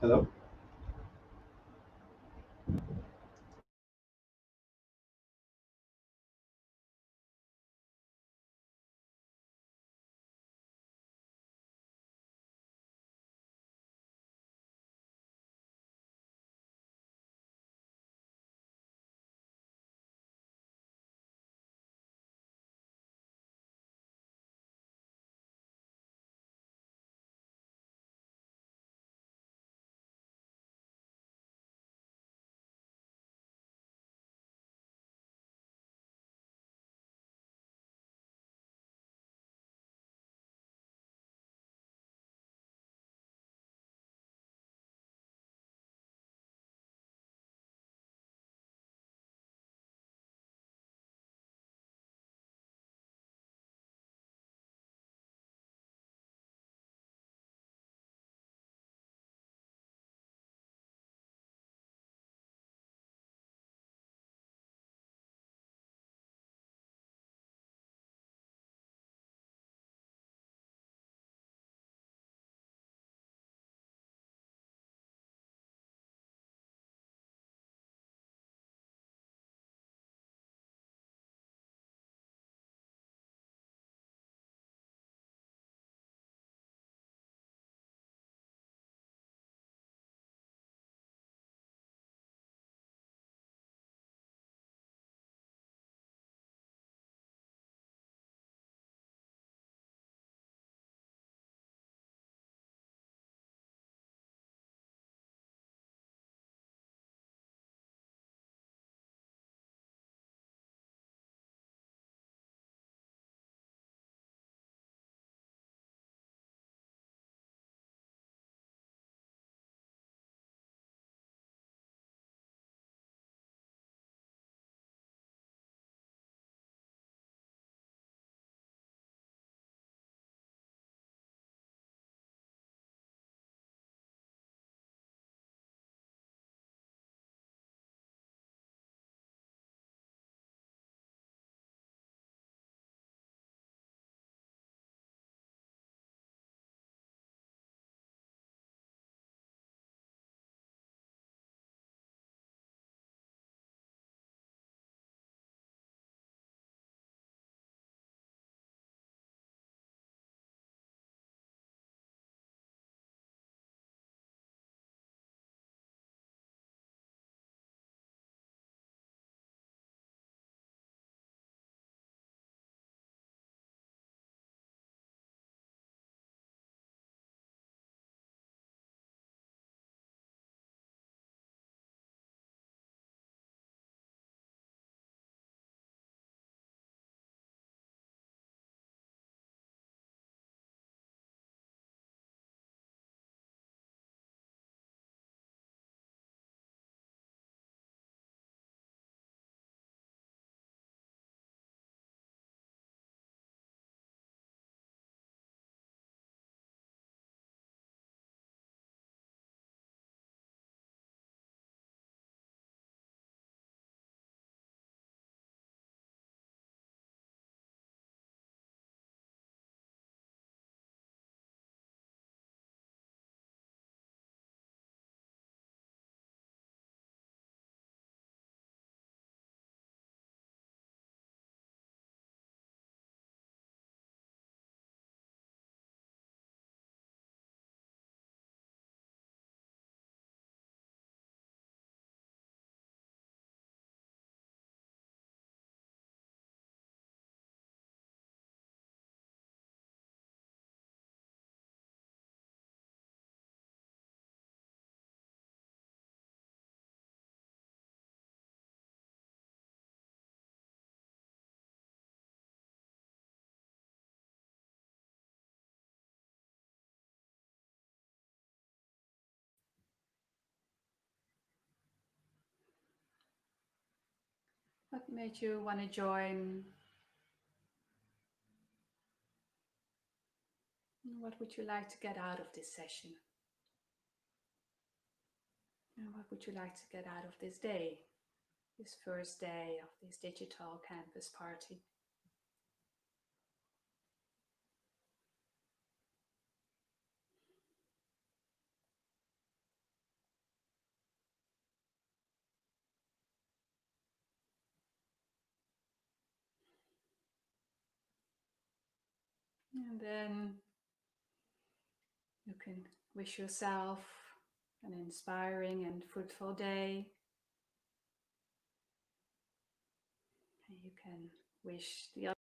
Hello? What made you want to join? What would you like to get out of this session? And what would you like to get out of this day, this first day of this digital campus party? And then you can wish yourself an inspiring and fruitful day. And you can wish the other.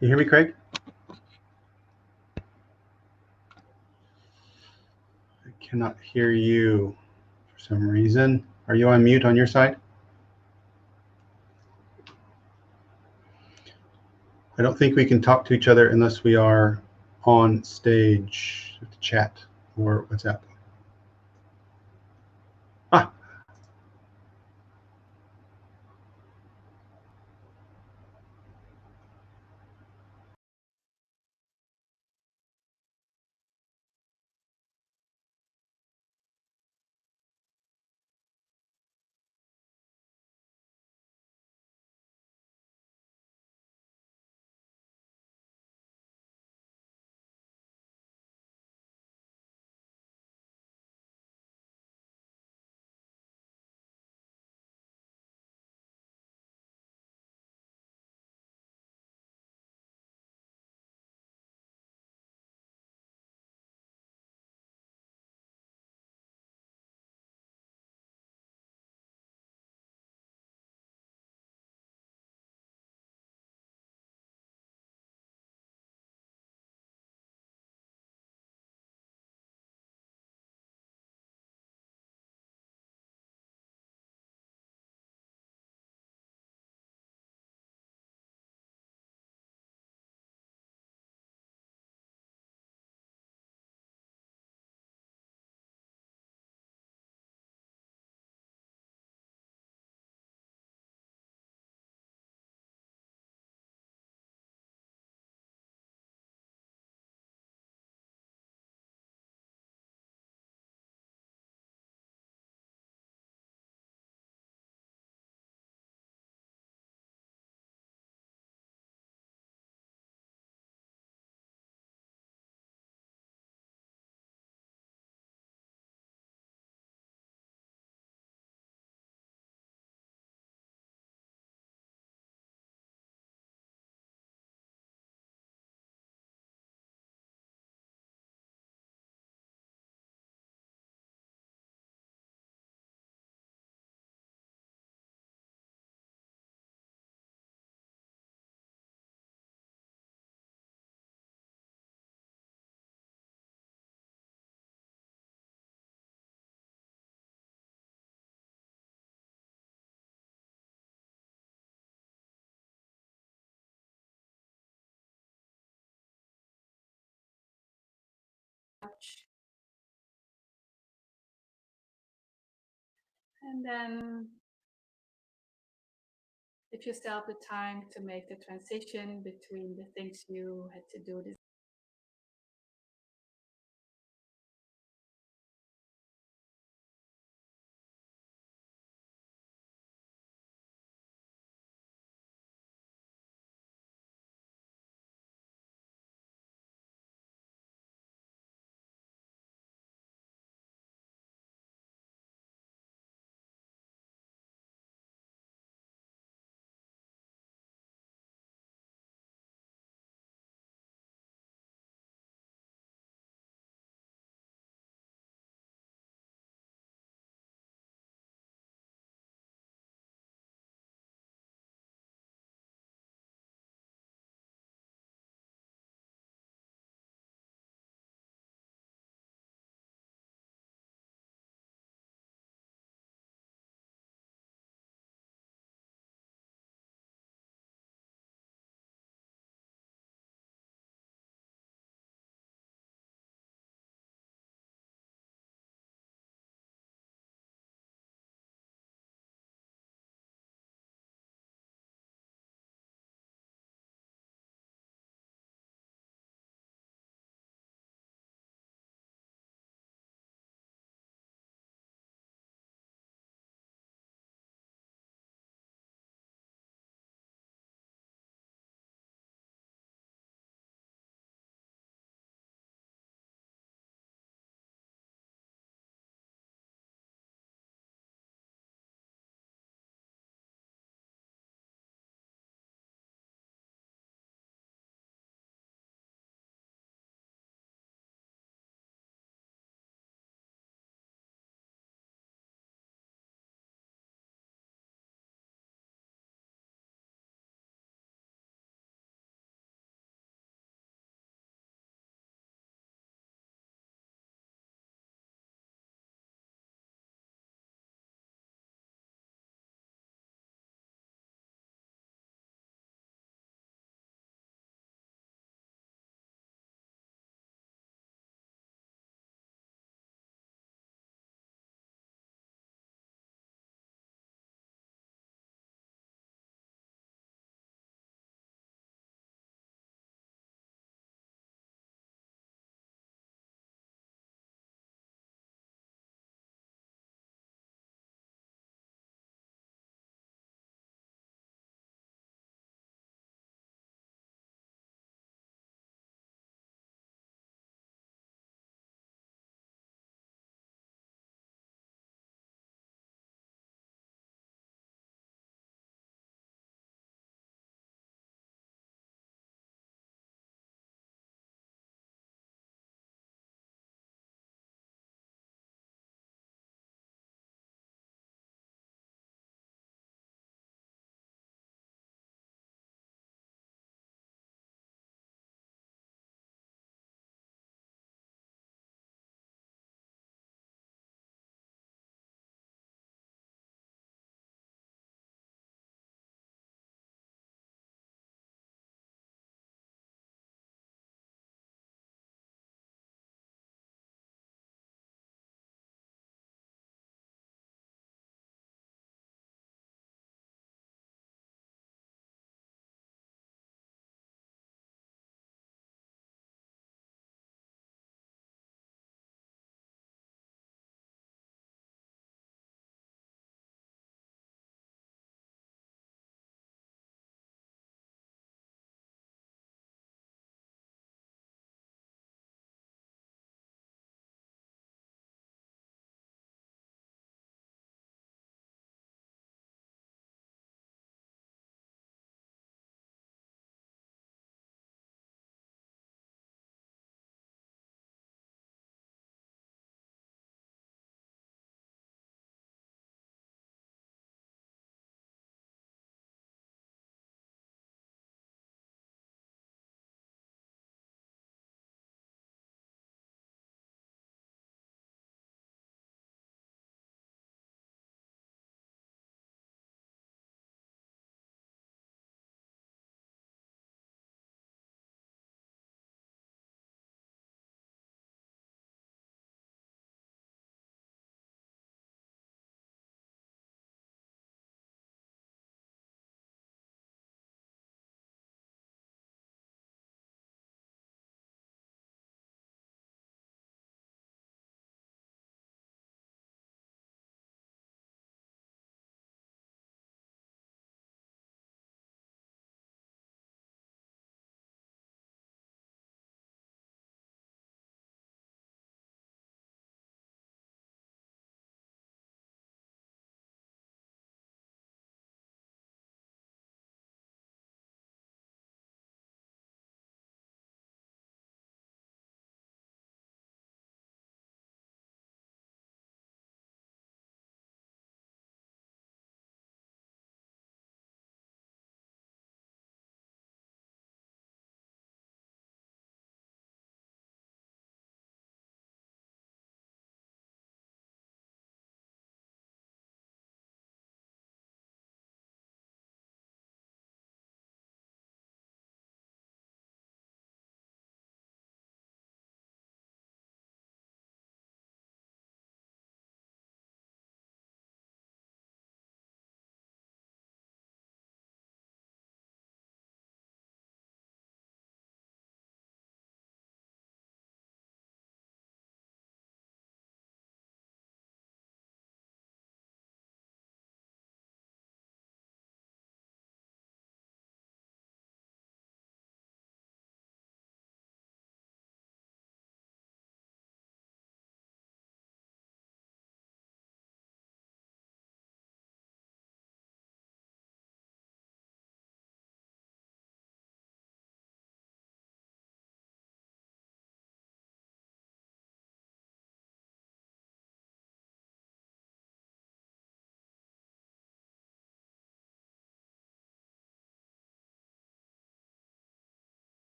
You hear me, Craig? I cannot hear you for some reason. Are you on mute on your side? I don't think we can talk to each other unless we are on stage with the chat or WhatsApp. Ah, And then give yourself the time to make the transition between the things you had to do this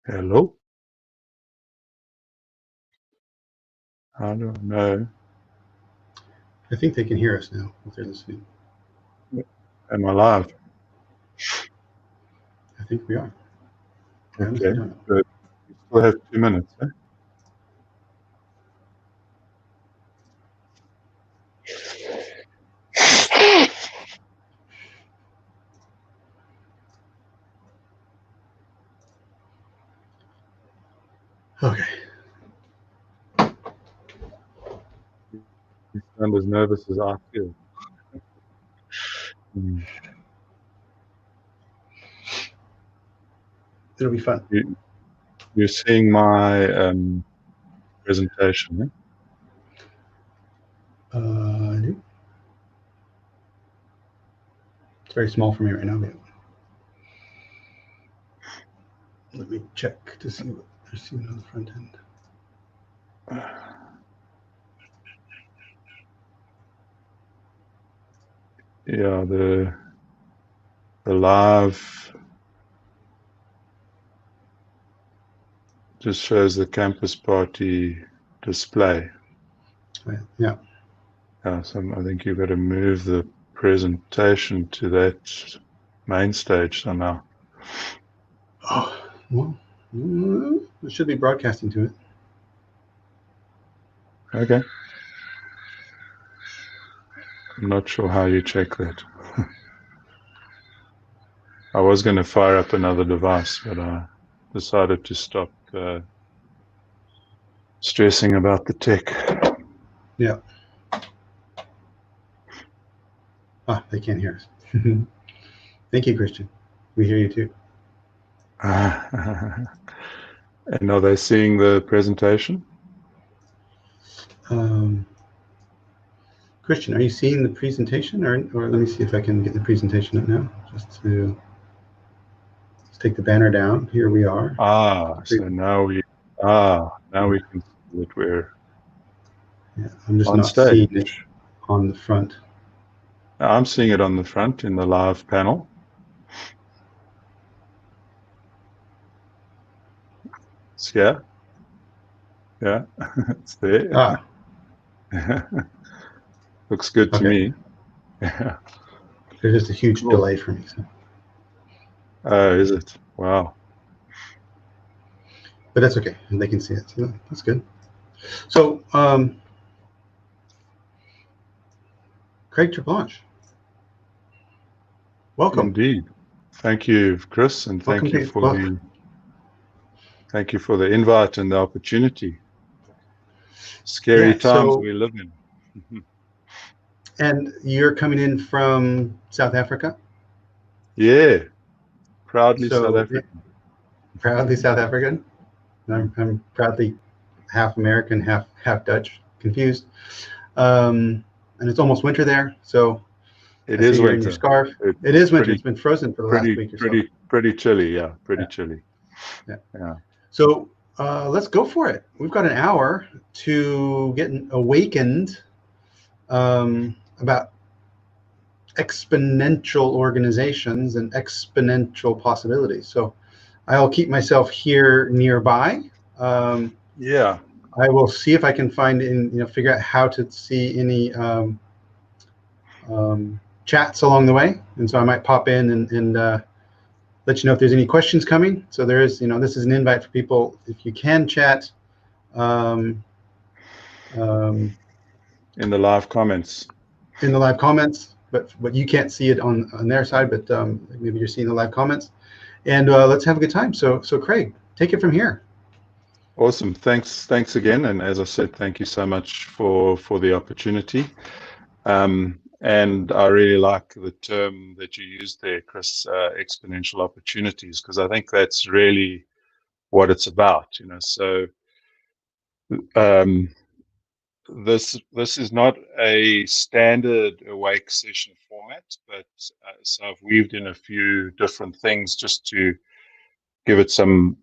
Hello? I don't know. I think they can hear us now if they're listening. Am I live? I think we are. I honestly Okay, don't know. good. We still have 2 minutes, eh? Okay. You sound as nervous as I feel. It'll be fun. You're seeing my presentation, eh? I do. It's very small for me right now, but let me check to see what they're seeing on the front end. Yeah, the live just shows the campus party display. Yeah. So I think you've got to move the presentation to that main stage somehow. Oh, well, it should be broadcasting to it. Okay. I'm not sure how you check that. I was going to fire up another device, but I decided to stop stressing about the tech. Yeah. They can't hear us. Thank you, Christian. We hear you too. And are they seeing the presentation? Christian, are you seeing the presentation, or let me see if I can get the presentation up now, just to let's take the banner down. Here we are. So now we can see that we're I'm just on not stage. seeing it on the front. I'm seeing it on the front in the live panel. It's here. Yeah, it's there. Looks good to me. Yeah. There's just a huge delay for me. So. Oh, is it? Wow. But that's okay. And they can see it. So that's good. So, Craig Terblanche. Welcome. Indeed. Thank you, Chris, and thank you for the invite and the opportunity. Scary times we live in. And you're coming in from South Africa? Yeah, proudly South African. Proudly South African. I'm proudly half American, half Dutch. Confused. And it's almost winter there, so it is winter. In your scarf. It is winter. It's been frozen for the last week or so. Pretty chilly, yeah. Pretty chilly. Yeah. So let's go for it. We've got an hour to get awakened about exponential organizations and exponential possibilities. So I'll keep myself here nearby. Yeah. I will see if I can find figure out how to see any chats along the way, and so I might pop in and let you know if there's any questions coming. So there is, this is an invite for people. If you can chat in the live comments. In the live comments, but you can't see it on their side, but maybe you're seeing the live comments. And let's have a good time. So Craig, take it from here. Awesome. Thanks again. And as I said, thank you so much for the opportunity. And I really like the term that you used there, Chris, exponential opportunities, because I think that's really what it's about, So this is not a standard awake session format, but so I've weaved in a few different things just to give it some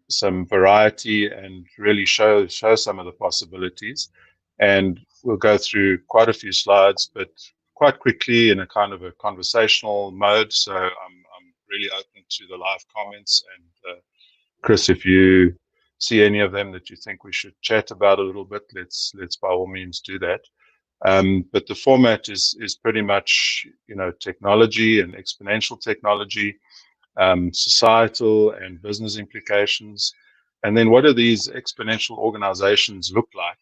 variety and really show some of the possibilities. And we'll go through quite a few slides, but quite quickly in a kind of a conversational mode. So I'm really open to the live comments and Chris, if you see any of them that you think we should chat about a little bit, let's by all means do that. But the format is pretty much, technology and exponential technology, societal and business implications, and then what do these exponential organizations look like,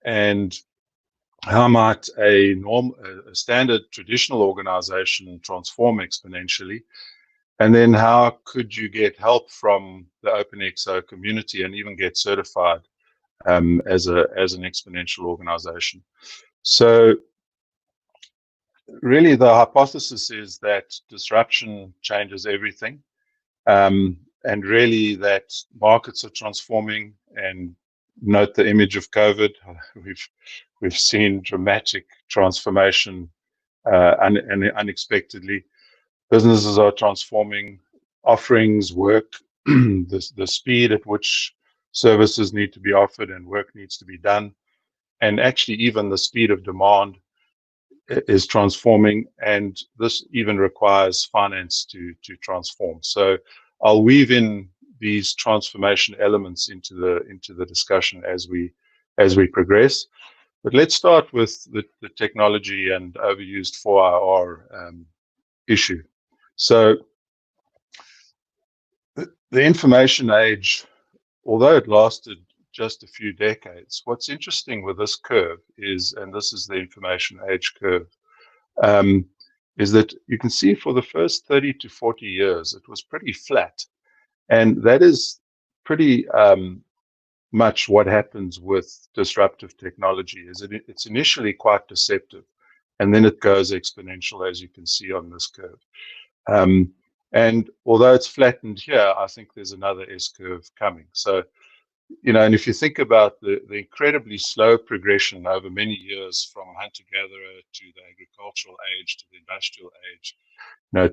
and how might a standard traditional organization transform exponentially, and then how could you get help from the OpenExo community and even get certified as an exponential organization. So really the hypothesis is that disruption changes everything, and really that markets are transforming. And note the image of COVID. We've seen dramatic transformation unexpectedly. Businesses are transforming, offerings, work, the speed at which services need to be offered and work needs to be done, and actually even the speed of demand is transforming, and this even requires finance to transform. So I'll weave in these transformation elements into the discussion as we progress. But let's start with the technology and overused 4IR issue. So the information age, although it lasted just a few decades, what's interesting with this curve is, and this is the information age curve, is that you can see for the first 30 to 40 years, it was pretty flat. And that is pretty much what happens with disruptive technology, is it's initially quite deceptive, and then it goes exponential, as you can see on this curve. And although it's flattened here, I think there's another S-curve coming. So, and if you think about the incredibly slow progression over many years from hunter-gatherer to the agricultural age to the industrial age,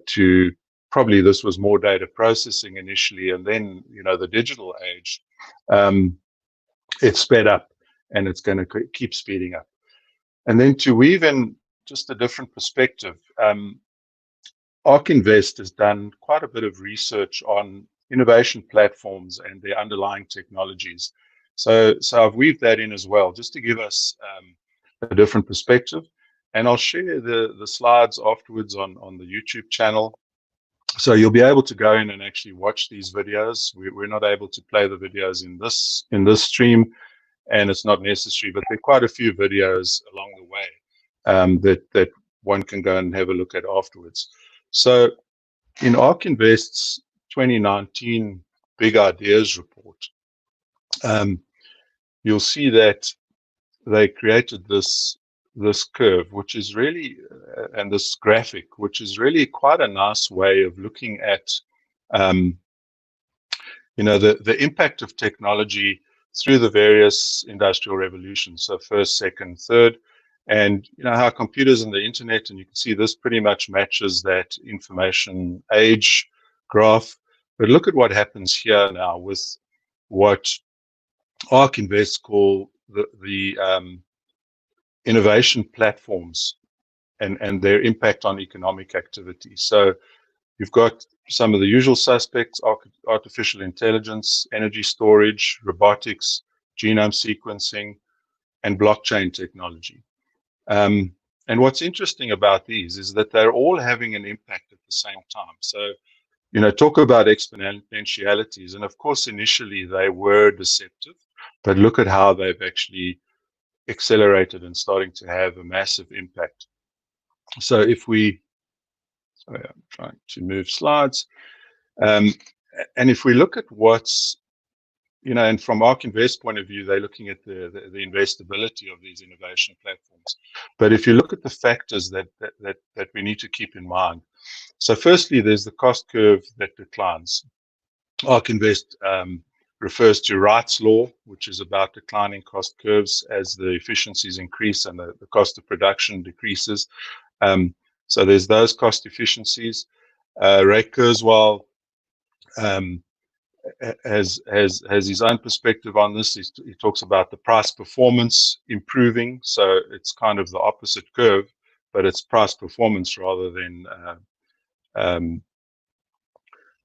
to probably this was more data processing initially, and then, the digital age, it sped up, and it's going to keep speeding up. And then to weave in just a different perspective, ARK Invest has done quite a bit of research on innovation platforms and their underlying technologies. So I've weaved that in as well, just to give us a different perspective. And I'll share the slides afterwards on the YouTube channel. So you'll be able to go in and actually watch these videos. We're not able to play the videos in this stream, and it's not necessary, but there are quite a few videos along the way that one can go and have a look at afterwards. So in ARK Invest's 2019 Big Ideas report, you'll see that they created this curve, which is really, and this graphic, which is really quite a nice way of looking at, the impact of technology through the various industrial revolutions. So first, second, third, and how computers and the internet, and you can see this pretty much matches that information age graph. But look at what happens here now with what ARK Invest call the innovation platforms and their impact on economic activity. So you've got some of the usual suspects: artificial intelligence, energy storage, robotics, genome sequencing, and blockchain technology. And what's interesting about these is that they're all having an impact at the same time. So, talk about exponentialities. And of course, initially they were deceptive, but look at how they've actually accelerated and starting to have a massive impact. So if sorry, I'm trying to move slides. And if we look at what's, and from ARK Invest point of view, they're looking at the investability of these innovation platforms. But if you look at the factors that we need to keep in mind. So firstly, there's the cost curve that declines. ARK Invest refers to Wright's law, which is about declining cost curves as the efficiencies increase and the cost of production decreases. So there's those cost efficiencies. Ray Kurzweil has his own perspective on this. He talks about the price performance improving. So it's kind of the opposite curve, but it's price performance rather than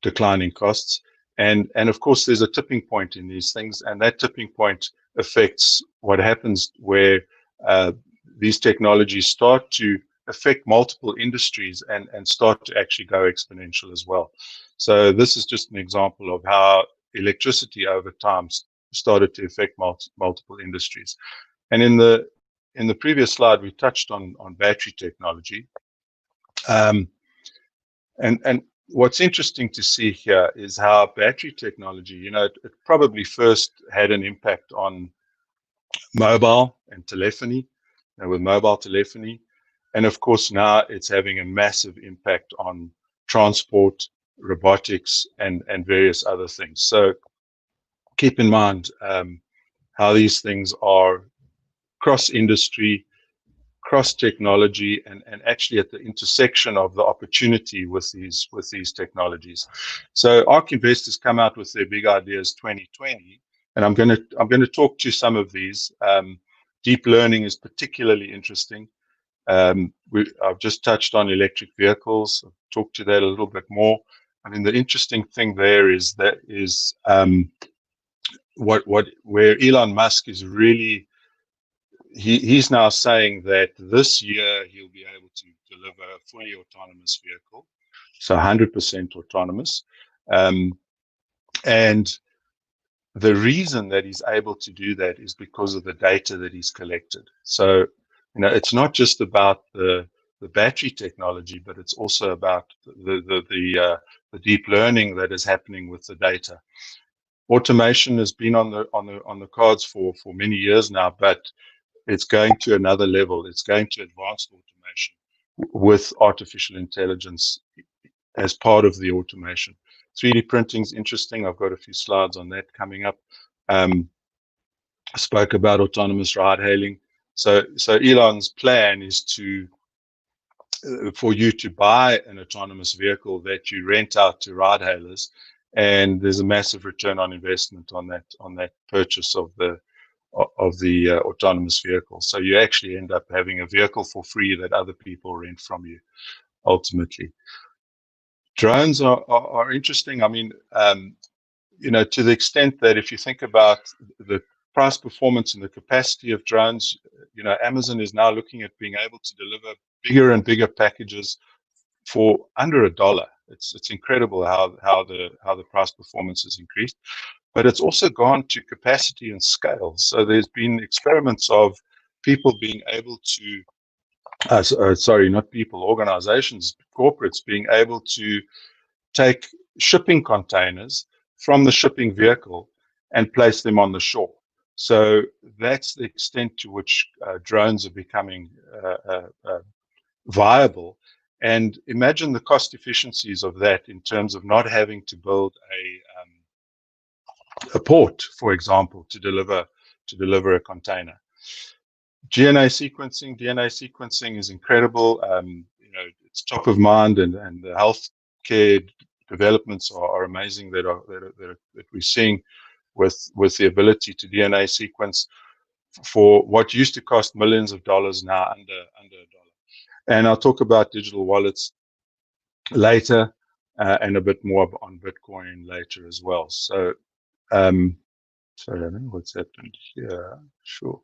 declining costs. And of course, there's a tipping point in these things, and that tipping point affects what happens where these technologies start to affect multiple industries and start to actually go exponential as well. So this is just an example of how electricity over time started to affect multiple industries. And in the previous slide, we touched on battery technology. And what's interesting to see here is how battery technology, it probably first had an impact on mobile and telephony, with mobile telephony. And of course, now it's having a massive impact on transport, robotics, and various other things. So keep in mind how these things are cross-industry, cross-technology, and actually at the intersection of the opportunity with these technologies. So ARK Invest has come out with their big ideas 2020, and I'm going to talk to some of these. Deep learning is particularly interesting. I've just touched on electric vehicles. I'll talk to that a little bit more. I mean, the interesting thing there is where Elon Musk is really, he's now saying that this year he'll be able to deliver a fully autonomous vehicle, so 100% autonomous. And the reason that he's able to do that is because of the data that he's collected. So, it's not just about the battery technology, but it's also about the deep learning that is happening with the data. Automation has been on the cards for many years now, but it's going to another level. It's going to advanced automation with artificial intelligence as part of the automation. 3D printing is interesting. I've got a few slides on that coming up. I spoke about autonomous ride hailing. So Elon's plan is for you to buy an autonomous vehicle that you rent out to ride hailers, and there's a massive return on investment on that purchase of the autonomous vehicle. So you actually end up having a vehicle for free that other people rent from you, ultimately. Drones are interesting. I mean, to the extent that if you think about the price performance and the capacity of drones, Amazon is now looking at being able to deliver bigger and bigger packages for under $1. It's incredible how the price performance has increased, but it's also gone to capacity and scale. So there's been experiments of people being able to, organizations, corporates being able to take shipping containers from the shipping vehicle and place them on the shore. So that's the extent to which drones are becoming viable. And imagine the cost efficiencies of that in terms of not having to build a port, for example, to deliver a container. DNA sequencing is incredible. It's top of mind, and the healthcare developments are amazing that we're seeing with the ability to DNA sequence for what used to cost millions of dollars, now under $1. And I'll talk about digital wallets later, and a bit more on Bitcoin later as well. So, sorry, I don't know what's happened here. Sure.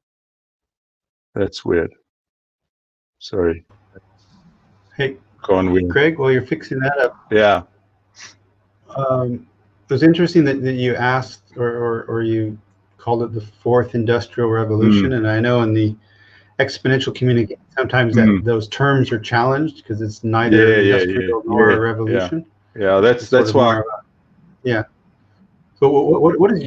That's weird. Sorry. Hey, gone weird. Greg, while you're fixing that up. Yeah. It was interesting that you asked, or you called it the fourth industrial revolution. And I know in the exponential community, sometimes those terms are challenged because it's neither industrial nor a revolution. Yeah, that's why. Yeah. So what is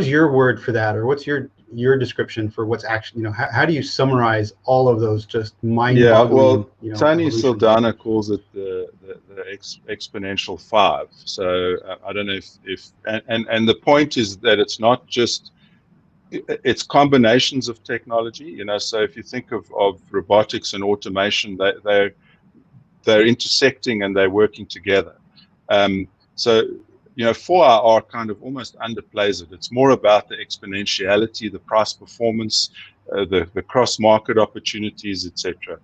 your word for that, or what's your description for what's actually, how do you summarize all of those just mind-boggling? Yeah, well, Tony Saldana calls it the exponential 5. So I don't know if and the point is that it's not just, it's combinations of technology. So if you think of robotics and automation, they're intersecting and they're working together. So 4R kind of almost underplays it. It's more about the exponentiality, the price performance, the cross-market opportunities, etc.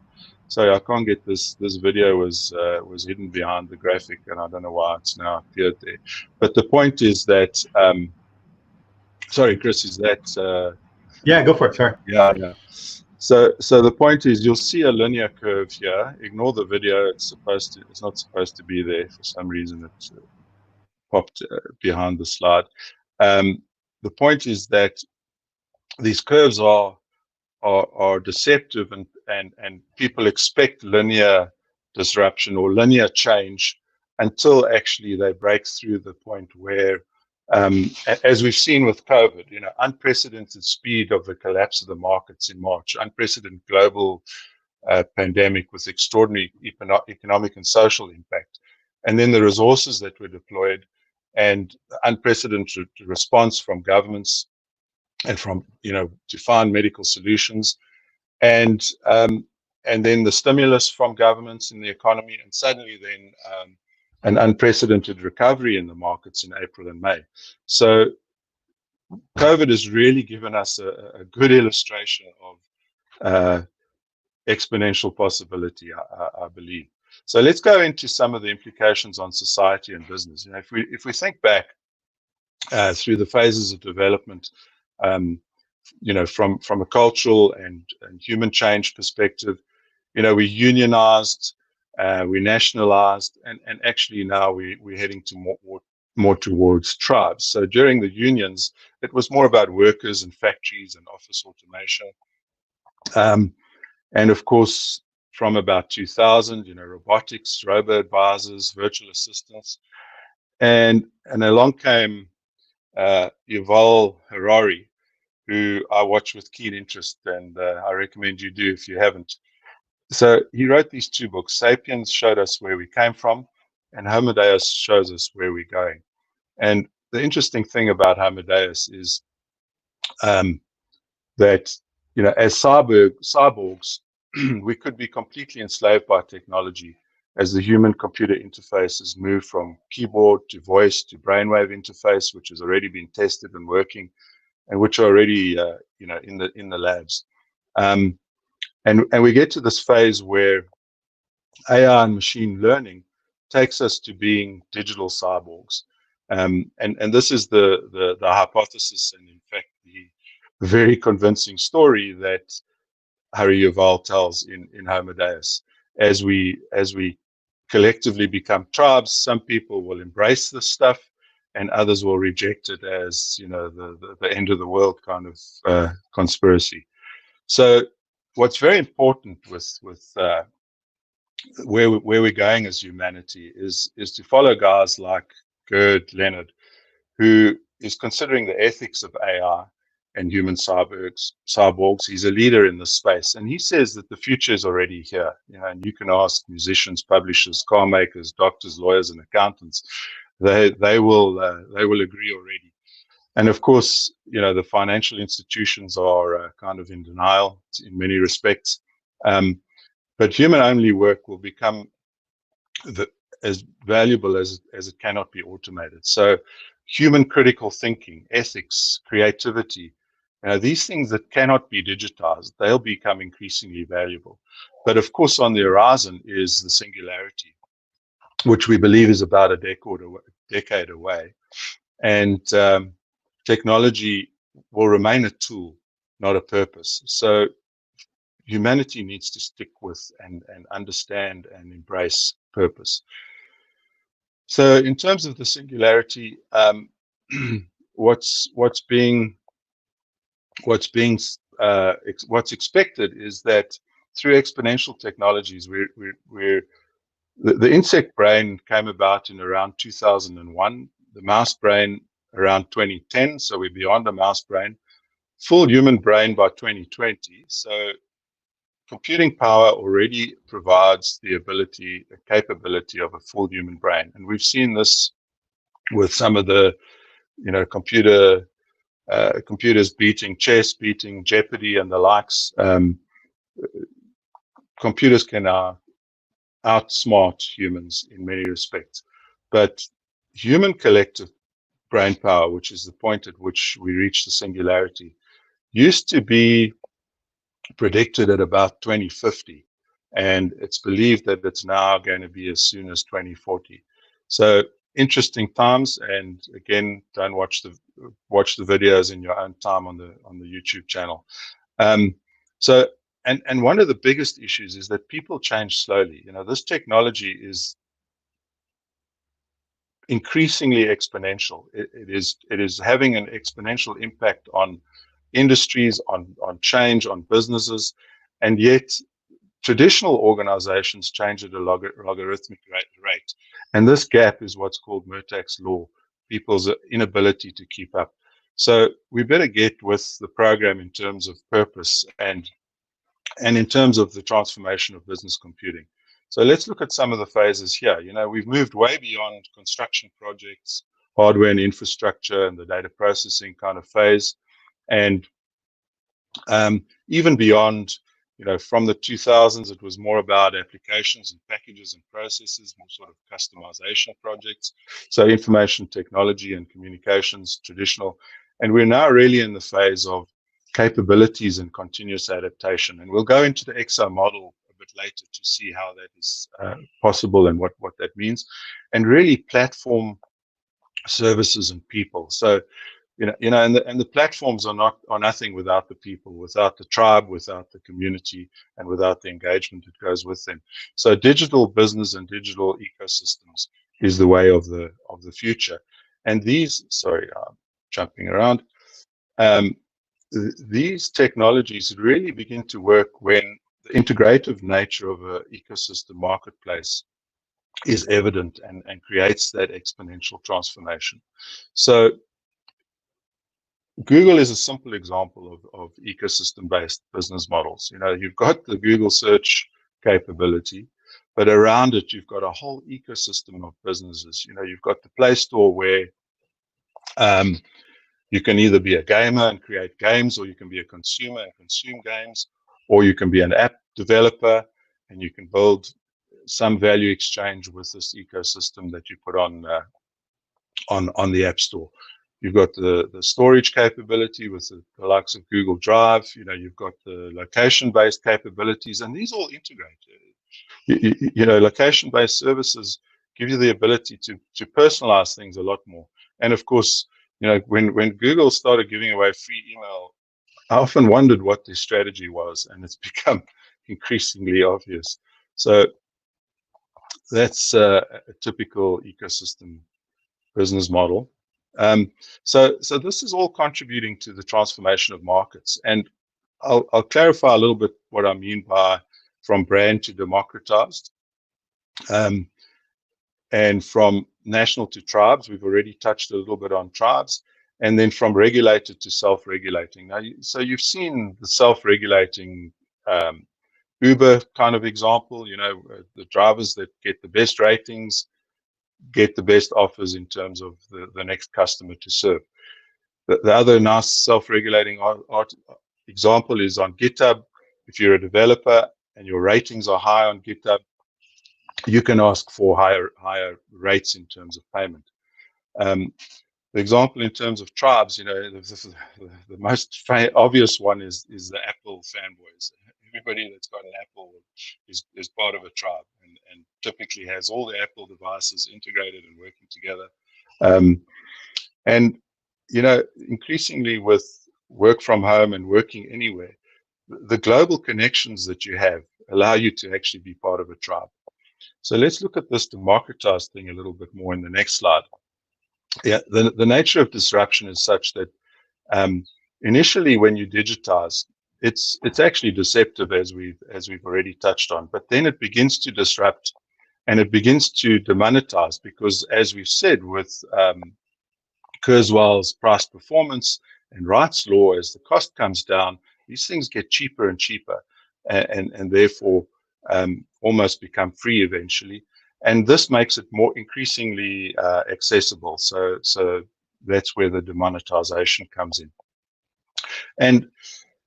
Sorry, I can't get this. This video was hidden behind the graphic, and I don't know why it's now appeared there. But the point is that, sorry, Chris, is that? Yeah, go for it. Sorry. Yeah. So the point is, you'll see a linear curve here. Ignore the video. It's not supposed to be there for some reason. It popped behind the slide. The point is that these curves are deceptive, and people expect linear disruption or linear change until actually they break through the point where, as we've seen with COVID, unprecedented speed of the collapse of the markets in March, unprecedented global pandemic with extraordinary economic and social impact, and then the resources that were deployed and unprecedented response from governments and from, to find medical solutions, and then the stimulus from governments in the economy, and suddenly then an unprecedented recovery in the markets in April and May. So COVID has really given us a good illustration of exponential possibility, I believe. So let's go into some of the implications on society and business. If we think back through the phases of development, from a cultural and human change perspective, we unionized, we nationalized, and actually now we're heading to more towards tribes. So during the unions, it was more about workers and factories and office automation. And of course, from about 2000, robotics, robo-advisors, virtual assistants, and along came Yuval Harari, who I watch with keen interest, and I recommend you do if you haven't. So he wrote these two books. Sapiens showed us where we came from, and Homo Deus shows us where we're going. And the interesting thing about Homo Deus is that, as cyborgs, we could be completely enslaved by technology as the human-computer interface has moved from keyboard to voice to brainwave interface, which has already been tested and working, and which are already, in the labs. And we get to this phase where AI and machine learning takes us to being digital cyborgs. And this is the hypothesis, and in fact, the very convincing story that Harari Yuval tells in Homo Deus. As we collectively become tribes, some people will embrace this stuff, and others will reject it as, the end of the world kind of conspiracy. So what's very important with where we're going as humanity is to follow guys like Gerd Leonard, who is considering the ethics of AI and human cyborgs. He's a leader in this space, and he says that the future is already here. And you can ask musicians, publishers, car makers, doctors, lawyers, and accountants. They will agree already. And of course, the financial institutions are kind of in denial in many respects. But human-only work will become as valuable as it cannot be automated. So human critical thinking, ethics, creativity, these things that cannot be digitized, they'll become increasingly valuable. But of course, on the horizon is the singularity, which we believe is about a decade away. And technology will remain a tool, not a purpose. So humanity needs to stick with and understand and embrace purpose. So in terms of the singularity, what's expected is that through exponential technologies, the insect brain came about in around 2001, the mouse brain around 2010, so we're beyond a mouse brain, full human brain by 2020. So computing power already provides the capability of a full human brain. And we've seen this with some of the, computers beating chess, beating Jeopardy and the likes. Computers can now outsmart humans in many respects. But human collective brain power, which is the point at which we reach the singularity, used to be predicted at about 2050. and it's believed that it's now going to be as soon as 2040. So interesting times, and again, don't watch the videos in your own time on the YouTube channel. So one of the biggest issues is that people change slowly. This technology is increasingly exponential. It is having an exponential impact on industries, on change, on businesses, and yet traditional organizations change at a logarithmic rate. And this gap is what's called Murtag's law, people's inability to keep up. So we better get with the program in terms of purpose and in terms of the transformation of business computing. So let's look at some of the phases here. We've moved way beyond construction projects, hardware and infrastructure, and the data processing kind of phase. And even beyond, from the 2000s, it was more about applications and packages and processes, more sort of customization projects. So information technology and communications, traditional. And we're now really in the phase of capabilities and continuous adaptation. And we'll go into the EXO model a bit later to see how that is possible and what that means. And really platform services and people. So and the platforms are nothing without the people, without the tribe, without the community, and without the engagement that goes with them. So digital business and digital ecosystems is the way of the future. And these, sorry, I'm jumping around. These technologies really begin to work when the integrative nature of an ecosystem marketplace is evident and creates that exponential transformation. So Google is a simple example of ecosystem-based business models. You've got the Google search capability, but around it, you've got a whole ecosystem of businesses. You've got the Play Store where you can either be a gamer and create games, or you can be a consumer and consume games, or you can be an app developer and you can build some value exchange with this ecosystem that you put on the App Store. You've got the storage capability with the likes of Google Drive. You've got the location-based capabilities, and these all integrate. Location-based services give you the ability to personalize things a lot more. And of course, when Google started giving away free email, I often wondered what their strategy was, and it's become increasingly obvious. So that's a typical ecosystem business model. So this is all contributing to the transformation of markets. And I'll clarify a little bit what I mean by from brand to democratized. And from national to tribes, we've already touched a little bit on tribes, and then from regulated to self-regulating. Now, so you've seen the self-regulating Uber kind of example, the drivers that get the best ratings, get the best offers in terms of the next customer to serve. The other nice self-regulating example is on GitHub. If you're a developer and your ratings are high on GitHub, you can ask for higher rates in terms of payment. The example in terms of tribes, the most obvious one is the Apple fanboys. Everybody that's got an Apple is part of a tribe, and typically has all the Apple devices integrated and working together. And increasingly with work from home and working anywhere, the global connections that you have allow you to actually be part of a tribe. So let's look at this democratized thing a little bit more in the next slide. Yeah, the nature of disruption is such that initially when you digitize, it's actually deceptive, as we've already touched on, but then it begins to disrupt and it begins to demonetize, because as we've said with Kurzweil's price performance and Wright's law, as the cost comes down, these things get cheaper and cheaper, and therefore almost become free eventually. And this makes it more increasingly accessible. So that's where the demonetization comes in. And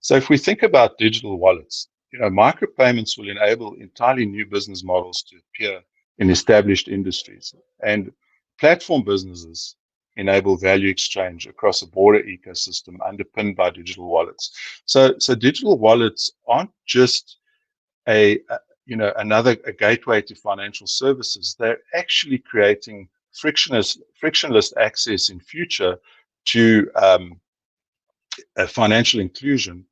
so if we think about digital wallets, micropayments will enable entirely new business models to appear in established industries. And platform businesses enable value exchange across a broader ecosystem underpinned by digital wallets. So digital wallets aren't just a another gateway to financial services. They're actually creating frictionless access in future to financial inclusion,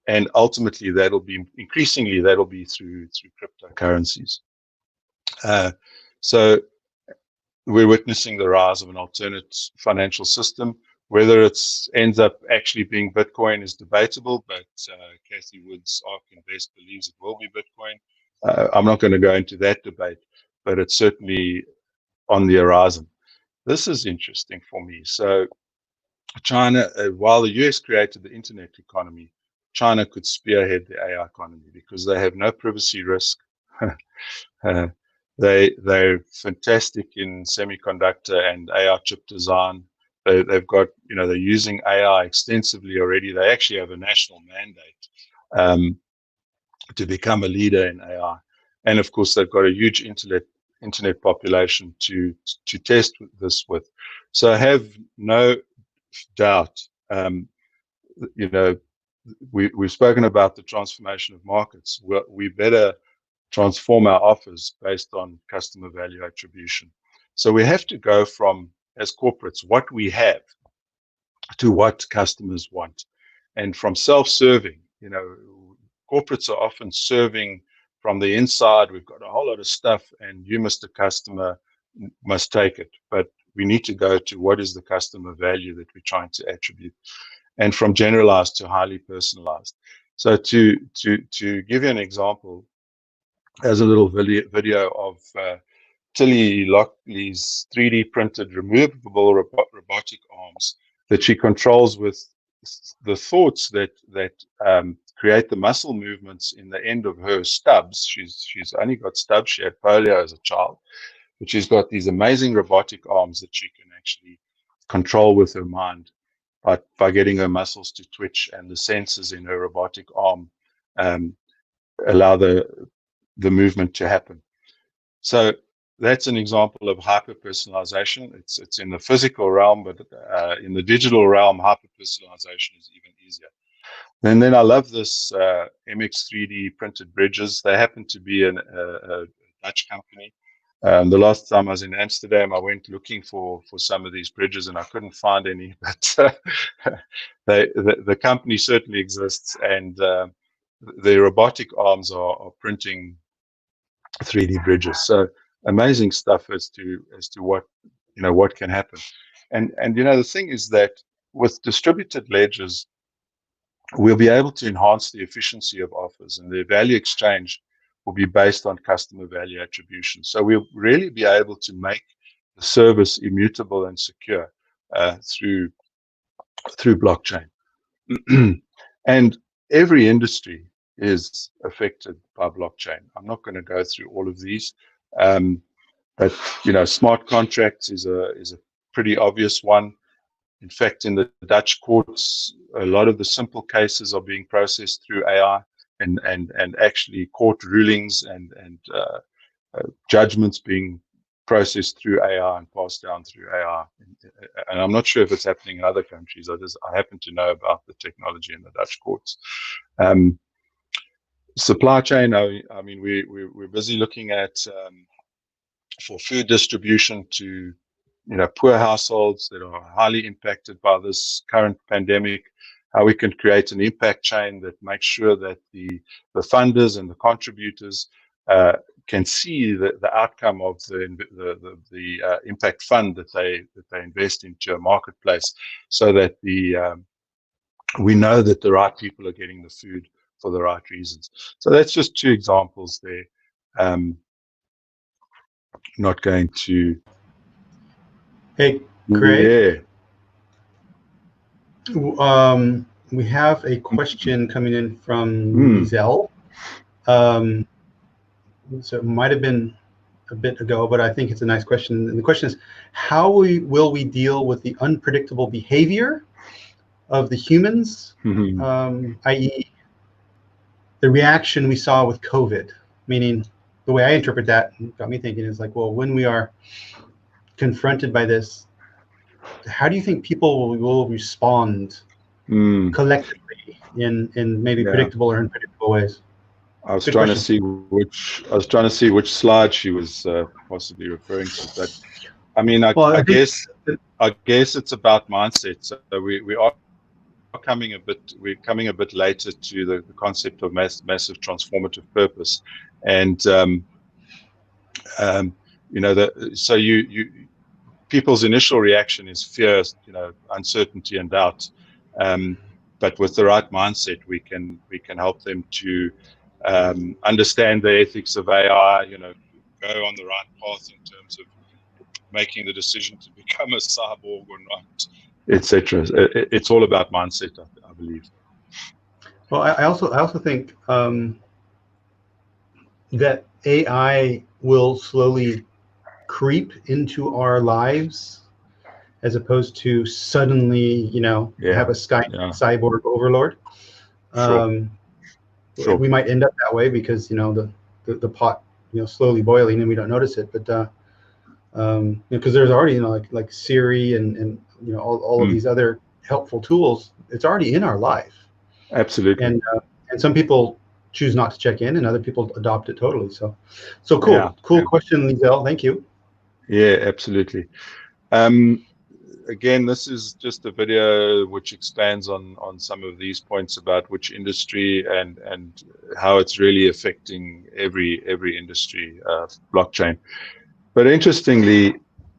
and ultimately increasingly that'll be through cryptocurrencies. So we're witnessing the rise of an alternate financial system. Whether it ends up actually being Bitcoin is debatable, but Kathy Wood's ARK Invest believes it will be Bitcoin. I'm not going to go into that debate, but it's certainly on the horizon. This is interesting for me. So China, while the US created the internet economy, China could spearhead the AI economy because they have no privacy risk. They're fantastic in semiconductor and AI chip design. They've got, they're using AI extensively already. They actually have a national mandate to become a leader in AI. And of course, they've got a huge internet population to test this with. So I have no doubt, we've spoken about the transformation of markets. We better transform our offers based on customer value attribution. So we have to go from, as corporates, what we have to what customers want. And from self-serving, corporates are often serving from the inside. We've got a whole lot of stuff and you, Mr. Customer, must take it. But we need to go to what is the customer value that we're trying to attribute, and from generalized to highly personalized. So to give you an example, as a little video of Tilly Lockley's 3D printed removable robotic arms that she controls with the thoughts that create the muscle movements in the end of her stubs. She's only got stubs. She had polio as a child, but she's got these amazing robotic arms that she can actually control with her mind by getting her muscles to twitch, and the sensors in her robotic arm allow the movement to happen. So that's an example of hyper-personalization. It's in the physical realm, but in the digital realm, hyper-personalization is even easier. And then I love this MX3D printed bridges. They happen to be a Dutch company. The last time I was in Amsterdam, I went looking for some of these bridges and I couldn't find any, but the company certainly exists, and the robotic arms are printing 3D bridges. So amazing stuff as to what can happen. And the thing is that with distributed ledgers, we'll be able to enhance the efficiency of offers, and the value exchange will be based on customer value attribution. So we'll really be able to make the service immutable and secure through blockchain. And every industry is affected by blockchain. I'm not going to go through all of these, but smart contracts is a pretty obvious one. In fact, in the Dutch courts, a lot of the simple cases are being processed through AI, and actually court rulings and judgments being processed through AI and passed down through AI. And I'm not sure if it's happening in other countries. I happen to know about the technology in the Dutch courts. Supply chain, I mean, we're busy looking at for food distribution to poor households that are highly impacted by this current pandemic, how we can create an impact chain that makes sure that the funders and the contributors can see the outcome of the impact fund that they invest into a marketplace, so that we know that the right people are getting the food for the right reasons. So that's just two examples there. Not going to. Hey, Craig. Yeah. We have a question coming in from Zell. So it might have been a bit ago, but I think it's a nice question. And the question is, how will we deal with the unpredictable behavior of the humans, i.e. the reaction we saw with COVID? Meaning, the way I interpret that got me thinking is like, well, when we are confronted by this, how do you think people will respond collectively in maybe predictable or unpredictable ways? I was Good trying question. to see which slide she was possibly referring to, but I mean, I guess it's about mindset. So we're coming a bit later to the concept of massive transformative purpose, and people's initial reaction is fear, uncertainty and doubt. But with the right mindset, we can help them to understand the ethics of AI, go on the right path in terms of making the decision to become a cyborg or not, etc. It's all about mindset, I believe. Well, I also think that AI will slowly creep into our lives, as opposed to suddenly, have a cyborg overlord. Sure. We might end up that way because the pot slowly boiling and we don't notice it. But because there's already like Siri and all of these other helpful tools, it's already in our life. Absolutely. And some people choose not to check in, and other people adopt it totally. So cool. Yeah. Cool question, Liesel. Thank you. Yeah, absolutely. Again, this is just a video which expands on some of these points about which industry and how it's really affecting every industry, blockchain. But interestingly,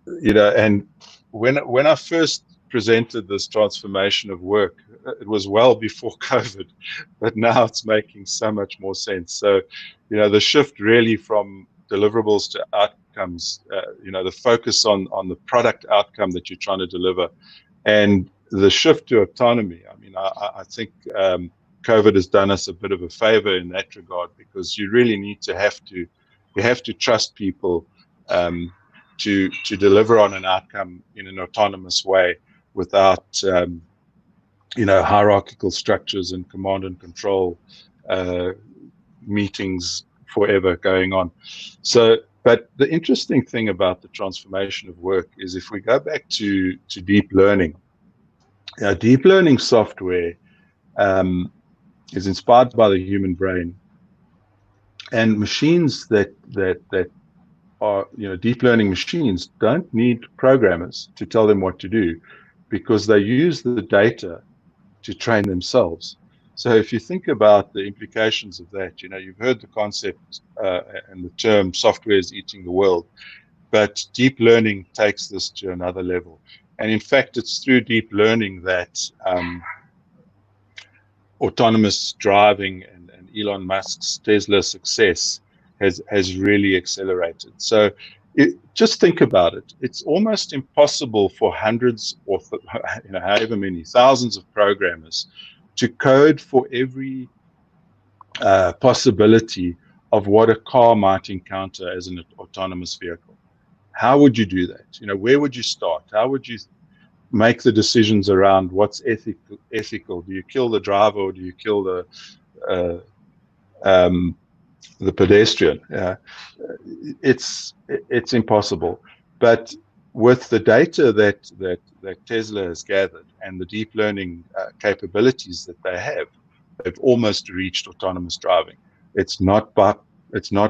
and when I first presented this transformation of work, it was well before COVID, but now it's making so much more sense. So, the shift really from deliverables to outcomes, the focus on the product outcome that you're trying to deliver, and the shift to autonomy. I mean, I think COVID has done us a bit of a favor in that regard, because you really need to have to trust people to deliver on an outcome in an autonomous way without hierarchical structures and command and control meetings forever going on. So, but the interesting thing about the transformation of work is, if we go back to deep learning, deep learning software is inspired by the human brain, and machines that are, deep learning machines don't need programmers to tell them what to do, because they use the data to train themselves. So if you think about the implications of that, you've heard the concept and the term software is eating the world, but deep learning takes this to another level. And in fact, it's through deep learning that autonomous driving and Elon Musk's Tesla success has really accelerated. So just think about it. It's almost impossible for hundreds or however many thousands of programmers to code for every possibility of what a car might encounter as an autonomous vehicle. How would you do that? Where would you start? How would you make the decisions around what's ethical? Do you kill the driver, or do you kill the pedestrian? It's impossible. But with the data that Tesla has gathered and the deep learning capabilities that they have, they've almost reached autonomous driving. It's not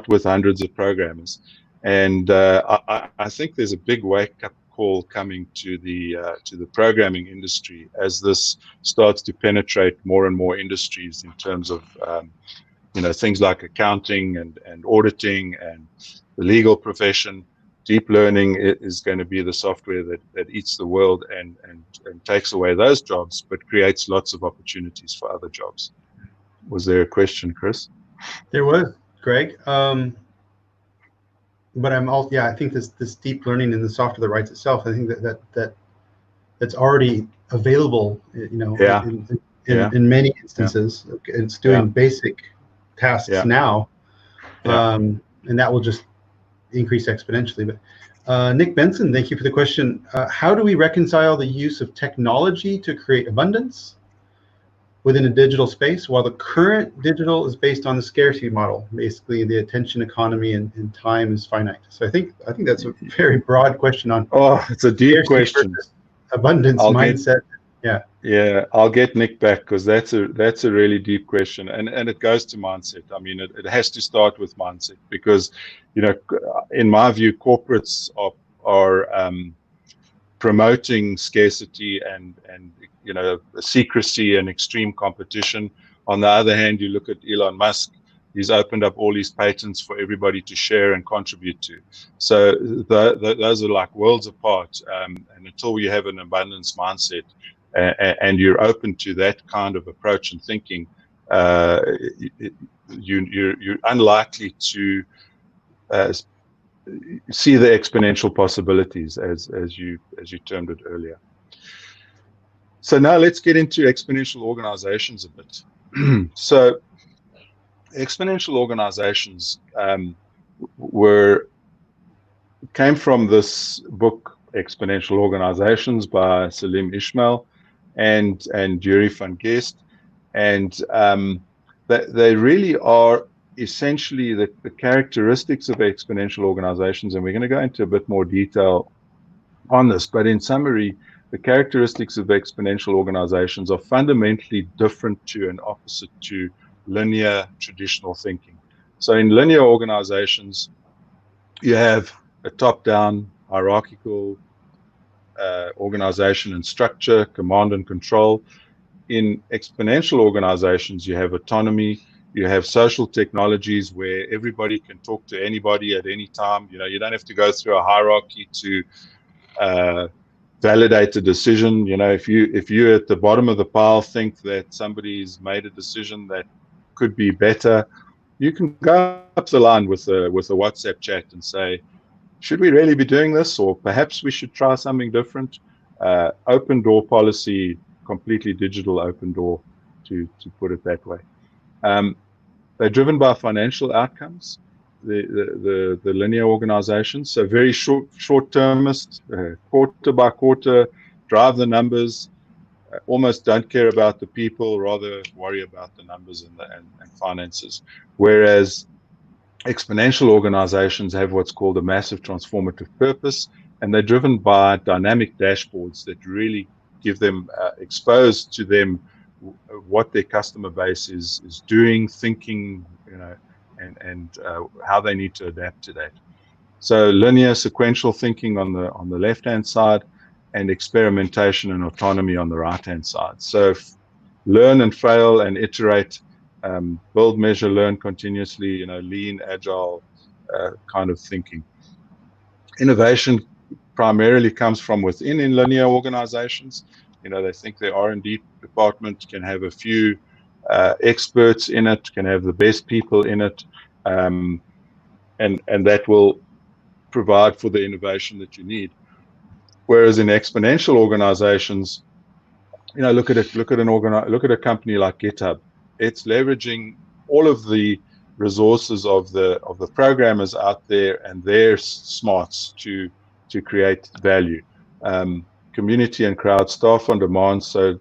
with hundreds of programmers, and I think there's a big wake-up call coming to the programming industry as this starts to penetrate more and more industries in terms of things like accounting and auditing and the legal profession. Deep learning is going to be the software that eats the world and takes away those jobs, but creates lots of opportunities for other jobs. Was there a question, Chris? There was, Greg. But I think this deep learning in the software that writes itself, I think that's already available, in many instances. Yeah. It's doing basic tasks now, and that will just increase exponentially. But Nick Benson, thank you for the question. How do we reconcile the use of technology to create abundance within a digital space, while the current digital is based on the scarcity model? Basically, the attention economy and time is finite. So I think that's a very broad question on. Oh, it's a deep question. Abundance mindset. Yeah, I'll get Nick back, because that's a really deep question, and it goes to mindset. I mean, it has to start with mindset, because, in my view, corporates are promoting scarcity and secrecy and extreme competition. On the other hand, you look at Elon Musk. He's opened up all these patents for everybody to share and contribute to. So those are like worlds apart. And until you have an abundance mindset, and you're open to that kind of approach and thinking, you're unlikely to see the exponential possibilities, as you termed it earlier. So now let's get into exponential organizations a bit. So exponential organizations came from this book, Exponential Organizations, by Salim Ismail and Yuri van Geest, and they really are essentially the characteristics of exponential organizations, and we're going to go into a bit more detail on this, but in summary, the characteristics of exponential organizations are fundamentally different to and opposite to linear traditional thinking. So in linear organizations, you have a top-down hierarchical organization and structure, command and control. In exponential organizations, you have autonomy, you have social technologies where everybody can talk to anybody at any time. You don't have to go through a hierarchy to validate a decision. If you're at the bottom of the pile, think that somebody's made a decision that could be better, you can go up the line with a WhatsApp chat and say, should we really be doing this, or perhaps we should try something different? Open door policy, completely digital open door, to put it that way. They're driven by financial outcomes, the linear organizations. So very short-termist, quarter by quarter, drive the numbers, almost don't care about the people, rather worry about the numbers and finances. Whereas exponential organizations have what's called a massive transformative purpose, and they're driven by dynamic dashboards that really give them, exposed to them, what their customer base is doing, thinking, and how they need to adapt to that. So linear sequential thinking on the left-hand side, and experimentation and autonomy on the right-hand side. So learn and fail and iterate, build, measure, learn continuously, lean, agile kind of thinking. Innovation primarily comes from within in linear organizations. They think their R&D department can have a few experts in it, can have the best people in it, and that will provide for the innovation that you need. Whereas in exponential organizations, look at a company like GitHub. It's leveraging all of the resources of the programmers out there and their smarts to create value. Community and crowd, staff on demand. So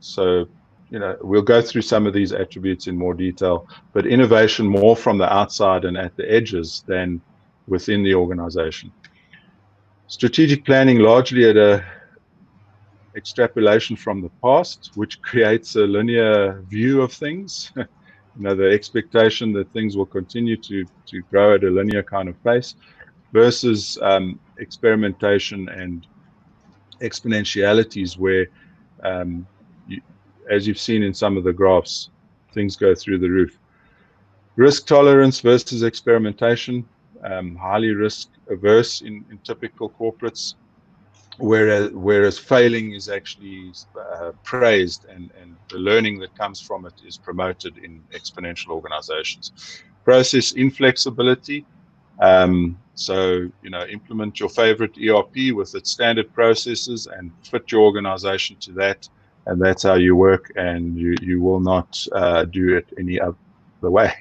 we'll go through some of these attributes in more detail, but innovation more from the outside and at the edges than within the organization. Strategic planning largely at a extrapolation from the past, which creates a linear view of things. The expectation that things will continue to grow at a linear kind of pace, versus experimentation and exponentialities, where, as you've seen in some of the graphs, things go through the roof. Risk tolerance versus experimentation, highly risk averse in typical corporates, whereas failing is actually praised, and the learning that comes from it is promoted in exponential organizations. Process inflexibility. So, implement your favorite ERP with its standard processes and fit your organization to that, and that's how you work, and you will not do it any other way.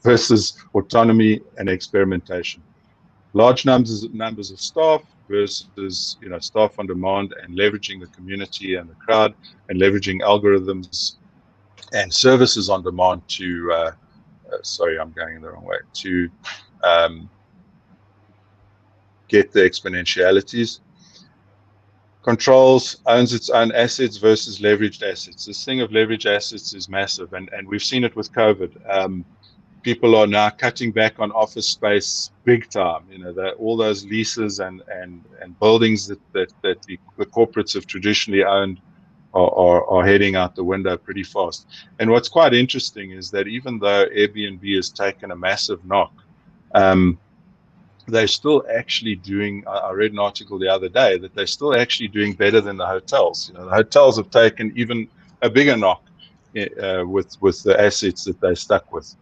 Versus autonomy and experimentation. Large numbers of staff versus staff on demand, and leveraging the community and the crowd, and leveraging algorithms and services on demand to sorry, I'm going in the wrong way, to get the exponentialities. controls, owns its own assets versus leveraged assets. This thing of leveraged assets is massive, and we've seen it with COVID. People are now cutting back on office space big time. You know, all those leases and buildings that the corporates have traditionally owned are heading out the window pretty fast. And what's quite interesting is that even though Airbnb has taken a massive knock, they're still actually doing, I read an article the other day that they're still actually doing better than the hotels. You know, the hotels have taken even a bigger knock with the assets that they're stuck with.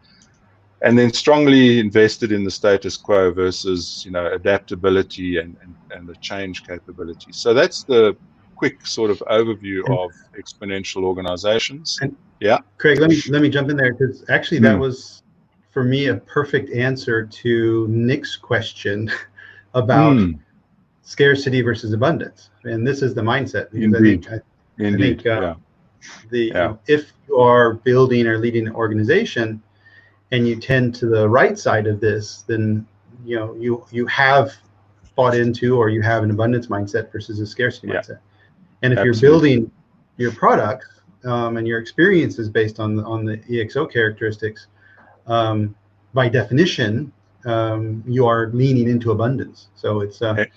And then strongly invested in the status quo versus, you know, adaptability and the change capability. So that's the quick sort of overview of exponential organizations. And yeah, Craig, let me jump in there, because actually that was, for me, a perfect answer to Nick's question about scarcity versus abundance. And this is the mindset, because Indeed. I think you know, if you are building or leading an organization and you tend to the right side of this, then you know you have bought into, or you have an abundance mindset versus a scarcity mindset. And if you're building your products and your experiences based on the EXO characteristics, by definition, you are leaning into abundance. So it's I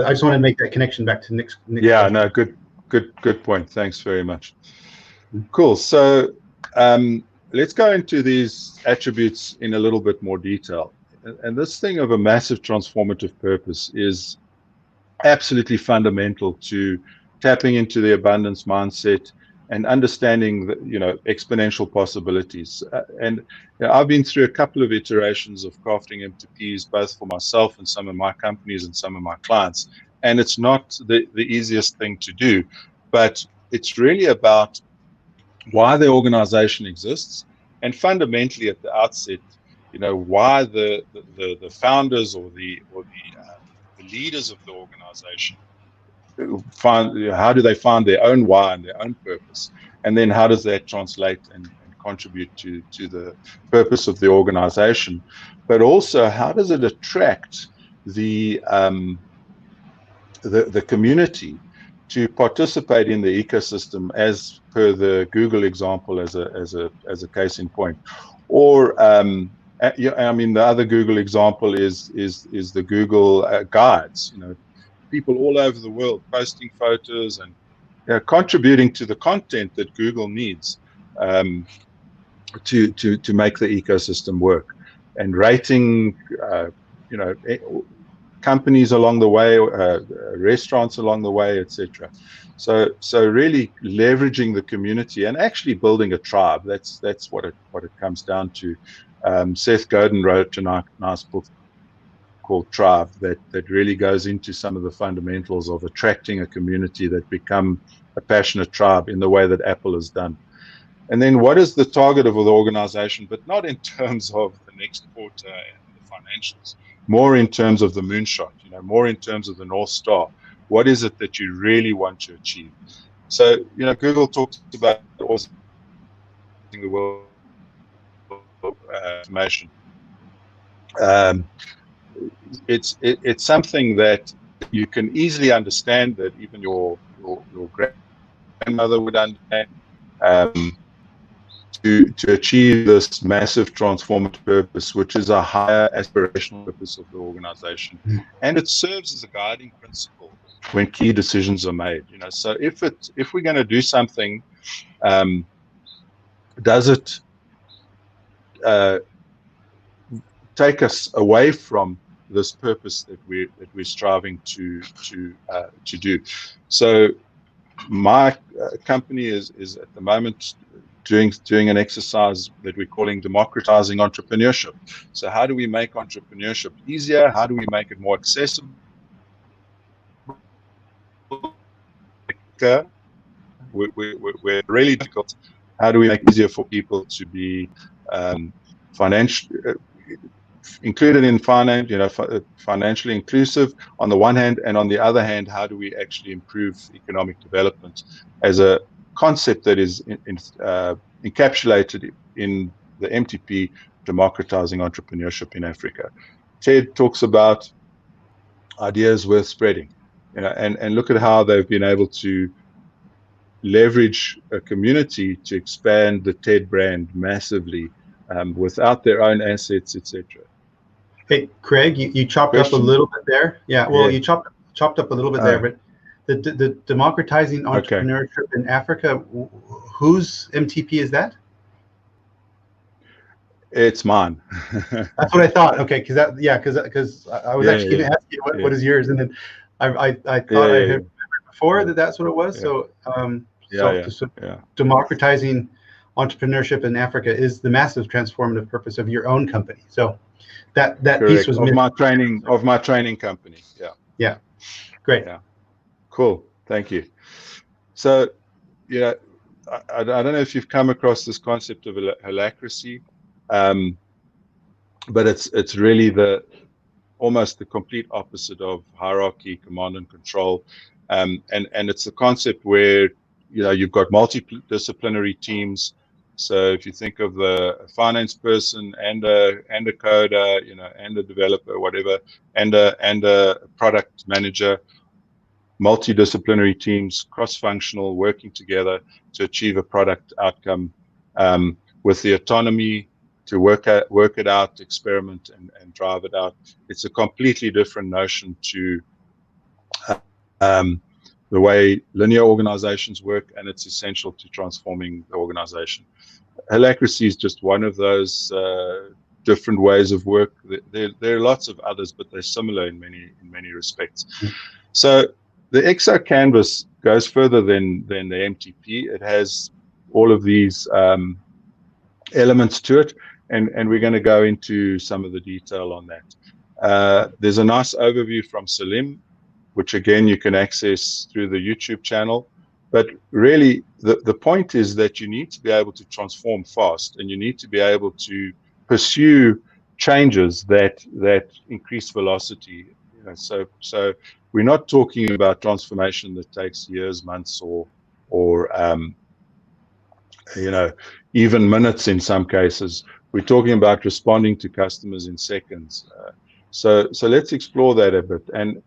just want to make that connection back to Nick's question. No, good point. Thanks very much. Cool. So let's go into these attributes in a little bit more detail. And this thing of a massive transformative purpose is absolutely fundamental to tapping into the abundance mindset and understanding the, you know, exponential possibilities. And you know, I've been through a couple of iterations of crafting MTPs, both for myself and some of my companies and some of my clients. And it's not the easiest thing to do, but it's really about why the organization exists, and fundamentally at the outset, you know, why the founders or the leaders of the organization how do they find their own why and their own purpose, and then how does that translate and contribute to the purpose of the organization, but also how does it attract the community to participate in the ecosystem, as per the Google example, as a case in point. Or I mean, the other Google example is the Google guides. You know, people all over the world posting photos and contributing to the content that Google needs to make the ecosystem work, and rating you know, companies along the way, restaurants along the way, etc. So really leveraging the community and actually building a tribe. That's what it comes down to. Seth Godin wrote a nice book called Tribe that really goes into some of the fundamentals of attracting a community that become a passionate tribe in the way that Apple has done. And then what is the target of the organization, but not in terms of the next quarter and the financials, more in terms of the moonshot, you know, more in terms of the North Star. What is it that you really want to achieve? So, you know, Google talks about the world information. It's something that you can easily understand, that even your grandmother would understand. To achieve this massive transformative purpose, which is a higher aspirational purpose of the organization, and it serves as a guiding principle when key decisions are made. You know, so if we're going to do something, does it take us away from this purpose that we're striving to do? So my company is at the moment doing an exercise that we're calling democratizing entrepreneurship. So how do we make entrepreneurship easier? How do we make it more accessible? We're really difficult. How do we make it easier for people to be included in finance, you know, financially inclusive on the one hand, and on the other hand, how do we actually improve economic development as a concept that is encapsulated in the MTP, democratizing entrepreneurship in Africa. Ted talks about ideas worth spreading. and look at how they've been able to leverage a community to expand the TED brand massively without their own assets, etc. Hey, Craig, you chopped up a little bit there. Yeah, well, you chopped up a little bit there, but the democratizing entrepreneurship in Africa, whose MTP is that? It's mine. That's what I thought. Okay, because I was actually going to ask you what is yours, and then I thought I had heard before that's what it was. So democratizing entrepreneurship in Africa is the massive transformative purpose of your own company. So that Correct. piece was of my training company. Yeah. Great. Yeah. Cool. Thank you. So I don't know if you've come across this concept of holacracy, but it's really almost the complete opposite of hierarchy, command and control, and it's a concept where you've got multidisciplinary teams. So if you think of a finance person and a coder, and a developer, whatever, and a product manager, multidisciplinary teams, cross-functional, working together to achieve a product outcome, with the autonomy to work it out, experiment, and drive it out. It's a completely different notion to the way linear organizations work, and it's essential to transforming the organization. Holacracy is just one of those different ways of work. There are lots of others, but they're similar in many respects. So the XO canvas goes further than the MTP. It has all of these elements to it, and we're going to go into some of the detail on that. There's a nice overview from Salim, which again you can access through the YouTube channel. But really, the point is that you need to be able to transform fast, and you need to be able to pursue changes that increase velocity. So we're not talking about transformation that takes years, months, or even minutes in some cases. We're talking about responding to customers in seconds. So let's explore that a bit. And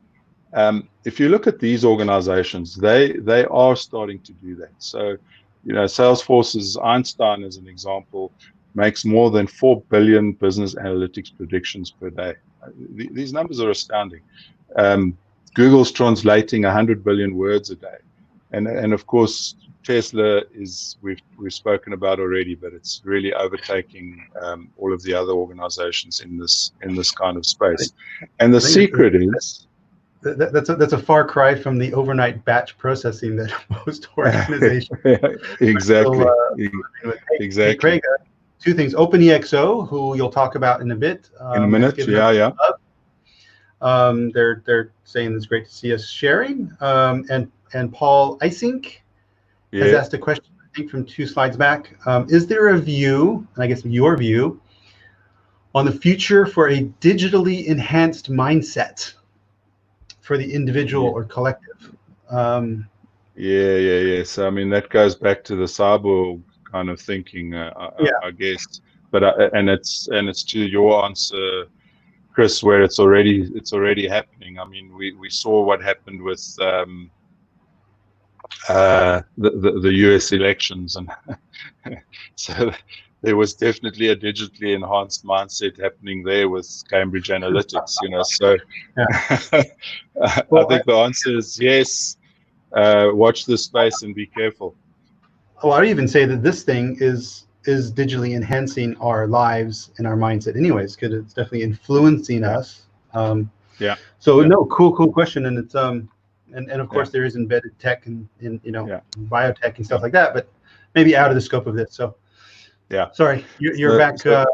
if you look at these organizations, they are starting to do that. So, Salesforce's Einstein, as an example, makes more than 4 billion business analytics predictions per day. These numbers are astounding. Google's translating 100 billion words a day, and of course Tesla is we've spoken about already, but it's really overtaking all of the other organizations in this kind of space. And the secret is. That's a far cry from the overnight batch processing that most organizations. Exactly. Exactly. Hey, Craig, two things. OpenEXO, who you'll talk about in a bit. In a minute, yeah. They're saying it's great to see us sharing. And Paul Epping has asked a question, I think, from 2 slides back. Is there a view, and I guess your view, on the future for a digitally enhanced mindset for the individual or collective? So I mean, that goes back to the cyborg kind of thinking, I guess. But and it's to your answer, Chris, where it's already happening. I mean, we saw what happened with the US elections, and so there was definitely a digitally enhanced mindset happening there with Cambridge Analytics, so I think the answer is yes. Watch this space and be careful. Well, I would even say that this thing is digitally enhancing our lives and our mindset anyways, because it's definitely influencing us. So cool question. And it's and of course there is embedded tech and biotech and stuff like that, but maybe out of the scope of this. So sorry, you're back to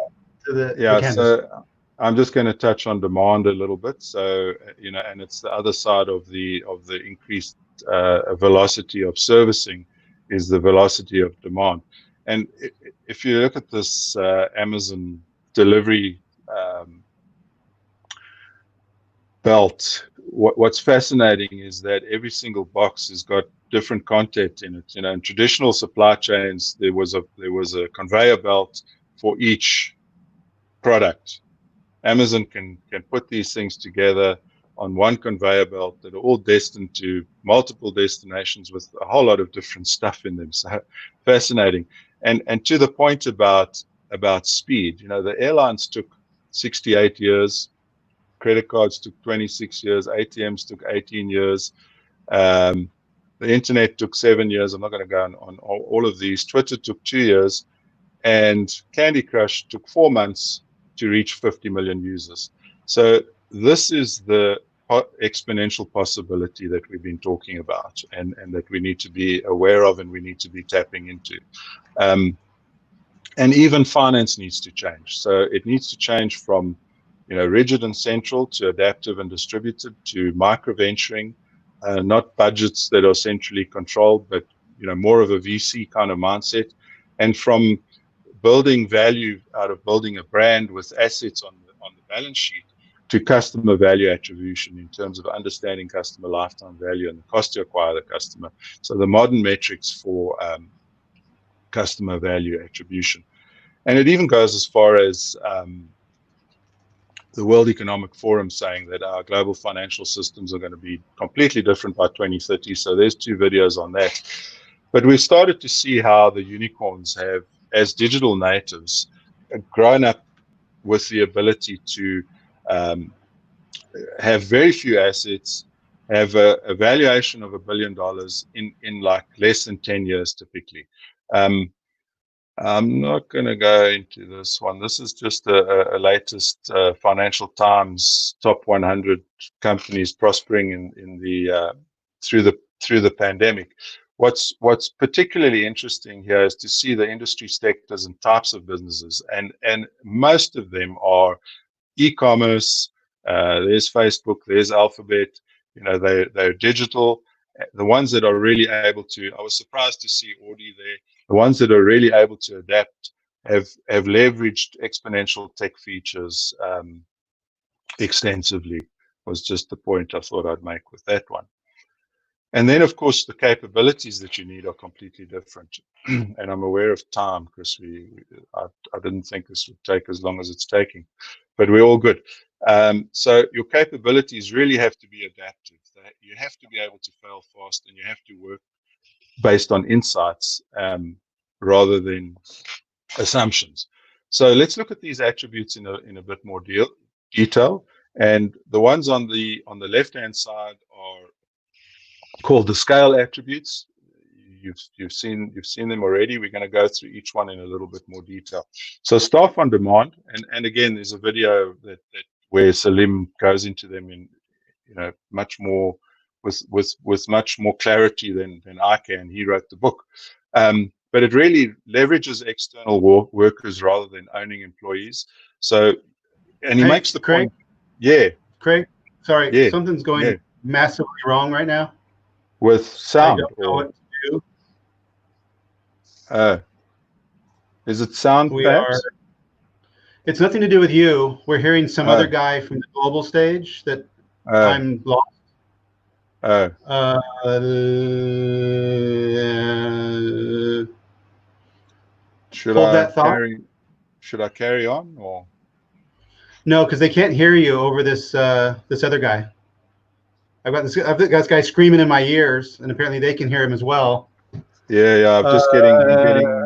the canvas. So I'm just going to touch on demand a little bit. So and it's the other side of the increased velocity of servicing is the velocity of demand. And if you look at this Amazon delivery belt, what's fascinating is that every single box has got different content in it. In traditional supply chains, there was a conveyor belt for each product. Amazon can put these things together on one conveyor belt that are all destined to multiple destinations with a whole lot of different stuff in them. So fascinating. And to the point about speed, the airlines took 68 years, credit cards took 26 years, ATMs took 18 years, the internet took 7 years. I'm not going to go on all of these. Twitter took 2 years, and Candy Crush took 4 months to reach 50 million users. So this is the exponential possibility that we've been talking about, and that we need to be aware of, and we need to be tapping into. And even finance needs to change. So it needs to change from rigid and central to adaptive and distributed to micro venturing, not budgets that are centrally controlled, but more of a VC kind of mindset, and from building value out of building a brand with assets on the balance sheet to customer value attribution in terms of understanding customer lifetime value and the cost to acquire the customer. So the modern metrics for customer value attribution. And it even goes as far as the World Economic Forum saying that our global financial systems are going to be completely different by 2030. So there's 2 videos on that. But we've started to see how the unicorns have, as digital natives, grown up with the ability to have very few assets, have a valuation of $1 billion in like less than 10 years typically. I'm not going to go into this one. This is just a latest Financial Times top 100 companies prospering in the through the pandemic. What's particularly interesting here is to see the industry sectors and types of businesses, and most of them are e-commerce. There's Facebook, there's Alphabet. They're digital. The ones that are really able to, I was surprised to see Audi there. The ones that are really able to adapt have leveraged exponential tech features extensively. Was just the point I thought I'd make with that one. And then, of course, the capabilities that you need are completely different. And I'm aware of time, Chris. I didn't think this would take as long as it's taking, but we're all good. So your capabilities really have to be adaptive. You have to be able to fail fast, and you have to work based on insights rather than assumptions. So let's look at these attributes in a bit more detail. And the ones on the left-hand side are called the scale attributes. You've seen them already. We're going to go through each one in a little bit more detail. So staff on demand, and again, there's a video that where Salim goes into them in much more with much more clarity than I can. He wrote the book, but it really leverages external workers rather than owning employees. So, and he makes the Craig, point. Yeah, Craig, sorry, yeah, something's going massively wrong right now with sound. I don't know what to do. Is it sound? It's nothing to do with you. We're hearing some other guy from the global stage that I'm lost. Should I carry on or? No, because they can't hear you over this this other guy. I've got this guy screaming in my ears, and apparently they can hear him as well. Yeah. I'm just getting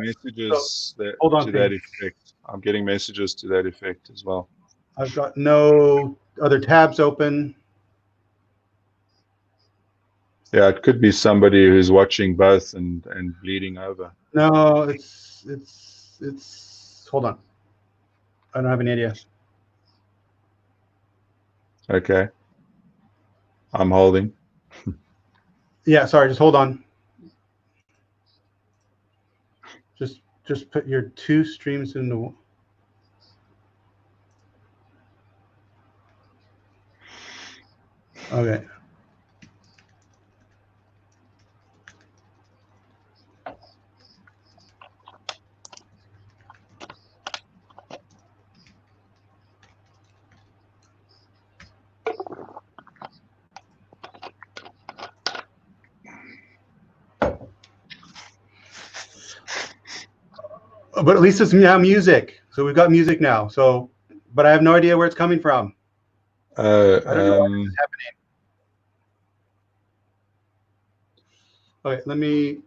messages to that effect. I'm getting messages to that effect as well. I've got no other tabs open. Yeah, it could be somebody who's watching both and bleeding over. No, it's hold on. I don't have any idea. Okay. I'm holding. Yeah, sorry, just hold on. Just put your 2 streams into. Okay. But at least it's now music. So we've got music now. So, but I have no idea where it's coming from. I don't know what's happening. Okay, let me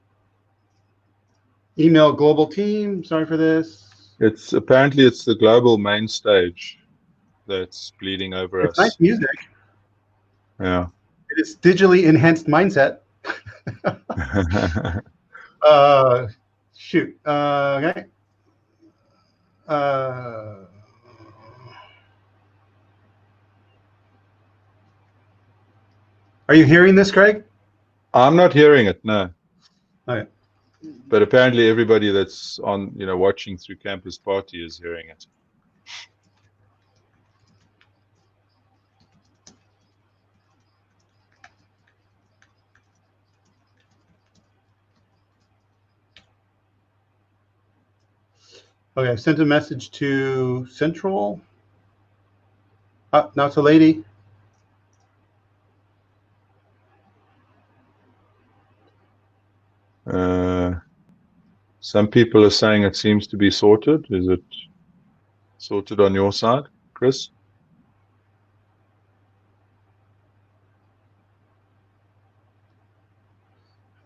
email global team. Sorry for this. It's apparently it's the global main stage that's bleeding over It's us. nice music. Yeah. It is digitally enhanced mindset. Shoot. Okay. Are you hearing this, Craig? I'm not hearing it, no. Okay. But apparently everybody that's on, watching through Campus Party is hearing it. Okay, I've sent a message to Central. Now it's a lady. Some people are saying it seems to be sorted. Is it sorted on your side, Chris?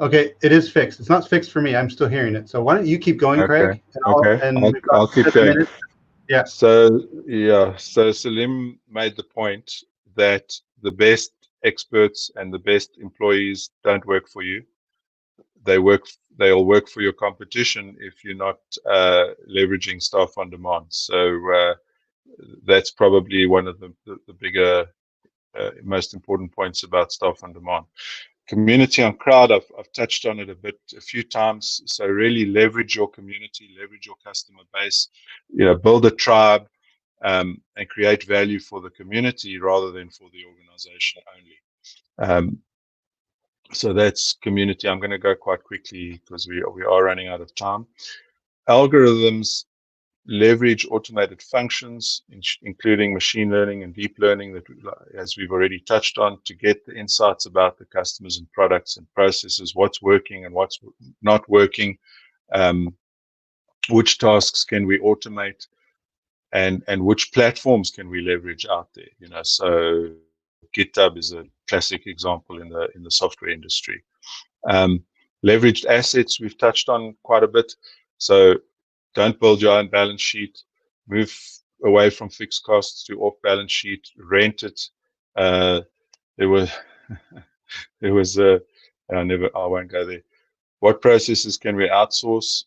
Okay, it is fixed. It's not fixed for me. I'm still hearing it. So why don't you keep going, Craig? Okay. I'll keep going. Yeah. So Salim made the point that the best experts and the best employees don't work for you. They'll work for your competition if you're not leveraging staff on demand. So that's probably one of the bigger, most important points about staff on demand. Community on crowd, I've touched on it a few times. So really leverage your community, leverage your customer base, build a tribe, and create value for the community rather than for the organization only. So that's community. I'm going to go quite quickly because we are running out of time. Algorithms leverage automated functions, including machine learning and deep learning, that, as we've already touched on, to get the insights about the customers and products and processes, what's working and what's not working, which tasks can we automate, and which platforms can we leverage out there. So GitHub is a classic example in the software industry. Leveraged assets we've touched on quite a bit. So don't build your own balance sheet. Move away from fixed costs to off balance sheet. Rent it. There was I won't go there. What processes can we outsource?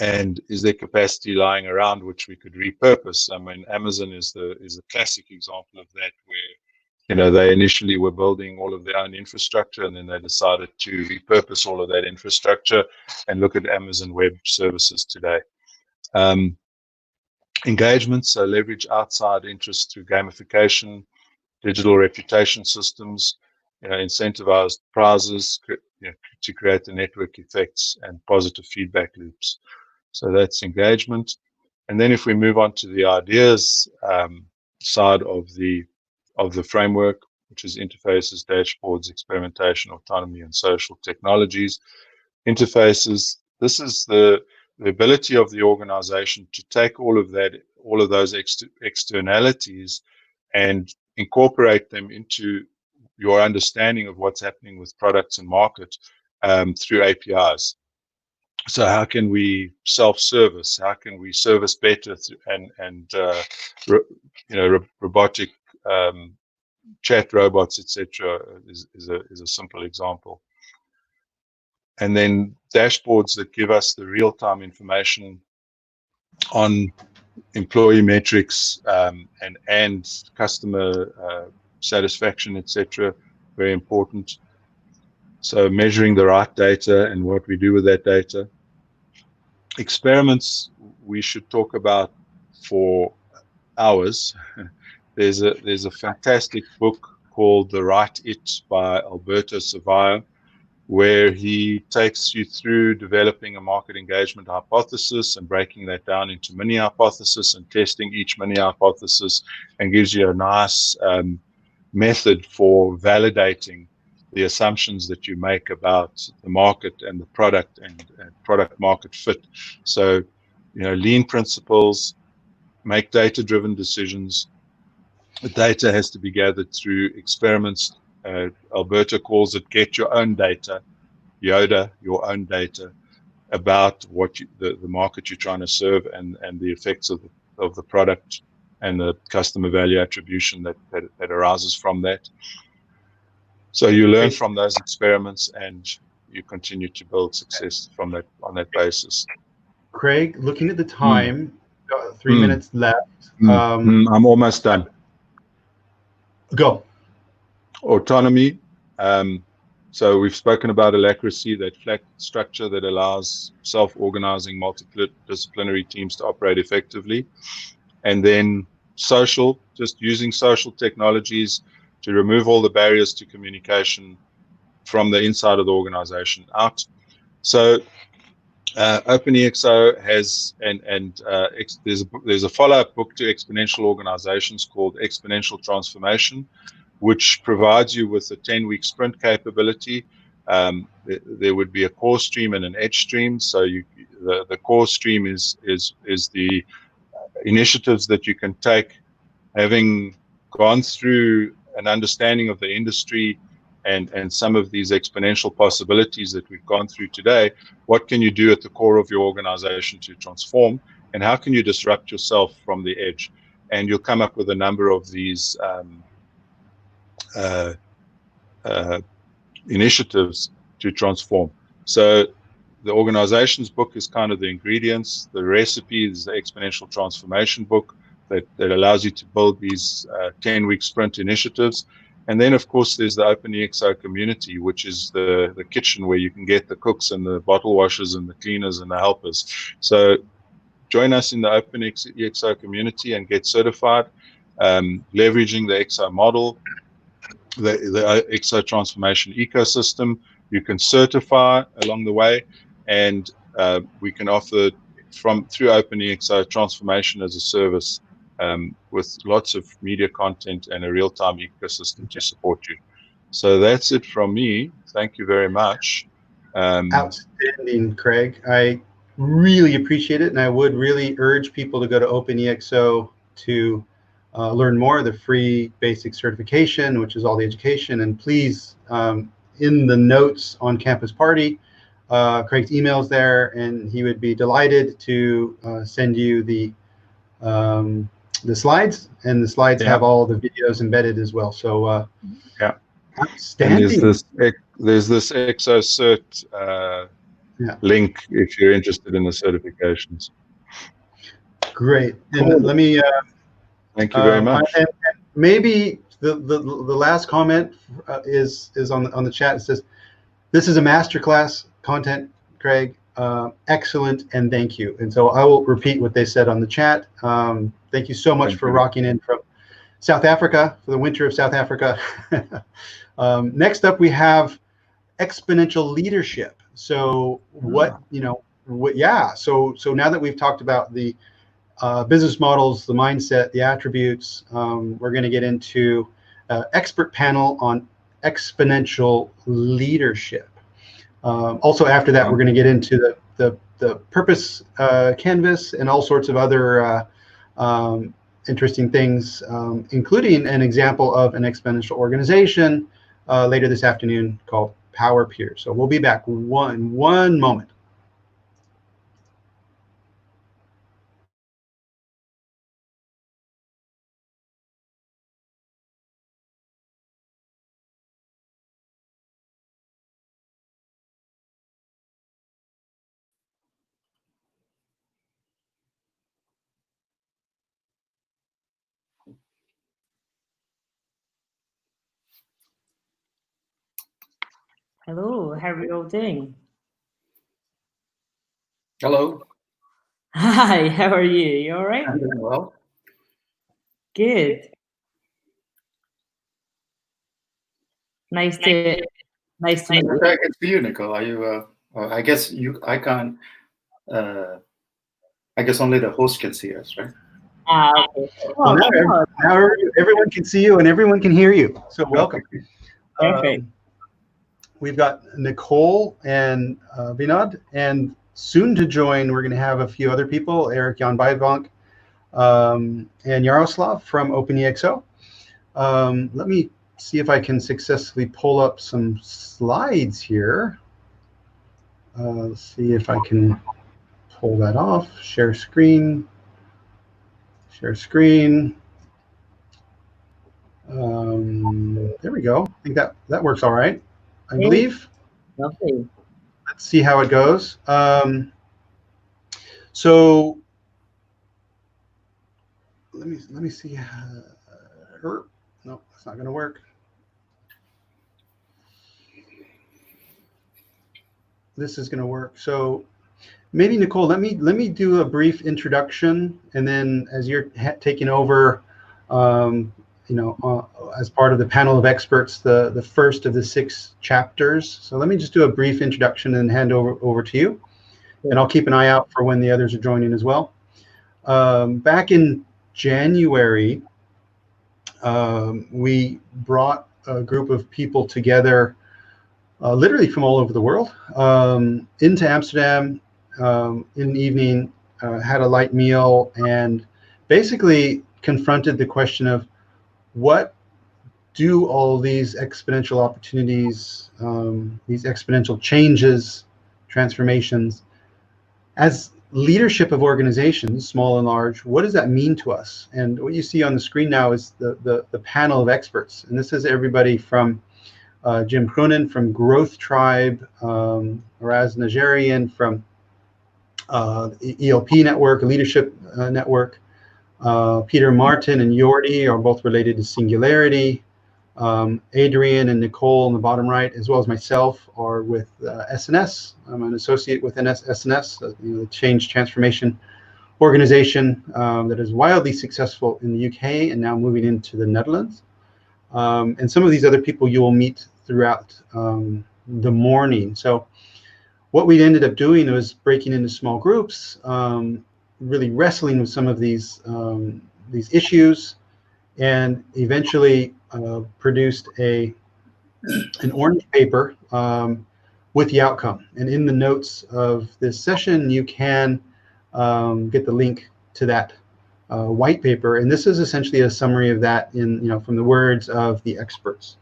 And is there capacity lying around which we could repurpose? I mean, Amazon is a classic example of that, where they initially were building all of their own infrastructure, and then they decided to repurpose all of that infrastructure and look at Amazon Web Services today. Engagement, so leverage outside interest through gamification, digital reputation systems, incentivized prizes, to create the network effects and positive feedback loops. So that's engagement. And then if we move on to the ideas side of the framework, which is interfaces, dashboards, experimentation, autonomy, and social technologies. Interfaces, this is the ability of the organization to take all of those externalities and incorporate them into your understanding of what's happening with products and market through APIs. So how can we self-service? How can we service better robotic chat robots, etc. is a simple example. And then dashboards that give us the real-time information on employee metrics and customer satisfaction, etc. Very important. So measuring the right data and what we do with that data. Experiments we should talk about for hours. There's a fantastic book called The Right It by Alberto Savaio, where he takes you through developing a market engagement hypothesis and breaking that down into mini hypothesis and testing each mini hypothesis, and gives you a nice method for validating the assumptions that you make about the market and the product and product market fit. So, lean principles, make data-driven decisions. The data has to be gathered through experiments. Alberta calls it get your own data. Yoda your own data about what the market you're trying to serve and the effects of the product and the customer value attribution that arises from that. So you learn from those experiments and you continue to build success from that on that basis. Craig, looking at the time, 3 minutes left. I'm almost done. Go. Autonomy. So we've spoken about alacrity, that flat structure that allows self-organizing multidisciplinary teams to operate effectively. And then social, just using social technologies to remove all the barriers to communication from the inside of the organization out. So OpenEXO has, there's a follow-up book to exponential organizations called Exponential Transformation, which provides you with a 10-week sprint capability. There would be a core stream and an edge stream. So the core stream is the initiatives that you can take, having gone through an understanding of the industry and some of these exponential possibilities that we've gone through today. What can you do at the core of your organization to transform, and how can you disrupt yourself from the edge? And you'll come up with a number of these initiatives to transform. So the organization's book is kind of the ingredients. The recipe is the exponential transformation book that allows you to build these 10-week sprint initiatives. And then, of course, there's the OpenEXO community, which is the kitchen where you can get the cooks and the bottle washers and the cleaners and the helpers. So join us in the OpenEXO community and get certified, leveraging the EXO model, the EXO transformation ecosystem. You can certify along the way, and we can offer through OpenEXO transformation as a service, with lots of media content and a real-time ecosystem to support you. So that's it from me. Thank you very much. Outstanding, Craig. I really appreciate it, and I would really urge people to go to OpenEXO to learn more. The free basic certification, which is all the education, and please, in the notes on Campus Party, Craig's email's there, and he would be delighted to send you the slides, and the slides have all the videos embedded as well. So outstanding. And there's this EXO cert link if you're interested in the certifications. Great. Cool. And let me thank you very much. And maybe the last comment is on the chat. It says, "This is a masterclass content, Craig. Excellent, and thank you." And so I will repeat what they said on the chat. Thank you so much for rocking in from South Africa, for the winter of South Africa. Next up, we have exponential leadership. So so now that we've talked about the business models, the mindset, the attributes, we're going to get into expert panel on exponential leadership. Also, after that, we're going to get into the purpose canvas and all sorts of other interesting things, including an example of an exponential organization later this afternoon called Powerpeers. So we'll be back one moment. Hello, how are you all doing? Hello. Hi, how are you? You all right? I'm doing well. Good. Nice to meet you. I can see you, Nicole. Are you? I guess I can't. I guess only the host can see us, right? Okay. Well, now everyone can see you and everyone can hear you. So welcome. Perfect. We've got Nicole and Veenod, and soon to join, we're going to have a few other people, Erik, Bijvank, and Jaroslav from OpenEXO. Let me see if I can successfully pull up some slides here. Let's see if I can pull that off. Share screen. Share screen. There we go. I think that works all right, I believe. Lovely. Let's see how it goes. So let me see. No, that's not going to work. This is going to work. So maybe Nicole, let me do a brief introduction, and then as you're taking over, as part of the panel of experts, the first of the 6 chapters. So let me just do a brief introduction and hand over to you, and I'll keep an eye out for when the others are joining as well. Back in January, we brought a group of people together, literally from all over the world, into Amsterdam in the evening, had a light meal, and basically confronted the question of what do all these exponential opportunities, these exponential changes, transformations, as leadership of organizations, small and large, what does that mean to us? And what you see on the screen now is the panel of experts. And this is everybody from Jim Cronin from Growth Tribe, Raz Najarian from ELP Network, Leadership Network. Peter Martin and Jordi are both related to Singularity. Adrian and Nicole in the bottom right, as well as myself, are with SNS. I'm an associate with SNS, the change transformation organization that is wildly successful in the UK and now moving into the Netherlands. And some of these other people you will meet throughout the morning. So what we ended up doing was breaking into small groups, really wrestling with some of these issues, and eventually produced an orange paper with the outcome. And in the notes of this session, you can get the link to that white paper. And this is essentially a summary of that from the words of the experts.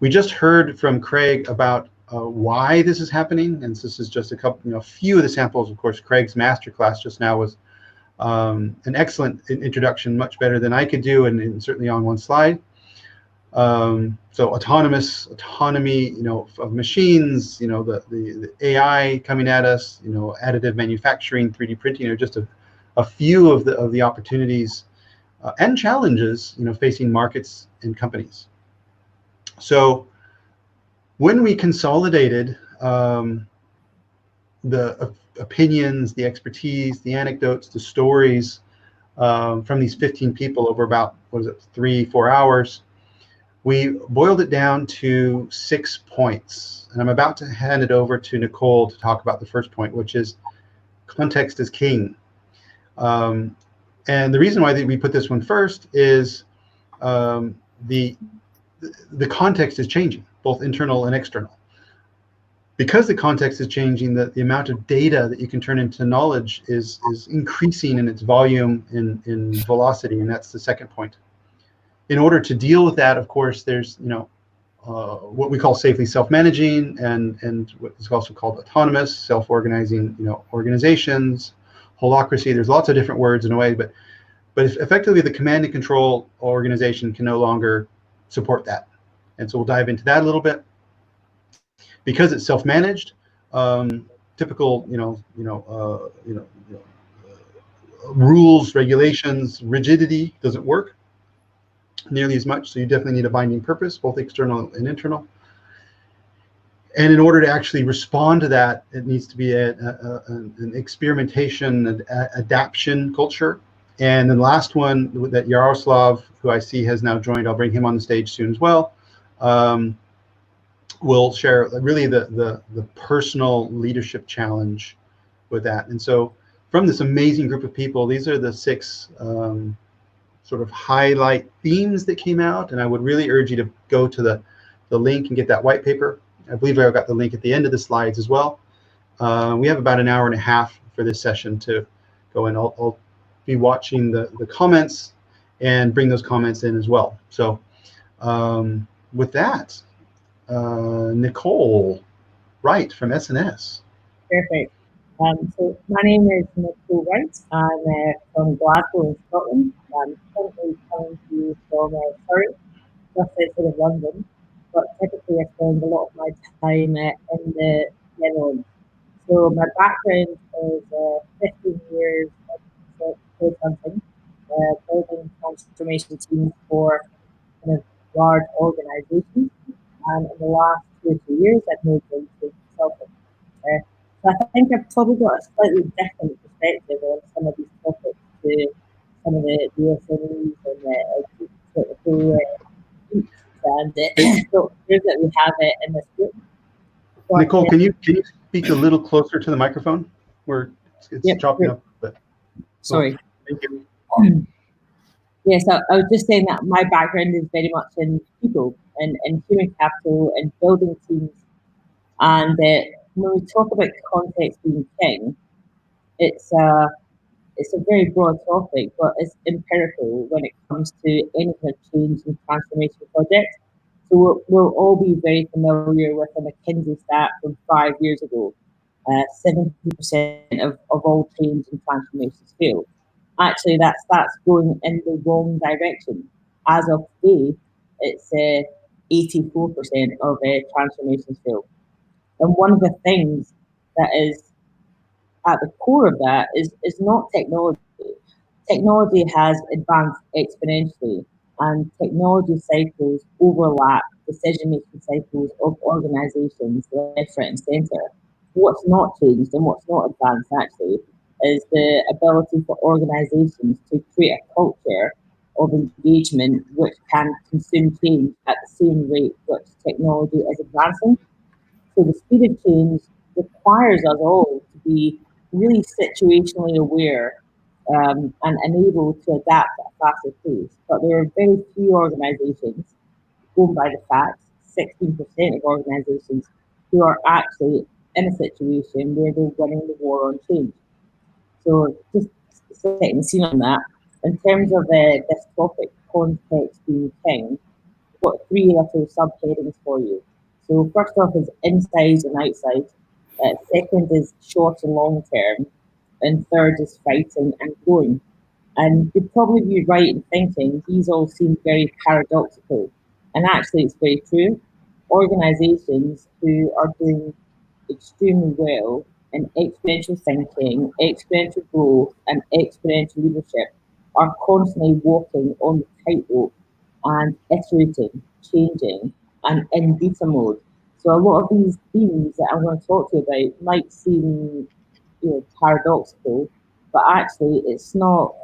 We just heard from Craig about why this is happening, and this is just a few of the samples. Of course, Craig's masterclass just now was an excellent introduction, much better than I could do, and certainly on one slide. So autonomy, of machines, the AI coming at us, additive manufacturing, 3D printing, are just a few of the opportunities and challenges, facing markets and companies. So when we consolidated the opinions, the expertise, the anecdotes, the stories from these 15 people over about, 3-4 hours, we boiled it down to 6 points. And I'm about to hand it over to Nicole to talk about the first point, which is context is king. And the reason why we put this one first is the context is changing, both internal and external. Because the context is changing, the amount of data that you can turn into knowledge is increasing in its volume, in velocity, and that's the second point. In order to deal with that, of course, there's what we call safely self-managing, and what is also called autonomous, self-organizing, organizations, holacracy. There's lots of different words in a way, but effectively the command and control organization can no longer support that, and so we'll dive into that a little bit. Because it's self-managed, typical, rules, regulations, rigidity doesn't work nearly as much. So you definitely need a binding purpose, both external and internal. And in order to actually respond to that, it needs to be an experimentation and adaptation culture. And then the last one that Jaroslav, who I see has now joined, I'll bring him on the stage soon as well. We'll share really the personal leadership challenge with that. And so from this amazing group of people, these are the 6 sort of highlight themes that came out. And I would really urge you to go to the link and get that white paper. I believe I've got the link at the end of the slides as well. We have about an hour and a half for this session to go in. I'll be watching the comments and bring those comments in as well. So with that, Nicole Wright from SNS. Perfect. So my name is Nicole Wright. I'm from Glasgow in Scotland. I'm currently coming to you from Surrey, just outside of London. But typically I spend a lot of my time in the Netherlands. So my background is 15 years of consulting, building transformation teams for kind of large organizations. And in the last 2 or 3 years, I've moved into consulting. So I think I've probably got a slightly different perspective on some of these topics to some of the SMEs and the and the doctors that we have in this group. But, Nicole, can you speak a little closer to the microphone? Where it's chopping up. But sorry. Thank you. Yes, I was just saying that my background is very much in people and human capital and building teams. And when we talk about context being king, it's a very broad topic, but it's empirical when it comes to any kind of change and transformation project. So we'll all be very familiar with a McKinsey stat from 5 years ago. 70% of all change and transformations fail. Actually, that's going in the wrong direction. As of today, it's 84% of transformations fail. And one of the things that is at the core of that is not technology. Technology has advanced exponentially, and technology cycles overlap decision-making cycles of organizations left, right, and center. What's not changed and what's not advanced actually is the ability for organizations to create a culture of engagement which can consume change at the same rate which technology is advancing. So the speed of change requires us all to be really situationally aware and able to adapt at a faster pace. But there are very few organizations, going by the facts, 16% of organizations who are actually in a situation where they're winning the war on change. So just setting the scene on that, in terms of this topic, context being king, I've got 3 little subheadings for you. So first off is inside and outside. Second is short and long term. And third is fighting and growing. And you'd probably be right in thinking these all seem very paradoxical. And actually, it's very true. Organizations who are doing extremely well in exponential thinking, exponential growth, and exponential leadership are constantly walking on the tightrope and iterating, changing, and in beta mode. So a lot of these themes that I'm going to talk to you about might seem paradoxical, but actually it's not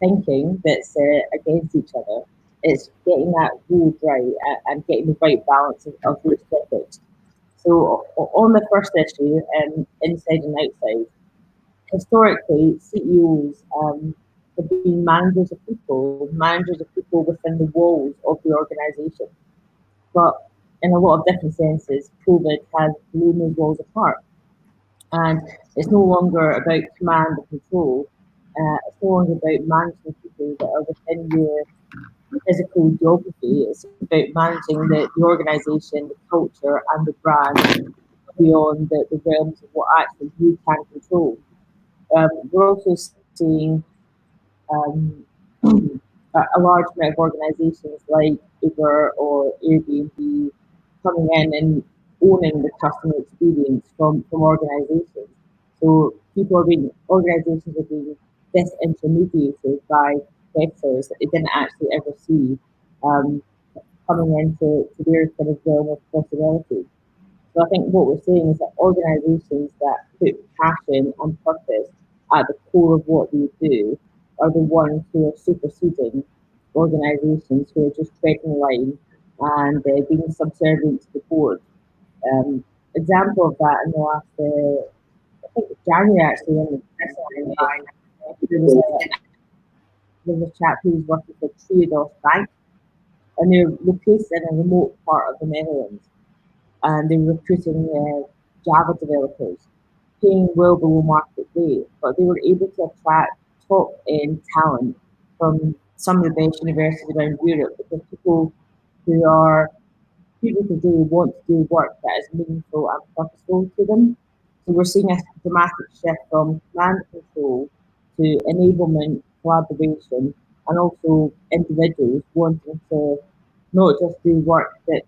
thinking that's against each other. It's getting that road right and getting the right balance of those topics. So on the first issue, inside and outside, historically CEOs have been managers of people within the walls of the organisation. But in a lot of different senses, COVID has blown those walls apart. And it's no longer about command and control. It's no longer about managing people that are within your physical geography. It's about managing the organisation, the culture, and the brand beyond the realms of what actually you can control. We're also seeing a large amount of organisations like Uber or Airbnb coming in and owning the customer experience from organisations. So organisations are being disintermediated by competitors that they didn't actually ever see coming into their kind of realm of possibility. So I think what we're seeing is that organisations that put passion and purpose at the core of what they do are the ones who are superseding organisations who are just treading the line and being subservient to the board. Example of that in the last, I think January actually, in the press line, there was a chap who was working for Triodos Bank, and they're located in a remote part of the Netherlands, and they were recruiting Java developers, paying well below market rate, but they were able to attract top-end talent from some of the best universities around Europe, because people who people today want to do work that is meaningful and purposeful to them. So we're seeing a dramatic shift from command and control to enablement, collaboration, and also individuals wanting to not just do work that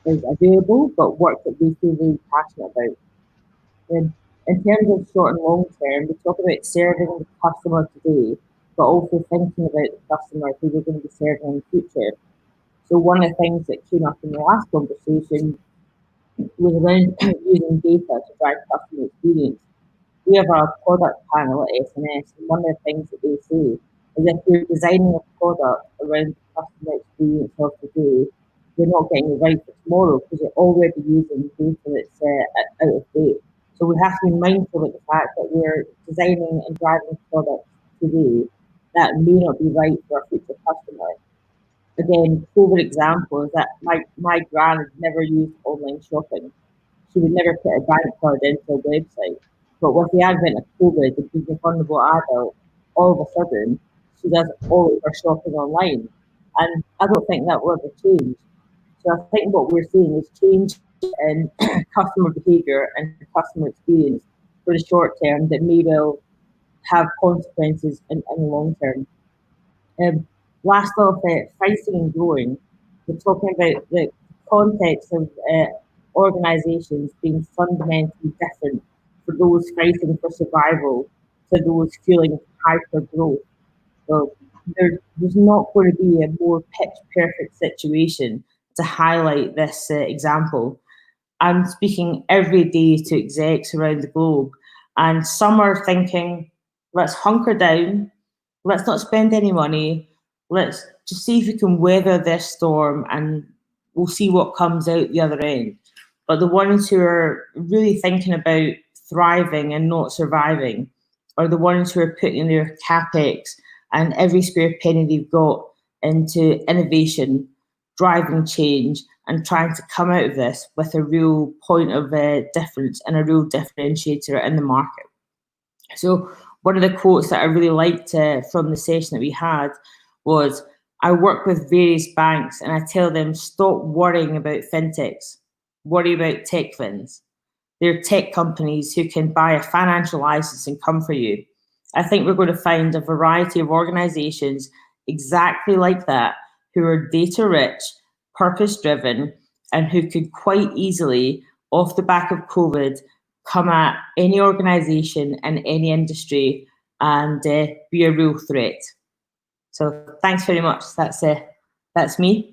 is available, but work that they feel really passionate about. And in terms of short and long term, we talk about serving the customer today, but also thinking about the customer who we're going to be serving in the future. So one of the things that came up in the last conversation was around using data to drive customer experience. We have our product panel at SNS, and one of the things that they say is if you're designing a product around the customer experience of today, you're not getting it right for tomorrow because you're already using data that's out of date. So we have to be mindful of the fact that we're designing and driving products today that may not be right for a future customer. Again, COVID example is that my gran had never used online shopping. She would never put a bank card into a website. But with the advent of COVID and being a vulnerable adult, all of a sudden she does all of her shopping online. And I don't think that will ever change. So I think what we're seeing is change in customer behaviour and customer experience for the short term that may well have consequences in the long term. Last off, pricing and growing, we're talking about the context of organisations being fundamentally different for those fighting for survival to those fueling hyper growth. So there's not going to be a more pitch perfect situation to highlight this example. I'm speaking every day to execs around the globe, and some are thinking, let's hunker down, let's not spend any money, let's just see if we can weather this storm and we'll see what comes out the other end. But the ones who are really thinking about thriving and not surviving are the ones who are putting their capex and every spare penny they've got into innovation, driving change, and trying to come out of this with a real point of difference and a real differentiator in the market. So one of the quotes that I really liked from the session that we had was, I work with various banks and I tell them, stop worrying about fintechs, worry about tech fins. They're tech companies who can buy a financial license and come for you. I think we're going to find a variety of organizations exactly like that, who are data rich, purpose driven, and who could quite easily, off the back of COVID, come at any organization and any industry and be a real threat. So thanks very much. That's me.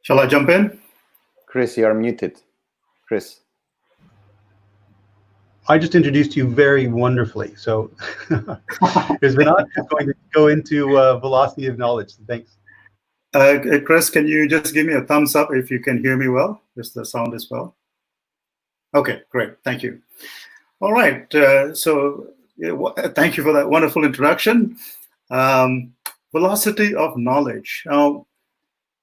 Shall I jump in? Chris, you're muted. Chris. I just introduced you very wonderfully. So because Veenod is going to go into velocity of knowledge. So thanks. Chris, can you just give me a thumbs up if you can hear me well? Just the sound as well. Okay, great. Thank you. All right. Thank you for that wonderful introduction. Velocity of knowledge. Now,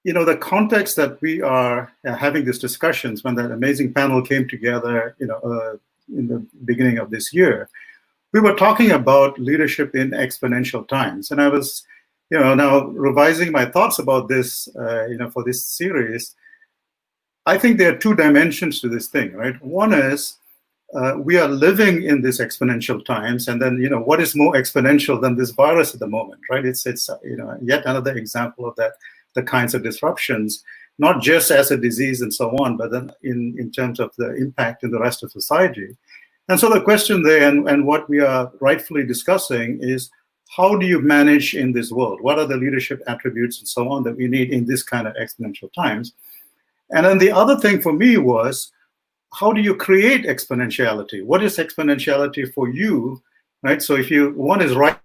the context that we are having these discussions, when that amazing panel came together, in the beginning of this year, we were talking about leadership in exponential times. And I was, now revising my thoughts about this, for this series. I think there are two dimensions to this thing, right? One is we are living in these exponential times, and then, what is more exponential than this virus at the moment, right? It's yet another example of that, the kinds of disruptions, not just as a disease and so on, but then in terms of the impact in the rest of society. And so the question there, and what we are rightfully discussing, is how do you manage in this world? What are the leadership attributes and so on that we need in this kind of exponential times? And then the other thing for me was, how do you create exponentiality? What is exponentiality for you, right? So if one is right.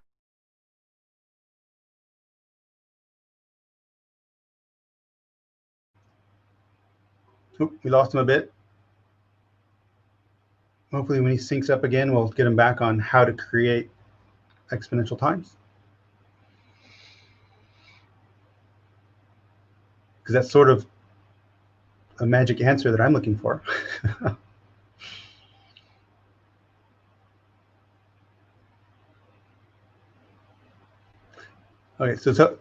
Oh, we lost him a bit. Hopefully when he syncs up again, we'll get him back on how to create exponential times. because that's sort of a magic answer that I'm looking for. Okay, so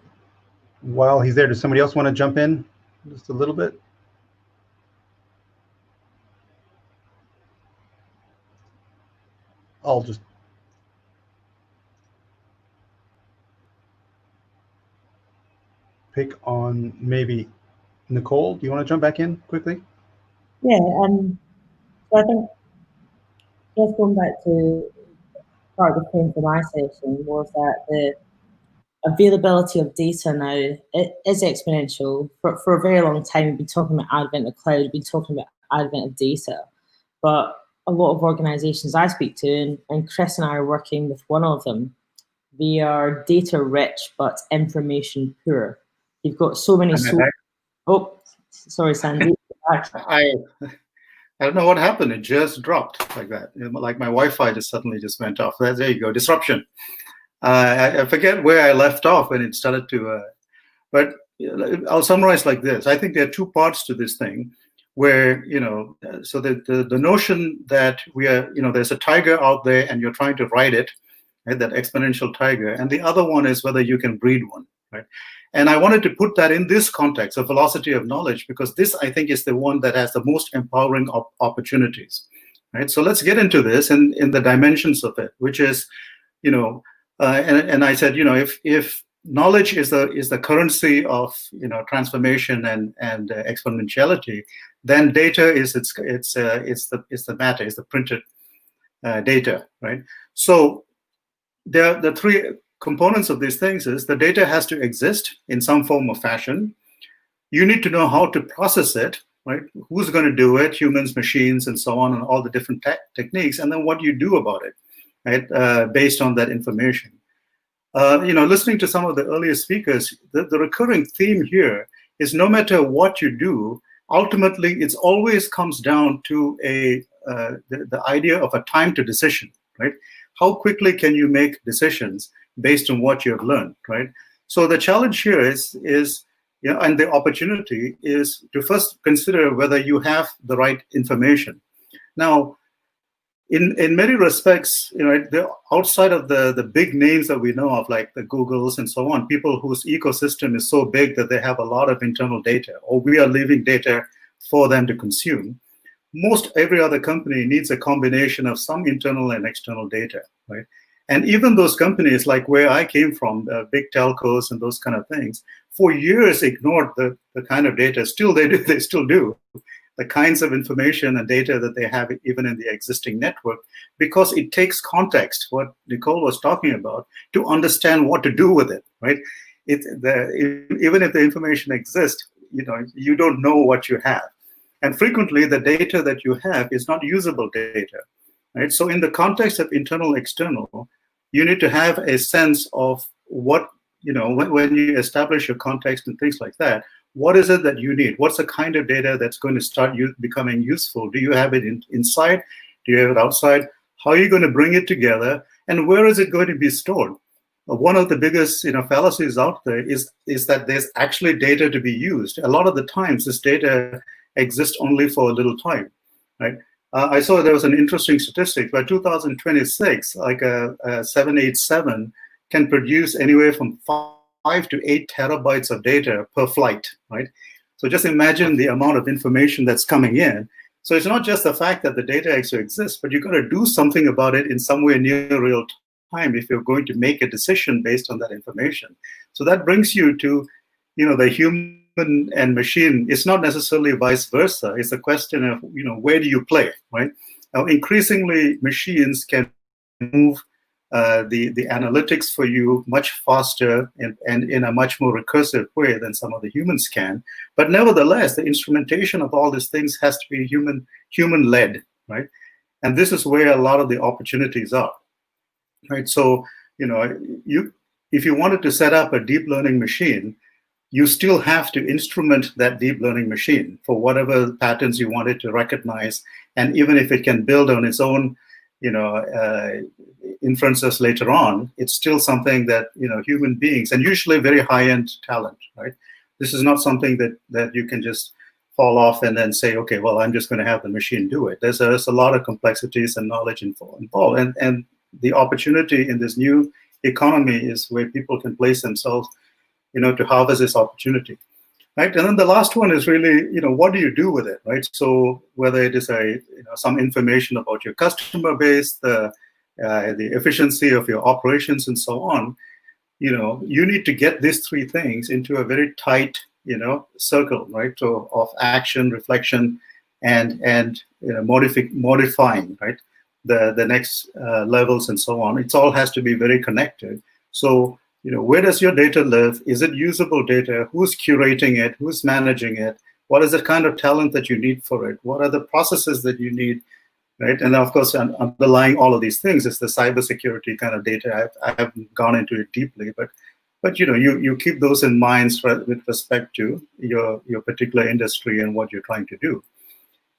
while he's there, does somebody else want to jump in just a little bit? I'll just pick on maybe Nicole. Do you want to jump back in quickly? Yeah, so I think just going back to part of the point of my session was that the availability of data now is exponential. For a very long time, we've been talking about advent of cloud, we've been talking about advent of data, but a lot of organizations I speak to, and Chris and I are working with one of them, they are data rich but information poor. You've got so many oh, sorry, Sandeep. I don't know what happened. It just dropped like that. Like my Wi-Fi just suddenly just went off. There you go, disruption. I forget where I left off when it started to, but I'll summarize like this. I think there are two parts to this thing where, so the notion that we are, there's a tiger out there and you're trying to ride it, right, that exponential tiger, and the other one is whether you can breed one, right? And I wanted to put that in this context of velocity of knowledge, because this, I think, is the one that has the most empowering opportunities, right? So let's get into this in the dimensions of it, which is, and I said, if knowledge is the currency of transformation and exponentiality, then data is the matter, is the printed data, right? So the three components of these things is the data has to exist in some form or fashion. You need to know how to process it, right? Who's going to do it? Humans, machines, and so on, and all the different techniques, and then what you do about it, right? Based on that information. Listening to some of the earlier speakers, the recurring theme here is no matter what you do, ultimately it always comes down to the idea of a time to decision, right? How quickly can you make decisions based on what you have learned, right? So the challenge here is and the opportunity is to first consider whether you have the right information. Now, in many respects, outside of the big names that we know of, like the Googles and so on, people whose ecosystem is so big that they have a lot of internal data, or we are leaving data for them to consume. Most every other company needs a combination of some internal and external data, right? And even those companies, like where I came from, big telcos and those kind of things, for years ignored the kind of data. Still, they still do the kinds of information and data that they have even in the existing network, because it takes context, what Nicole was talking about, to understand what to do with it, right? Even if the information exists, you don't know what you have. And frequently, the data that you have is not usable data, right? So in the context of internal, external, you need to have a sense of what, when you establish your context and things like that, what is it that you need? What's the kind of data that's going to start becoming useful? Do you have it inside? Do you have it outside? How are you going to bring it together? And where is it going to be stored? One of the biggest fallacies out there is that there's actually data to be used. A lot of the times, this data exists only for a little time, right? I saw there was an interesting statistic. By 2026, like a 787 can produce anywhere from 5 to 8 terabytes of data per flight, right? So just imagine the amount of information that's coming in. So it's not just the fact that the data actually exists, but you've got to do something about it in somewhere near real time if you're going to make a decision based on that information. So that brings you to, the human and machine. It's not necessarily vice versa. It's a question of, where do you play, right? Now, increasingly, machines can move the analytics for you much faster and in a much more recursive way than some of the humans can. But nevertheless, the instrumentation of all these things has to be human-led, right? And this is where a lot of the opportunities are, right? So, if you wanted to set up a deep learning machine, you still have to instrument that deep learning machine for whatever patterns you want it to recognize. And even if it can build on its own, inferences later on, it's still something that, human beings, and usually very high-end talent, right? This is not something that you can just fall off and then say, okay, well, I'm just going to have the machine do it. There's a lot of complexities and knowledge involved. And the opportunity in this new economy is where people can place themselves, to harvest this opportunity. Right, and then the last one is really, what do you do with it, right? So whether it is some information about your customer base, the efficiency of your operations, and so on, you need to get these three things into a very tight, circle, right? So of action, reflection, and modifying, right? The next levels and so on. It all has to be very connected. So where does your data live? Is it usable data? Who's curating it? Who's managing it? What is the kind of talent that you need for it? What are the processes that you need, right? And of course, underlying all of these things is the cybersecurity kind of data. I haven't gone into it deeply, but you keep those in mind with respect to your particular industry and what you're trying to do.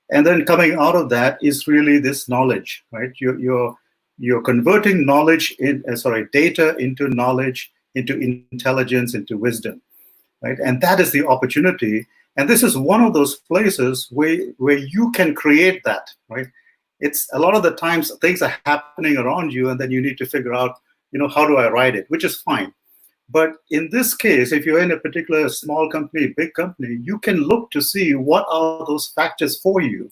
And then coming out of that is really this knowledge, right? You're converting data into knowledge, into intelligence, into wisdom, right? And that is the opportunity. And this is one of those places where you can create that, right? It's a lot of the times things are happening around you, and then you need to figure out, how do I write it, which is fine. But in this case, if you're in a particular small company, big company, you can look to see what are those factors for you.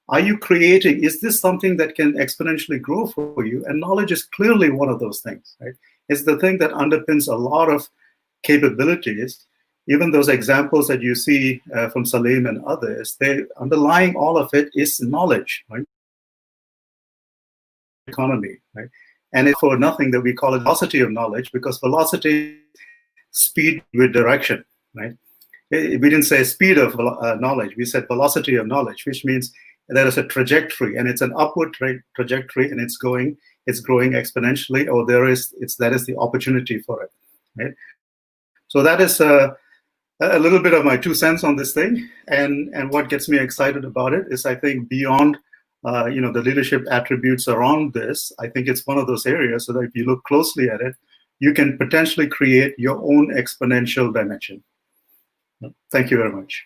Are you creating, is this something that can exponentially grow for you? And knowledge is clearly one of those things, right? It's the thing that underpins a lot of capabilities. Even those examples that you see from Salim and others, underlying all of it is knowledge, right? Economy, right? And it's for nothing that we call it velocity of knowledge, because velocity, speed with direction, right? We didn't say speed of knowledge, we said velocity of knowledge, which means there is a trajectory, and it's an upward trajectory, and it's growing exponentially, or that is the opportunity for it, right? So that is a little bit of my 2 cents on this thing, and what gets me excited about it is, I think, beyond the leadership attributes around this, I think it's one of those areas so that if you look closely at it, you can potentially create your own exponential dimension. Thank you very much.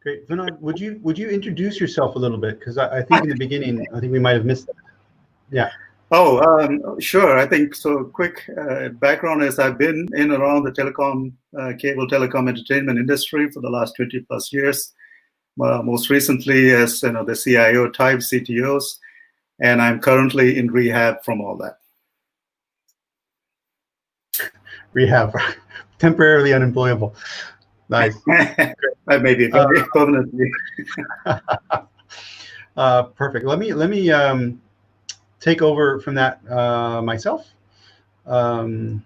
Great. Veenod, would you introduce yourself a little bit? Because I think in the beginning, I think we might have missed that. Yeah. Oh, sure. I think so. Quick background is I've been in around the cable telecom entertainment industry for the last 20 plus years. Most recently as the CIO type CTOs, and I'm currently in rehab from all that. Rehab, temporarily unemployable. Nice. That may be permanently. Perfect. Let me take over from that myself. Again,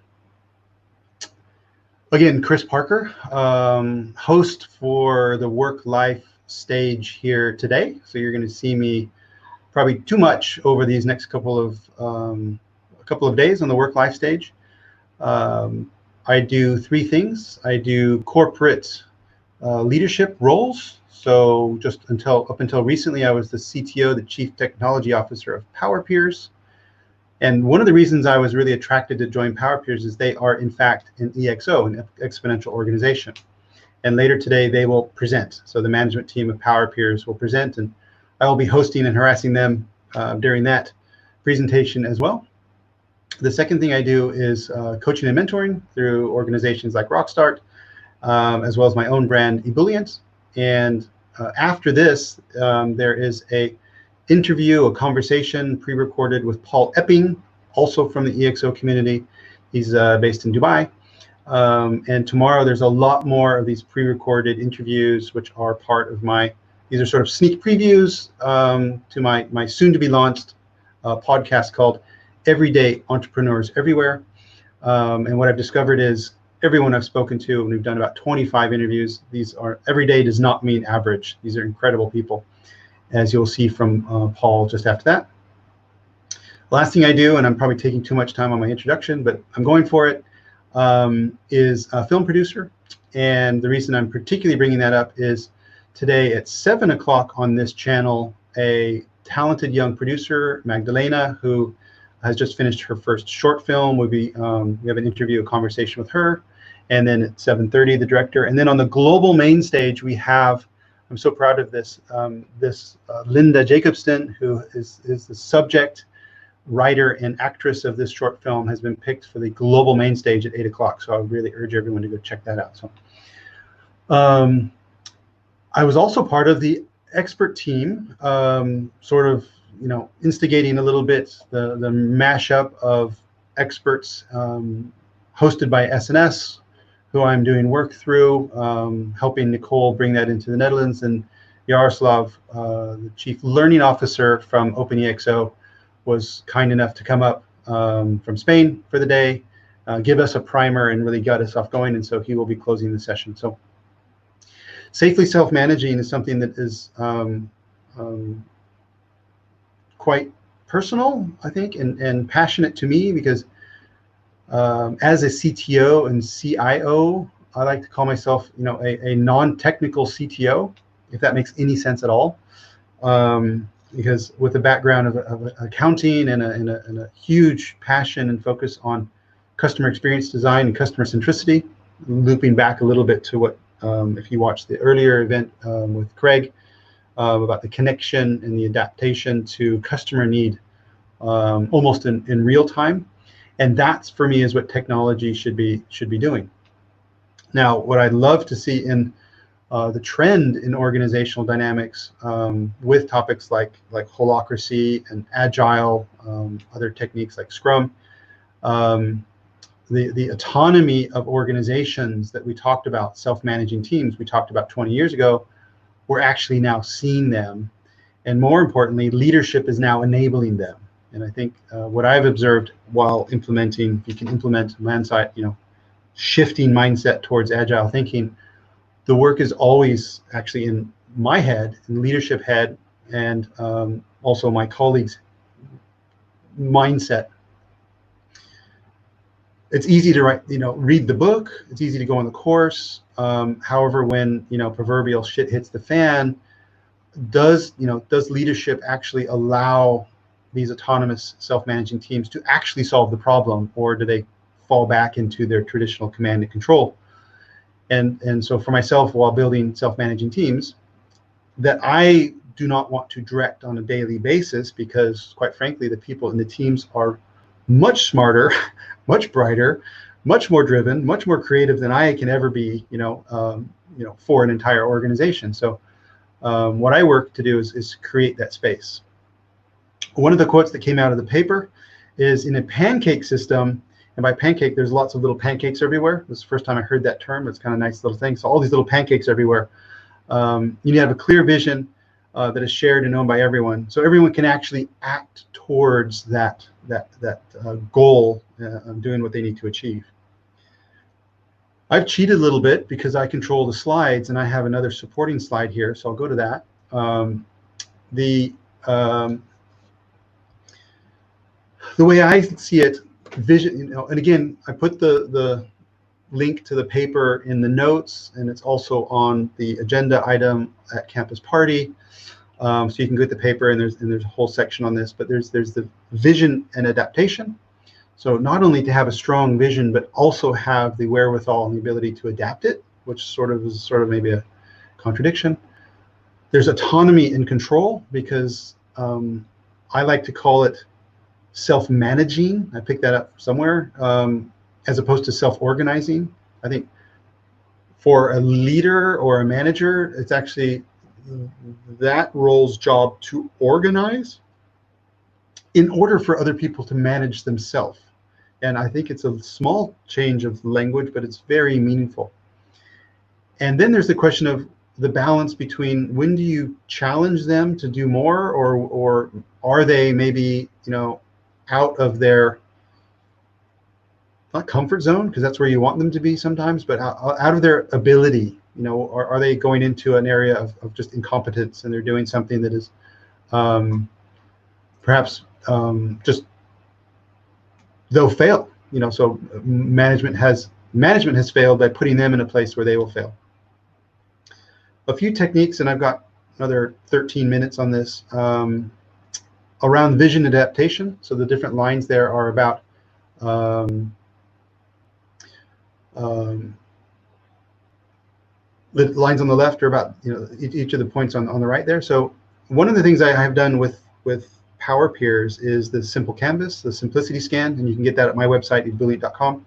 Chris Parker, host for the work-life stage here today. So you're going to see me probably too much over these next couple of days on the work-life stage. I do 3 things. I do corporate leadership roles. So just up until recently, I was the CTO, the Chief Technology Officer of Powerpeers. And one of the reasons I was really attracted to join Powerpeers is they are, in fact, an EXO, an exponential organization. And later today, they will present. So the management team of Powerpeers will present, and I will be hosting and harassing them during that presentation as well. The second thing I do is coaching and mentoring through organizations like Rockstart, as well as my own brand, Ebullient. And after this, there is a conversation pre-recorded with Paul Epping, also from the EXO community. He's based in Dubai. And tomorrow there's a lot more of these pre-recorded interviews, which are part of these are sort of sneak previews to my soon-to-be launched podcast called Everyday Entrepreneurs Everywhere. And what I've discovered is everyone I've spoken to, and we've done about 25 interviews, everyday does not mean average. These are incredible people, as you'll see from Paul just after that. Last thing I do, and I'm probably taking too much time on my introduction, but I'm going for it, is a film producer. And the reason I'm particularly bringing that up is today at 7 o'clock on this channel, a talented young producer, Magdalena, who has just finished her first short film. We have an interview, a conversation with her. And then at 7:30, the director. And then on the global main stage, we have, I'm so proud of this, Linda Jacobson, who is the subject, writer, and actress of this short film, has been picked for the global main stage at 8 o'clock. So I would really urge everyone to go check that out. So I was also part of the expert team, sort of, you know, instigating a little bit the mashup of experts hosted by SNS, who I'm doing work through, helping Nicole bring that into the Netherlands, and Jaroslav, the Chief Learning Officer from OpenEXO, was kind enough to come up from Spain for the day, give us a primer, and really got us off going, and so he will be closing the session. So safely self-managing is something that is quite personal, I think, and passionate to me, because as a CTO and CIO, I like to call myself, you know, a non-technical CTO, if that makes any sense at all. Because with a background of accounting and a huge passion and focus on customer experience design and customer centricity, looping back a little bit to what, if you watched the earlier event with Craig, about the connection and the adaptation to customer need almost in real time. And that's, for me, is what technology should be doing. Now, what I'd love to see in the trend in organizational dynamics with topics like holacracy and agile, other techniques like Scrum, the autonomy of organizations that we talked about, self-managing teams we talked about 20 years ago, we're actually now seeing them. And more importantly, leadership is now enabling them. And I think what I've observed while implementing, if you can implement mindset, you know, shifting mindset towards agile thinking, the work is always actually in my head, in leadership head, and also my colleagues' mindset. It's easy to write, you know, read the book. It's easy to go on the course. However, when, you know, proverbial shit hits the fan, does leadership actually allow these autonomous self-managing teams to actually solve the problem, or do they fall back into their traditional command and control? And so for myself, while building self-managing teams, that I do not want to direct on a daily basis, because quite frankly, the people in the teams are much smarter, much brighter, much more driven, much more creative than I can ever be, for an entire organization. So what I work to do is create that space. One of the quotes that came out of the paper is, in a pancake system, and by pancake, there's lots of little pancakes everywhere. This is the first time I heard that term. It's kind of a nice little thing. So all these little pancakes everywhere. You need to have a clear vision that is shared and known by everyone, so everyone can actually act towards that goal of doing what they need to achieve. I've cheated a little bit because I control the slides, and I have another supporting slide here, so I'll go to that. The way I see it, vision, and again, I put the link to the paper in the notes, and it's also on the agenda item at Campus Party, so you can go to the paper, and there's a whole section on this. But there's the vision and adaptation. So not only to have a strong vision, but also have the wherewithal and the ability to adapt it, which is maybe a contradiction. There's autonomy and control, because I like to call it self-managing. I picked that up somewhere, as opposed to self-organizing. I think for a leader or a manager, it's actually that role's job to organize in order for other people to manage themselves. And I think it's a small change of language, but it's very meaningful. And then there's the question of the balance between, when do you challenge them to do more, or are they maybe, out of their, not comfort zone, because that's where you want them to be sometimes, but out of their ability, or are they going into an area of just incompetence, and they're doing something that is perhaps just, they'll fail, so management has failed by putting them in a place where they will fail. A few techniques, and I've got another 13 minutes on this, around vision adaptation. So the different lines there are about The lines on the left are about each of the points on the right there. So one of the things I have done with Powerpeers is the simple canvas, the simplicity scan, and you can get that at my website, eatbrilliant.com.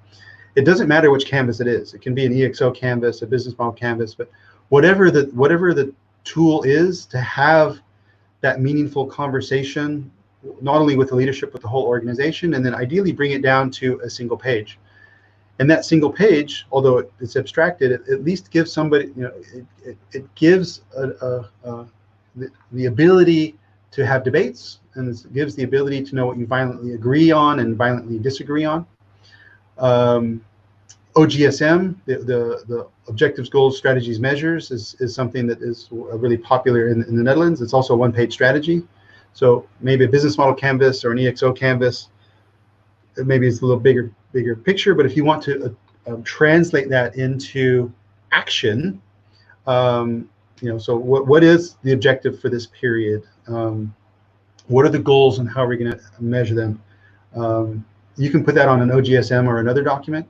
It doesn't matter which canvas it is. It can be an EXO canvas, a business model canvas, but whatever the tool is to have that meaningful conversation, not only with the leadership, but the whole organization, and then ideally bring it down to a single page. And that single page, although it's abstracted, it at least gives somebody, it gives the ability to have debates, and it gives the ability to know what you violently agree on and violently disagree on. OGSM, the objectives, goals, strategies, measures, is something that is really popular in the Netherlands. It's also a one-page strategy. So maybe a business model canvas or an EXO canvas, maybe it's a little bigger picture, but if you want to translate that into action, so what is the objective for this period? What are the goals and how are we going to measure them? You can put that on an OGSM or another document.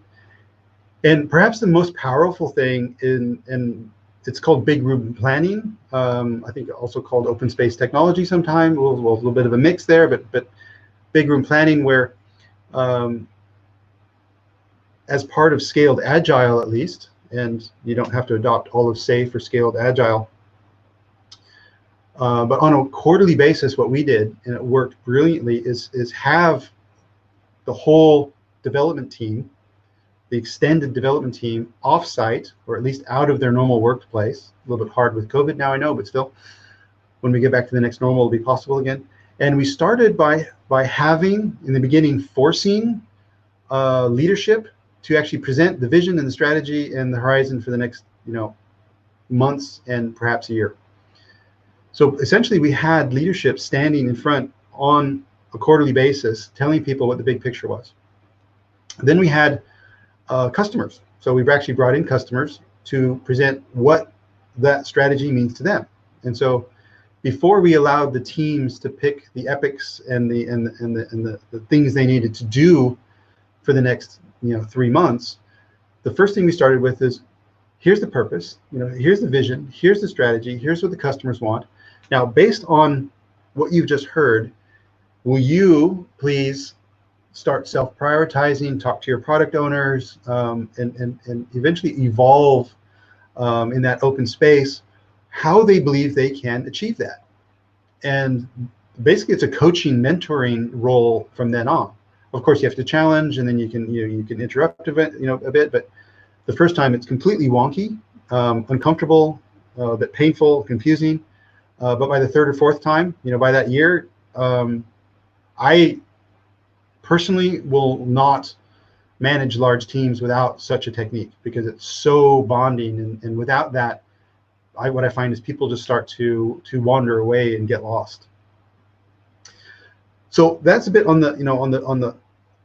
And perhaps the most powerful thing in it's called big room planning. I think also called open space technology sometime. Well, a little bit of a mix there, but big room planning where as part of scaled agile at least, and you don't have to adopt all of SAFe or scaled agile, but on a quarterly basis, what we did, and it worked brilliantly, is have the whole development team, the extended development team, offsite, or at least out of their normal workplace. A little bit hard with COVID now, I know, but still, when we get back to the next normal, it'll be possible again. And we started by having, in the beginning, forcing leadership to actually present the vision and the strategy and the horizon for the next, months and perhaps a year. So essentially, we had leadership standing in front on a quarterly basis, telling people what the big picture was. Then we had customers. So we've actually brought in customers to present what that strategy means to them. And so before we allowed the teams to pick the epics and the things they needed to do for the next 3 months, the first thing we started with is, here's the purpose, here's the vision, here's the strategy, here's what the customers want. Now, based on what you've just heard, will you please start self-prioritizing, talk to your product owners, and eventually evolve in that open space how they believe they can achieve that. And basically, it's a coaching, mentoring role from then on. Of course, you have to challenge, and then you can interrupt a bit. But the first time, it's completely wonky, uncomfortable, a bit painful, confusing. But by the third or fourth time, by that year, I personally will not manage large teams without such a technique, because it's so bonding, and without that, what I find is people just start to wander away and get lost. So that's a bit on the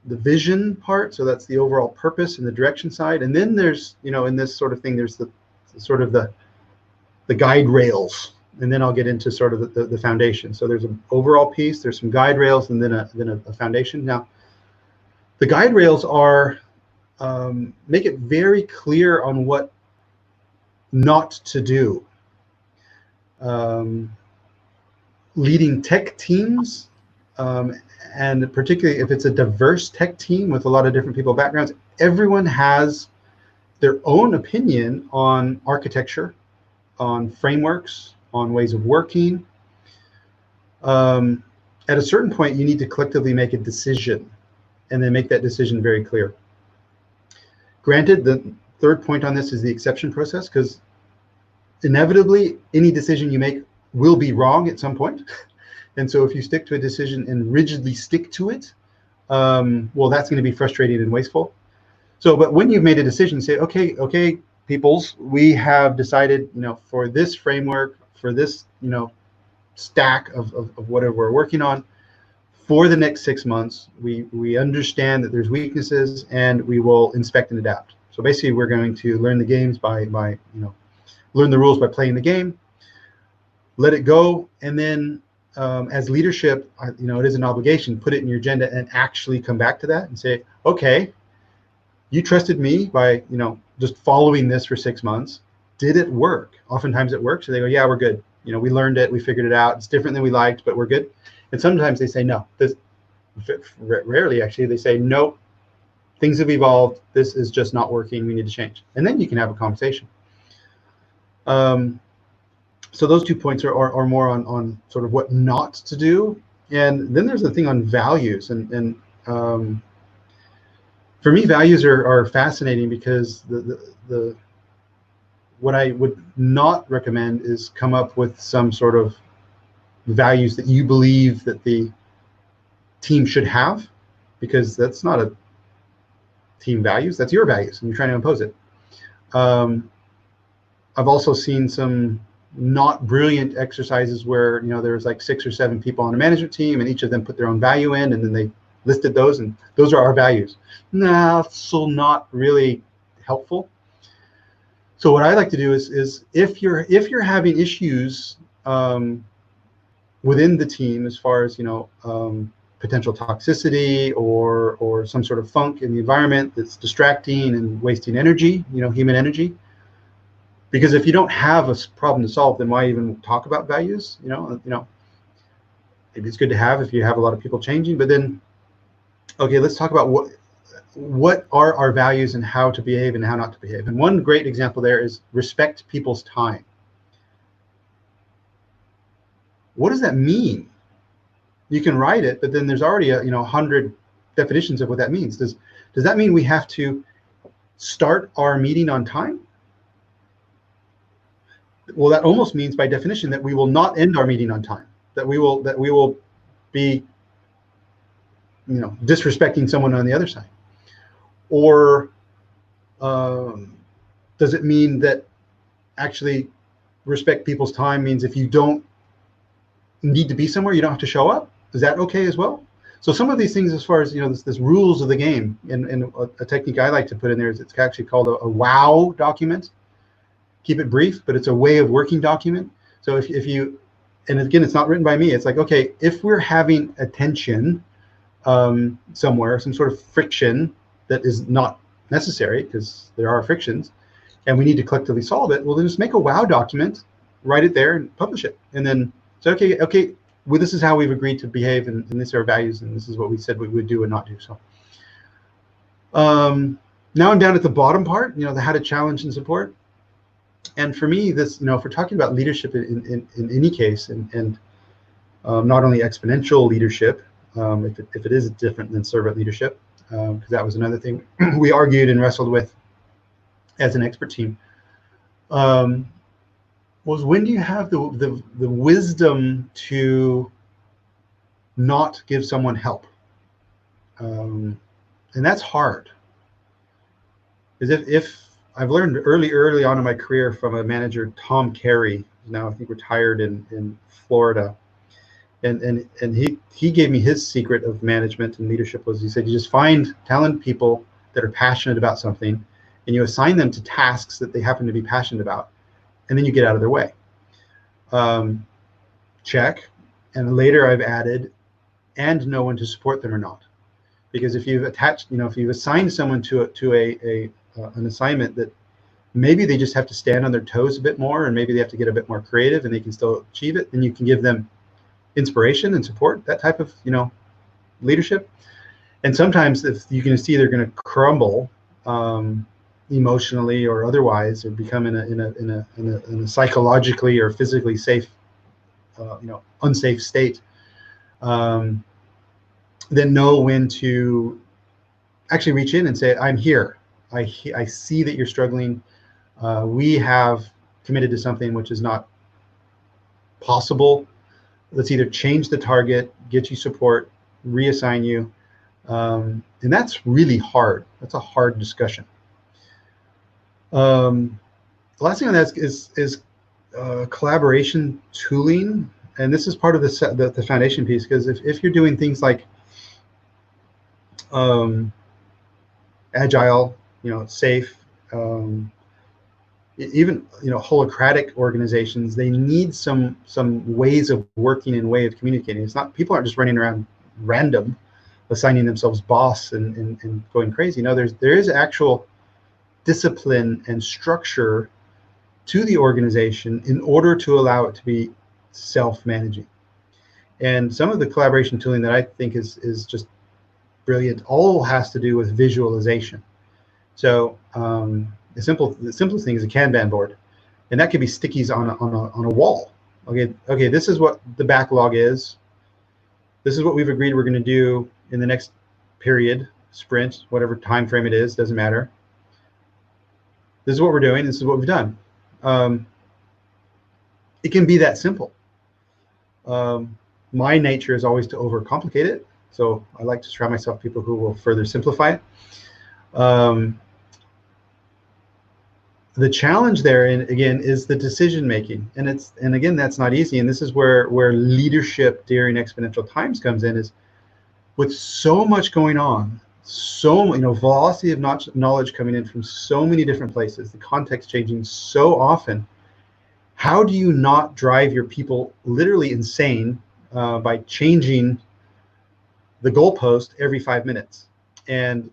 vision part. So that's the overall purpose and the direction side. And then there's in this sort of thing, there's the sort of the guide rails. And then I'll get into sort of the foundation. So there's an overall piece, there's some guide rails, and then a foundation. Now, the guide rails are make it very clear on what not to do. Leading tech teams, and particularly if it's a diverse tech team with a lot of different people backgrounds, everyone has their own opinion on architecture, on frameworks, on ways of working. At a certain point, you need to collectively make a decision, and then make that decision very clear. Granted, the third point on this is the exception process, because inevitably, any decision you make will be wrong at some point. And so if you stick to a decision and rigidly stick to it, well, that's going to be frustrating and wasteful. So, but when you've made a decision, say, okay, peoples, we have decided, for this framework, for this, stack of whatever we're working on, for the next 6 months, we understand that there's weaknesses, and we will inspect and adapt. So basically, we're going to learn the games by learn the rules by playing the game, let it go, and then as leadership, it is an obligation, put it in your agenda and actually come back to that and say, okay, you trusted me by, just following this for 6 months. Did it work? Oftentimes it works. So they go, yeah, we're good. We learned it. We figured it out. It's different than we liked, but we're good. And sometimes they say, no. Rarely, actually, they say, nope. Things have evolved. This is just not working. We need to change. And then you can have a conversation. So those 2 points are more on sort of what not to do. And then there's the thing on values. And for me, values are fascinating because the what I would not recommend is come up with some sort of values that you believe that the team should have, because that's not a team values, that's your values, and you're trying to impose it. I've also seen some not brilliant exercises where there's like 6 or 7 people on a management team, and each of them put their own value in, and then they listed those, and those are our values. Nah, so not really helpful. So what I like to do is if you're having issues within the team, as far as potential toxicity or some sort of funk in the environment that's distracting and wasting energy, human energy. Because if you don't have a problem to solve, then why even talk about values? Maybe it's good to have if you have a lot of people changing. But then, okay, let's talk about what are our values and how to behave and how not to behave. And one great example there is respect people's time. What does that mean? You can write it, but then there's already 100 definitions of what that means. Does that mean we have to start our meeting on time? Well, that almost means by definition that we will not end our meeting on time. That we will be disrespecting someone on the other side. Or does it mean that actually respect people's time means if you don't need to be somewhere, you don't have to show up? Is that okay as well? So some of these things, as far as this rules of the game, and a technique I like to put in there is it's actually called a WOW document. Keep it brief, but it's a way of working document. So if you, and again, it's not written by me. It's like, okay, if we're having a tension somewhere, some sort of friction that is not necessary, because there are frictions, and we need to collectively solve it, well, then just make a WOW document, write it there, and publish it. And then say, okay, well, this is how we've agreed to behave, and these are our values, and this is what we said we would do and not do. So now I'm down at the bottom part, the how to challenge and support. And for me, this, if we're talking about leadership in any case, and not only exponential leadership, if it is different than servant leadership, because that was another thing we argued and wrestled with as an expert team, was when do you have the wisdom to not give someone help? And that's hard. Because if I've learned early on in my career from a manager, Tom Carey, now I think retired in Florida, and he gave me his secret of management and leadership was, he said, you just find talented people that are passionate about something, and you assign them to tasks that they happen to be passionate about, and then you get out of their way. Check. And later I've added, and know when to support them or not. Because if you've attached, if you've assigned someone to an assignment that maybe they just have to stand on their toes a bit more, and maybe they have to get a bit more creative and they can still achieve it, then you can give them inspiration and support, that type of leadership. And sometimes if you can see they're going to crumble emotionally or otherwise, or become in a psychologically or physically safe unsafe state, then know when to actually reach in and say, I'm here. I see that you're struggling. We have committed to something which is not possible. Let's either change the target, get you support, reassign you. And that's really hard. That's a hard discussion. The last thing on that is collaboration tooling. And this is part of the foundation piece, because if you're doing things like agile, safe, even holacratic organizations, they need some ways of working and way of communicating. It's not, people aren't just running around random. assigning themselves boss and going crazy. No, there is actual discipline and structure to the organization in order to allow it to be self-managing. And some of the collaboration tooling that I think is just brilliant all has to do with visualization. So the simplest thing is a Kanban board, and that could be stickies on a wall. Okay, this is what the backlog is. This is what we've agreed we're going to do in the next period, sprint, whatever time frame it is, doesn't matter. This is what we're doing. This is what we've done. It can be that simple. My nature is always to overcomplicate it, so I like to surround myself with people who will further simplify it. The challenge there, again, is the decision making, and again, that's not easy. And this is where leadership during exponential times comes in. Is with so much going on, so velocity of knowledge coming in from so many different places, the context changing so often. How do you not drive your people literally insane by changing the goalpost every 5 minutes? And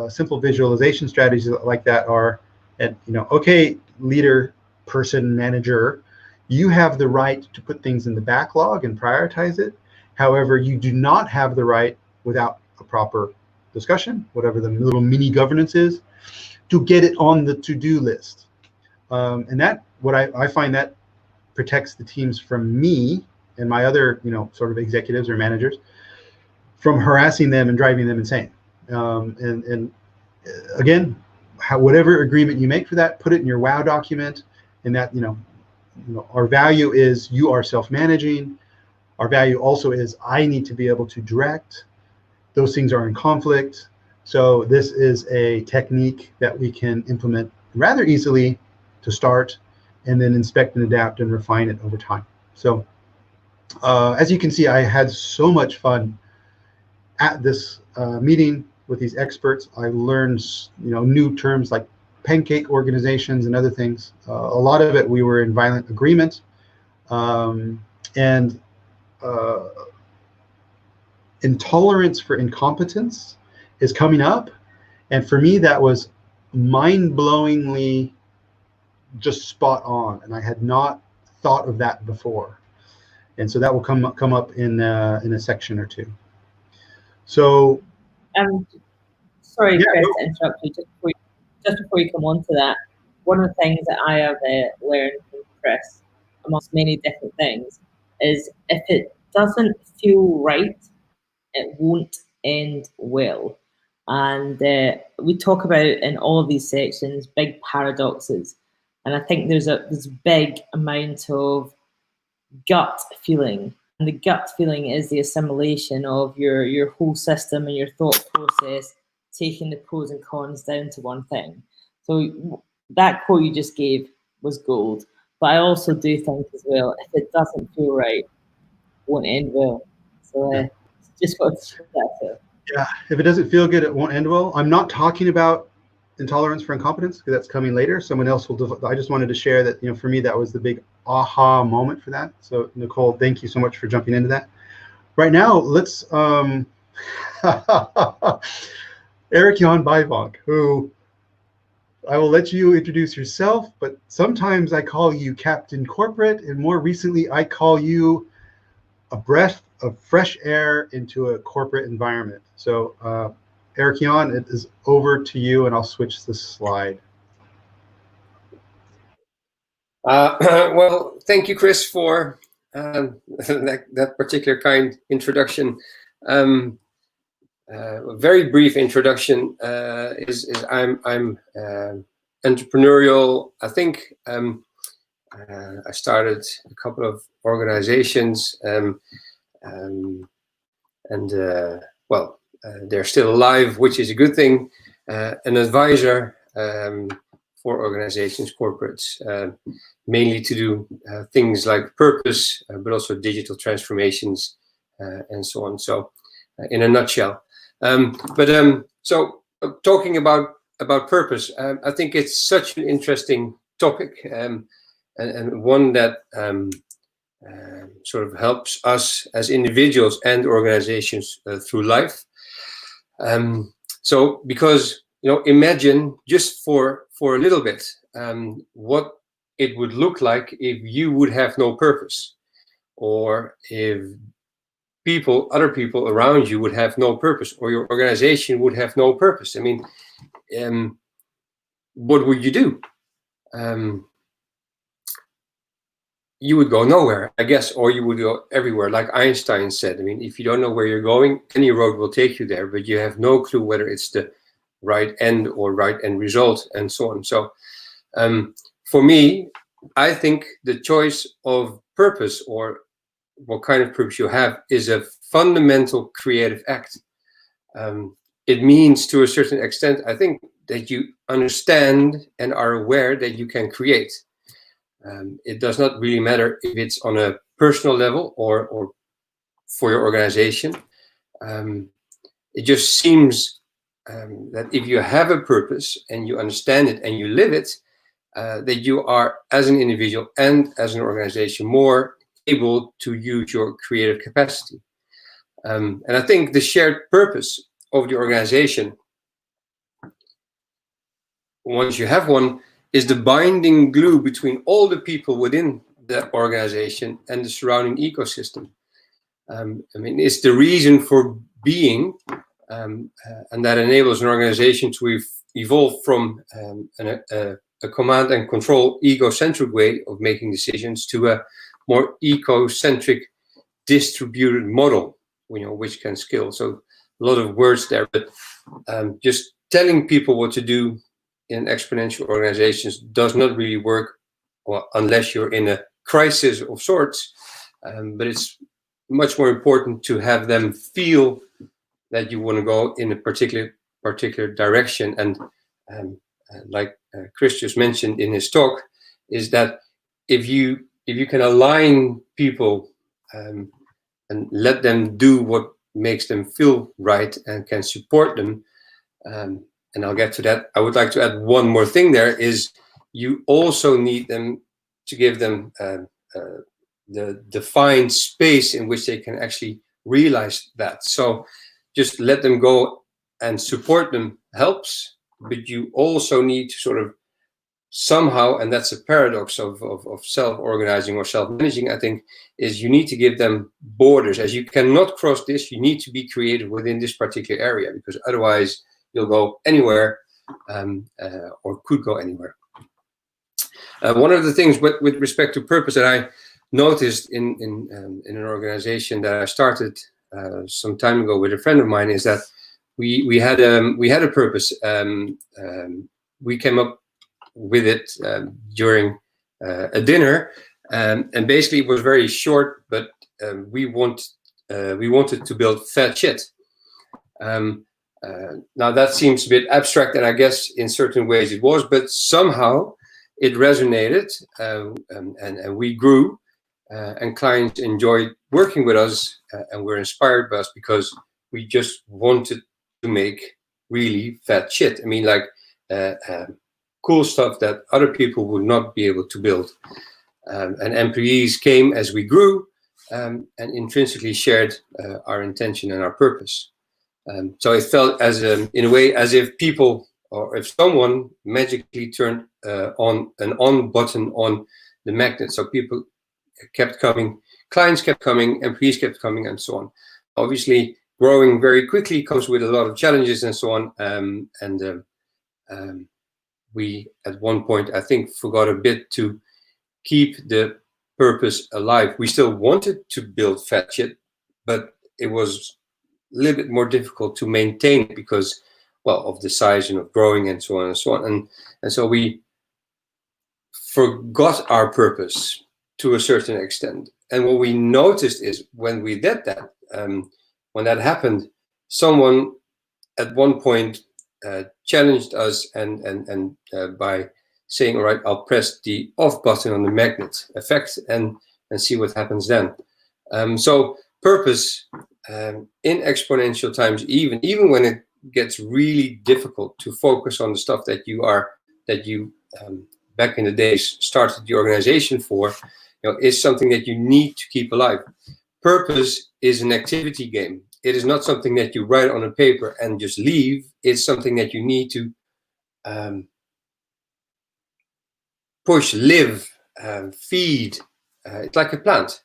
simple visualization strategies like that are, okay, leader, person, manager, you have the right to put things in the backlog and prioritize it. However, you do not have the right, without a proper discussion, whatever the little mini governance is, to get it on the to-do list. And that, what I find that protects the teams from me and my other, sort of executives or managers from harassing them and driving them insane. And again, whatever agreement you make for that, put it in your WOW document. And that, our value is you are self-managing. Our value also is I need to be able to direct. Those things are in conflict. So this is a technique that we can implement rather easily to start, and then inspect and adapt and refine it over time. So as you can see, I had so much fun at this meeting with these experts. I learned new terms like pancake organizations and other things. A lot of it we were in violent agreement, and intolerance for incompetence is coming up, and for me that was mind-blowingly just spot on, and I had not thought of that before. And so that will come up in a section or two. So sorry, Chris, to interrupt you. Just before you come on to that, one of the things that I have learned from Chris, amongst many different things, is if it doesn't feel right, it won't end well. And we talk about in all of these sections big paradoxes, and I think there's this big amount of gut feeling, and the gut feeling is the assimilation of your whole system and your thought process, taking the pros and cons down to one thing. So that quote you just gave was gold. But I also do think as well, if it doesn't feel right, it won't end well. So just got to say that. Yeah, if it doesn't feel good, it won't end well. I'm not talking about intolerance for incompetence, because that's coming later. Someone else will. I just wanted to share that, for me, that was the big aha moment for that. So Nicole, thank you so much for jumping into that. Right now, let's Erik Jan Bijvank, who I will let you introduce yourself, but sometimes I call you Captain Corporate, and more recently I call you a breath of fresh air into a corporate environment. So Erik Jan, it is over to you, and I'll switch the slide. Well, thank you, Chris, for that particular kind introduction. A very brief introduction is I'm entrepreneurial. I think I started a couple of organizations, well, they're still alive, which is a good thing. An advisor for organizations, corporates, mainly to do things like purpose, but also digital transformations and so on. So, in a nutshell. So talking about purpose, I think it's such an interesting topic, and one that sort of helps us as individuals and organizations through life. So because, imagine just for a little bit what it would look like if you would have no purpose, or if other people around you would have no purpose, or your organization would have no purpose. I mean, what would you do? You would go nowhere, I guess, or you would go everywhere. Like Einstein said, I mean, if you don't know where you're going, any road will take you there, but you have no clue whether it's the right end or right end result, and so on. So for me, I think the choice of purpose, or what kind of purpose you have, is a fundamental creative act. It means, to a certain extent, I think, that you understand and are aware that you can create. It does not really matter if it's on a personal level or for your organization. It just seems that if you have a purpose and you understand it and you live it, that you are, as an individual and as an organization, more able to use your creative capacity. And I think the shared purpose of the organization, once you have one, is the binding glue between all the people within the organization and the surrounding ecosystem. I mean, it's the reason for being, and that enables an organization to evolve from a command and control egocentric way of making decisions to a more ecocentric distributed model, which can scale. So a lot of words there, but just telling people what to do in exponential organizations does not really work, well, unless you're in a crisis of sorts. But it's much more important to have them feel that you want to go in a particular direction. And like Chris just mentioned in his talk, is that if you can align people and let them do what makes them feel right and can support them, and I'll get to that. I would like to add one more thing there, is you also need them to give them the defined space in which they can actually realize that. So just let them go and support them helps, but you also need to sort of somehow, and that's a paradox of self-organizing or self-managing, I think, is you need to give them borders. As you cannot cross this, you need to be creative within this particular area, because otherwise you'll go anywhere, or could go anywhere. One of the things with respect to purpose that I noticed in an organization that I started some time ago with a friend of mine, is that we had a purpose. We came up with it during a dinner, and basically it was very short, but we wanted to build fat shit. Now that seems a bit abstract, and I guess in certain ways it was, but somehow it resonated, and we grew, and clients enjoyed working with us, and were inspired by us because we just wanted to make really fat shit. I mean, like cool stuff that other people would not be able to build. And employees came as we grew, and intrinsically shared our intention and our purpose. So it felt in a way as if people, or if someone magically turned on an on button on the magnet. So people kept coming, clients kept coming, employees kept coming, and so on. Obviously, growing very quickly comes with a lot of challenges and so on. We, at one point, I think, forgot a bit to keep the purpose alive. We still wanted to build fat shit, but it was a little bit more difficult to maintain it because, well, of the size and of growing and so on and so on. And so we forgot our purpose to a certain extent. And what we noticed is when we did that, when that happened, someone at one point challenged us and by saying, all right, I'll press the off button on the magnet effect and see what happens then. So purpose in exponential times, even when it gets really difficult to focus on the stuff that you back in the days started the organization for, is something that you need to keep alive. Purpose is an activity game. it is not something that you write on a paper and just leave. It's something that you need to push, live, feed. It's like a plant.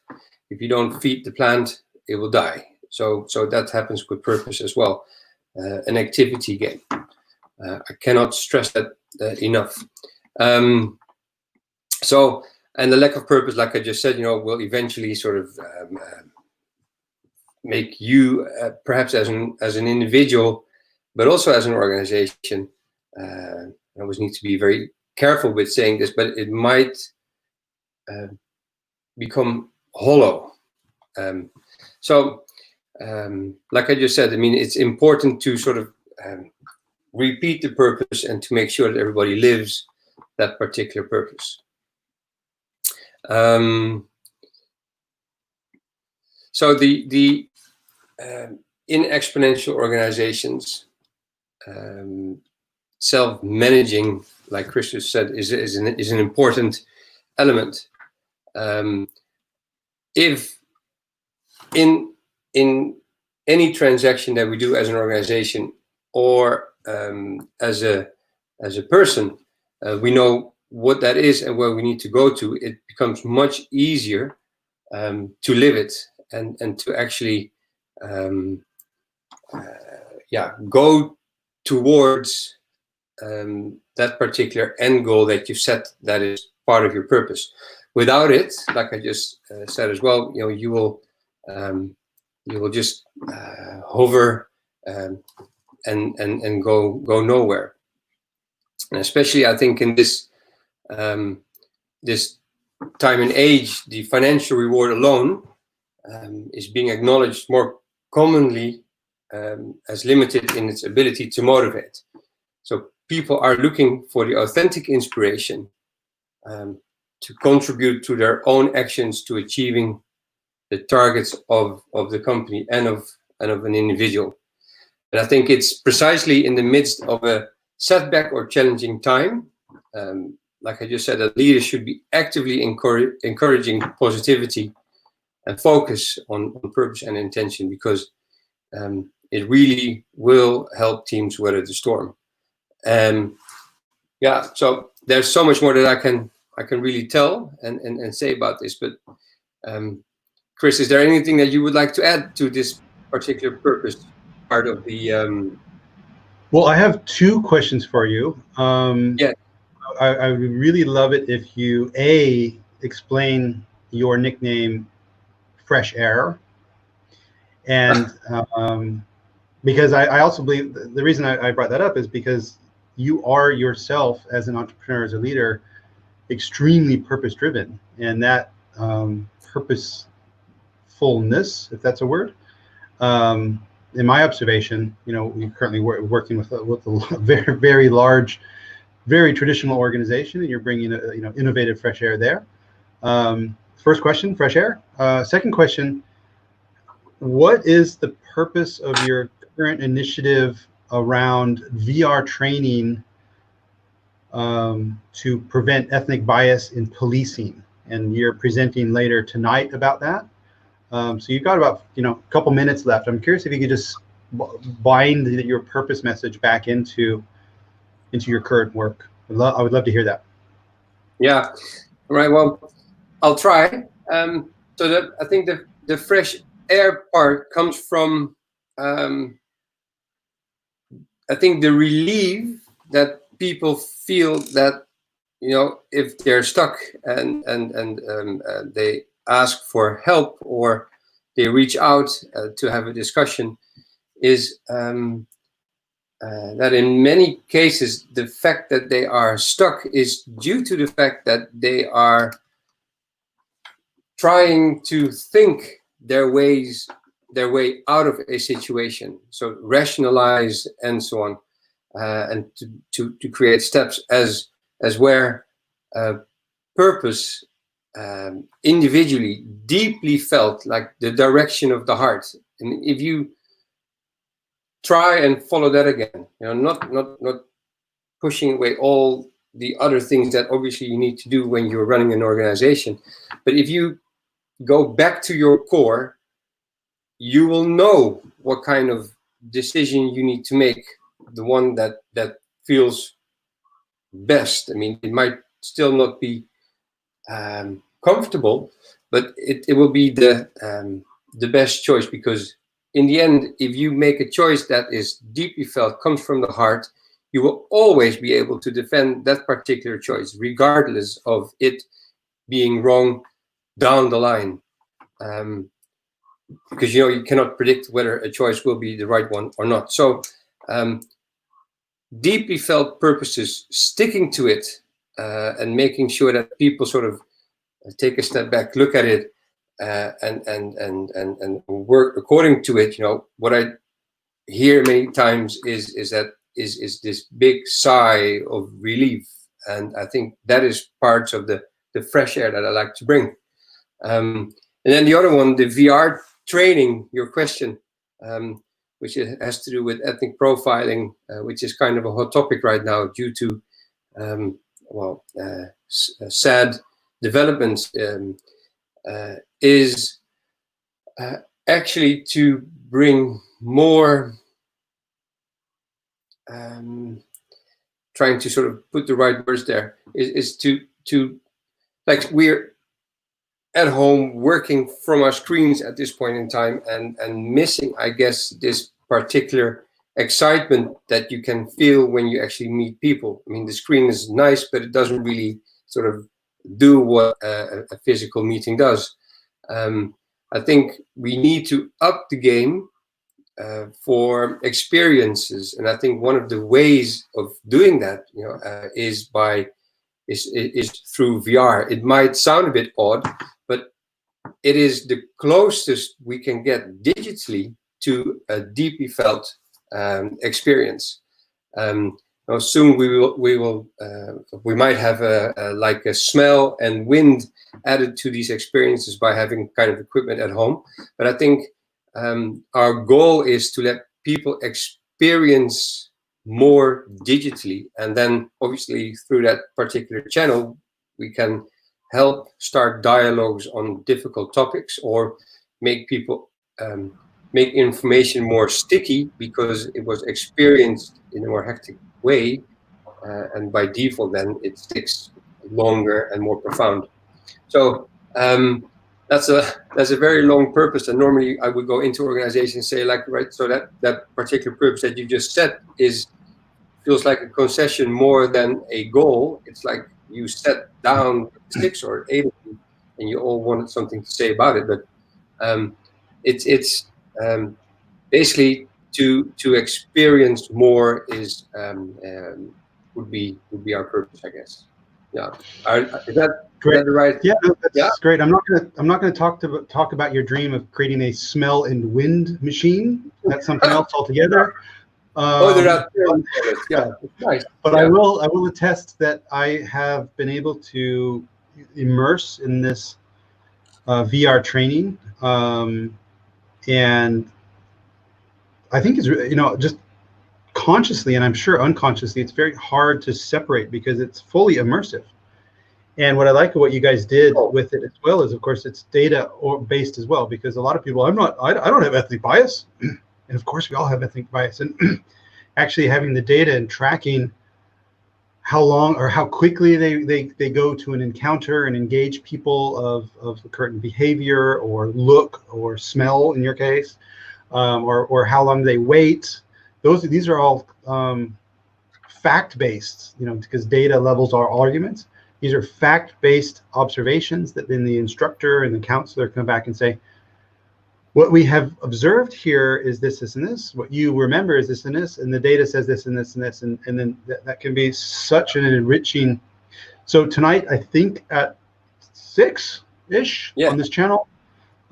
If you don't feed the plant, it will die. So that happens with purpose as well. An activity game. I cannot stress that enough. So, and the lack of purpose, like I just said, will eventually sort of make you, perhaps as an individual, but also as an organization. I always need to be very careful with saying this, but it might become hollow. Like I just said, I mean, it's important to sort of repeat the purpose and to make sure that everybody lives that particular purpose. So the in exponential organizations, self-managing, like Christus said, is an important element. If in any transaction that we do as an organization or as a person, we know what that is and where we need to go to, it becomes much easier to live it and to actually go towards that particular end goal that you set, that is part of your purpose. Without it, like I just said as well, you will just hover and go nowhere. And especially, I think in this this time and age, the financial reward alone is being acknowledged more commonly as limited in its ability to motivate. So people are looking for the authentic inspiration to contribute to their own actions to achieving the targets of the company and of an individual. And I think it's precisely in the midst of a setback or challenging time, like I just said, that leaders should be actively encouraging positivity and focus on purpose and intention, because it really will help teams weather the storm. So there's so much more that I can really tell and say about this, but Chris, is there anything that you would like to add to this particular purpose part of the Well, I have two questions for you. Yeah. I would really love it if you explain your nickname Fresh Air, and because I also believe the reason I brought that up is because you are yourself, as an entrepreneur, as a leader, extremely purpose driven, and that purposefulness, if that's a word, in my observation, we're currently working with a very, very large, very traditional organization, and you're bringing innovative fresh air there. First question, fresh air. Second question, what is the purpose of your current initiative around VR training to prevent ethnic bias in policing? And you're presenting later tonight about that. So you've got about a couple minutes left. I'm curious if you could just bind your purpose message back into your current work. I would love to hear that. Yeah. All right. Well, I'll try. I think the fresh air part comes from I think the relief that people feel that if they're stuck and they ask for help or they reach out to have a discussion, is that in many cases the fact that they are stuck is due to the fact that they are trying to think their way out of a situation, so rationalize and so on, and to create steps as where purpose individually deeply felt like the direction of the heart. And if you try and follow that again, not pushing away all the other things that obviously you need to do when you're running an organization, but if you go back to your core, you will know what kind of decision you need to make, the one that feels best. I mean, it might still not be comfortable, but it will be the best choice, because in the end, if you make a choice that is deeply felt, comes from the heart, you will always be able to defend that particular choice, regardless of it being wrong down the line. Because you cannot predict whether a choice will be the right one or not. So deeply felt purposes, sticking to it, and making sure that people sort of take a step back, look at it, and work according to it. What I hear many times is this big sigh of relief, and I think that is part of the fresh air that I like to bring. And then the other one, the VR training, your question, which has to do with ethnic profiling, which is kind of a hot topic right now due to sad developments, is actually to bring more, trying to sort of put the right words there, is to like, we're at home working from our screens at this point in time, and missing, I guess, this particular excitement that you can feel when you actually meet people. I mean, the screen is nice, but it doesn't really sort of do what a physical meeting does. I think we need to up the game for experiences, and I think one of the ways of doing that, is through VR. It might sound a bit odd, but it is the closest we can get digitally to a deeply felt experience. Soon we might have a smell and wind added to these experiences by having kind of equipment at home. But I think our goal is to let people experience more digitally, and then obviously through that particular channel we can help start dialogues on difficult topics, or make people make information more sticky because it was experienced in a more hectic way, and by default then it sticks longer and more profound. So that's a very long purpose, and normally I would go into organizations and say, like, right, so that particular purpose that you just said feels like a concession more than a goal. It's like you set down 6 or 8 of you, and you all wanted something to say about it. But it's basically to experience more is would be our purpose, I guess. Yeah, is that the right? Yeah, that's great. I'm not gonna talk about your dream of creating a smell and wind machine. That's something else altogether. They're out there. Yeah, it's nice. But yeah. I will attest that I have been able to immerse in this VR training, and I think it's just consciously, and I'm sure unconsciously, it's very hard to separate because it's fully immersive. And what I like what you guys did with it as well is, of course, it's data based as well, because a lot of people, I don't have ethnic bias, and of course we all have ethnic bias, and actually having the data and tracking how long or how quickly they go to an encounter and engage people of the current behavior or look or smell in your case, or how long they wait. These are all fact-based, because data levels are arguments. These are fact-based observations that then the instructor and the counselor come back and say, what we have observed here is this, this, and this. What you remember is this and this, and the data says this and this and this, and then that can be such an enriching. So tonight, I think at 6-ish on this channel,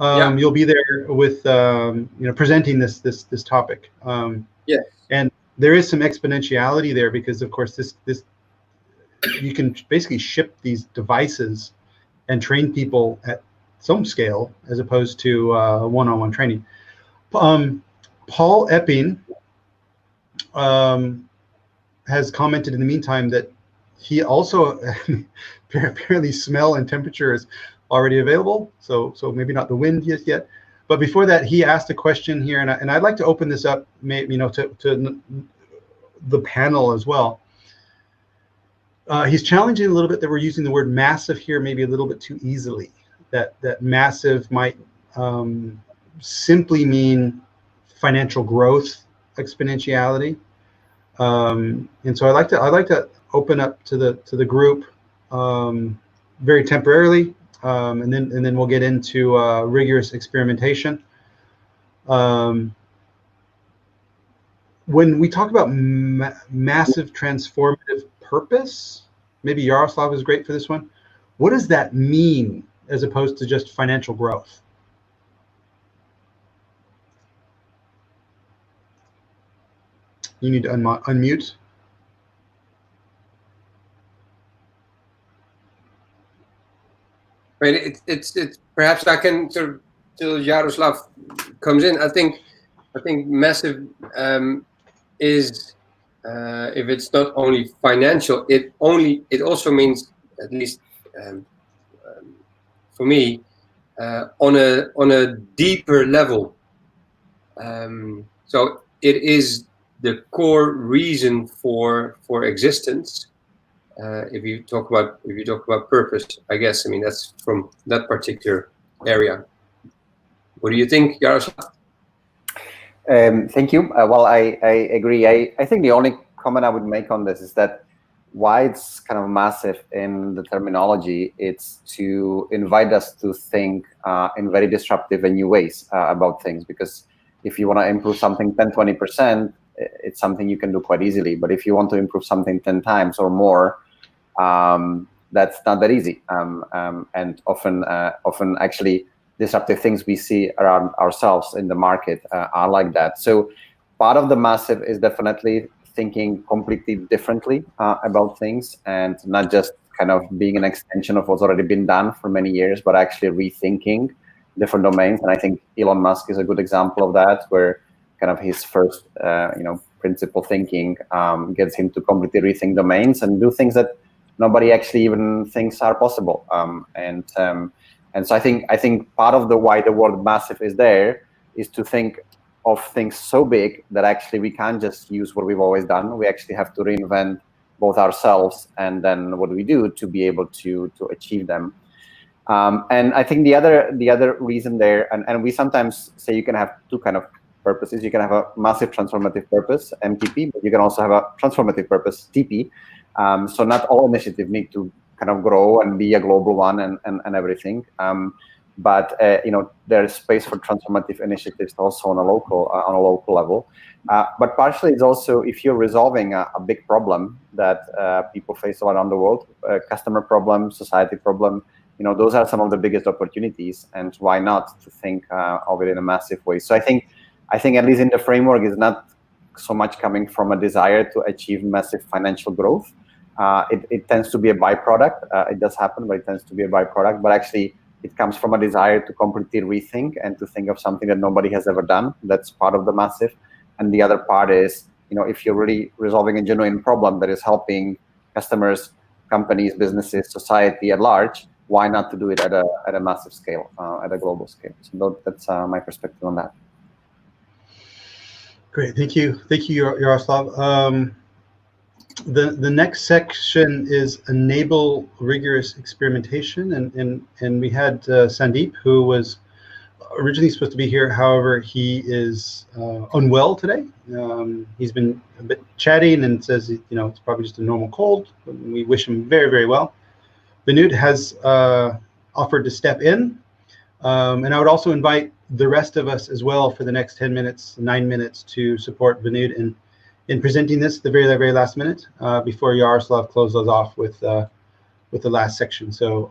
you'll be there with presenting this topic. And there is some exponentiality there, because of course this you can basically ship these devices and train people at some scale as opposed to one-on-one training. Paul Epping has commented in the meantime that he also apparently smell and temperature is already available. So maybe not the wind yet. But before that, he asked a question here, and I'd like to open this up, maybe, to the panel as well. He's challenging a little bit that we're using the word massive here maybe a little bit too easily. That massive might simply mean financial growth exponentiality. And so I'd like to open up to the group very temporarily, and then we'll get into rigorous experimentation. When we talk about massive transformative purpose, maybe Jaroslav is great for this one. What does that mean as opposed to just financial growth? You need to unmute. Right. It's perhaps I can sort of, till Jaroslav comes in. I think massive is if it's not only financial, it also means, at least for me, on a deeper level. So it is the core reason for existence. If you talk about purpose, I guess. I mean, that's from that particular area. What do you think, Jaroslav? Thank you. Well, I agree. I think the only comment I would make on this is that why it's kind of massive in the terminology, it's to invite us to think in very disruptive and new ways about things. Because if you want to improve something 10-20%, it's something you can do quite easily. But if you want to improve something 10 times or more, that's not that easy. And often actually disruptive things we see around ourselves in the market are like that. So part of the massive is definitely thinking completely differently about things, and not just kind of being an extension of what's already been done for many years, but actually rethinking different domains. And I think Elon Musk is a good example of that, where kind of his first, principle thinking gets him to completely rethink domains and do things that nobody actually even thinks are possible. And so I think part of the why the word massive is there is to think of things so big that actually we can't just use what we've always done. We actually have to reinvent both ourselves and then what we do to be able to achieve them. And I think the other reason there, and we sometimes say you can have two kind of purposes. You can have a massive transformative purpose, MTP, but you can also have a transformative purpose, TP. So not all initiatives need to kind of grow and be a global one and everything. But there is space for transformative initiatives also on a local level. But partially it's also if you're resolving a big problem that people face around the world, customer problem, society problem, those are some of the biggest opportunities, and why not to think of it in a massive way. So I think at least in the framework is not so much coming from a desire to achieve massive financial growth. It tends to be a byproduct. It does happen, but it tends to be a byproduct. But actually, it comes from a desire to completely rethink and to think of something that nobody has ever done. That's part of the massive. And the other part is, if you're really resolving a genuine problem that is helping customers, companies, businesses, society at large, why not to do it at a massive scale, at a global scale? So that's my perspective on that. Great, thank you, Jaroslav. The next section is enable rigorous experimentation, and we had Sandeep, who was originally supposed to be here. However, he is unwell today. He's been a bit chatty and says it's probably just a normal cold. We wish him very, very well. Veenod has offered to step in, and I would also invite the rest of us as well for the next 10 minutes, 9 minutes to support Veenod in presenting this the very last minute before Jaroslav closes off with the last section. So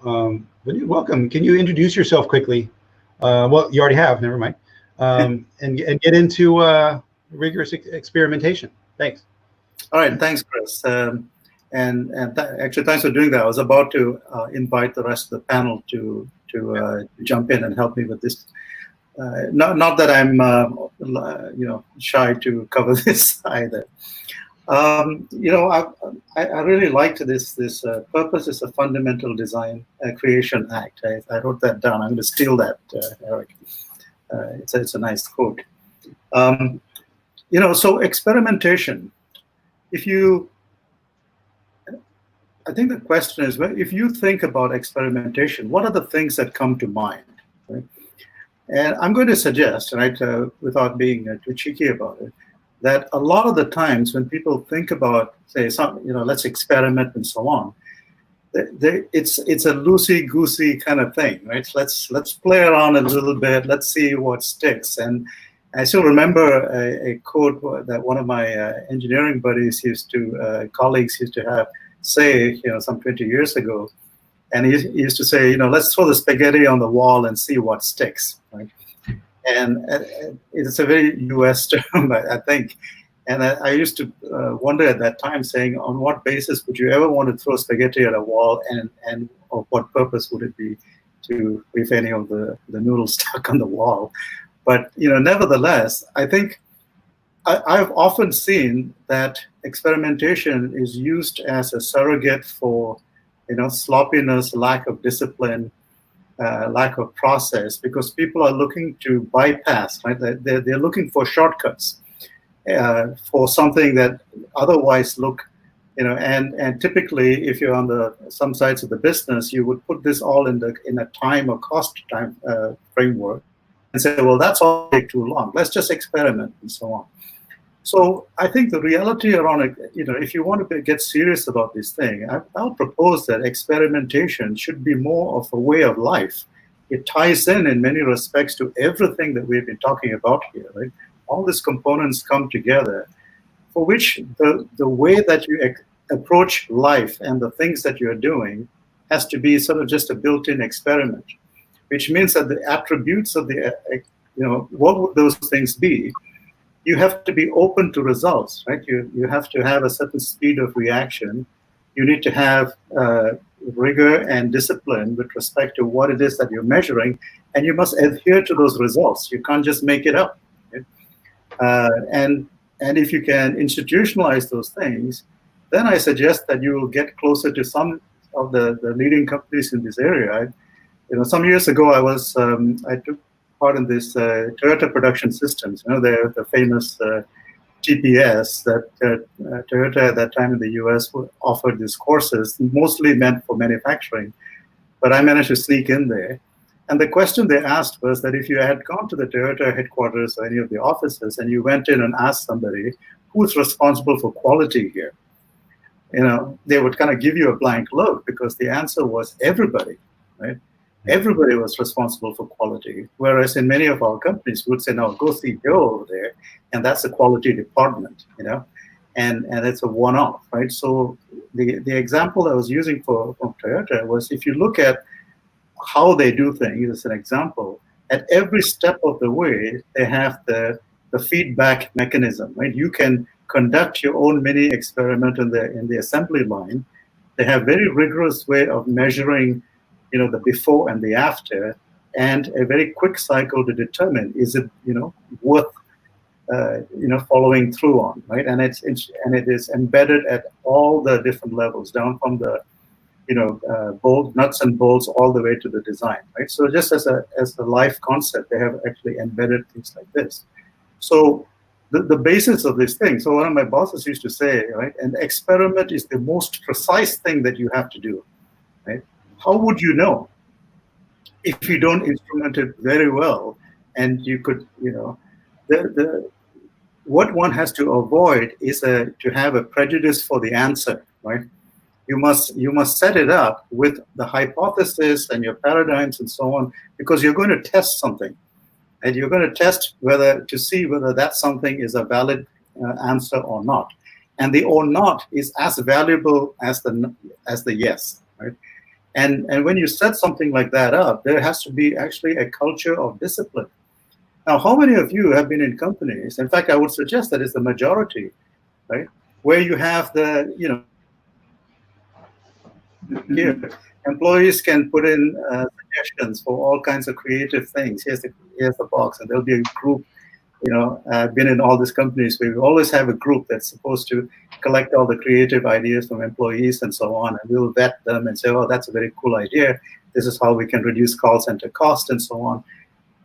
Veenod, welcome. Can you introduce yourself quickly? Well, you already have, never mind. And get into rigorous experimentation. Thanks. All right, thanks, Chris. Actually, thanks for doing that. I was about to invite the rest of the panel to jump in and help me with this. Not that I'm shy to cover this either. I really liked this purpose is a fundamental design creation act. I wrote that down. I'm going to steal that, Erik. it's a nice quote. So experimentation. I think the question is, well, if you think about experimentation, what are the things that come to mind? Right? And I'm going to suggest, right, without being too cheeky about it, that a lot of the times when people think about, say, let's experiment and so on, it's a loosey-goosey kind of thing, right? Let's play around a little bit. Let's see what sticks. And I still remember a quote that one of my engineering buddies colleagues used to have say, some 20 years ago. And he used to say, let's throw the spaghetti on the wall and see what sticks, right? And it's a very US term, I think. And I used to wonder at that time, saying, on what basis would you ever want to throw spaghetti at a wall, and of what purpose would it be if any of the noodles stuck on the wall? But nevertheless, I think I've often seen that experimentation is used as a surrogate for sloppiness, lack of discipline, lack of process, because people are looking to bypass, right? They're looking for shortcuts for something that otherwise look, and typically, if you're on some sides of the business, you would put this all in a time or cost time framework and say, well, that's all take too long. Let's just experiment and so on. So I think the reality around it, if you want to get serious about this thing, I'll propose that experimentation should be more of a way of life. It ties in many respects to everything that we've been talking about here, right? All these components come together, for which the way that you approach life and the things that you're doing has to be sort of just a built-in experiment, which means that the attributes of what would those things be? You have to be open to results, right? You have to have a certain speed of reaction. You need to have rigor and discipline with respect to what it is that you're measuring, and you must adhere to those results. You can't just make it up. Right? And if you can institutionalize those things, then I suggest that you will get closer to some of the leading companies in this area. Some years ago, I took part in this Toyota Production Systems. The famous TPS that Toyota at that time in the US offered these courses, mostly meant for manufacturing. But I managed to sneak in there. And the question they asked was that if you had gone to the Toyota headquarters or any of the offices and you went in and asked somebody, who's responsible for quality here? They would kind of give you a blank look, because the answer was everybody, right? Everybody was responsible for quality, whereas in many of our companies we would say, no, go see Joe over there, and that's the quality department, and it's a one-off, right? So the example I was using from Toyota was, if you look at how they do things as an example, at every step of the way, they have the feedback mechanism, right? You can conduct your own mini experiment in the assembly line. They have very rigorous way of measuring the before and the after, and a very quick cycle to determine, is it worth following through on, right? And it is embedded at all the different levels, down from the nuts and bolts all the way to the design, right? So just as a life concept, they have actually embedded things like this. So the basis of this thing. So one of my bosses used to say, right, an experiment is the most precise thing that you have to do, right? How would you know if you don't instrument it very well? And you could, what one has to avoid is to have a prejudice for the answer, right? You must set it up with the hypothesis and your paradigms and so on, because you're going to test something, and you're going to test to see whether that something is a valid answer or not. And the or not is as valuable as the yes, right? And when you set something like that up, there has to be actually a culture of discipline. Now, how many of you have been in companies? In fact, I would suggest that it's the majority, right? Where you have here, employees can put in suggestions for all kinds of creative things. Here's the box, and there'll be a group. I've been in all these companies where we always have a group that's supposed to collect all the creative ideas from employees and so on, and we'll vet them and say, oh, that's a very cool idea. This is how we can reduce call center cost and so on.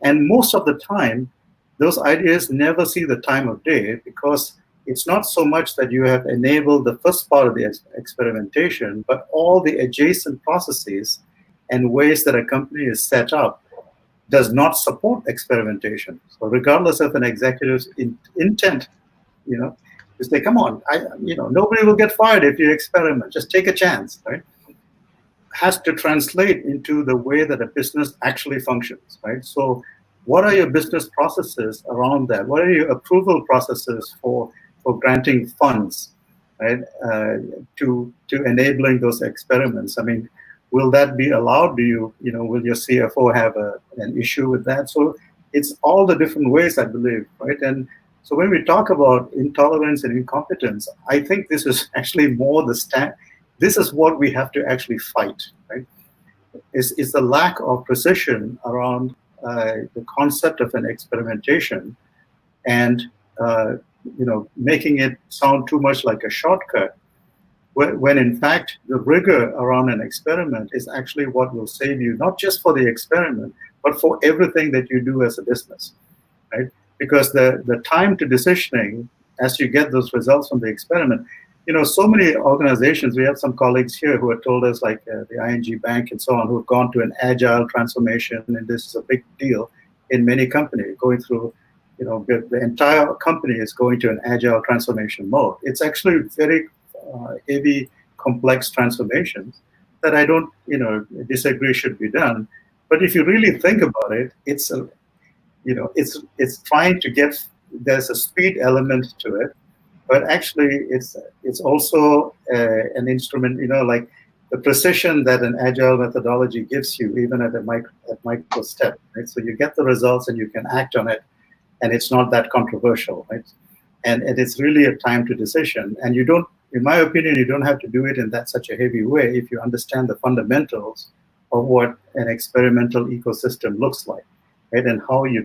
And most of the time, those ideas never see the time of day, because it's not so much that you have enabled the first part of the experimentation, but all the adjacent processes and ways that a company is set up does not support experimentation. So regardless of an executive's intent, to say, come on, nobody will get fired if you experiment, just take a chance, right? Has to translate into the way that a business actually functions, right? So what are your business processes around that? What are your approval processes for granting funds, right, to enabling those experiments? I mean, will that be allowed? Will your CFO have an issue with that? So it's all the different ways, I believe, right? And so when we talk about intolerance and incompetence, I think this is actually more this is what we have to actually fight, right? Is the lack of precision around the concept of an experimentation, and making it sound too much like a shortcut, when in fact the rigor around an experiment is actually what will save you, not just for the experiment, but for everything that you do as a business, right? Because the time to decisioning, as you get those results from the experiment, so many organizations, we have some colleagues here who have told us, like the ING Bank and so on, who have gone to an agile transformation, and this is a big deal in many companies, going through, the entire company is going to an agile transformation mode. It's actually very heavy, complex transformations that I don't, disagree should be done. But if you really think about it, it's trying to get, there's a speed element to it, but actually it's also an instrument, like the precision that an agile methodology gives you, even at micro step, right? So you get the results and you can act on it, and it's not that controversial, right? And it's really a time to decision. And you don't, in my opinion, you don't have to do it in such a heavy way if you understand the fundamentals of what an experimental ecosystem looks like, right? And how you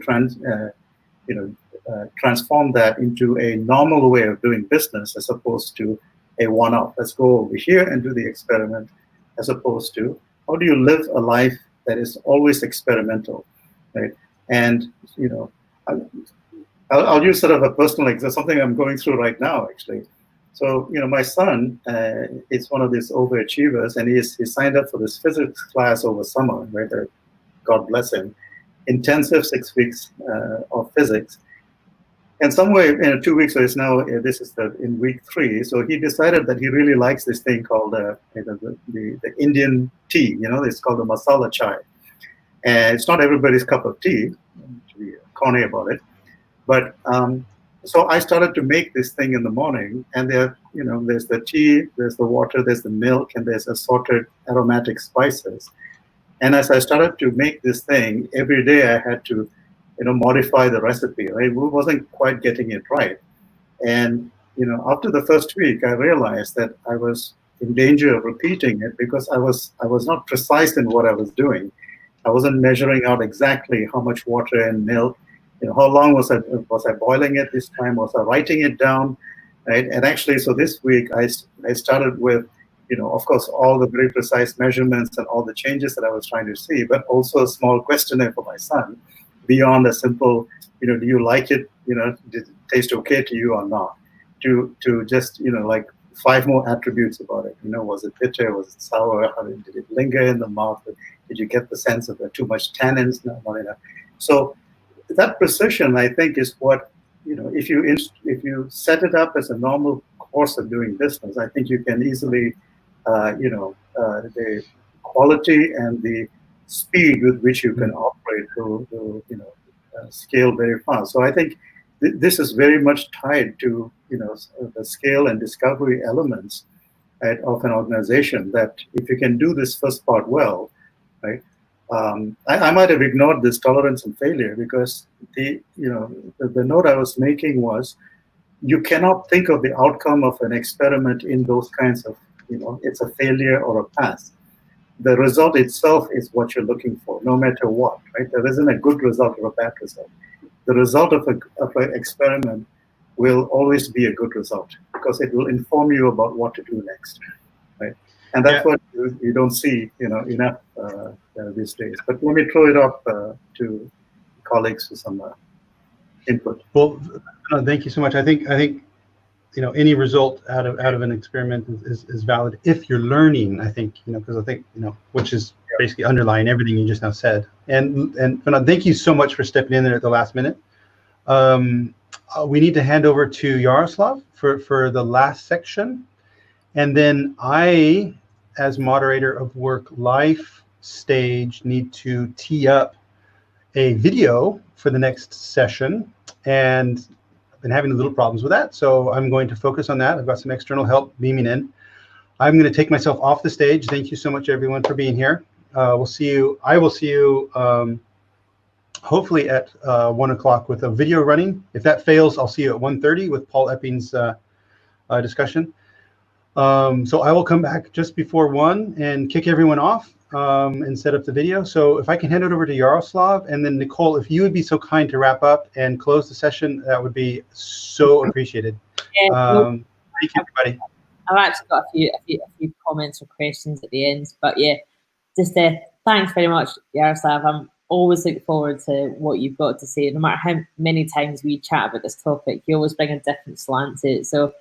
transform that into a normal way of doing business, as opposed to a one-off. Let's go over here and do the experiment, as opposed to how do you live a life that is always experimental, right? And I'll use sort of a personal example, something I'm going through right now, actually. So my son is one of these overachievers, and he signed up for this physics class over summer, right? God bless him. Intensive 6 weeks of physics. And somewhere in 2 weeks, so it's now, this is in week 3, so he decided that he really likes this thing called the Indian tea, it's called the masala chai. And it's not everybody's cup of tea, to be corny about it. But so I started to make this thing in the morning, and there's the tea, there's the water, there's the milk, and there's assorted aromatic spices. And as I started to make this thing, every day I had to modify the recipe. I wasn't quite getting it right. And, after the first week, I realized that I was in danger of repeating it, because I was not precise in what I was doing. I wasn't measuring out exactly how much water and milk, how long was I boiling it this time? Was I writing it down? Right? And actually, so this week I started with, of course, all the very precise measurements and all the changes that I was trying to see, but also a small questionnaire for my son, beyond a simple, do you like it? Did it taste okay to you or not? To just, like 5 more attributes about it. Was it bitter? Was it sour? Did it linger in the mouth? Did you get the sense of too much tannins? No, not enough. So that precision, I think, is what, if you set it up as a normal course of doing business, I think you can easily, the quality and the speed with which you can operate to scale very fast. So I think this is very much tied to the scale and discovery elements, right, of an organization. That if you can do this first part well, right. I might have ignored this tolerance and failure, because the note I was making was, you cannot think of the outcome of an experiment in those kinds of, it's a failure or a pass. The result itself is what you're looking for, no matter what, right? There isn't a good result or a bad result. The result of an experiment will always be a good result, because it will inform you about what to do next, right? And that's what you don't see, enough these days. But let me throw it up to colleagues with some input. Well, thank you so much. I think any result out of an experiment is valid if you're learning. I think because which is basically underlying everything you just now said. And Veenod, thank you so much for stepping in there at the last minute. We need to hand over to Jaroslav for the last section, and then I, as moderator of Work Life Stage, need to tee up a video for the next session, and I've been having little problems with that, so I'm going to focus on that. I've got some external help beaming in. I'm going to take myself off the stage. Thank you so much, everyone, for being here. We'll see you. I will see you hopefully at 1 o'clock with a video running. If that fails, I'll see you at 1:30 with Paul Epping's discussion. So I will come back just before 1 and kick everyone off and set up the video. So if I can hand it over to Jaroslav, and then Nicole, if you would be so kind to wrap up and close the session, that would be so appreciated. Thank you, everybody. I've actually got a few comments or questions at the end, but yeah, just thanks very much, Jaroslav. I'm always look forward to what you've got to say. No matter how many times we chat about this topic, you always bring a different slant to it. So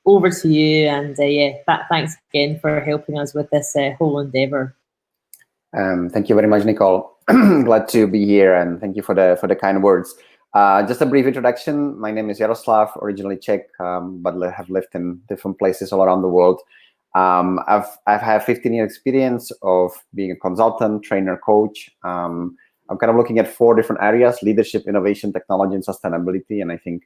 over to you, and thanks again for helping us with this whole endeavor. Thank you very much, Nicole. Glad to be here, and thank you for the kind words. Just a brief introduction. My name is Jaroslav, originally Czech, but have lived in different places all around the world. I've had 15-year experience of being a consultant, trainer, coach. I'm kind of looking at 4 different areas: leadership, innovation, technology, and sustainability. And I think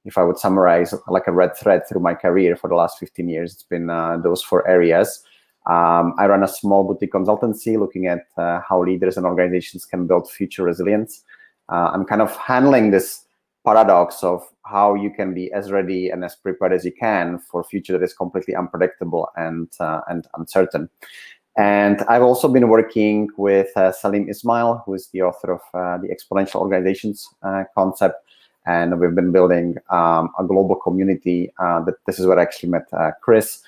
if I would summarize like a red thread through my career for the last 15 years, it's been those 4 areas. I run a small boutique consultancy looking at how leaders and organizations can build future resilience. I'm kind of handling this paradox of how you can be as ready and as prepared as you can for a future that is completely unpredictable and uncertain. And I've also been working with Salim Ismail, who is the author of the Exponential Organizations concept. And we've been building a global community. This is where I actually met Chris.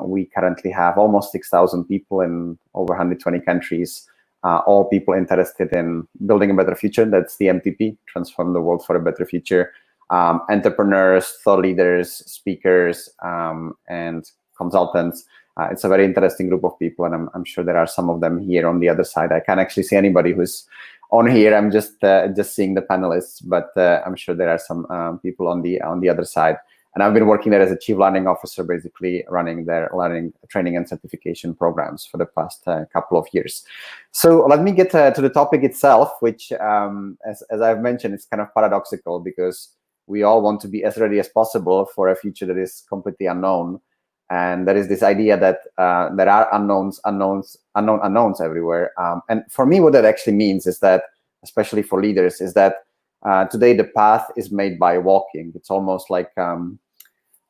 We currently have almost 6,000 people in over 120 countries, all people interested in building a better future. That's the MTP, Transform the World for a Better Future. Entrepreneurs, thought leaders, speakers, and consultants. It's a very interesting group of people, and I'm sure there are some of them here on the other side. I can't actually see anybody who's on here. I'm just seeing the panelists, but I'm sure there are some people on the other side. And I've been working there as a chief learning officer, basically running their learning, training, and certification programs for the past couple of years. So let me get to the topic itself, which, as I've mentioned, it's kind of paradoxical because we all want to be as ready as possible for a future that is completely unknown. And there is this idea that there are unknowns everywhere. And for me, what that actually means is that, especially for leaders, is that today the path is made by walking. It's almost like,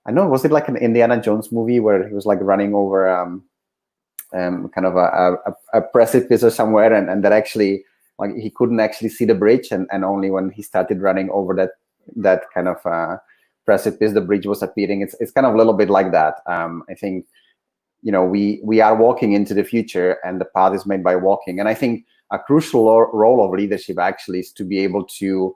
I know, was it like an Indiana Jones movie where he was like running over kind of a precipice or somewhere, and that actually, like, he couldn't actually see the bridge, and only when he started running over that kind of precipice, the bridge was appearing. It's kind of a little bit like that. I think, we are walking into the future, and the path is made by walking. And I think a crucial role of leadership actually is to be able to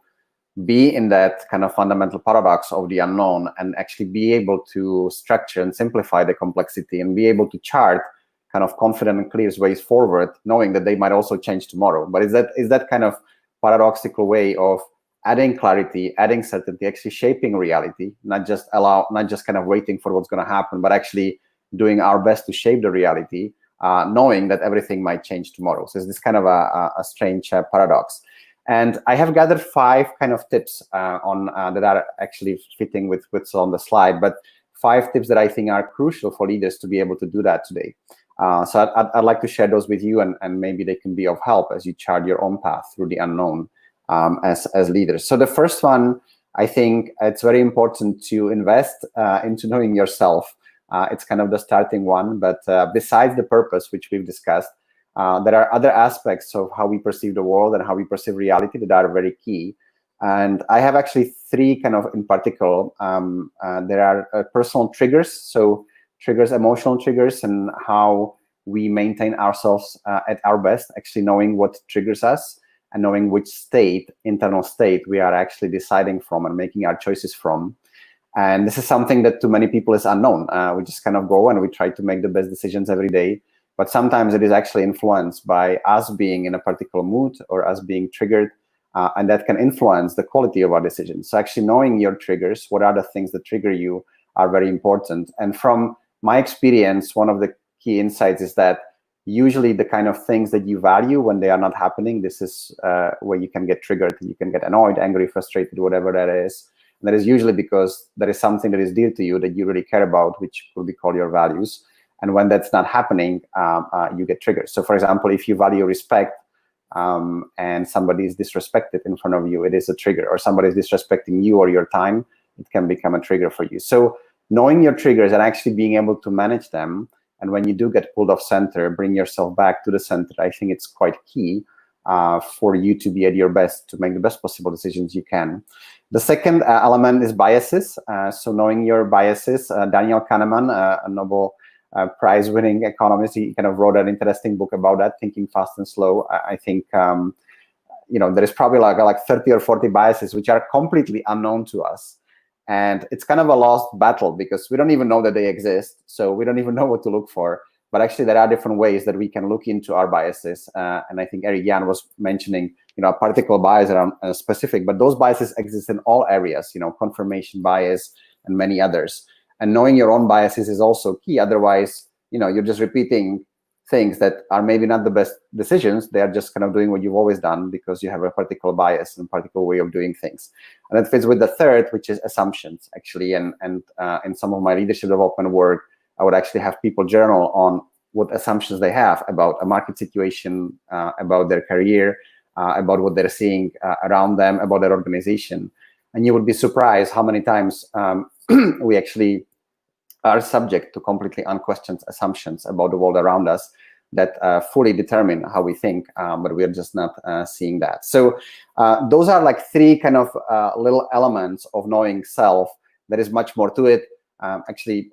be in that kind of fundamental paradox of the unknown, and actually be able to structure and simplify the complexity, and be able to chart kind of confident and clear ways forward, knowing that they might also change tomorrow. But is that kind of paradoxical way of adding clarity, adding certainty, actually shaping reality, not just kind of waiting for what's going to happen, but actually doing our best to shape the reality, knowing that everything might change tomorrow. So it's this kind of a strange paradox. And I have gathered 5 kind of tips on that are actually fitting with what's on the slide, but 5 tips that I think are crucial for leaders to be able to do that today. So I'd like to share those with you, and maybe they can be of help as you chart your own path through the unknown as leaders. So the first one, I think it's very important to invest into knowing yourself. It's kind of the starting one, but besides the purpose, which we've discussed, there are other aspects of how we perceive the world and how we perceive reality that are very key. And I have actually 3 kind of in particular. There are personal triggers, so triggers, emotional triggers, and how we maintain ourselves at our best, actually knowing what triggers us. and knowing which state, internal state, we are actually deciding from and making our choices from. And this is something that to many people is unknown. We just kind of go and we try to make the best decisions every day. But sometimes it is actually influenced by us being in a particular mood or us being triggered. And that can influence the quality of our decisions. So actually knowing your triggers, what are the things that trigger you, are very important. And from my experience, one of the key insights is that usually the kind of things that you value when they are not happening, this is where you can get triggered. You can get annoyed, angry, frustrated, whatever that is. And that is usually because there is something that is dear to you that you really care about, which could be called your values. And when that's not happening, you get triggered. So for example, if you value respect, and somebody is disrespected in front of you, it is a trigger. Or somebody is disrespecting you or your time, it can become a trigger for you. So knowing your triggers and actually being able to manage them, and when you do get pulled off center, bring yourself back to the center, I think it's quite key for you to be at your best, to make the best possible decisions you can. The second element is biases. So knowing your biases, Daniel Kahneman, a Nobel prize-winning economist, he kind of wrote an interesting book about that, Thinking Fast and Slow. I think there is probably like 30 or 40 biases which are completely unknown to us, and it's kind of a lost battle because we don't even know that they exist. So we don't even know what to look for. But actually, there are different ways that we can look into our biases. And I think Erik Jan was mentioning, a particular bias around specific, but those biases exist in all areas. Confirmation bias and many others. And knowing your own biases is also key. Otherwise, you're just repeating things that are maybe not the best decisions. They are just kind of doing what you've always done because you have a particular bias and particular way of doing things. And that fits with the third, which is assumptions, actually. And in some of my leadership development work, I would actually have people journal on what assumptions they have about a market situation, about their career, about what they're seeing around them, about their organization. And you would be surprised how many times we actually are subject to completely unquestioned assumptions about the world around us that fully determine how we think, but we're just not seeing that. So those are like three kind of little elements of knowing self. There is much more to it. Actually,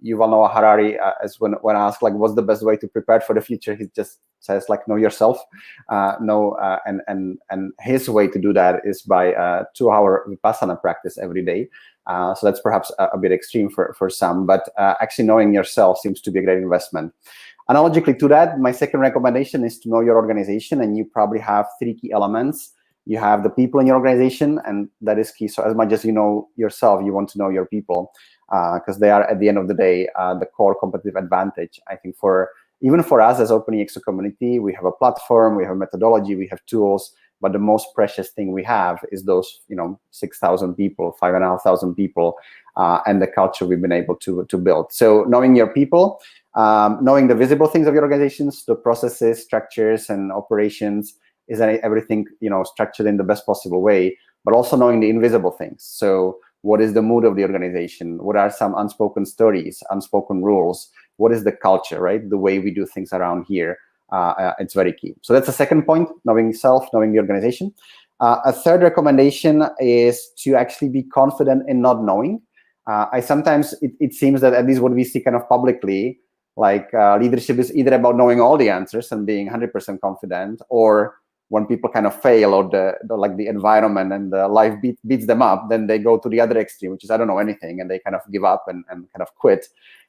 Yuval Noah Harari, as when asked, like, what's the best way to prepare for the future, he just says, like, know yourself. And his way to do that is by 2-hour Vipassana practice every day. So that's perhaps a bit extreme for some, but actually knowing yourself seems to be a great investment. Analogically to that, my second recommendation is to know your organization, and you probably have 3 key elements. You have the people in your organization, and that is key. So as much as you know yourself, you want to know your people, because they are, at the end of the day, the core competitive advantage. I think even for us as OpenEXO community, we have a platform, we have a methodology, we have tools, but the most precious thing we have is those 6,000 people, 5,500 people, and the culture we've been able to build. So knowing your people, knowing the visible things of your organizations, the processes, structures, and operations, is everything structured in the best possible way, but also knowing the invisible things. So what is the mood of the organization? What are some unspoken stories, unspoken rules? What is the culture, right? The way we do things around here. It's very key. So that's the second point, knowing yourself, knowing the organization. A third recommendation is to actually be confident in not knowing. I sometimes, it seems that at least what we see kind of publicly, like leadership is either about knowing all the answers and being 100% confident, or when people kind of fail, or the environment and the life beats them up, then they go to the other extreme, which is I don't know anything, and they kind of give up and kind of quit.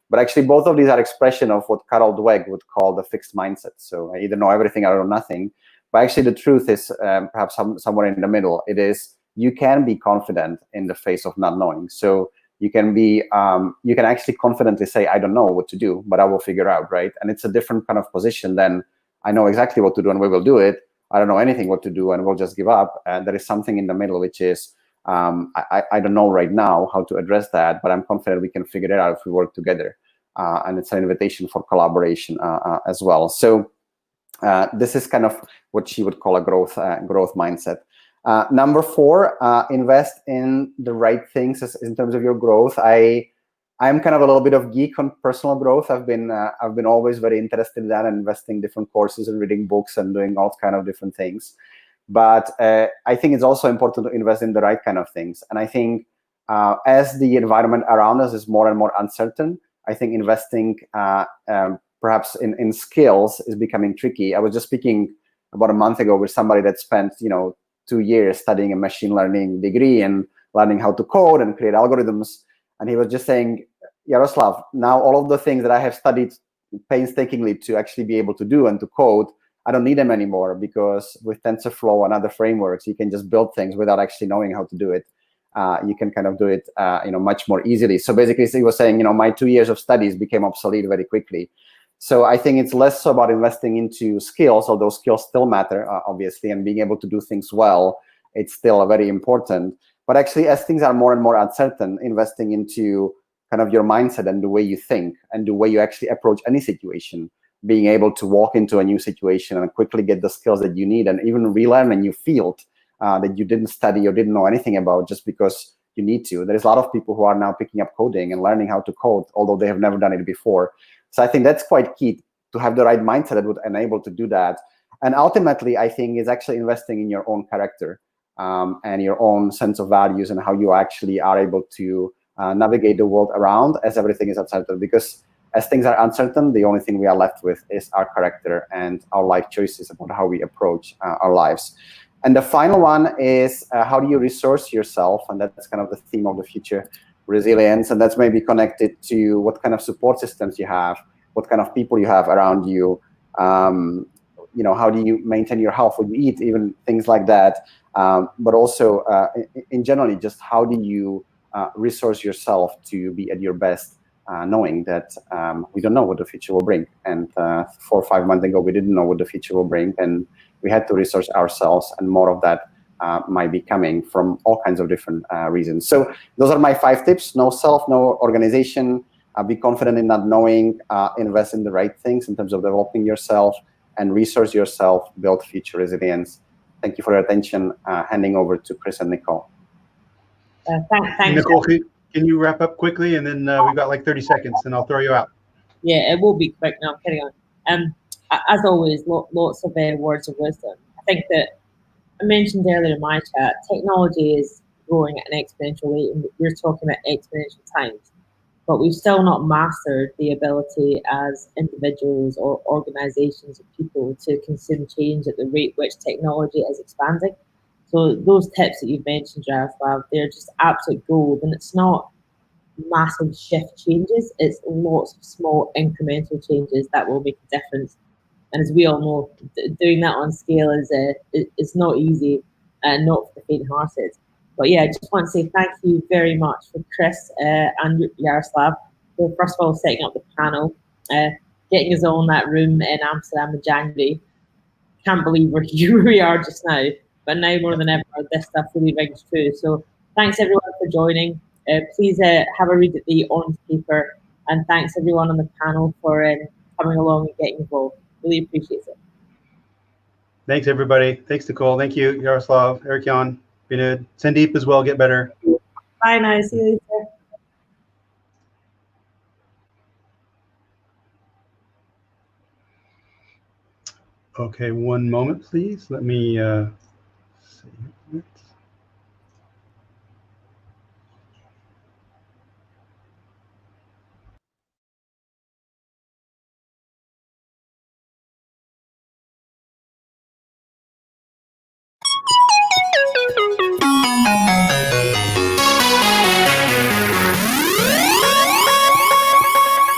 But actually, both of these are expression of what Carol Dweck would call the fixed mindset. So I either know everything or I know nothing. But actually, the truth is perhaps somewhere in the middle. It is you can be confident in the face of not knowing. So you can be you can actually confidently say, I don't know what to do, but I will figure out, right? And it's a different kind of position than I know exactly what to do and we will do it. I don't know anything what to do and we'll just give up. And there is something in the middle, which is I don't know right now how to address that, but I'm confident we can figure it out if we work together. And it's an invitation for collaboration as well. So this is kind of what she would call a growth mindset. Number 4, invest in the right things in terms of your growth. I'm kind of a little bit of geek on personal growth. I've been always very interested in that, and investing in different courses and reading books and doing all kind of different things. But I think it's also important to invest in the right kind of things. And I think as the environment around us is more and more uncertain, I think investing perhaps in skills is becoming tricky. I was just speaking about a month ago with somebody that spent 2 years studying a machine learning degree and learning how to code and create algorithms. And he was just saying, Jaroslav, now all of the things that I have studied painstakingly to actually be able to do and to code, I don't need them anymore, because with TensorFlow and other frameworks, you can just build things without actually knowing how to do it. You can kind of do it, much more easily. So basically, he was saying, my 2 years of studies became obsolete very quickly. So I think it's less about investing into skills, although skills still matter, obviously, and being able to do things well, it's still very important. But actually, as things are more and more uncertain, investing into kind of your mindset and the way you think and the way you actually approach any situation, being able to walk into a new situation and quickly get the skills that you need and even relearn a new field that you didn't study or didn't know anything about just because you need to. There's a lot of people who are now picking up coding and learning how to code, although they have never done it before. So I think that's quite key, to have the right mindset that would enable to do that. And ultimately, I think is actually investing in your own character and your own sense of values and how you actually are able to navigate the world around as everything is uncertain. Because as things are uncertain, the only thing we are left with is our character and our life choices about how we approach our lives. And the final one is how do you resource yourself? And that's kind of the theme of the future resilience. And that's maybe connected to what kind of support systems you have, what kind of people you have around you. How do you maintain your health, what you eat, even things like that. But also, in generally, just how do you resource yourself to be at your best, knowing that we don't know what the future will bring. And 4 or 5 months ago, we didn't know what the future will bring. And we had to resource ourselves, and more of that might be coming from all kinds of different reasons. So those are my 5 tips. Know self, know organization, be confident in not knowing, invest in the right things in terms of developing yourself, and resource yourself, build future resilience. Thank you for your attention. Handing over to Chris and Nicole. Thanks. Nicole, can you wrap up quickly? And then we've got like 30 seconds, and I'll throw you out. Yeah, it will be quick. No, I'm kidding on. As always, lots of words of wisdom. I think that I mentioned earlier in my chat, technology is growing at an exponential rate, and we're talking about exponential times. But we've still not mastered the ability as individuals or organizations or people to consume change at the rate which technology is expanding. So those tips that you've mentioned, Jaroslav, they're just absolute gold. And it's not massive shift changes, it's lots of small incremental changes that will make a difference. And as we all know, doing that on scale is not easy and not for the faint-hearted. But yeah, I just want to say thank you very much for Chris and Jaroslav for, first of all, setting up the panel, getting us all in that room in Amsterdam in January. Can't believe we're here where we are just now. But now more than ever, this stuff really rings true. So thanks everyone for joining. Please have a read at the orange paper. And thanks everyone on the panel for coming along and getting involved. Really appreciate it. Thanks, everybody. Thanks, Nicole. Thank you, Jaroslav, Erik, Veenod, Sandeep as well. Get better. Bye now. See you later. Okay, one moment, please. Let me see.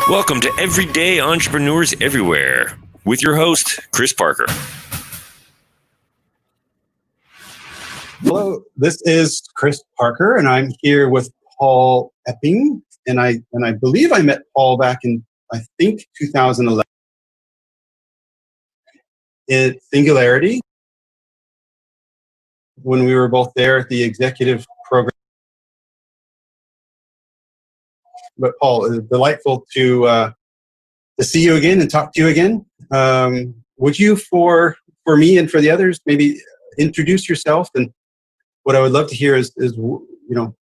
Welcome to Everyday Entrepreneurs Everywhere with your host, Chris Parker. Hello, this is Chris Parker, and I'm here with Paul Epping. And I believe I met Paul back in, I think, 2011 in Singularity, when we were both there at the executive program. But Paul, it's delightful to see you again and talk to you again. Would you, for me and for the others, maybe introduce yourself? And what I would love to hear is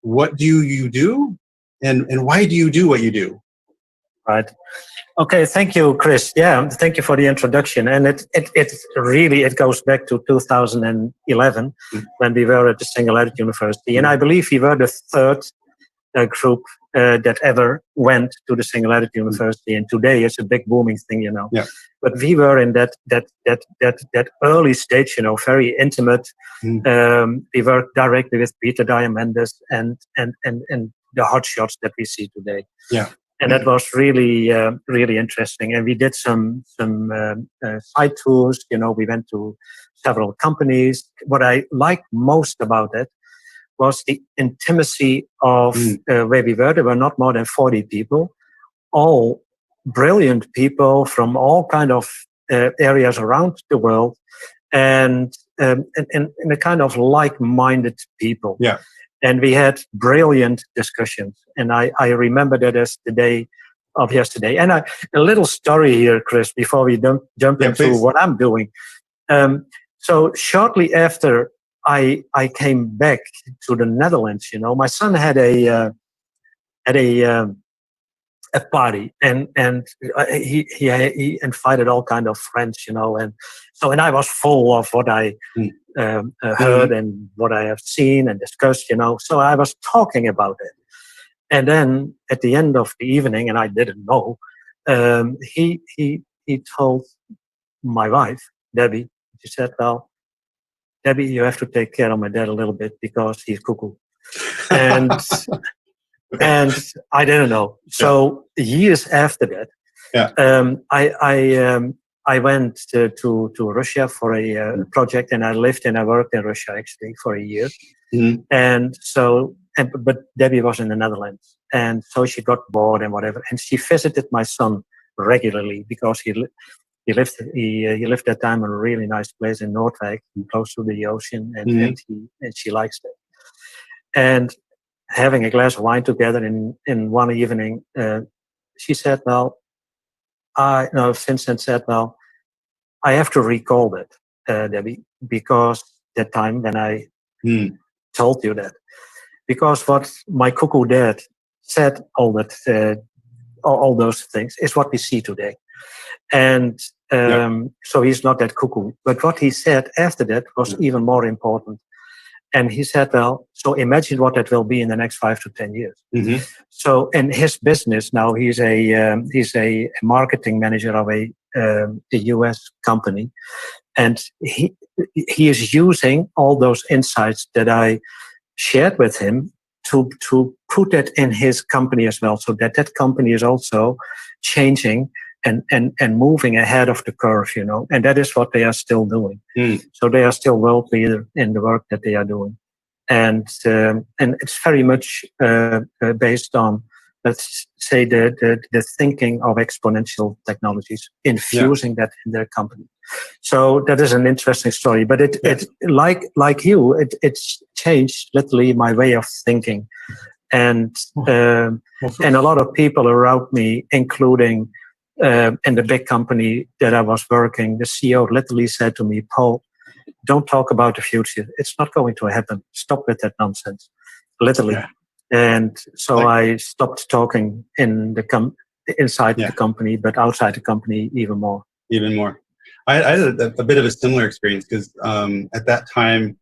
what do you do, and why do you do what you do? Right. Okay. Thank you, Chris. Yeah. Thank you for the introduction. And it goes back to 2011 when we were at the Singularity University, and I believe we were the third group that ever went to the Singularity University, and today it's a big booming thing, you know. Yeah. But we were in that early stage, you know, very intimate. We worked directly with Peter Diamandis and the hotshots that we see today. Yeah. And that was really, really interesting. And we did some side tours. You know, we went to several companies. What I liked most about it was the intimacy of where we were. There were not more than 40 people, all brilliant people from all kind of areas around the world, and a kind of like-minded people. Yeah. And we had brilliant discussions. And I remember that as the day of yesterday. And a little story here, Chris, before we jump into please. what I'm doing. So shortly after I came back to the Netherlands, you know, my son had a party, and he invited all kind of friends, you know, and I was full of what I heard and what I have seen and discussed, you know. So I was talking about it, and then at the end of the evening, and I didn't know, he told my wife Debbie. She said, "Well, Debbie, you have to take care of my dad a little bit because he's cuckoo," and. And I didn't know. So years after that, I went to Russia for a project, and I lived and I worked in Russia actually for a year. And so, but Debbie was in the Netherlands, and so she got bored and whatever, and she visited my son regularly because he lived that time in a really nice place in Noordwijk, close to the ocean, and she likes it. And having a glass of wine together in one evening, she said, Vincent said, "Well, I have to recall that, Debbie, because that time when I told you that, because what my cuckoo dad said, all those things is what we see today, and so he's not that cuckoo. But what he said after that was even more important." And he said, "Well, so imagine what that will be in the next 5 to 10 years." So in his business now, he's a marketing manager of a US company, and he is using all those insights that I shared with him to put that in his company as well, so that company is also changing and moving ahead of the curve, you know, and that is what they are still doing. So they are still world leader in the work that they are doing, and it's very much based on, let's say, the thinking of exponential technologies, infusing that in their company. So that is an interesting story, but it like you, it's changed literally my way of thinking, and a lot of people around me, including. In the big company that I was working, the CEO literally said to me, "Paul, don't talk about the future. It's not going to happen. Stop with that nonsense." Literally. Yeah. And so I stopped talking inside the company, but outside the company even more. Even more. I had a bit of a similar experience because at that time,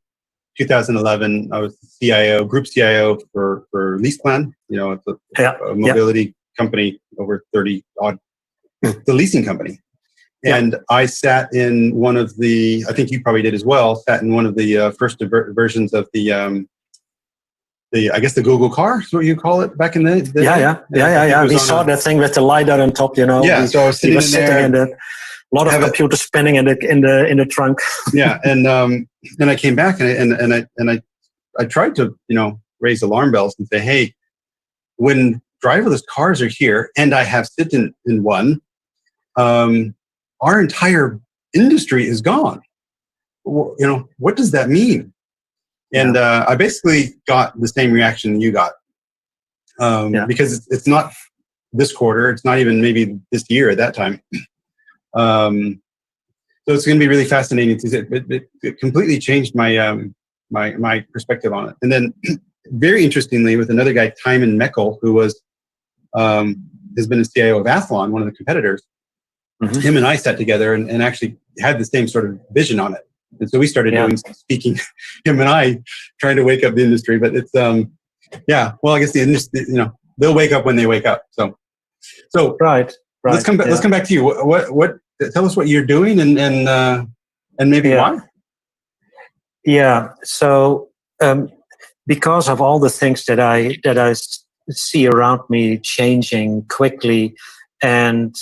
2011, I was CIO, group CIO for LeasePlan. You know, it's a mobility company, over 30 odd. The leasing company. And I sat in one of the, I think you probably did as well, sat in one of the first versions of the I guess the Google car is what you call it back in the day. Yeah. We saw that thing with the LiDAR on top, you know. Yeah, so I was sitting in there. A lot of computers spinning in the trunk. Yeah, and I came back and I tried to, you know, raise alarm bells and say, hey, when driverless cars are here, and I have sit in one, our entire industry is gone. You know, what does that mean? And I basically got the same reaction you got, because it's not this quarter, it's not even maybe this year at that time. So it's going to be really fascinating to see. It completely changed my my perspective on it. And then, very interestingly, with another guy, Timon Meckel, who was has been a CIO of Athlon, one of the competitors. Him and I sat together and actually had the same sort of vision on it. And so we started doing some speaking, him and I, trying to wake up the industry. But it's, well, I guess the industry, you know, they'll wake up when they wake up. So right. Let's come back. Yeah. Let's come back to you. What? Tell us what you're doing and maybe why. Yeah. So because of all the things that I see around me changing quickly, and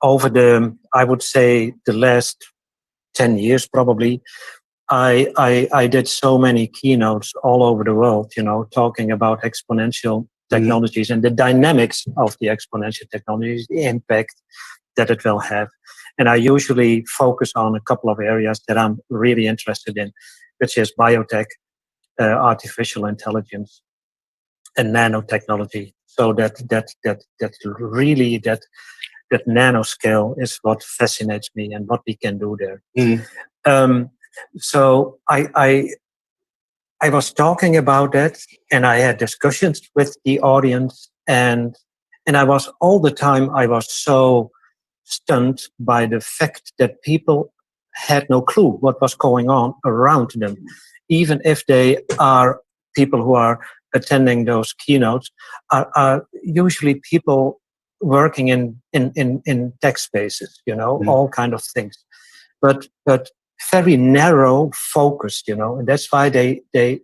over I would say the last 10 years probably, I did so many keynotes all over the world, talking about exponential technologies and the dynamics of the exponential technologies, the impact that it will have. And I usually focus on a couple of areas that I'm really interested in, which is biotech, artificial intelligence, and nanotechnology. So that really that nanoscale is what fascinates me and what we can do there. So I was talking about that, and I had discussions with the audience, and I was all the time, I was so stunned by the fact that people had no clue what was going on around them. Even if they are people who are attending those keynotes, are usually people working in tech spaces, all kind of things. But very narrow focused, and that's why that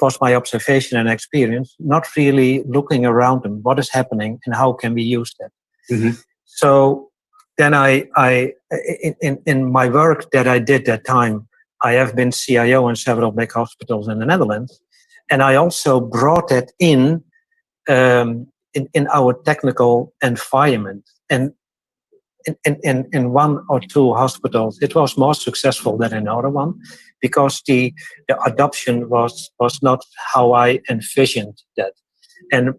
was my observation and experience, not really looking around them, what is happening and how can we use that. So then in my work that I did that time, I have been CIO in several big hospitals in the Netherlands, and I also brought it in our technical environment. And in one or two hospitals, it was more successful than another one, because the adoption was not how I envisioned that. And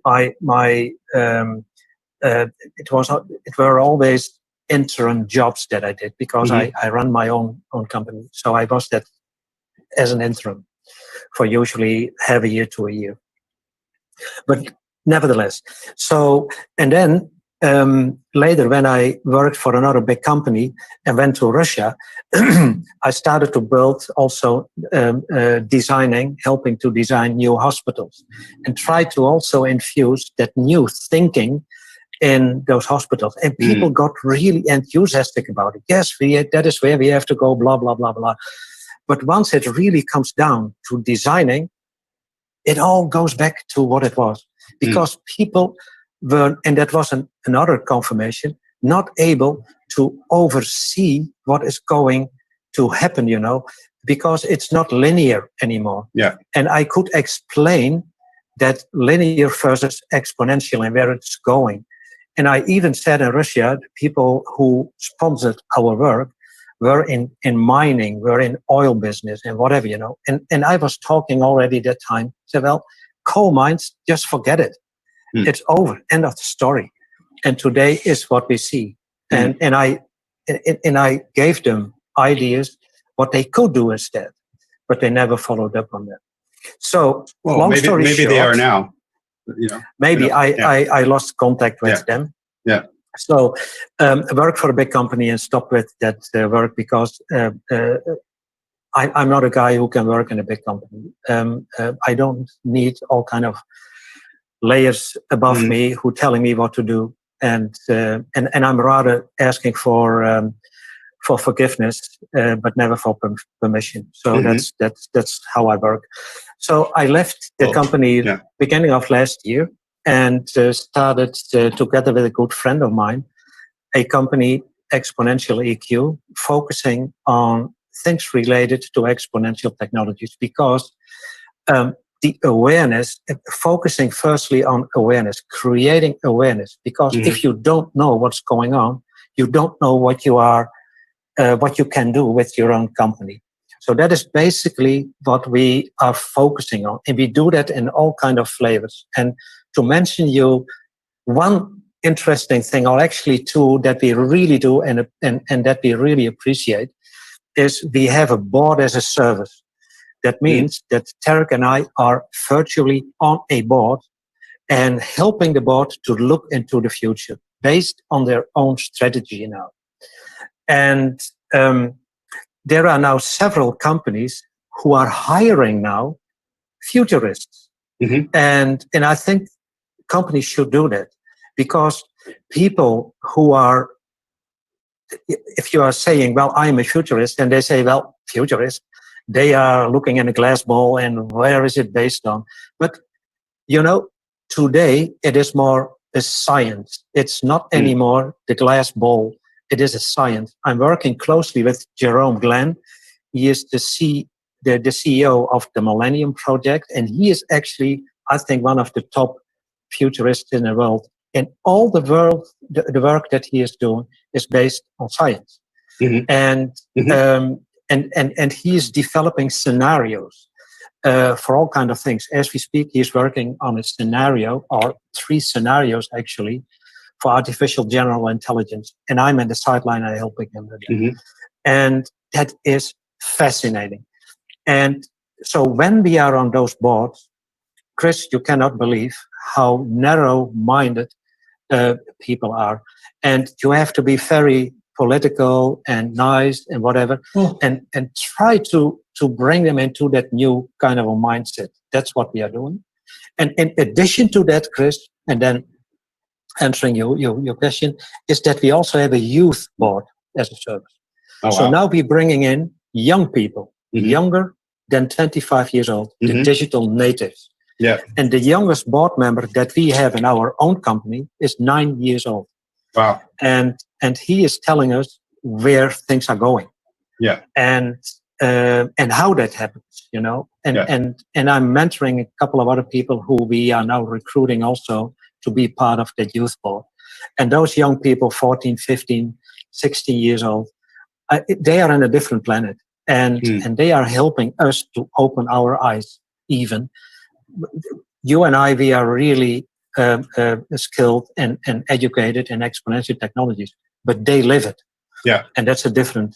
it were always interim jobs that I did, because I run my own company. So I was that as an interim for usually half a year to a year. But nevertheless, so, and then later, when I worked for another big company and went to Russia, I started to build also helping to design new hospitals, and try to also infuse that new thinking in those hospitals. And people got really enthusiastic about it. Yes, that is where we have to go, blah, blah, blah, blah. But once it really comes down to designing, it all goes back to what it was. Because people were, and that was another confirmation, not able to oversee what is going to happen, because it's not linear anymore. Yeah. And I could explain that linear versus exponential and where it's going. And I even said in Russia, the people who sponsored our work were in mining, were in oil business and whatever, And I was talking already that time, said, well, coal mines, just forget it. It's over, end of the story. And today is what we see. And I gave them ideas what they could do instead, but they never followed up on that. So long story short, maybe they are now. Maybe I lost contact with them. Yeah. So I worked for a big company and stopped with that work, because I'm not a guy who can work in a big company. I don't need all kind of layers above me who telling me what to do, and I'm rather asking for forgiveness, but never for permission. So that's how I work. So I left the company beginning of last year, and started together with a good friend of mine a company, ExponentialEQ, focusing on things related to exponential technologies, because the awareness, focusing firstly on awareness, creating awareness, because if you don't know what's going on, you don't know what you can do with your own company. So that is basically what we are focusing on. And we do that in all kind of flavors. And to mention you one interesting thing, or actually two, that we really do and that we really appreciate, is we have a board as a service. That means that Tarek and I are virtually on a board and helping the board to look into the future based on their own strategy now. And there are now several companies who are hiring now futurists. And I think companies should do that, because people who are, if you are saying, well, I'm a futurist, and they say, well, futurist, they are looking in a glass ball, and where is it based on? But, today it is more a science. It's not anymore the glass ball. It is a science. I'm working closely with Jerome Glenn. He is the CEO of the Millennium Project, and he is actually, I think, one of the top futurists in the world. And all the work that he is doing is based on science. And he is developing scenarios for all kinds of things. As we speak, he is working on a scenario, or 3 scenarios actually, for artificial general intelligence. And I'm at the sideline, I'm helping him with that. And that is fascinating. And so when we are on those boards, Chris, you cannot believe how narrow-minded people are. And you have to be very political and nice and whatever, and try to bring them into that new kind of a mindset. That's what we are doing. And in addition to that, Chris, and then answering your question, is that we also have a youth board as a service. So now we're bringing in young people, younger than 25 years old, the digital natives. Yeah. And the youngest board member that we have in our own company is 9 years old. Wow. And he is telling us where things are going. Yeah. And how that happens, And I'm mentoring a couple of other people who we are now recruiting also to be part of the youth board. And those young people, 14, 15, 16 years old, they are on a different planet. And they are helping us to open our eyes even. You and I, we are really skilled and educated in exponential technologies, but they live it. Yeah. And that's a different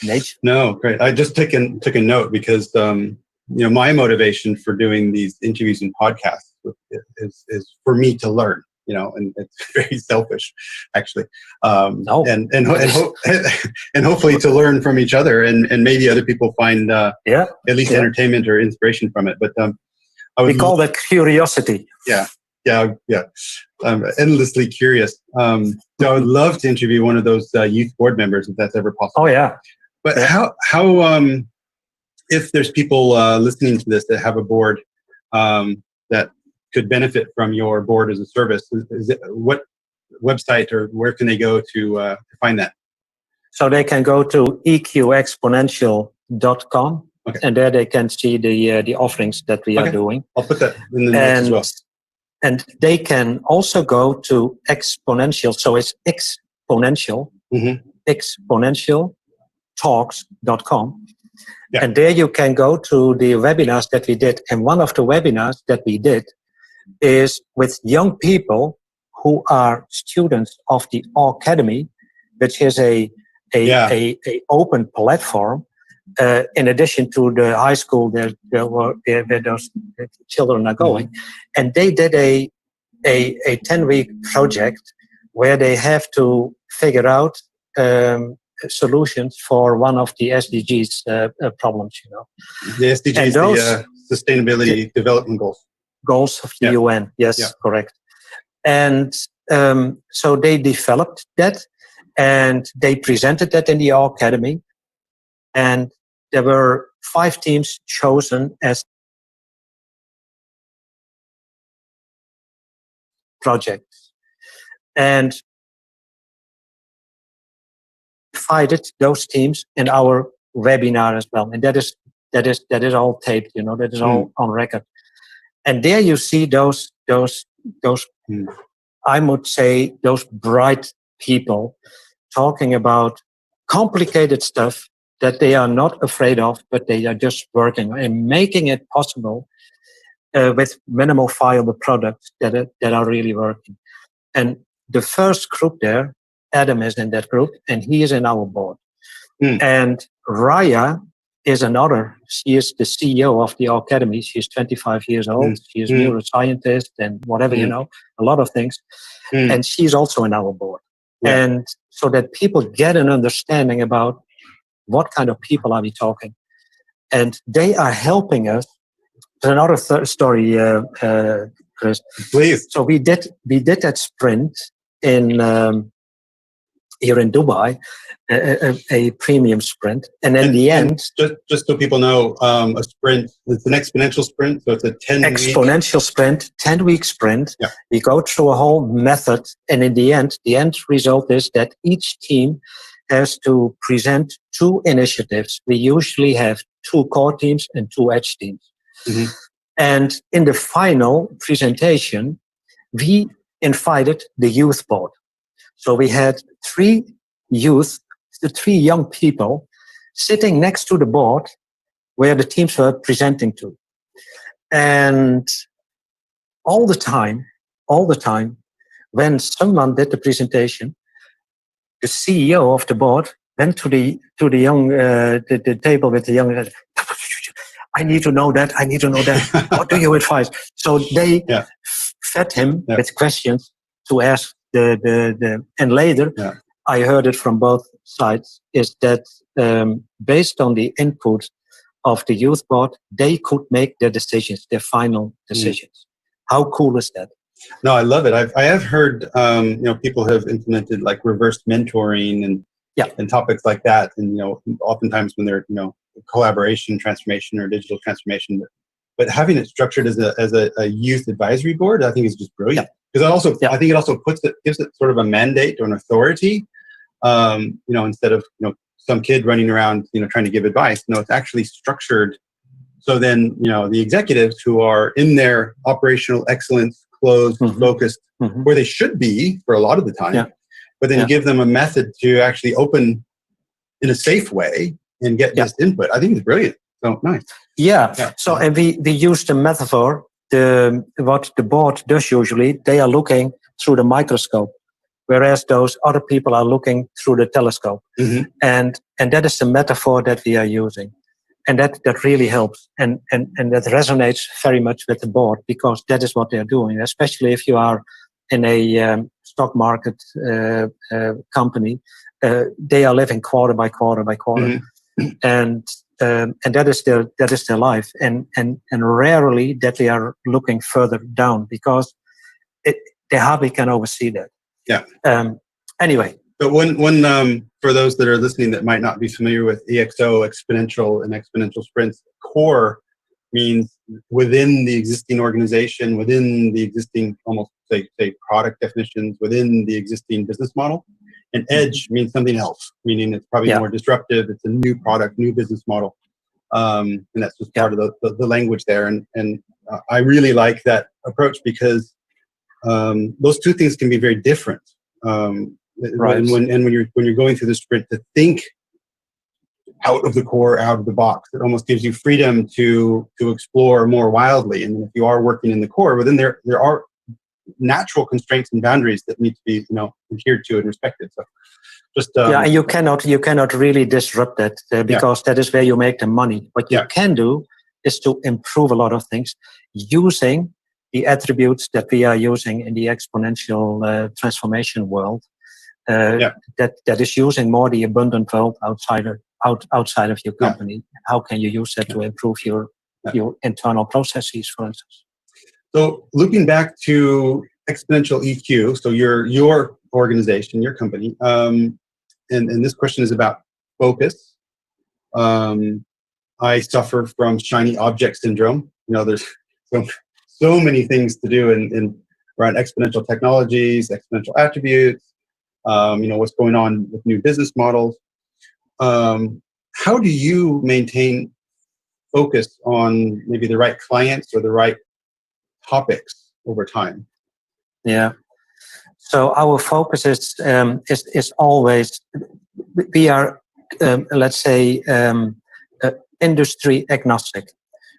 nature. No, great. I just took a note because, my motivation for doing these interviews and podcasts is for me to learn, and it's very selfish, actually. No. And hopefully to learn from each other, and maybe other people find at least entertainment or inspiration from it. But we call that curiosity. Yeah. I'm endlessly curious. So I would love to interview one of those youth board members if that's ever possible. Oh yeah. But how if there's people listening to this that have a board that could benefit from your board as a service, is it, what website or where can they go to find that? So they can go to eqexponential.com. Okay. And there they can see the offerings that we are doing. I'll put that in the notes as well. And they can also go to Exponential. So it's Exponential, exponentialtalks.com. Yeah. And there you can go to the webinars that we did. And one of the webinars that we did is with young people who are students of the Academy, which is a open platform. In addition to the high school where those children are going. And they did a 10-week project where they have to figure out solutions for one of the SDGs problems, The SDGs, the Sustainability Development Goals. Goals of the UN, yes, correct. And so they developed that, and they presented that in the Academy. And there were 5 teams chosen as projects, and invited those teams in our webinar as well. And that is all taped, that is all on record. And there you see those I would say those bright people talking about complicated stuff that they are not afraid of, but they are just working and making it possible with minimal viable products that are really working. And the first group there, Adam is in that group, and he is in our board. And Raya is another. She is the CEO of the Academy. She's 25 years old. She is a neuroscientist and whatever, a lot of things. And she's also in our board. Yeah. And so that people get an understanding about what kind of people are we talking? And they are helping us. There's another story, Chris. Please. So we did that sprint in here in Dubai, a premium sprint, and in the end, just so people know, a sprint, it's an exponential sprint, so it's a 10-week sprint, 10-week sprint. Yeah. We go through a whole method, and in the end result is that each team has to present 2 initiatives. We usually have 2 core teams and 2 edge teams. Mm-hmm. And in the final presentation, we invited the youth board. So we had 3 young people sitting next to the board where the teams were presenting to. And all the time, when someone did the presentation, the CEO of the board went to the young the table with the young. I need to know that. What do you advise? So they fed him with questions to ask the and later I heard it from both sides is that based on the input of the youth board, they could make their decisions, their final decisions. How cool is that? No, I love it. I have heard people have implemented like reverse mentoring and topics like that, and oftentimes when they're collaboration transformation or digital transformation, but having it structured as a youth advisory board, I think is just brilliant. Because I think it also gives it sort of a mandate or an authority. Instead of some kid running around trying to give advice. No, it's actually structured. So then the executives who are in their operational excellence, closed, focused, where they should be for a lot of the time, but then give them a method to actually open in a safe way and get this input. I think it's brilliant. So nice. So and we use the metaphor. What the board does usually, they are looking through the microscope, whereas those other people are looking through the telescope. And that is the metaphor that we are using. And that really helps. And that resonates very much with the board, because that is what they're doing, especially if you are in a stock market company. They are living quarter by quarter by quarter. And that is their life. And rarely that they are looking further down, because they hardly can oversee that. Anyway. But one for those that are listening that might not be familiar with EXO, exponential, and exponential sprints, core means within the existing organization, within the existing almost say product definitions, within the existing business model. And edge means something else, meaning it's probably more disruptive. It's a new product, new business model. And that's just part of the language there. And I really like that approach, because those 2 things can be very different. When you're going through the sprint, to think out of the core, out of the box, it almost gives you freedom to explore more wildly. And if you are working in the core, but then there are natural constraints and boundaries that need to be adhered to and respected. So just and you cannot really disrupt that because that is where you make the money. What you can do is to improve a lot of things using the attributes that we are using in the exponential transformation world. That is using more the abundant world outside of your company. How can you use that to improve your internal processes, for instance? So looping back to ExponentialEQ, so your organization, your company, and this question is about focus. I suffer from shiny object syndrome. There's so many things to do in around exponential technologies, exponential attributes. What's going on with new business models. How do you maintain focus on maybe the right clients or the right topics over time? So our focus is always, we are let's say industry agnostic.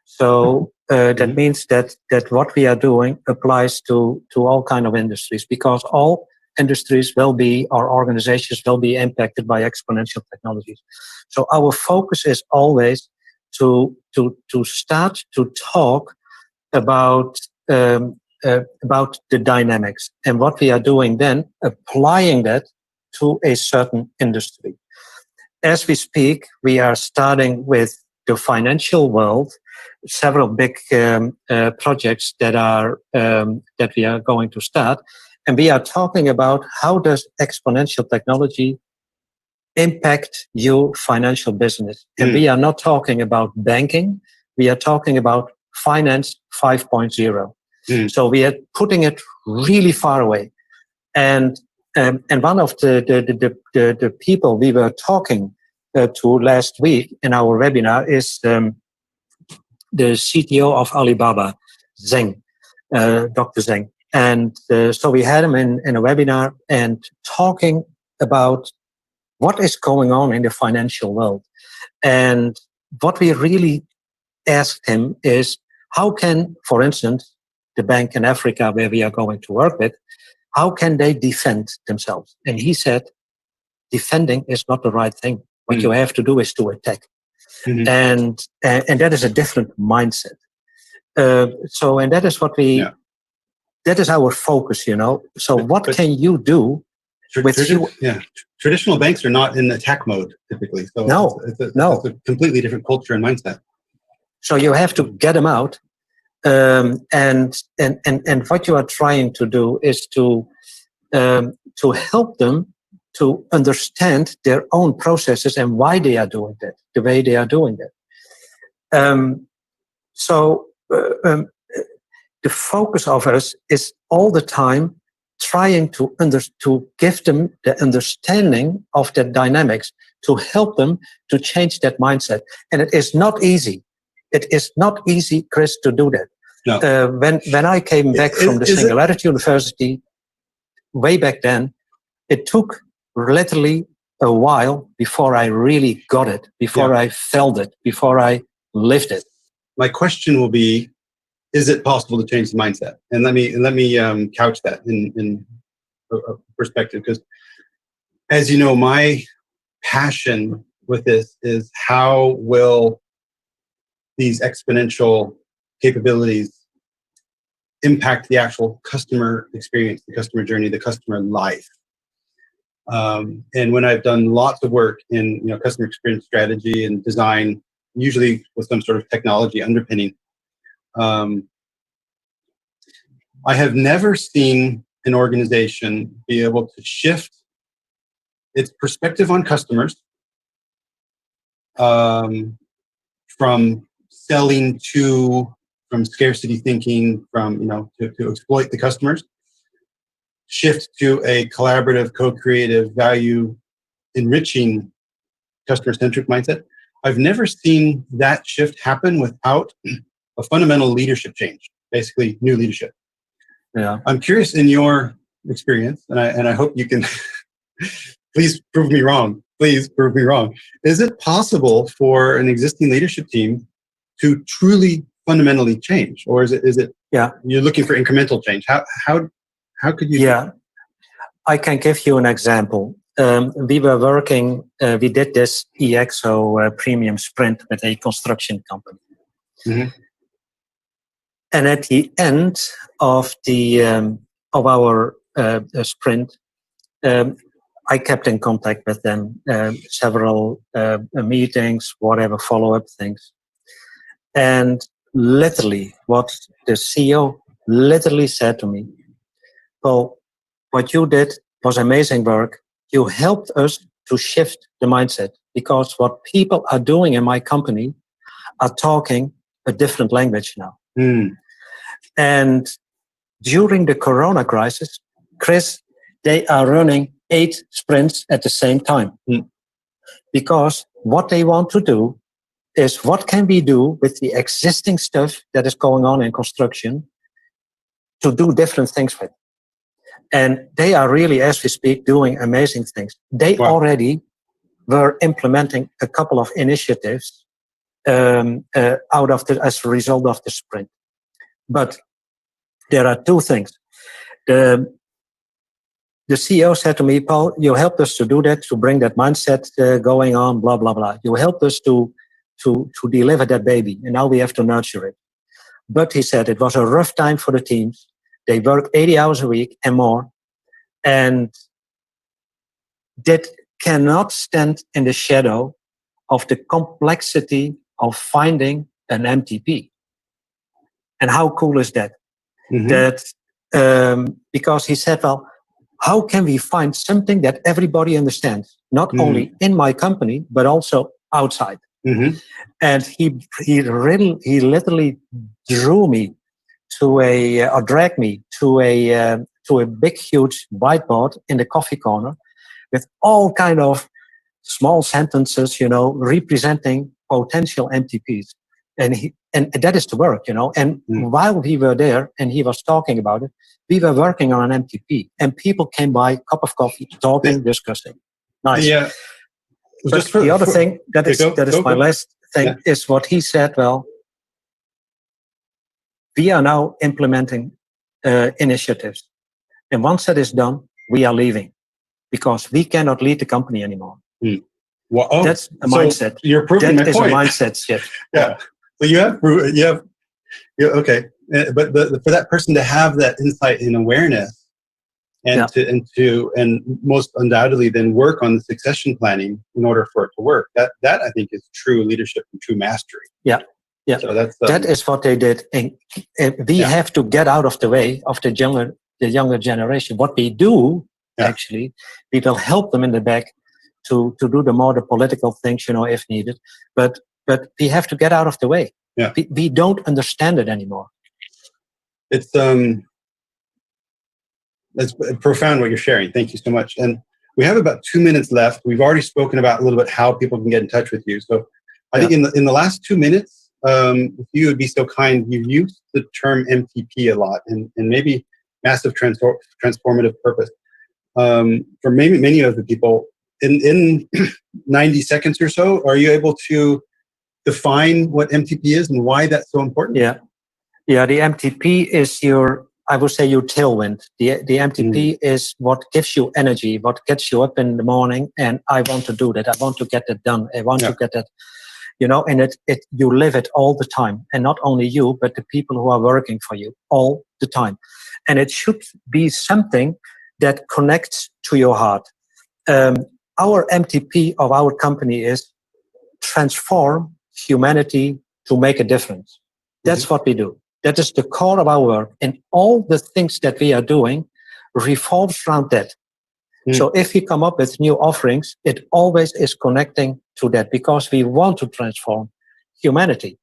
So that means that what we are doing applies to all kind of industries, because all industries will be, or organizations will be impacted by exponential technologies. So our focus is always to start to talk about the dynamics, and what we are doing then, applying that to a certain industry. As we speak, we are starting with the financial world, several big projects that we are going to start, and we are talking about how does exponential technology impact your financial business. And we are not talking about banking, we are talking about finance 5.0. So we are putting it really far away. And one of the people we were talking to last week in our webinar is the CTO of Alibaba, Zeng, Dr. Zeng. And so we had him in a webinar and talking about what is going on in the financial world. And what we really asked him is, how can, for instance, the bank in Africa where we are going to work with, how can they defend themselves? And he said, defending is not the right thing. What you have to do is to attack. And that is a different mindset. And that is what that is our focus, you know. So what can you do with you? Yeah. Traditional banks are not in attack mode typically. So it's a completely different culture and mindset. So you have to get them out. And what you are trying to do is to help them to understand their own processes and why they are doing that, the way they are doing that. The focus of us is all the time trying to give them the understanding of the dynamics, to help them to change that mindset. And it is not easy. It is not easy, Chris, to do that. No. When I came back from the Singularity University, way back then, it took literally a while before I really got it, before I felt it, before I lived it. My question will be, is it possible to change the mindset? And let me couch that in a perspective, because as you know, my passion with this is how will these exponential capabilities impact the actual customer experience, the customer journey, the customer life. And when I've done lots of work in customer experience strategy and design, usually with some sort of technology underpinning, I have never seen an organization be able to shift its perspective on customers from selling from scarcity thinking, to exploit the customers, shift to a collaborative, co-creative, value enriching customer-centric mindset. I've never seen that shift happen without a fundamental leadership change, basically new leadership. Yeah. I'm curious, in your experience, and I hope you can please prove me wrong. Please prove me wrong. Is it possible for an existing leadership team to truly fundamentally change, or is it? Yeah. You're looking for incremental change. How could you? Yeah, I can give you an example. We were working. We did this EXO premium sprint with a construction company. Mm-hmm. And at the end of our sprint, I kept in contact with them, several meetings, whatever, follow-up things. And literally, what the CEO literally said to me, Paul, what you did was amazing work. You helped us to shift the mindset, because what people are doing in my company are talking a different language now. And during the Corona crisis, Chris, they are running 8 sprints at the same time. Because what they want to do is, what can we do with the existing stuff that is going on in construction to do different things with? And they are really, as we speak, doing amazing things. They already were implementing a couple of initiatives as a result of the sprint. But there are 2 things. The CEO said to me, Paul, you helped us to do that, to bring that mindset going on, blah, blah, blah. You helped us to deliver that baby, and now we have to nurture it. But he said it was a rough time for the teams. They work 80 hours a week and more, and that cannot stand in the shadow of the complexity of finding an MTP. And how cool is that? Mhm. That because he said, well, how can we find something that everybody understands, not only in my company but also outside? Mhm. And he literally drew me to or dragged me to a big, huge whiteboard in the coffee corner with all kind of small sentences, representing potential MTPs. And that is the work, And while we were there and he was talking about it, we were working on an MTP, and people came by, cup of coffee, talking, discussing. Nice. Yeah. But the other thing that is my last thing is what he said. Well, we are now implementing initiatives, and once that is done, we are leaving because we cannot lead the company anymore. Well, that's a mindset. You're proving my point. That is a mindset shift. Yeah. So you have okay, but for that person to have that insight and awareness, and and most undoubtedly then work on the succession planning in order for it to work. That I think is true leadership and true mastery. Yeah. Yeah. So that is what they did, and we have to get out of the way of the younger generation. What we do actually, we will help them in the back to do the political things, if needed. But we have to get out of the way. Yeah. We don't understand it anymore. It's that's profound what you're sharing. Thank you so much. And we have about 2 minutes left. We've already spoken about a little bit how people can get in touch with you. So I think in the last 2 minutes, if you would be so kind, you've used the term MTP a lot, and maybe massive transformative purpose. For many of the people, in 90 seconds or so, are you able to define what MTP is and why that's so important? Yeah. The MTP is your tailwind. The MTP is what gives you energy, what gets you up in the morning, and I want to do that. I want to get that done. I want to get that, and you live it all the time, and not only you, but the people who are working for you all the time. And it should be something that connects to your heart. Our MTP of our company is transform humanity to make a difference. That's what we do. That is the core of our work. And all the things that we are doing revolves around that. So if we come up with new offerings, it always is connecting to that because we want to transform humanity.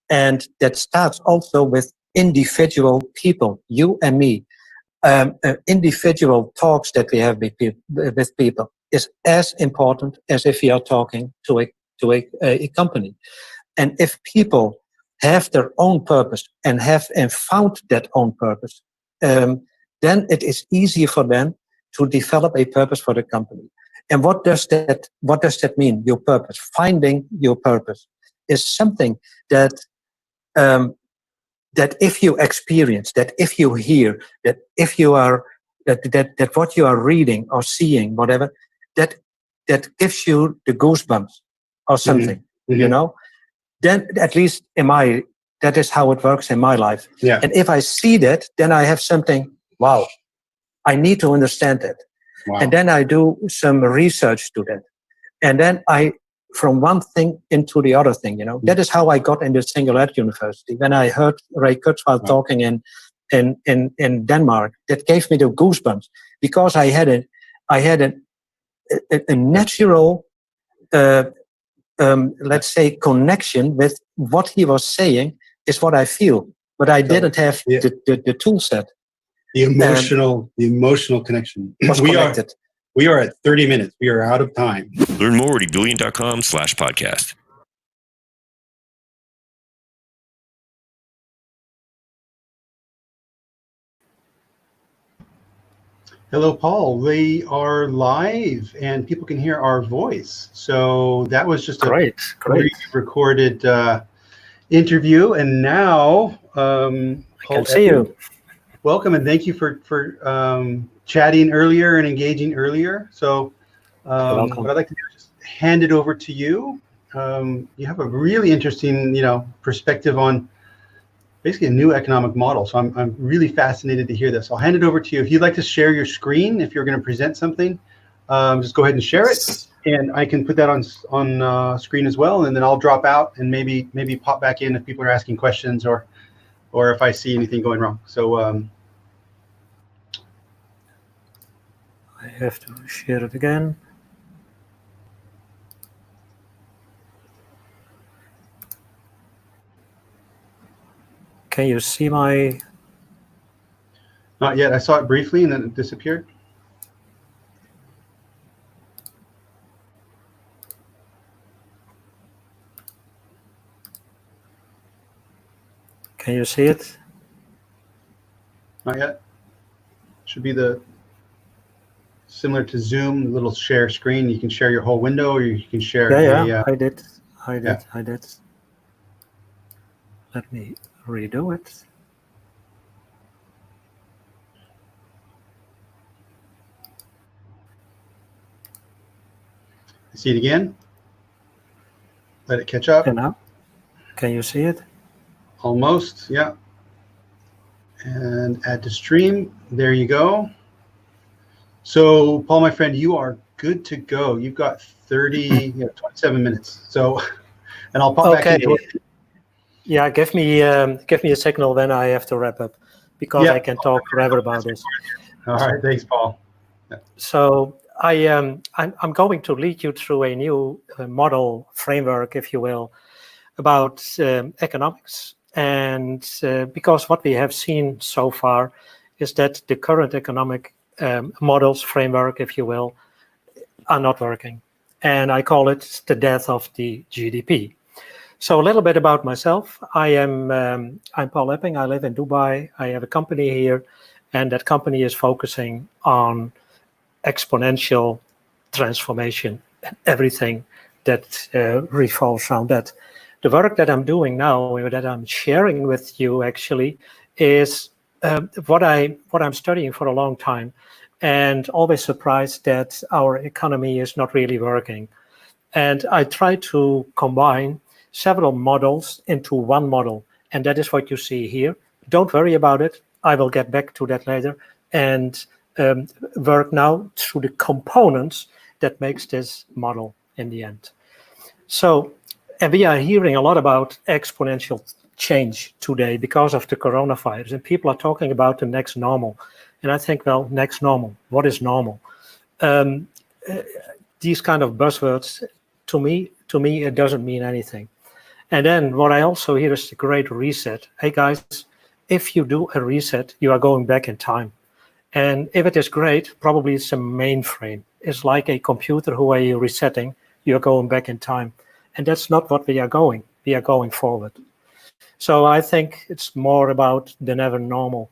And that starts also with individual people, you and me. Individual talks that we have with people is as important as if we are talking to a company. And if people have their own purpose and found that own purpose, then it is easier for them to develop a purpose for the company. And what does that mean? Your purpose, finding your purpose, is something that if you experience, that if you hear, that if you are that what you are reading or seeing, whatever, that gives you the goosebumps or something, then at least that is how it works in my life. Yeah. And if I see that, then I have something, wow, I need to understand it. Wow. And then I do some research to that. And then from one thing into the other thing, That is how I got into Singularity University. When I heard Ray Kurzweil talking in Denmark, that gave me the goosebumps because I had a natural, let's say, connection with what he was saying is what I feel, but I didn't have the tool set. The emotional connection. We are at 30 minutes. We are out of time. Learn more at ebillion.com/podcast. Hello, Paul. We are live and people can hear our voice. So that was just a great recorded interview. And now, I can see you. Welcome and thank you for chatting earlier and engaging earlier. So what I'd like to do is just hand it over to you. You have a really interesting, perspective on basically a new economic model. So I'm really fascinated to hear this. I'll hand it over to you. If you'd like to share your screen, if you're going to present something, just go ahead and share it. and I can put that on screen as well, and then I'll drop out and maybe pop back in if people are asking questions or if I see anything going wrong. So I have to share it again. Can you see my? Not yet. I saw it briefly and then it disappeared. Can you see it? Not yet. Should be the similar to Zoom, the little share screen. You can share your whole window, or you can share. Yeah, I did. Let me redo it. See it again. Let it catch up. And now, can you see it? Almost, yeah. And add to stream. There you go. So, Paul, my friend, you are good to go. You've got 27 minutes. So, and I'll pop back into it. Yeah, give me a signal when I have to wrap up, because I can talk forever about this. All right, thanks, Paul. Yeah. So I'm going to lead you through a new model framework, if you will, about economics. And because what we have seen so far is that the current economic models, framework, if you will, are not working. And I call it the death of the GDP. So a little bit about myself. I'm Paul Epping. I live in Dubai. I have a company here, and that company is focusing on exponential transformation and everything that revolves around that. The work that I'm doing now, that I'm sharing with you actually, is what I'm studying for a long time, and always surprised that our economy is not really working. And I try to combine several models into one model, and that is what you see here. Don't worry about it. I will get back to that later, and work now through the components that makes this model in the end. So, and we are hearing a lot about exponential change today because of the coronavirus, and people are talking about the next normal. And I think, well, next normal, what is normal? These kind of buzzwords, to me, it doesn't mean anything. And then what I also hear is the great reset. Hey guys, if you do a reset, you are going back in time. And if it is great, probably it's a mainframe. It's like a computer who are you resetting, you're going back in time. And that's not what we are going. We are going forward. So I think it's more about the never normal.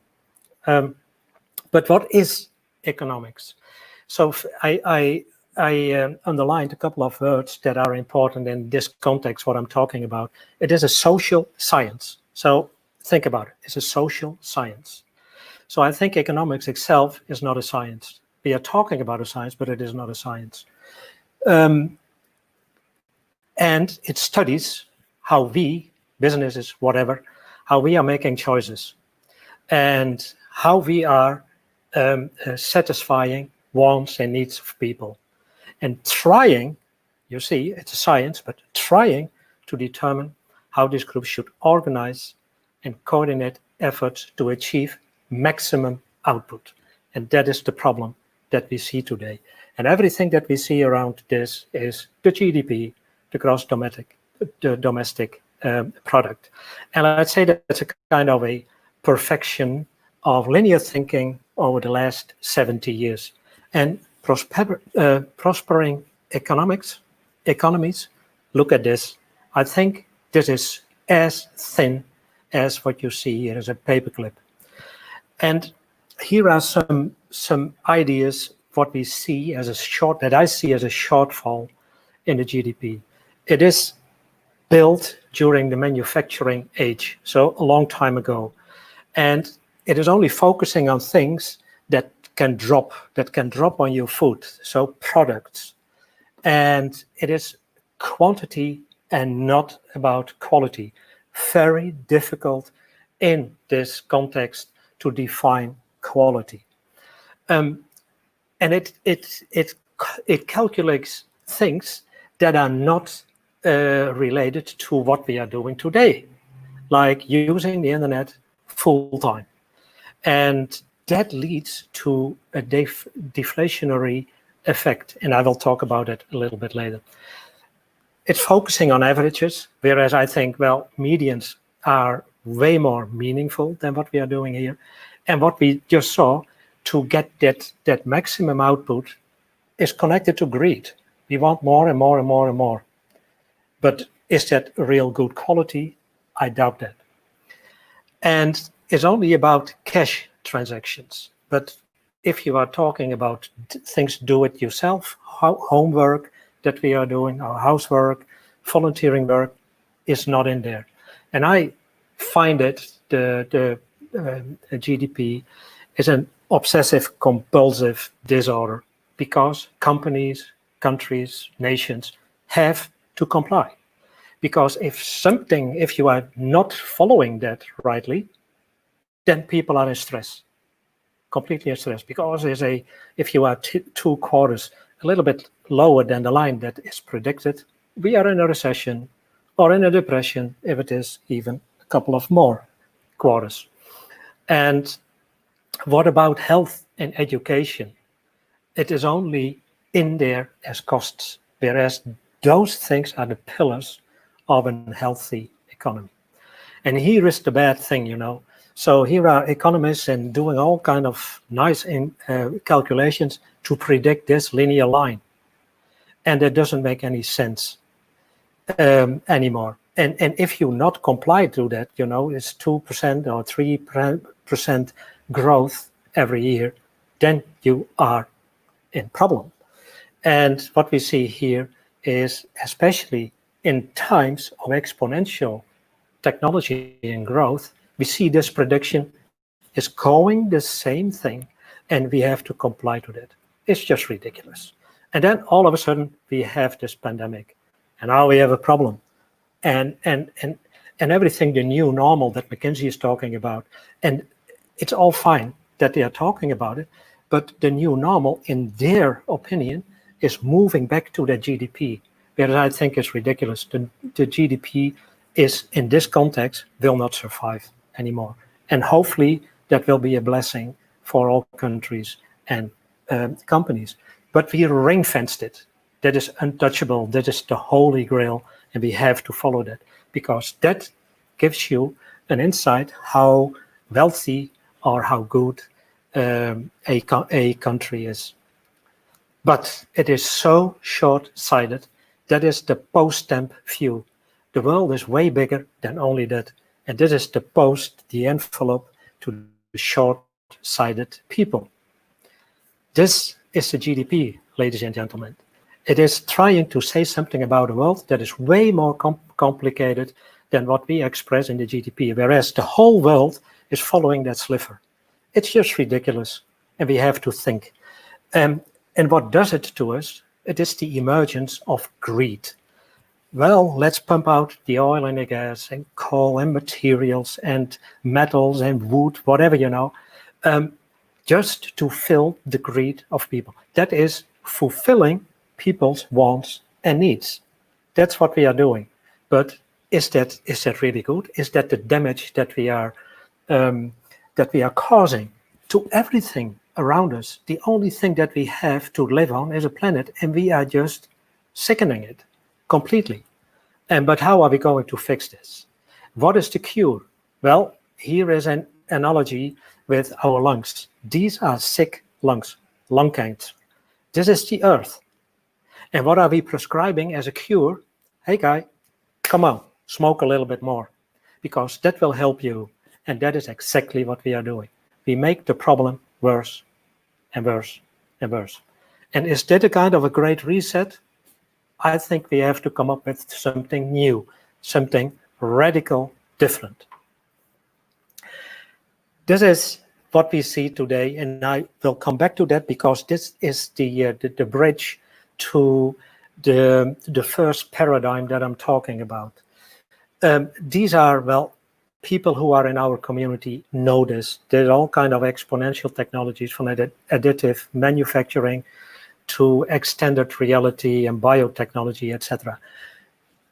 But what is economics? So I underlined a couple of words that are important in this context, what I'm talking about. It is a social science. So think about it. It's a social science. So I think economics itself is not a science. We are talking about a science, but it is not a science. And it studies how we, businesses, whatever, how we are making choices and how we are satisfying wants and needs of people. And trying, you see, it's a science, but trying to determine how this group should organize and coordinate efforts to achieve maximum output. And that is the problem that we see today. And everything that we see around this is the GDP, the gross domestic product. And I'd say that it's a kind of a perfection of linear thinking over the last 70 years. And prospering economies, look at this. I think this is as thin as what you see here as a paperclip. And here are some ideas what we see as that I see as a shortfall in the GDP. It is built during the manufacturing age, so a long time ago. And it is only focusing on things that can drop on your food, so products. And it is quantity and not about quality. Very difficult in this context to define quality. And it calculates things that are not related to what we are doing today, like using the internet full time. And that leads to a deflationary effect. And I will talk about it a little bit later. It's focusing on averages, whereas I think, well, medians are way more meaningful than what we are doing here. And what we just saw, to get that maximum output is connected to greed. We want more and more and more and more. But is that real good quality? I doubt that. And it's only about cash transactions. But if you are talking about things do it yourself, homework that we are doing, our housework, volunteering work is not in there. And I find it the GDP is an obsessive compulsive disorder because companies, countries, nations have to comply. Because if you are not following that rightly, then people are in stress, completely in stress. Because if you are 2 quarters a little bit lower than the line that is predicted, we are in a recession or in a depression if it is even a couple of more quarters. And what about health and education? It is only in there as costs, whereas those things are the pillars of a healthy economy. And here is the bad thing, you know. So here are economists and doing all kind of nice calculations to predict this linear line. And it doesn't make any sense anymore. And if you not comply to that, you know, it's 2% or 3% growth every year, then you are in problem. And what we see here is, especially in times of exponential technology and growth, we see this prediction is going the same thing, and we have to comply to that. It's just ridiculous. And then all of a sudden we have this pandemic, and now we have a problem. And everything, the new normal that McKinsey is talking about, and it's all fine that they are talking about it, but the new normal, in their opinion, is moving back to the GDP, whereas I think it's ridiculous. The GDP is, in this context, will not survive anymore. And hopefully that will be a blessing for all countries and companies. But we ring-fenced it. That is untouchable. That is the holy grail, and we have to follow that, because that gives you an insight how wealthy or how good a country is. But it is so short-sighted. That is the post-stamp view. The world is way bigger than only that. And this is the envelope to the short-sighted people. This is the GDP, ladies and gentlemen. It is trying to say something about a world that is way more complicated than what we express in the GDP, whereas the whole world is following that sliver. It's just ridiculous, and we have to think. And what does it to us? It is the emergence of greed. Well, let's pump out the oil and the gas and coal and materials and metals and wood, whatever, you know, just to fill the greed of people. That is fulfilling people's wants and needs. That's what we are doing. But is that really good? Is that the damage that we are causing to everything around us? The only thing that we have to live on is a planet, and we are just sickening it completely. But how are we going to fix this? What is the cure? Well, here is an analogy with our lungs. These are sick lungs, lung cancer. This is the earth. And what are we prescribing as a cure? Hey, guy, come on, smoke a little bit more, because that will help you. And that is exactly what we are doing. We make the problem worse and worse and worse. And is that a kind of a great reset? I think we have to come up with something new, something radical different. This is what we see today, and I will come back to that because this is the bridge to the first paradigm that I'm talking about. These are, well, people who are in our community know this. There's all kind of exponential technologies from additive manufacturing to extended reality and biotechnology, etc.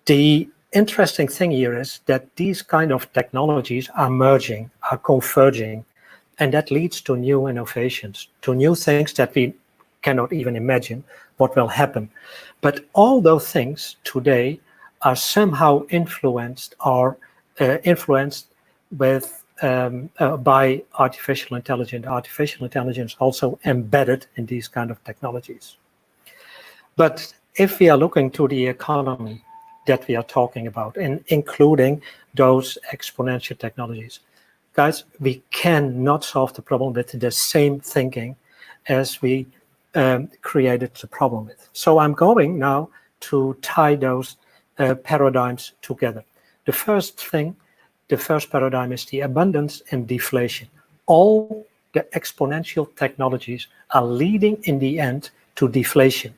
The interesting thing here is that these kind of technologies are merging, are converging, and that leads to new innovations, to new things that we cannot even imagine what will happen. But all those things today are somehow influenced with by artificial intelligence. Artificial intelligence also embedded in these kind of technologies. But if we are looking to the economy that we are talking about, and including those exponential technologies, guys, we cannot solve the problem with the same thinking as we created the problem with. So I'm going now to tie those paradigms together. The first paradigm is the abundance and deflation. All the exponential technologies are leading in the end to deflation,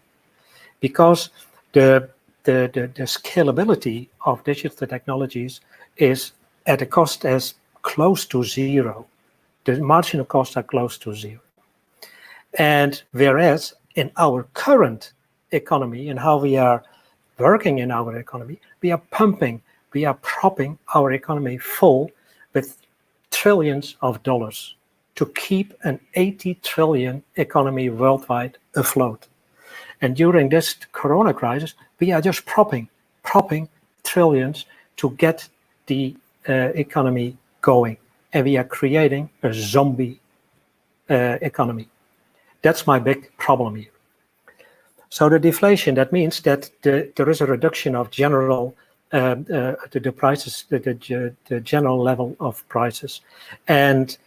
because the scalability of digital technologies is at a cost as close to zero. The marginal costs are close to zero. And whereas in our current economy and how we are working in our economy, we are propping our economy full with trillions of dollars to keep an 80 trillion economy worldwide afloat. And during this corona crisis, we are just propping trillions to get the economy going. And we are creating a zombie economy. That's my big problem here. So the deflation, that means that there is a reduction of general the prices, the general level of prices, and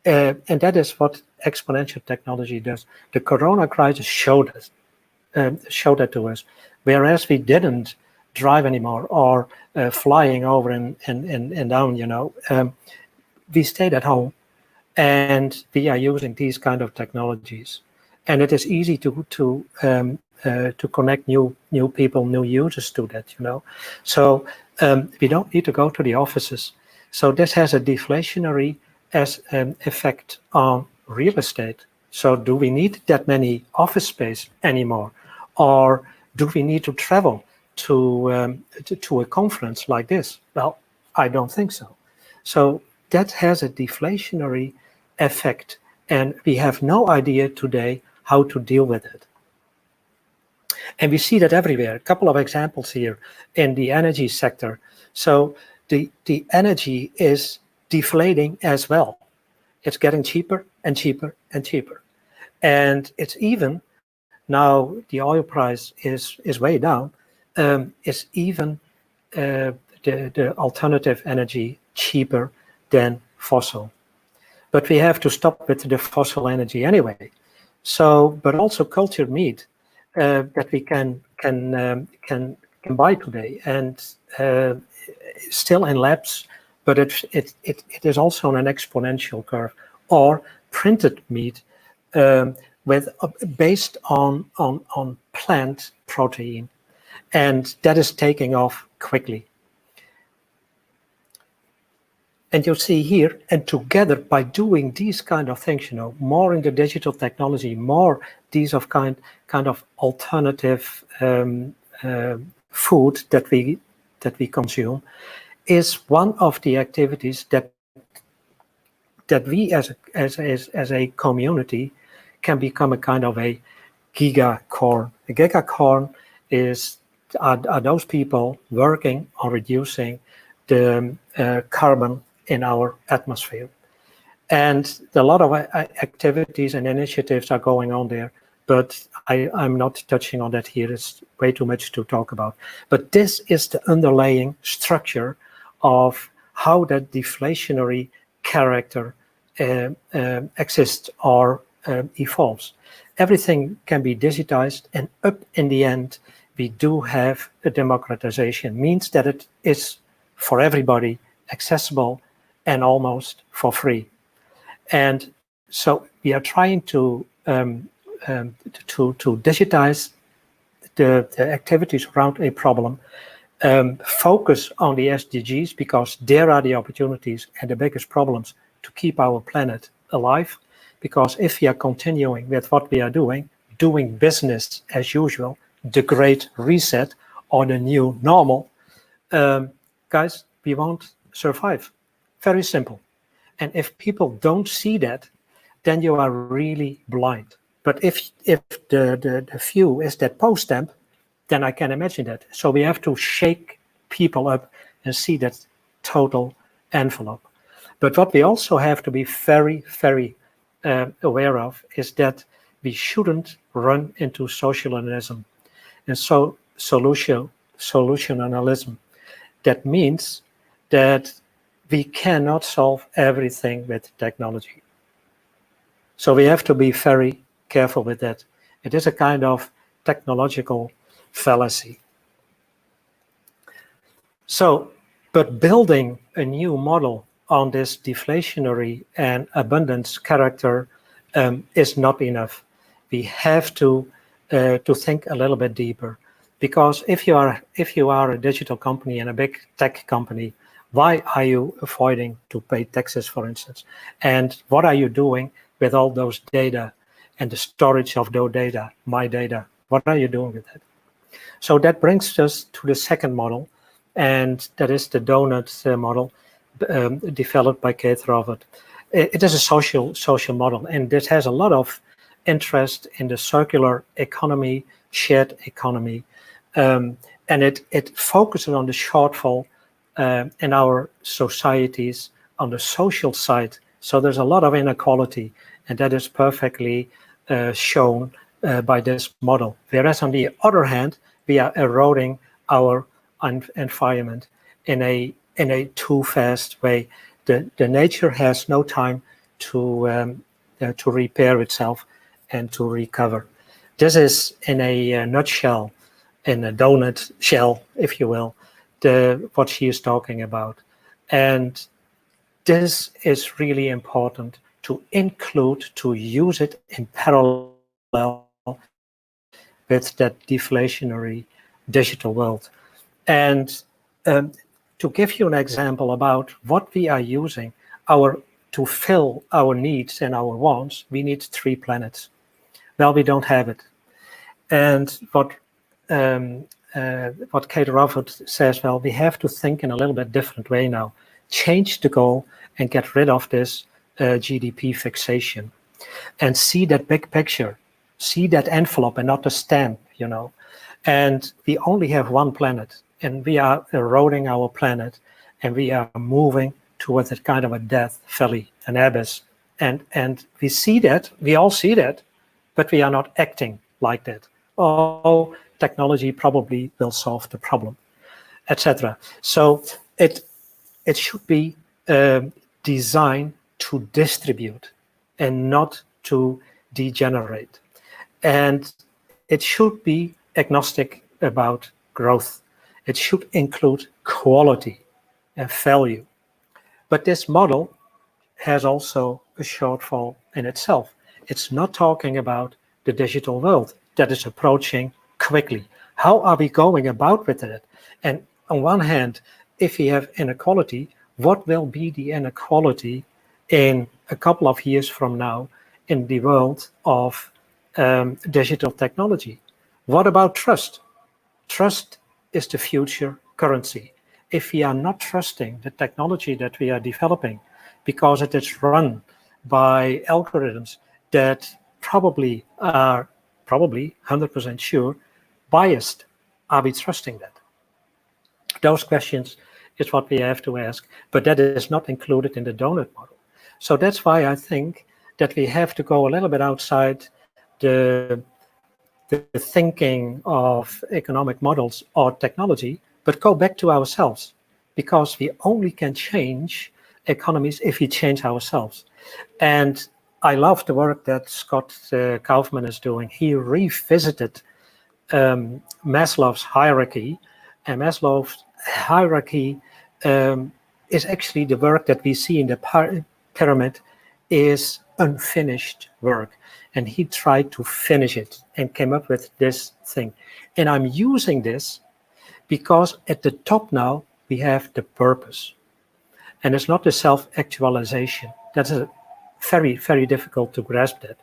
that is what exponential technology does. The corona crisis showed that to us, whereas we didn't drive anymore or flying over and down. We stayed at home, and we are using these kind of technologies, and it is easy to connect new people, new users to that, So we don't need to go to the offices. So this has a deflationary effect on real estate. So do we need that many office space anymore? Or do we need to travel to a conference like this? Well, I don't think so. So that has a deflationary effect, and we have no idea today how to deal with it. And we see that everywhere. A couple of examples here in the energy sector. So the energy is deflating as well. It's getting cheaper and cheaper and cheaper. And it's even, now the oil price is way down, is even the alternative energy cheaper than fossil. But we have to stop with the fossil energy anyway. So, but also cultured meat that we can buy today, and still in labs, but it is also on an exponential curve, or printed meat based on plant protein, and that is taking off quickly. And you see here, and together by doing these kind of things, more in the digital technology, more these of kind of alternative food that we consume, is one of the activities that we as a community can become a kind of a gigacorn. A gigacorn are those people working on reducing the carbon in our atmosphere. And a lot of activities and initiatives are going on there, but I'm not touching on that here. It's way too much to talk about. But this is the underlying structure of how that deflationary character exists or evolves. Everything can be digitized, and up in the end, we do have a democratization. Means that it is for everybody accessible and almost for free. And so we are trying to digitize the activities around a problem, focus on the SDGs, because there are the opportunities and the biggest problems to keep our planet alive. Because if we are continuing with what we are doing, we doing business as usual, the great reset or the new normal, guys, we won't survive. Very simple. And if people don't see that, then you are really blind. But if the view is that post stamp, then I can imagine that. So we have to shake people up and see that total envelope. But what we also have to be very, very aware of is that we shouldn't run into socialism and so solutionalism. That means that we cannot solve everything with technology. So we have to be very careful with that. It is a kind of technological fallacy. So, but building a new model on this deflationary and abundance character is not enough. We have to think a little bit deeper, because if you are a digital company and a big tech company, why are you avoiding to pay taxes, for instance? And what are you doing with all those data and the storage of those data, my data? What are you doing with that? So that brings us to the second model, and that is the donut model developed by Kate Robert. It is a social model, and this has a lot of interest in the circular economy, shared economy, and it focuses on the shortfall in our societies on the social side. So there's a lot of inequality, and that is perfectly shown by this model. Whereas on the other hand, we are eroding our environment in a too fast way. The nature has no time to repair itself and to recover. This is in a nutshell, in a donut shell, if you will, what she is talking about. And this is really important to include, to use it in parallel with that deflationary digital world. And to give you an example about what we are using to fill our needs and our wants, we need 3 planets. Well, we don't have it. And what Kate Robert says, well, we have to think in a little bit different way now. Change the goal and get rid of this GDP fixation. And see that big picture. See that envelope and not the stamp, you know. And we only have one planet. And we are eroding our planet. And we are moving towards a kind of a death valley, an abyss. And we see that, we all see that, but we are not acting like that. Oh, technology probably will solve the problem, etc. So it should be designed to distribute and not to degenerate. And it should be agnostic about growth. It should include quality and value. But this model has also a shortfall in itself. It's not talking about the digital world that is approaching quickly. How are we going about with it? And on one hand, if we have inequality, what will be the inequality in a couple of years from now in the world of digital technology? What about trust? Trust is the future currency. If we are not trusting the technology that we are developing because it is run by algorithms that probably are 100% sure biased, are we trusting that? Those questions is what we have to ask, but that is not included in the donut model. So that's why I think that we have to go a little bit outside the thinking of economic models or technology, but go back to ourselves, because we only can change economies if we change ourselves. And I love the work that Scott Kaufman is doing. He revisited Maslow's hierarchy, and Maslow's hierarchy is actually the work that we see in the pyramid is unfinished work. And he tried to finish it and came up with this thing. And I'm using this because at the top now, we have the purpose. And it's not the self-actualization. That's very, very difficult to grasp that.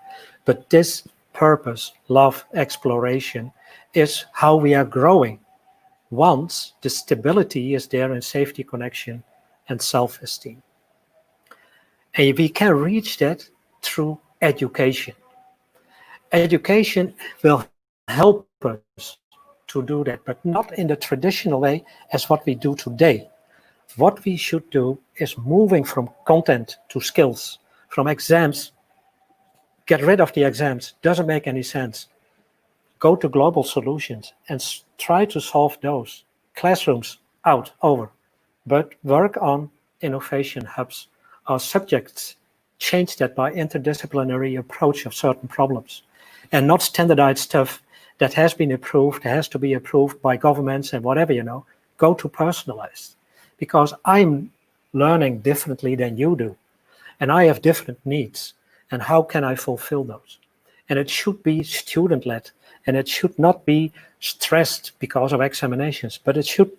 But this purpose, love, exploration is how we are growing once the stability is there in safety, connection, and self-esteem. And we can reach that through education. Education will help us to do that, but not in the traditional way as what we do today. What we should do is moving from content to skills, from exams. Get rid of the exams, doesn't make any sense. Go to global solutions and try to solve those. Classrooms, out, over. But work on innovation hubs. Our subjects change that by interdisciplinary approach of certain problems. And not standardized stuff that has been approved, has to be approved by governments and whatever, Go to personalized. Because I'm learning differently than you do. And I have different needs. And how can I fulfill those? And it should be student-led. And it should not be stressed because of examinations. But it should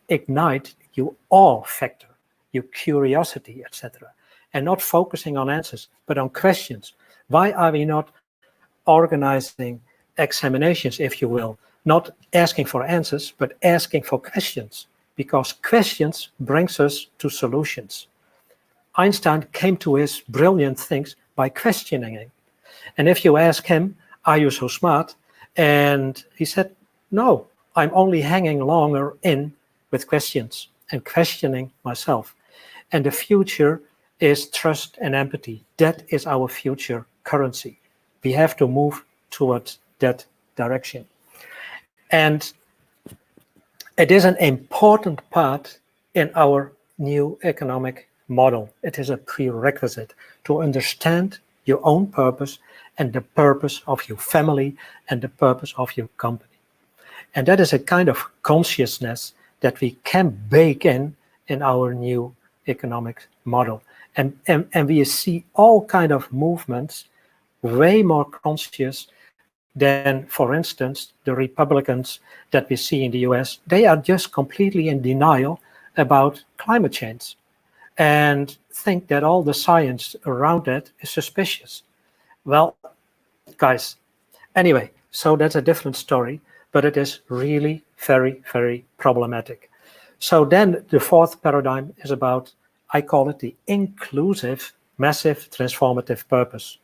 ignite your awe factor, your curiosity, etc. And not focusing on answers, but on questions. Why are we not organizing examinations, if you will? Not asking for answers, but asking for questions. Because questions brings us to solutions. Einstein came to his brilliant things by questioning. And if you ask him, are you so smart? And he said, no, I'm only hanging longer in with questions and questioning myself. And the future is trust and empathy. That is our future currency. We have to move towards that direction. And it is an important part in our new economic model. It is a prerequisite to understand your own purpose and the purpose of your family and the purpose of your company. And that is a kind of consciousness that we can bake in our new economic model. And we see all kind of movements way more conscious than, for instance, the Republicans that we see in the US. They are just completely in denial about climate change and think that all the science around that is suspicious. Well, guys, anyway, so that's a different story, but it is really very, very problematic. So then the fourth paradigm is about, I call it the inclusive, massive, transformative purpose.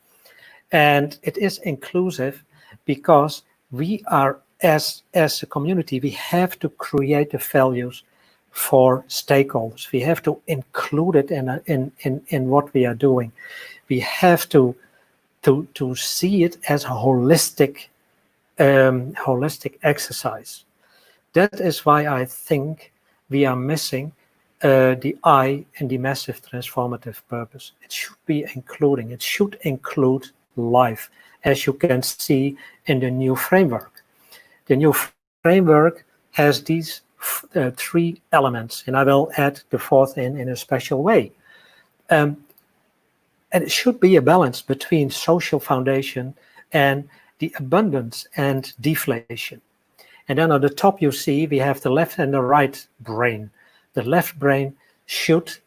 And it is inclusive because we are, as a community, we have to create the values for stakeholders. We have to include it in what we are doing. We have to see it as a holistic exercise. That is why I think we are missing the I in the massive transformative purpose. It should be including. It should include life, as you can see in the new framework. The new framework has these three elements, and I will add the fourth in a special way. And it should be a balance between social foundation and the abundance and deflation. And then on the top you see we have the left and the right brain. The left brain should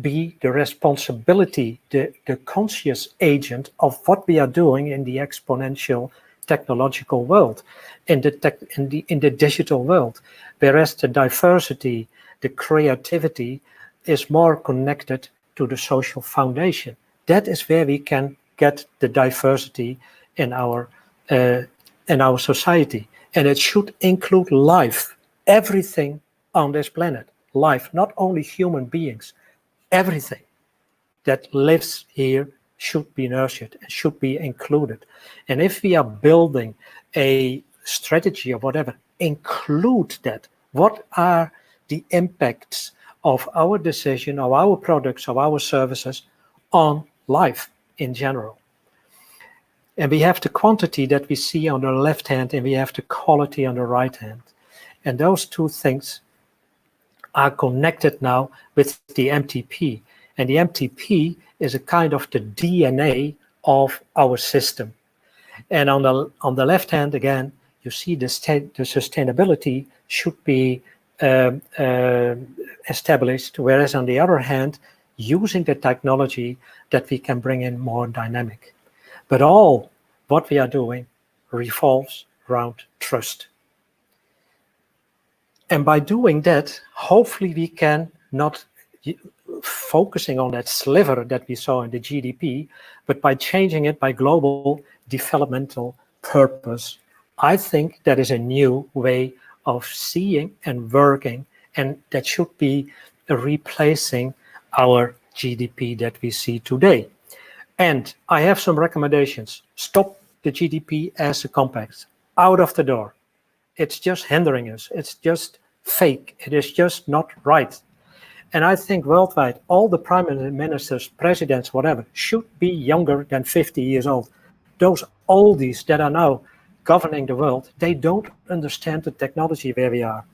be the responsibility, the conscious agent of what we are doing in the exponential technological world, in the digital world, whereas the diversity, the creativity is more connected to the social foundation. That is where we can get the diversity in our society, and it should include life, everything on this planet, life, not only human beings, everything that lives here should be nurtured and should be included. And if we are building a strategy or whatever, include that. What are the impacts of our decision, of our products, of our services on life in general? And we have the quantity that we see on the left hand, and we have the quality on the right hand. And those two things are connected now with the MTP. And the MTP is a kind of the DNA of our system. And on the left hand, again, you see the sustainability should be established, whereas on the other hand, using the technology that we can bring in more dynamic. But all what we are doing revolves around trust. And by doing that, hopefully we can not focusing on that sliver that we saw in the GDP, but by changing it by global developmental purpose. I think that is a new way of seeing and working, and that should be replacing our GDP that we see today. And I have some recommendations. Stop the GDP as a compact. Out of the door. It's just hindering us. It's just fake. It is just not right. And I think worldwide, all the prime ministers, presidents, whatever, should be younger than 50 years old. Those oldies that are now governing the world, they don't understand the technology where we are.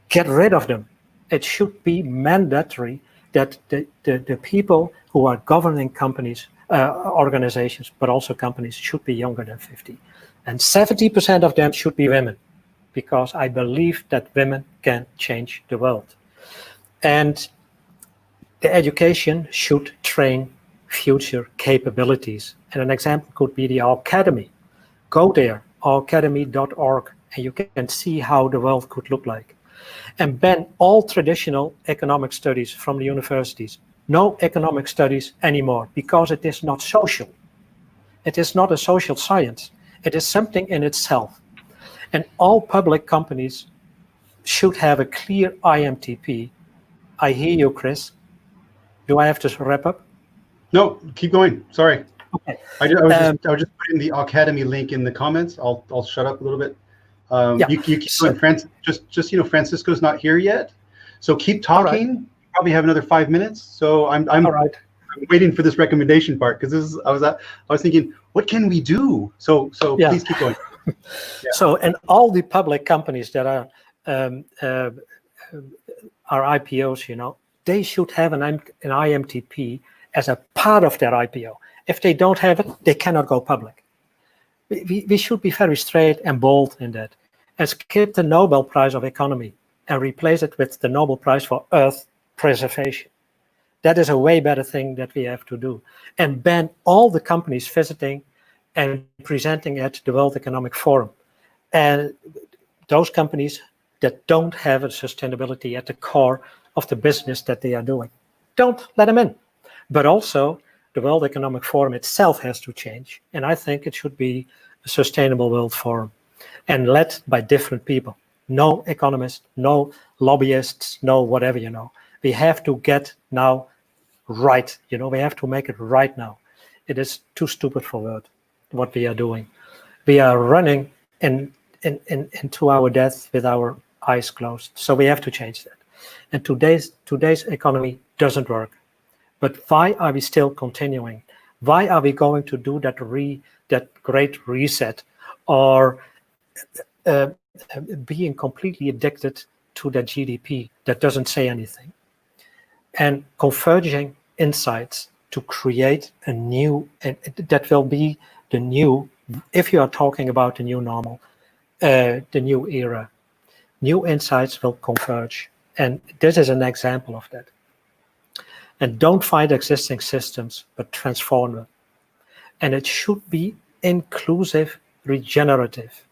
Get rid of them. It should be mandatory that the people who are governing companies, organizations, but also companies should be younger than 50. And 70% of them should be women, because I believe that women can change the world. And the education should train future capabilities. And an example could be the Academy. Go there, academy.org, and you can see how the world could look like. And ban all traditional economic studies from the universities. No economic studies anymore, because it is not social. It is not a social science. It is something in itself. And all public companies should have a clear IMTP. I hear you, Chris. Do I have to wrap up? No, keep going. Sorry. Okay. I was just putting the Academy link in the comments. I'll shut up a little bit. Yeah. You keep going. Just Francisco's not here yet, so keep talking. Right. Probably have another 5 minutes. So I'm all right. I'm waiting for this recommendation part, because I was thinking, what can we do? So yeah. Please keep going. Yeah. So, and all the public companies that are IPOs, they should have an IMTP as a part of their IPO. If they don't have it, they cannot go public. We should be very straight and bold in that. And skip the Nobel Prize of Economy and replace it with the Nobel Prize for Earth Preservation. That is a way better thing that we have to do. And ban all the companies visiting and presenting at the World Economic Forum. And those companies that don't have a sustainability at the core of the business that they are doing, don't let them in. But also, the World Economic Forum itself has to change. And I think it should be a sustainable world forum and led by different people. No economists, no lobbyists, no whatever, We have to get now right. We have to make it right now. It is too stupid for what we are doing. We are running into our death with our eyes closed. So we have to change that. And today's economy doesn't work. But why are we still continuing? Why are we going to do that great reset, or being completely addicted to the GDP that doesn't say anything? And converging insights to create a new, and that will be the new, if you are talking about the new normal, the new era, new insights will converge. And this is an example of that. And don't fight existing systems, but transform them. And it should be inclusive, regenerative,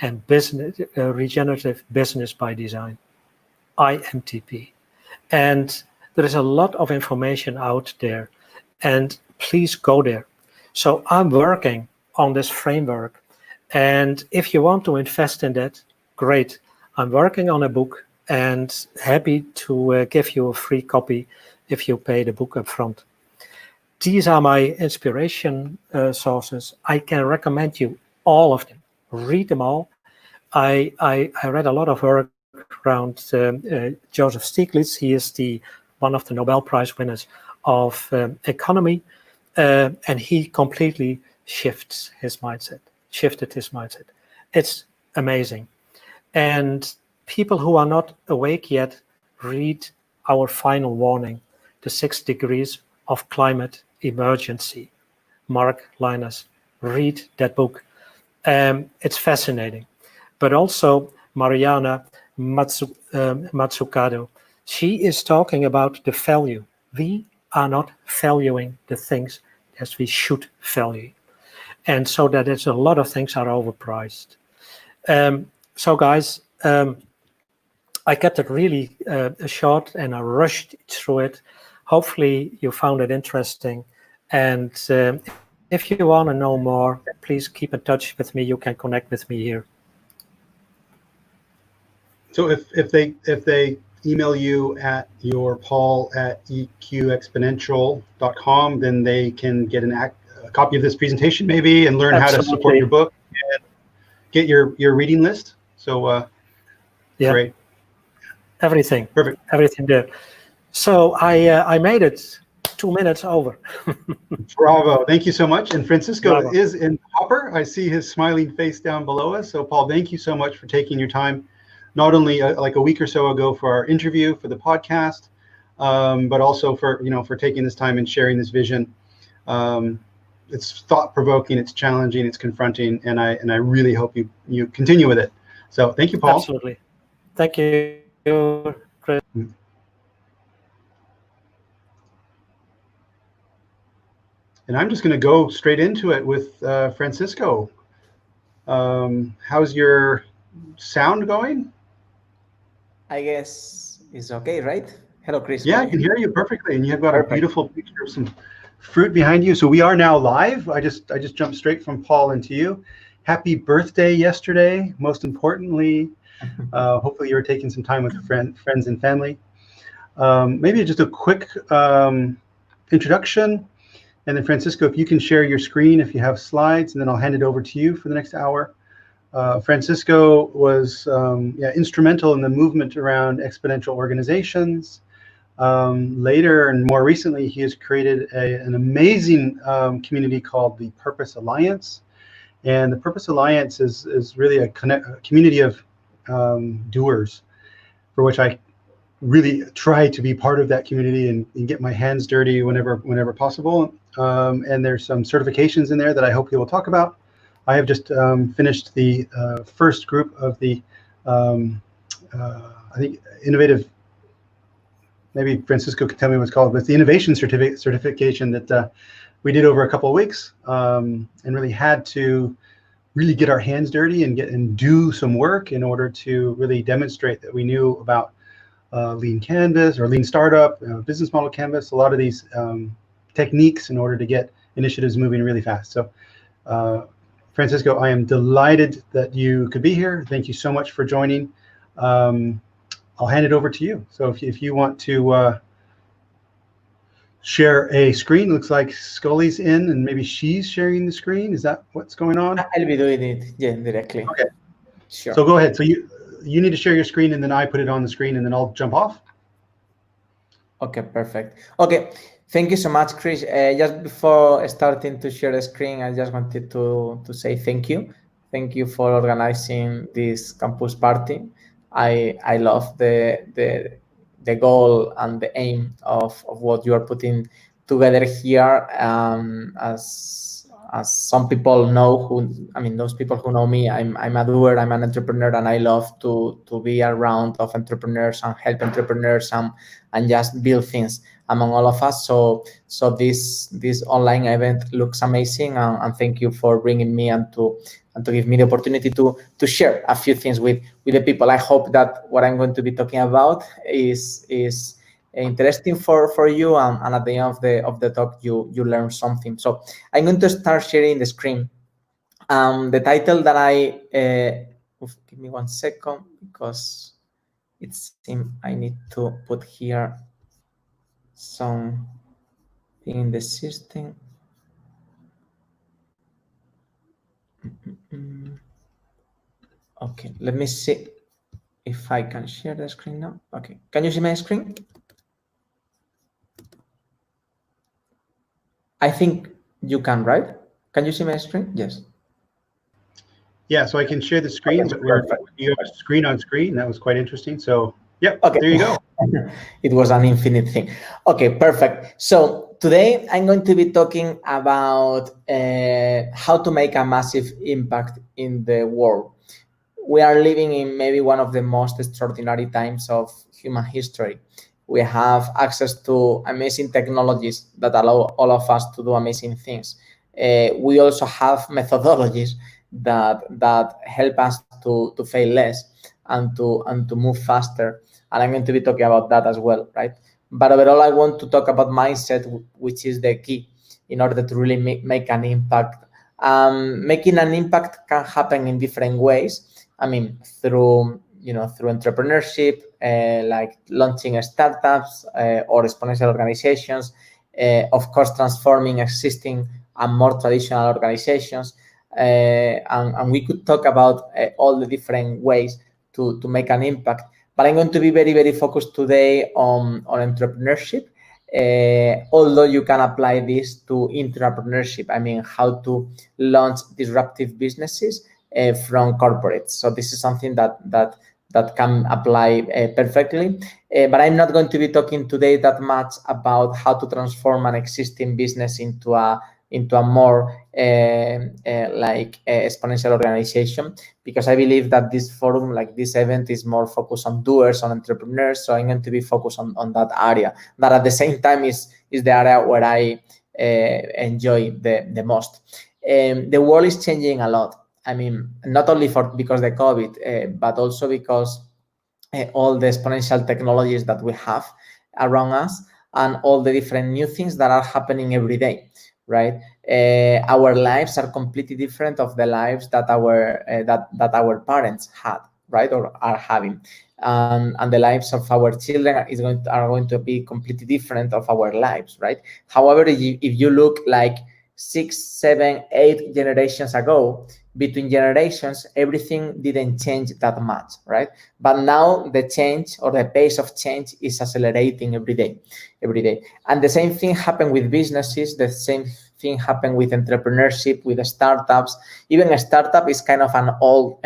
and regenerative business by design, IMTP. And there is a lot of information out there, and please go there. So I'm working on this framework, and if you want to invest in that, great. I'm working on a book and happy to give you a free copy if you pay the book up front. These are my inspiration sources. I can recommend you all of them. Read them all. I read a lot of work around Joseph Stiglitz. He is one of the Nobel Prize winners of economy, and he completely shifted his mindset. It's amazing. And people who are not awake yet, read our final warning, The 6 Degrees of Climate Emergency. Mark Linus, read that book. It's fascinating. But also Mariana Mazzucato, she is talking about the value. We are not valuing the things as we should value. and so that it's a lot of things are overpriced. So guys, I kept it really short and I rushed through it. Hopefully you found it interesting. And if you want to know more, please keep in touch with me. You can connect with me here. So if they email you at your paul@eqexponential.com, then they can get a copy of this presentation maybe and learn how to support your book and get your reading list. So yeah, great. Everything. Perfect. Everything there. So I made it 2 minutes over. Bravo. Thank you so much. And Francisco Bravo. is in Hopper. I see his smiling face down below us. So Paul, thank you so much for taking your time, not only like a week or so ago for our interview for the podcast, but also for taking this time and sharing this vision. It's thought-provoking, it's challenging, it's confronting, and I really hope you continue with it. So thank you, Paul. Absolutely. Thank you, Chris. And I'm just going to go straight into it with Francisco. How's your sound going? I guess it's okay, right? Hello, Chris. Yeah, I can hear you perfectly, and you've got a beautiful picture of some fruit behind you. So we are now live. I just jumped straight from Paul into you. Happy birthday yesterday. Most importantly, hopefully you were taking some time with friends and family. Maybe just a quick introduction. And then Francisco, if you can share your screen, if you have slides, and then I'll hand it over to you for the next hour. Francisco was instrumental in the movement around exponential organizations. Later and more recently, he has created an amazing community called the Purpose Alliance. And the Purpose Alliance is really a community of doers, for which I really try to be part of that community and get my hands dirty whenever possible. And there's some certifications in there that I hope you will talk about. I have just finished the first group of the, I think, innovative, maybe Francisco could tell me what it's called, but it's the innovation certification that we did over a couple of weeks, and really had to really get our hands dirty and do some work in order to really demonstrate that we knew about lean canvas or lean startup, business model canvas, a lot of these techniques in order to get initiatives moving really fast. So Francisco, I am delighted that you could be here. Thank you so much for joining. I'll hand it over to you. So if you want to share a screen, looks like Scully's in and maybe she's sharing the screen. Is that what's going on? I'll be doing it directly. Okay. Sure. So go ahead. So you need to share your screen and then I put it on the screen and then I'll jump off. Okay, perfect. Okay, thank you so much, Chris. Just before starting to share the screen, I just wanted to say thank you. Thank you for organizing this campus party. I love the goal and the aim of what you are putting together here. As some people know, those people who know me, I'm a doer, I'm an entrepreneur, and I love to be around of entrepreneurs and help entrepreneurs and just build things among all of us. So this online event looks amazing, and thank you for bringing me and to give me the opportunity to share a few things with the people. I hope that what I'm going to be talking about is interesting for you, and at the end of the talk you learn something. So I'm going to start sharing the screen. The title that give me 1 second, because I need to put here some in the system. Okay, let me see if I can share the screen now. Okay, can you see my screen? I think you can, right? Can you see my screen? Yes. Yeah, so I can share the screen, but you have screen on screen. That was quite interesting. So, yeah, okay. There you go. It was an infinite thing. Okay, perfect. So today I'm going to be talking about how to make a massive impact in the world. We are living in maybe one of the most extraordinary times of human history. We have access to amazing technologies that allow all of us to do amazing things. we also have methodologies that help us to fail less and to move faster. And I'm going to be talking about that as well, right? But overall, I want to talk about mindset, which is the key in order to really make an impact. Making an impact can happen in different ways. I mean, through entrepreneurship, like launching startups or exponential organizations, of course, transforming existing and more traditional organizations. And we could talk about all the different ways to make an impact. But I'm going to be very, very focused today on entrepreneurship. Although you can apply this to entrepreneurship, I mean, how to launch disruptive businesses from corporates. So this is something that can apply perfectly. But I'm not going to be talking today that much about how to transform an existing business into a more exponential organization, because I believe that this forum, like this event, is more focused on doers, on entrepreneurs. So I'm going to be focused on that area. That at the same time is the area where I enjoy the most. The world is changing a lot. I mean, not only because of the COVID, but also because all the exponential technologies that we have around us and all the different new things that are happening every day, right? Our lives are completely different of the lives that our parents had, right, or are having. And the lives of our children are going to be completely different of our lives, right? However, if you look like 6, 7, 8 generations ago, between generations, everything didn't change that much, right? But now the change or the pace of change is accelerating every day. And the same thing happened with businesses. The same thing happened with entrepreneurship, with startups. Even a startup is kind of an old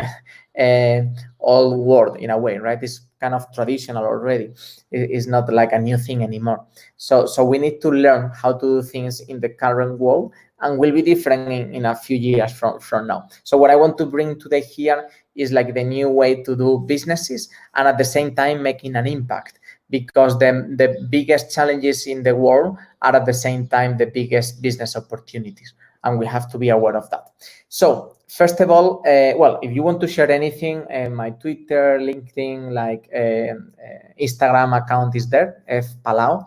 word in a way, right? It's kind of traditional already. It's not like a new thing anymore. So we need to learn how to do things in the current world, and will be different in a few years from now. So what I want to bring today here is like the new way to do businesses, and at the same time making an impact, because the biggest challenges in the world are at the same time the biggest business opportunities, and we have to be aware of that. So first of all, if you want to share anything, my Twitter, LinkedIn, Instagram account is there, Palao.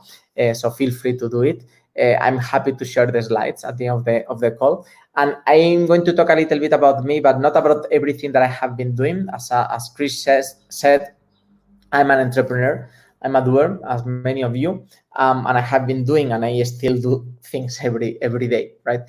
So feel free to do it. I'm happy to share the slides at the end of the call. And I'm going to talk a little bit about me, but not about everything that I have been doing. As Chris said, I'm an entrepreneur. I'm a doer, as many of you, and I have been doing, and I still do things every day, right?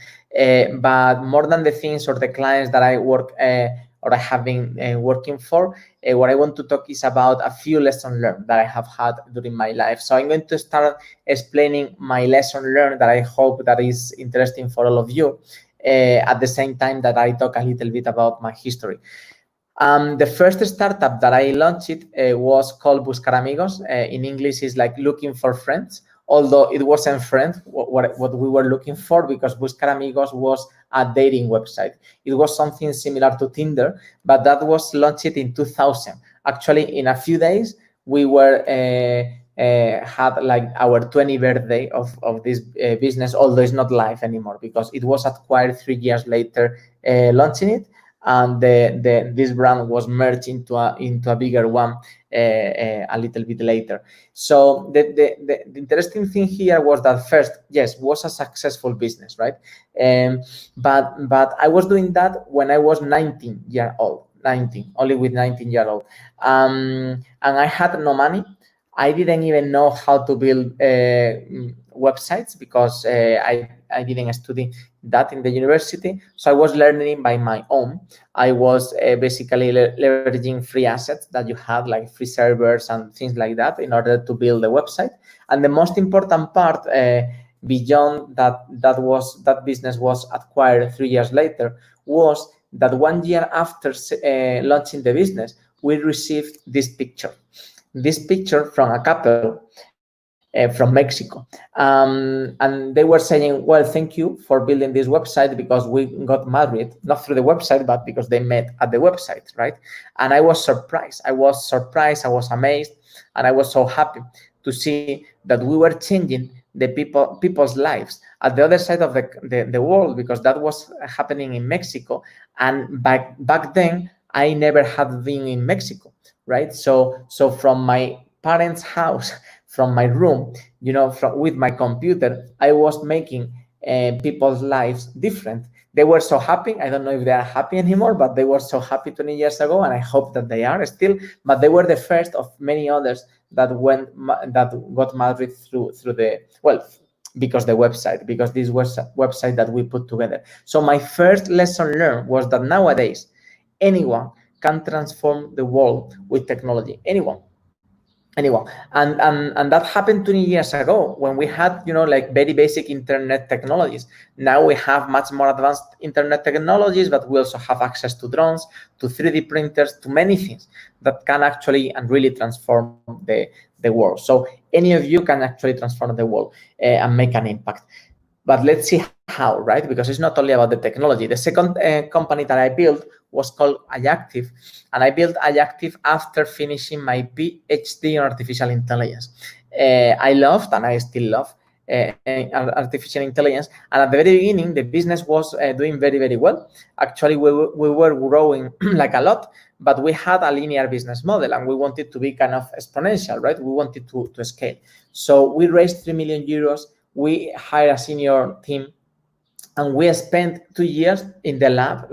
But more than the things or the clients that I work or I have been working for, what I want to talk is about a few lessons learned that I have had during my life. So I'm going to start explaining my lesson learned that I hope that is interesting for all of you, at the same time that I talk a little bit about my history. The first startup that I launched was called Buscar Amigos. In English, is like looking for friends, although it wasn't friends what we were looking for, because Buscar Amigos was a dating website. It was something similar to Tinder, but that was launched in 2000. Actually, in a few days, we were had like our 20th birthday of this business, although it's not live anymore because it was acquired 3 years later, launching it. And this brand was merged into a bigger one a little bit later. So the interesting thing here was that first, yes, was a successful business, right? But I was doing that when I was 19 years old, only with 19-year-old, and I had no money. I didn't even know how to build websites because I didn't study that in the university. So I was learning by my own. I was basically leveraging free assets that you had, like free servers and things like that, in order to build a website. And the most important part, beyond that business was acquired 3 years later, was that 1 year after launching the business, we received this picture from a couple from Mexico. And they were saying, well, thank you for building this website because we got married, not through the website, but because they met at the website, right? And I was surprised. I was amazed, and I was so happy to see that we were changing the people's lives at the other side of the world, because that was happening in Mexico. And back then, I never had been in Mexico, right? So from my parents' house, from my room, with my computer, I was making people's lives different. They were so happy. I don't know if they are happy anymore, but they were so happy 20 years ago, and I hope that they are still. But they were the first of many others that got married through the, well, because this was a website that we put together. So my first lesson learned was that nowadays anyone can transform the world with technology. Anyone. And that happened 20 years ago when we had, like very basic internet technologies. Now we have much more advanced internet technologies, but we also have access to drones, to 3D printers, to many things that can actually and really transform the world. So any of you can actually transform the world and make an impact. But let's see how, right? Because it's not only about the technology. The second company that I built was called iActive, and I built iActive after finishing my PhD in artificial intelligence. I loved, and I still love, artificial intelligence. And at the very beginning, the business was doing very, very well. Actually, we were growing like a lot, but we had a linear business model, and we wanted to be kind of exponential, right? We wanted to scale. So we raised 3 million euros. We hired a senior team, and we spent 2 years in the lab,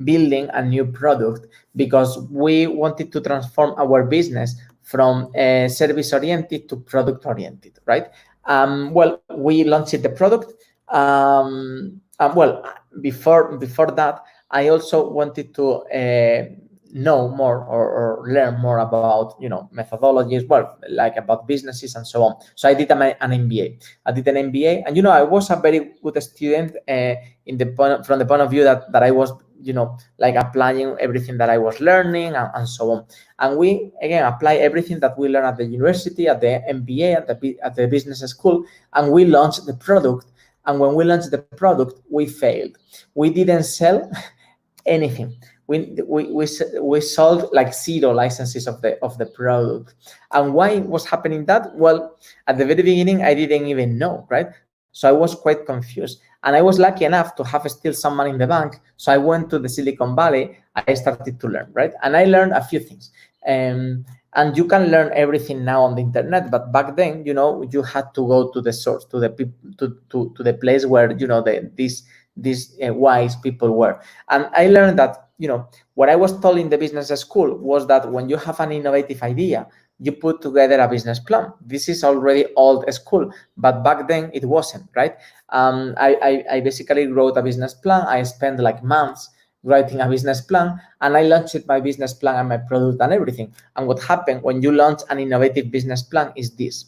building a new product, because we wanted to transform our business from service-oriented to product-oriented, right? Well, we launched the product. Well, before that, I also wanted to know more or learn more about, methodologies, well, like about businesses and so on. So I did an MBA. And, I was a very good student from the point of view that I was, like applying everything that I was learning and so on. And we, again, apply everything that we learn at the university, at the MBA, at the business school, and we launched the product. And when we launched the product, we failed. We didn't sell anything. We sold like 0 licenses of the product. And why was happening that? Well, at the very beginning, I didn't even know, right? So I was quite confused. And I was lucky enough to have still some money in the bank. So I went to the Silicon Valley. I started to learn, right? And I learned a few things. And you can learn everything now on the internet, but back then, you had to go to the source, to the place where, these wise people were. And I learned that, what I was told in the business school was that when you have an innovative idea, you put together a business plan. This is already old school, but back then it wasn't, right? I basically wrote a business plan. I spent like months writing a business plan, and I launched my business plan and my product and everything. And what happened when you launch an innovative business plan is this,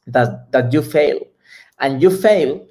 that you fail. And you fail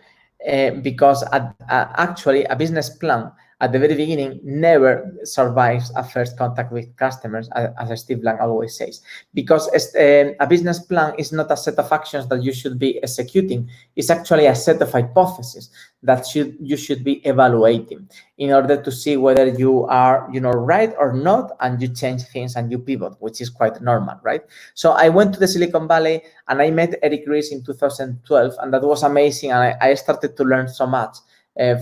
because actually a business plan at the very beginning never survives a first contact with customers, as Steve Blank always says, because a business plan is not a set of actions that you should be executing. It's actually a set of hypotheses that you should be evaluating in order to see whether you are, right or not, and you change things and you pivot, which is quite normal, right? So I went to the Silicon Valley and I met Erik in 2012, and that was amazing, and I started to learn so much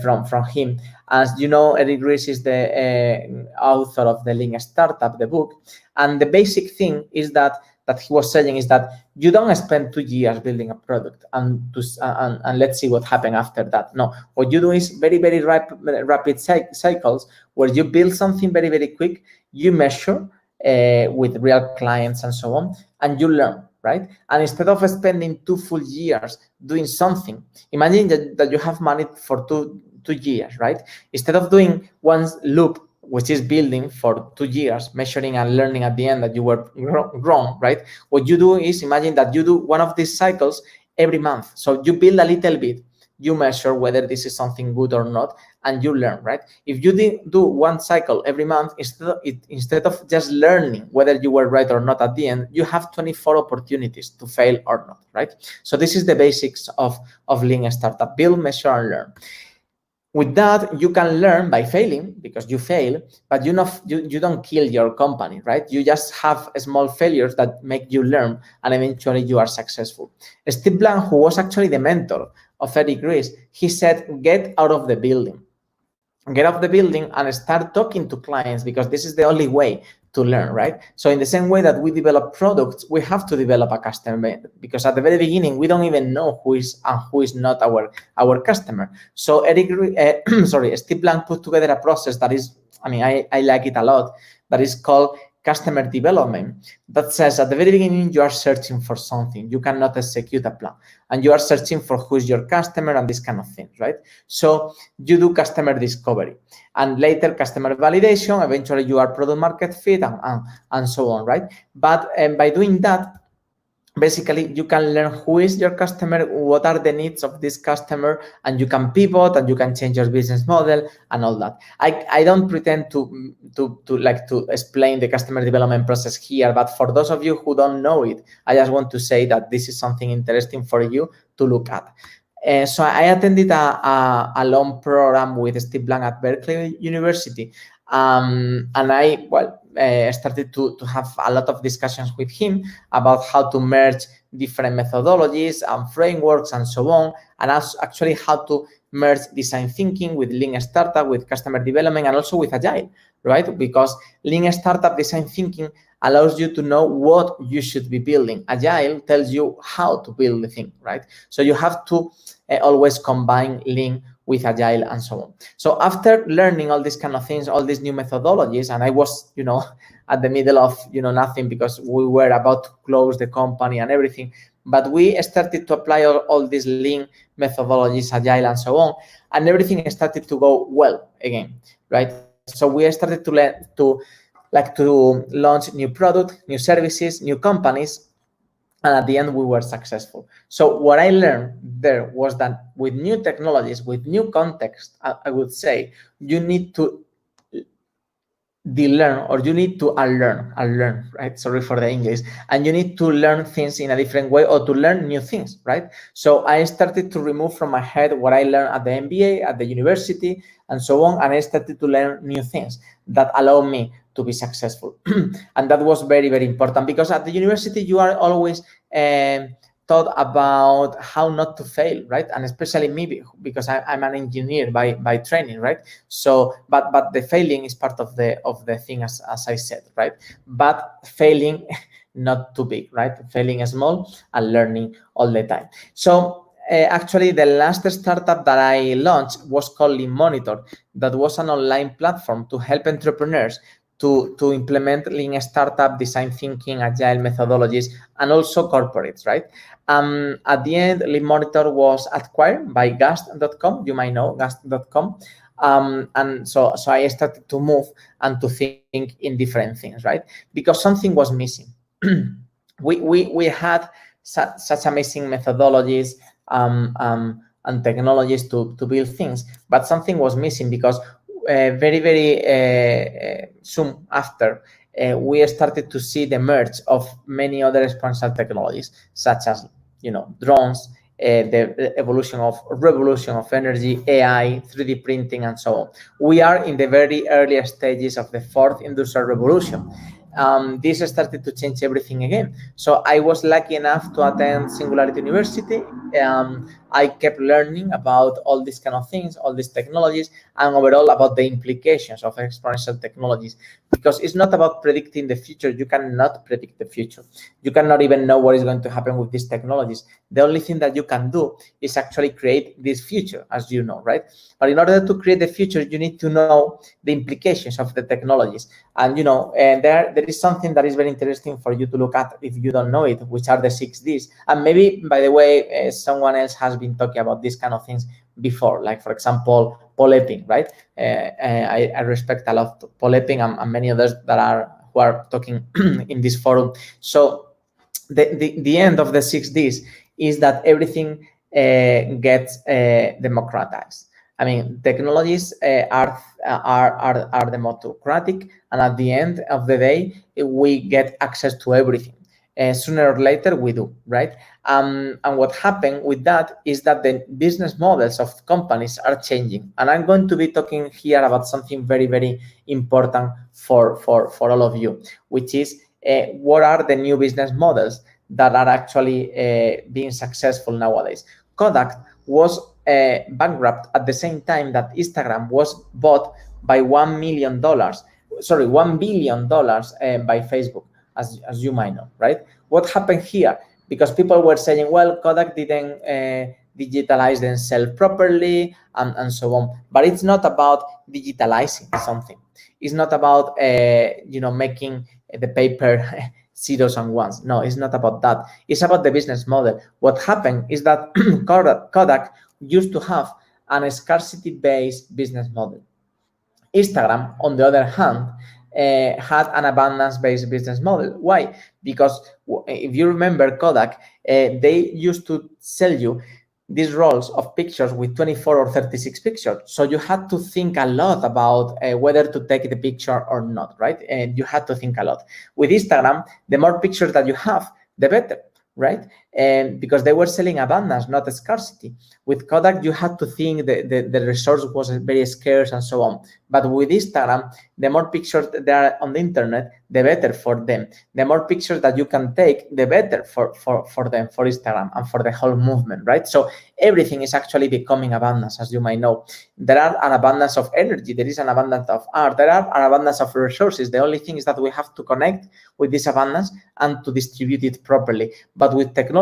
from him. As you know, Erik is the author of the Lean Startup, the book, and the basic thing is that he was saying is that you don't spend 2 years building a product and let's see what happened after that. No, what you do is very, very rapid cycles where you build something very, very quick, you measure with real clients and so on, and you learn, right? And instead of spending 2 full years doing something, imagine that you have money for two years, right? Instead of doing one loop, which is building for 2 years, measuring and learning at the end that you were wrong, right? What you do is imagine that you do one of these cycles every month. So you build a little bit, you measure whether this is something good or not, and you learn, right? If you do one cycle every month, instead of just learning whether you were right or not at the end, you have 24 opportunities to fail or not, right? So this is the basics of Lean Startup: build, measure, and learn. With that, you can learn by failing, because you fail, but you don't kill your company, right? You just have small failures that make you learn, and eventually you are successful. Steve Blank, who was actually the mentor of Erik, he said, get out of the building. Get off the building and start talking to clients, because this is the only way to learn, right? So in the same way that we develop products, we have to develop a customer, because at the very beginning, we don't even know who is and who is not our customer. So Steve Blank put together a process that is, I like it a lot, that is called customer development, that says at the very beginning, you are searching for something. You cannot execute a plan, and you are searching for who is your customer and this kind of things, right? So you do customer discovery, and later customer validation. Eventually, you are product market fit, and so on, right? But by doing that, basically, you can learn who is your customer, what are the needs of this customer, and you can pivot, and you can change your business model and all that. I don't pretend to explain the customer development process here, but for those of you who don't know it, I just want to say that this is something interesting for you to look at. So I attended a long program with Steve Blank at Berkeley University, and I started to have a lot of discussions with him about how to merge different methodologies and frameworks and so on, and also actually how to merge design thinking with lean startup, with customer development, and also with agile, right? Because lean startup design thinking allows you to know what you should be building. Agile tells you how to build the thing, right? So you have to always combine lean with agile and so on. So after learning all these kind of things, all these new methodologies, and I was, at the middle of, nothing, because we were about to close the company and everything, but we started to apply all these lean methodologies, agile and so on, and everything started to go well again, right? So we started to launch new product, new services, new companies, and at the end, we were successful. So what I learned there was that with new technologies, with new context, I would say, you need to de-learn, or you need to unlearn, right? Sorry for the English. And you need to learn things in a different way, or to learn new things, right? So I started to remove from my head what I learned at the MBA, at the university, and so on, and I started to learn new things that allow me to be successful. And that was very, very important, because at the university, you are always taught about how not to fail, right? And especially me, because I'm an engineer by training, right? So, but the failing is part of the thing, as I said, right? But failing not too big, right? Failing small and learning all the time. So actually, the last startup that I launched was called Lean Monitor. That was an online platform to help entrepreneurs to implement lean startup, design thinking, agile methodologies, and also corporates, right? At the end, Lean Monitor was acquired by Gast.com. You might know Gast.com. And so I started to move and to think in different things, right? Because something was missing. we had such amazing methodologies and technologies to build things, but something was missing, because very, very soon after, we started to see the merge of many other exponential technologies, such as, drones, the revolution of energy, AI, 3D printing, and so on. We are in the very early stages of the fourth industrial revolution. This started to change everything again. So I was lucky enough to attend Singularity University. I kept learning about all these kind of things, all these technologies, and overall about the implications of exponential technologies. Because it's not about predicting the future. You cannot predict the future. You cannot even know what is going to happen with these technologies. The only thing that you can do is actually create this future, as you know, right? But in order to create the future, you need to know the implications of the technologies. And, there is something that is very interesting for you to look at if you don't know it, which are the 6 Ds. And maybe, by the way, someone else has been talking about these kind of things before, like, for example, Paul Epping, right? I respect a lot Paul Epping and many others who are talking in this forum. So the end of the 6 Ds is that everything gets democratized. I mean, technologies are democratic, and at the end of the day, we get access to everything. sooner or later we do, right? And what happened with that is that the business models of companies are changing. And I'm going to be talking here about something very, very important for all of you, which is what are the new business models that are actually being successful nowadays. Kodak was bankrupt at the same time that Instagram was bought by $1 billion by Facebook, as you might know, right? What happened here? Because people were saying, well, Kodak didn't digitalize themselves properly and so on. But it's not about digitalizing something. It's not about making the paper zeros and ones. No, it's not about that. It's about the business model. What happened is that Kodak used to have an scarcity-based business model. Instagram, on the other hand, had an abundance-based business model. Why? Because if you remember Kodak, they used to sell you these rolls of pictures with 24 or 36 pictures. So you had to think a lot about whether to take the picture or not, right? And you had to think a lot. With Instagram, the more pictures that you have, the better, right? And because they were selling abundance, not scarcity. With Kodak, you had to think the resource was very scarce and so on. But with Instagram, the more pictures there are on the internet, the better for them. The more pictures that you can take, the better for them, for Instagram and for the whole movement, right? So everything is actually becoming abundance, as you might know. There are an abundance of energy. There is an abundance of art. There are an abundance of resources. The only thing is that we have to connect with this abundance and to distribute it properly. But with technology,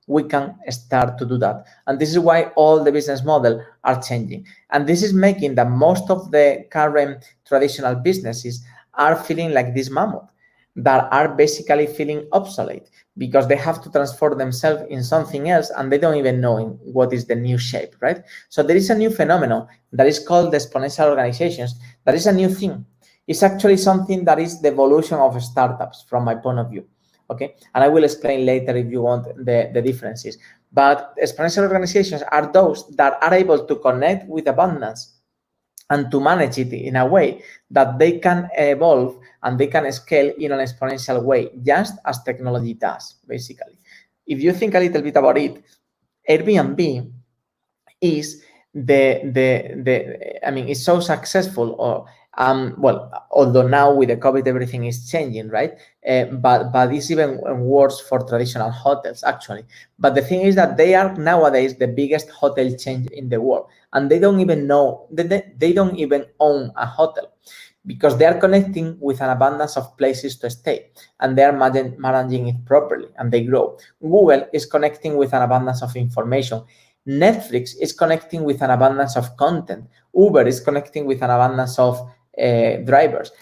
we can start to do that. And this is why all the business models are changing. And this is making that most of the current traditional businesses are feeling like this mammoth, that are basically feeling obsolete because they have to transform themselves in something else and they don't even know what is the new shape, right? So there is a new phenomenon that is called the exponential organizations. That is a new thing. It's actually something that is the evolution of startups from my point of view. Okay, and I will explain later if you want the differences. But exponential organizations are those that are able to connect with abundance and to manage it in a way that they can evolve and they can scale in an exponential way, just as technology does, basically. If you think a little bit about it, Airbnb is it's so successful, or well, although now with the COVID everything is changing, right? But it's even worse for traditional hotels, actually. But the thing is that they are nowadays the biggest hotel chain in the world, and they don't even know they don't even own a hotel, because they are connecting with an abundance of places to stay, and they are managing it properly, and they grow. Google is connecting with an abundance of information. Netflix is connecting with an abundance of content. Uber is connecting with an abundance of drivers.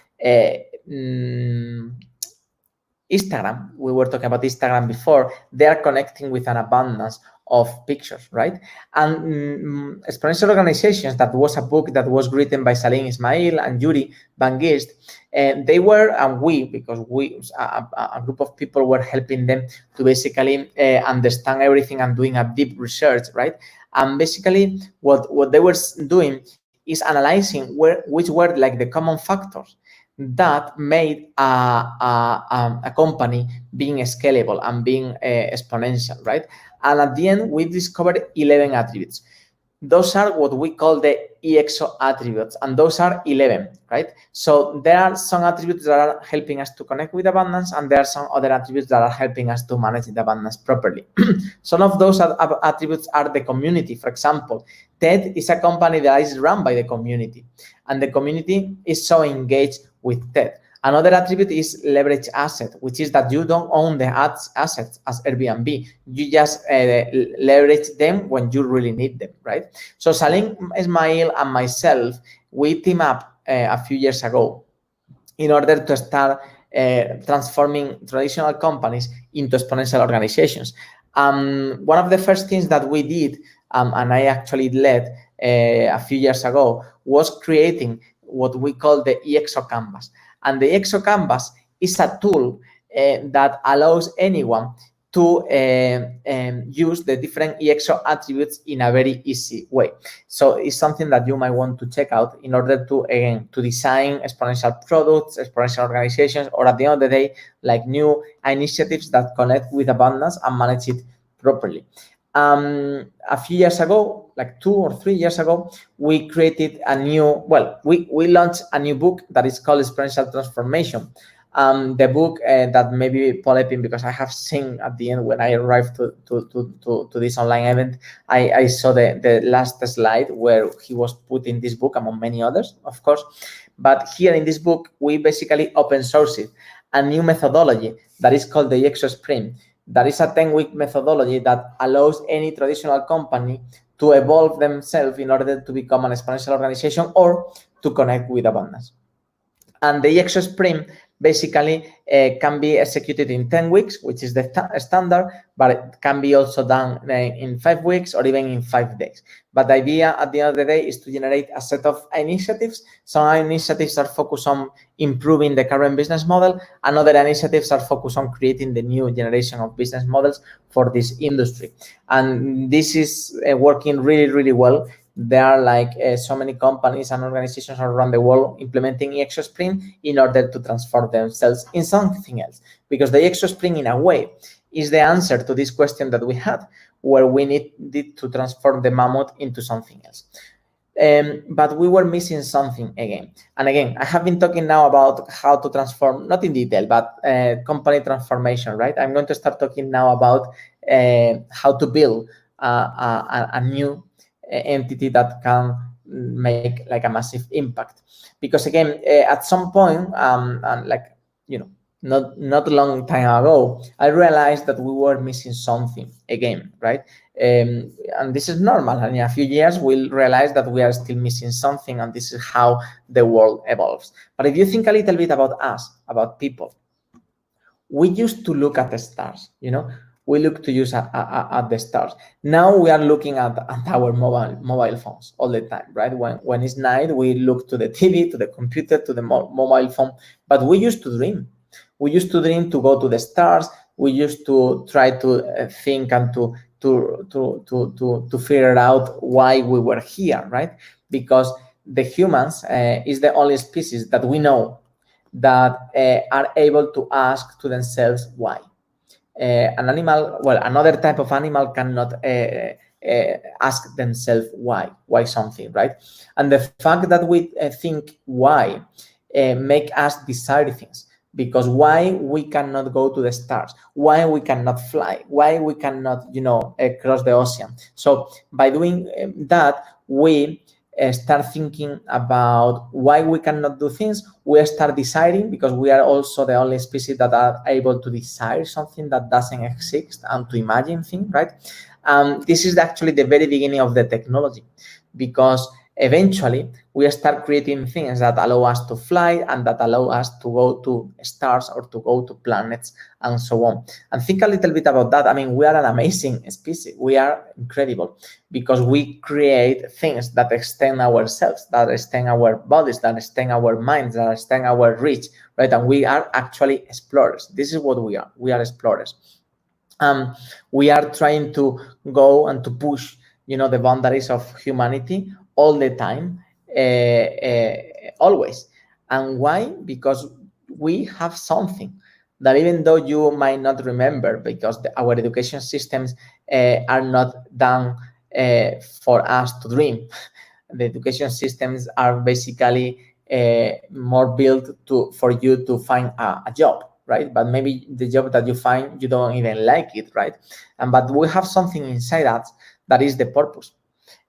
Instagram, we were talking about Instagram before, they are connecting with an abundance of pictures, right? And Exponential Organizations, that was a book that was written by Salim Ismail and Yuri Van Geest, and they were, and we, because we, a group of people were helping them to basically understand everything and doing a deep research, right? And basically what they were doing is analyzing which were like the common factors that made a company being scalable and being exponential, right? And at the end, we discovered 11 attributes. Those are what we call the EXO attributes, and those are 11, right? So there are some attributes that are helping us to connect with abundance, and there are some other attributes that are helping us to manage the abundance properly. Some of those attributes are the community. For example, TED is a company that is run by the community, and the community is so engaged with TED. Another attribute is leverage asset, which is that you don't own the assets as Airbnb. You just leverage them when you really need them, right? So Salim Ismail and myself, we teamed up a few years ago in order to start transforming traditional companies into exponential organizations. One of the first things that we did, and I actually led a few years ago, was creating what we call the EXO Canvas. And the EXO Canvas is a tool that allows anyone to use the different EXO attributes in a very easy way. So it's something that you might want to check out in order to, again, to design exponential products, exponential organizations, or at the end of the day, like new initiatives that connect with abundance and manage it properly. A few years ago, like 2 or 3 years ago, we created a new, well, we launched a new book that is called Exponential Transformation. The book that maybe Paul Epping, because I have seen at the end when I arrived to this online event, I saw the last slide where he was putting this book among many others, of course. But here in this book, we basically open sourced a new methodology that is called the EXO Sprint. That is a 10-week methodology that allows any traditional company to evolve themselves in order to become an exponential organization or to connect with abundance. And the EXO Sprint basically can be executed in 10 weeks, which is the standard, but it can be also done in 5 weeks or even in 5 days. But the idea at the end of the day is to generate a set of initiatives. Some initiatives are focused on improving the current business model, and other initiatives are focused on creating the new generation of business models for this industry. And this is working really, really well. There are like so many companies and organizations around the world implementing EXO Sprint in order to transform themselves in something else. Because the EXO Sprint, in a way, is the answer to this question that we had, where we needed to transform the mammoth into something else. But we were missing something again. And again, I have been talking now about how to transform, not in detail, but company transformation, right? I'm going to start talking now about how to build a new entity that can make like a massive impact. Because again, at some point, and like, you know, not a long time ago, I realized that we were missing something again, right? And this is normal. And in a few years, we'll realize that we are still missing something, and this is how the world evolves. But if you think a little bit about us, about people, we used to look at the stars, you know? We look to use at the stars. Now we are looking at our mobile phones all the time, right? When it's night, we look to the TV, to the computer, to the mobile phone. But we used to dream. We used to dream to go to the stars. We used to try to think and to figure out why we were here, right? Because the humans is the only species that we know that are able to ask to themselves why. An animal, well, another type of animal cannot ask themselves why something, right? And the fact that we think why make us desire things. Because why we cannot go to the stars, why we cannot fly, why we cannot, you know, cross the ocean. So by doing that, we start thinking about why we cannot do things. We start deciding, because we are also the only species that are able to desire something that doesn't exist and to imagine things, right? This is actually the very beginning of the technology, because eventually we start creating things that allow us to fly and that allow us to go to stars or to go to planets and so on. And think a little bit about that. I mean, we are an amazing species. We are incredible because we create things that extend ourselves, that extend our bodies, that extend our minds, that extend our reach, right? And we are actually explorers. This is what we are. We are explorers. We are trying to go and to push, you know, the boundaries of humanity all the time, always. And why? Because we have something that, even though you might not remember, because our education systems are not done for us to dream. The education systems are basically more built for you to find a job, right? But maybe the job that you find, you don't even like it, right? But we have something inside us that is the purpose.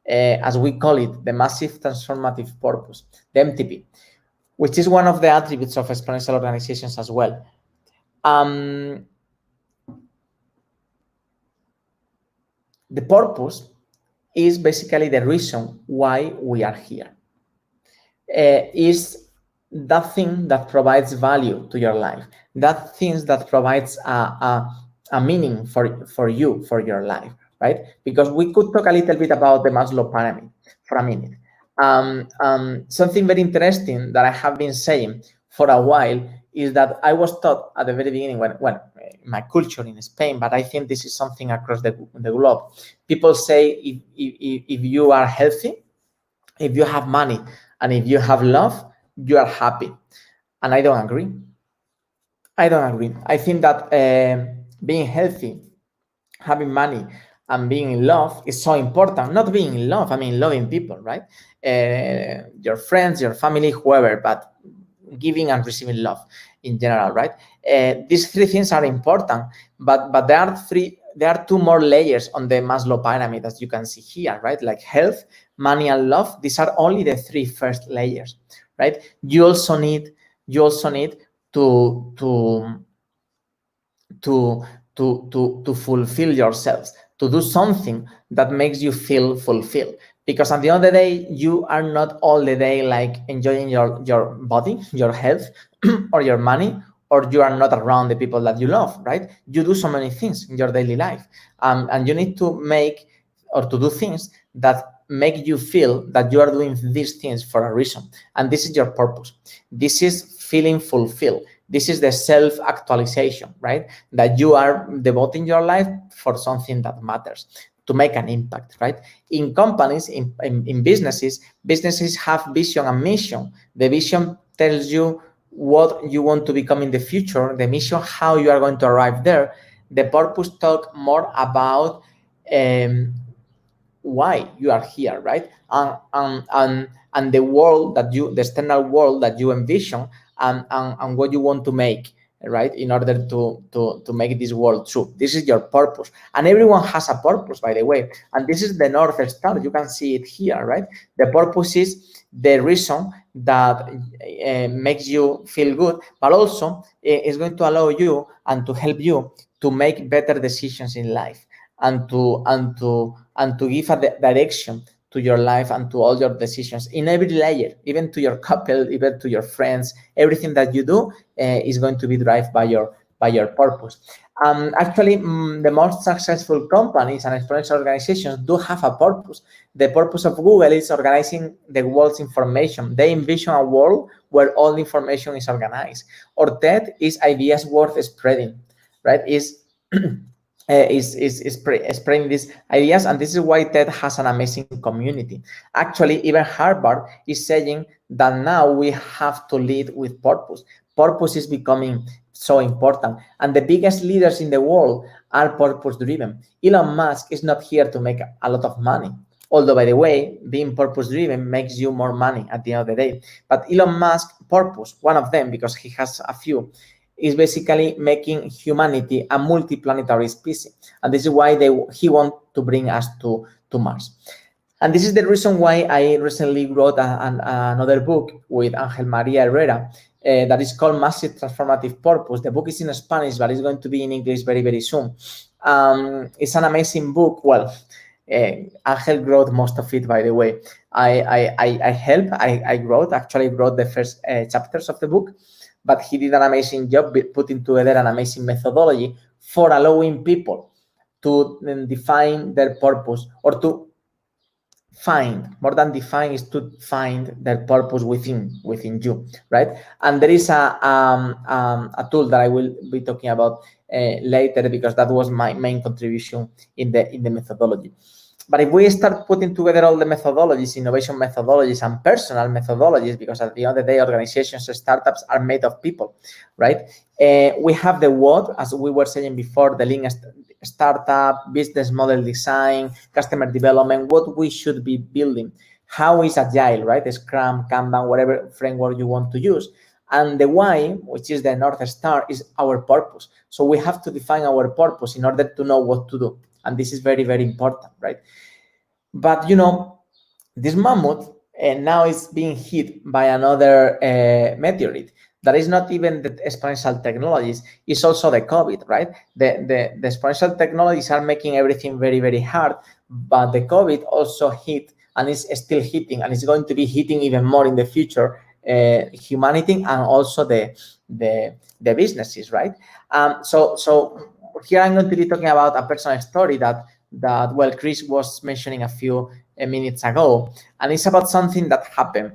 As we call it, the massive transformative purpose, the MTP, which is one of the attributes of exponential organizations as well. The purpose is basically the reason why we are here. Is that thing that provides value to your life, that thing that provides a meaning for you, for your life, right? Because we could talk a little bit about the Maslow pyramid for a minute. Something very interesting that I have been saying for a while is that I was taught at the very beginning when my culture in Spain, but I think this is something across the globe. People say if you are healthy, if you have money, and if you have love, you are happy. And I don't agree. I think that being healthy, having money, and being in love is so important. Not being in love, I mean loving people, right? Your friends, your family, whoever, but giving and receiving love in general, right? These three things are important, but there are two more layers on the Maslow pyramid, as you can see here, right? Like health, money, and love. These are only the three first layers, right? You also need to fulfill yourselves, to do something that makes you feel fulfilled. Because at the end of the day, you are not all the day like enjoying your body, your health, or your money, or you are not around the people that you love, right? You do so many things in your daily life, and you need to make or to do things that make you feel that you are doing these things for a reason. And this is your purpose. This is feeling fulfilled. This is the self-actualization, right? That you are devoting your life for something that matters, to make an impact, right? In companies, in businesses have vision and mission. The vision tells you what you want to become in the future, the mission, how you are going to arrive there. The purpose talk more about why you are here, right? And the world that the external world that you envision, and what you want to make, right, in order to make this world true. This is your purpose, and everyone has a purpose, by the way. And this is the North Star. You can see it here, right? The purpose is the reason that makes you feel good, but also is going to allow you and to help you to make better decisions in life, and to give a direction to your life and to all your decisions in every layer, even to your couple, even to your friends. Everything that you do is going to be driven by your purpose. Actually, the most successful companies and exponential organizations do have a purpose. The purpose of Google is organizing the world's information. They envision a world where all information is organized. Or TED is ideas worth spreading, right? Is spreading these ideas, and this is why TED has an amazing community. Actually, even Harvard is saying that now we have to lead with purpose. Purpose is becoming so important, and the biggest leaders in the world are purpose-driven. Elon Musk is not here to make a lot of money, although, by the way, being purpose-driven makes you more money at the end of the day. But Elon Musk's purpose, one of them, because he has a few, is basically making humanity a multi-planetary species. And this is why he wants to bring us to Mars. And this is the reason why I recently wrote another book with Angel Maria Herrera that is called Massive Transformative Purpose. The book is in Spanish, but it's going to be in English very, very soon. It's an amazing book. Well, Angel wrote most of it, by the way. I wrote the first chapters of the book, but he did an amazing job putting together an amazing methodology for allowing people to define their purpose, or to find, more than define, is to find their purpose within you, right? And there is a tool that I will be talking about later, because that was my main contribution in the methodology. But if we start putting together all the methodologies, innovation methodologies and personal methodologies, because at the end of the day, organizations and startups are made of people, right? We have the what, as we were saying before, the lean startup, business model design, customer development, what we should be building. How is agile, right? Scrum, Kanban, whatever framework you want to use. And the why, which is the North Star, is our purpose. So we have to define our purpose in order to know what to do. And this is very, very important, right? But, this mammoth now is being hit by another meteorite that is not even the exponential technologies, it's also the COVID, right? The exponential technologies are making everything very, very hard, but the COVID also hit and is still hitting, and it's going to be hitting even more in the future, humanity and also the businesses, right? So here I'm going to be talking about a personal story that well, Chris was mentioning a few minutes ago, and it's about something that happened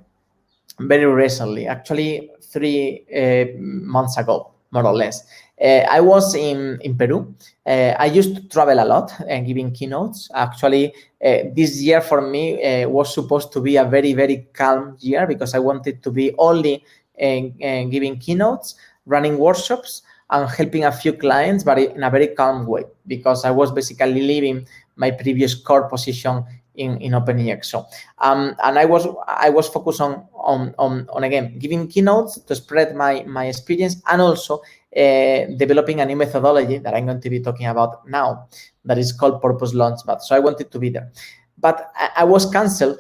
very recently, actually 3 months ago, more or less. I was in Peru. I used to travel a lot and giving keynotes. Actually, this year for me was supposed to be a very, very calm year because I wanted to be only giving keynotes, running workshops, and helping a few clients, but in a very calm way, because I was basically leaving my previous core position in OpenEX. So, and I was focused on again giving keynotes to spread my experience, and also developing a new methodology that I'm going to be talking about now, that is called Purpose Launchpad. So I wanted to be there, but I was canceled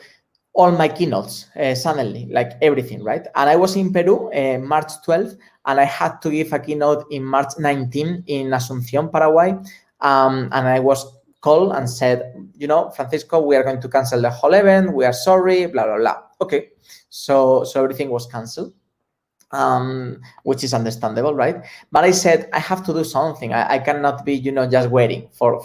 all my keynotes suddenly, like everything, right? And I was in Peru March 12th, and I had to give a keynote in March 19 in Asunción, Paraguay, and I was called and said, you know, Francisco, we are going to cancel the whole event. We are sorry, blah, blah, blah. Okay, so everything was canceled. Which is understandable, right? But I said I have to do something. I cannot be, you know, just waiting for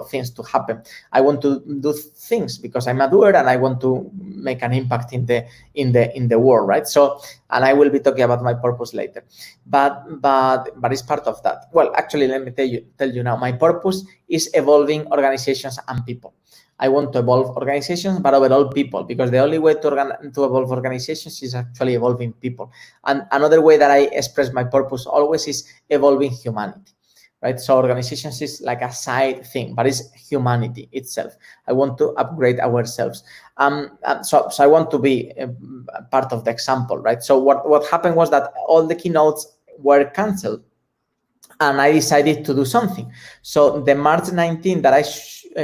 things to happen. I want to do things because I'm a doer and I want to make an impact in the world, right? So, and I will be talking about my purpose later. But it's part of that. Well, actually, let me tell you now. My purpose is evolving organizations and people. I want to evolve organizations, but overall people, because the only way to evolve organizations is actually evolving people. And another way that I express my purpose always is evolving humanity, right? So organizations is like a side thing, but it's humanity itself. I want to upgrade ourselves. So I want to be part of the example, right? So what happened was that all the keynotes were canceled, and I decided to do something. So the March 19 that I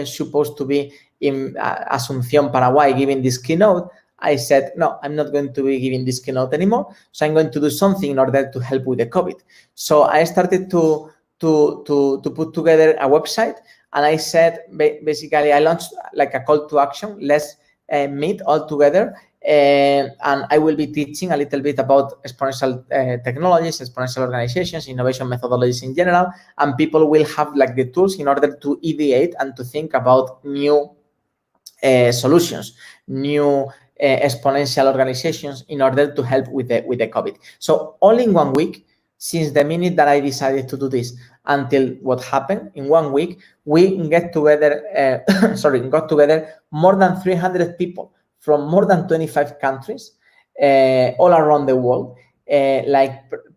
supposed to be in Asunción, Paraguay, giving this keynote, I said, no, I'm not going to be giving this keynote anymore. So I'm going to do something in order to help with the COVID. So I started to put together a website, and I said, basically, I launched like a call to action. Let's meet all together. And I will be teaching a little bit about exponential technologies, exponential organizations, innovation methodologies in general, and people will have like the tools in order to ideate and to think about new solutions, new exponential organizations in order to help with the COVID. So only in 1 week, since the minute that I decided to do this until what happened, in 1 week, we got together more than 300 people from more than 25 countries all around the world,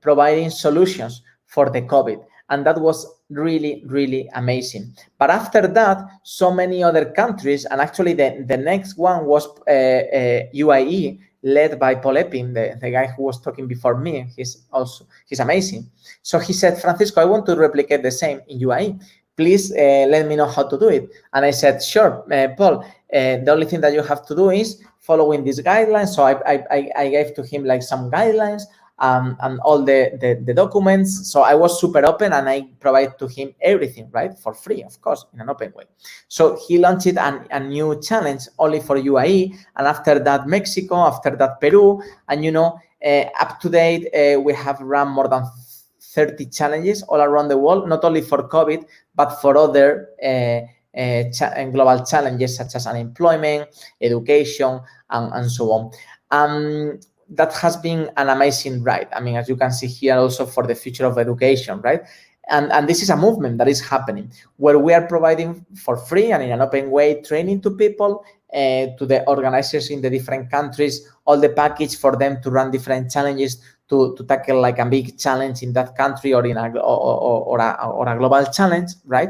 providing solutions for the COVID. And that was really, really amazing. But after that, so many other countries, and actually the next one was UAE, led by Paul Epping, the guy who was talking before me. He's amazing. So he said, Francisco, I want to replicate the same in UAE. Please let me know how to do it. And I said, sure, Paul, the only thing that you have to do is following these guidelines. So I gave to him like some guidelines and all the documents. So I was super open, and I provide to him everything, right? For free, of course, in an open way. So he launched a new challenge only for UAE. And after that, Mexico, after that, Peru. And, you know, up to date, we have run more than 30 challenges all around the world, not only for COVID, but for other global challenges such as unemployment, education, and so on. That has been an amazing ride. I mean, as you can see here, also for the future of education, right? And this is a movement that is happening where we are providing for free and in an open way training to people, to the organizers in the different countries, all the package for them to run different challenges to tackle like a big challenge in that country or in a global challenge, right?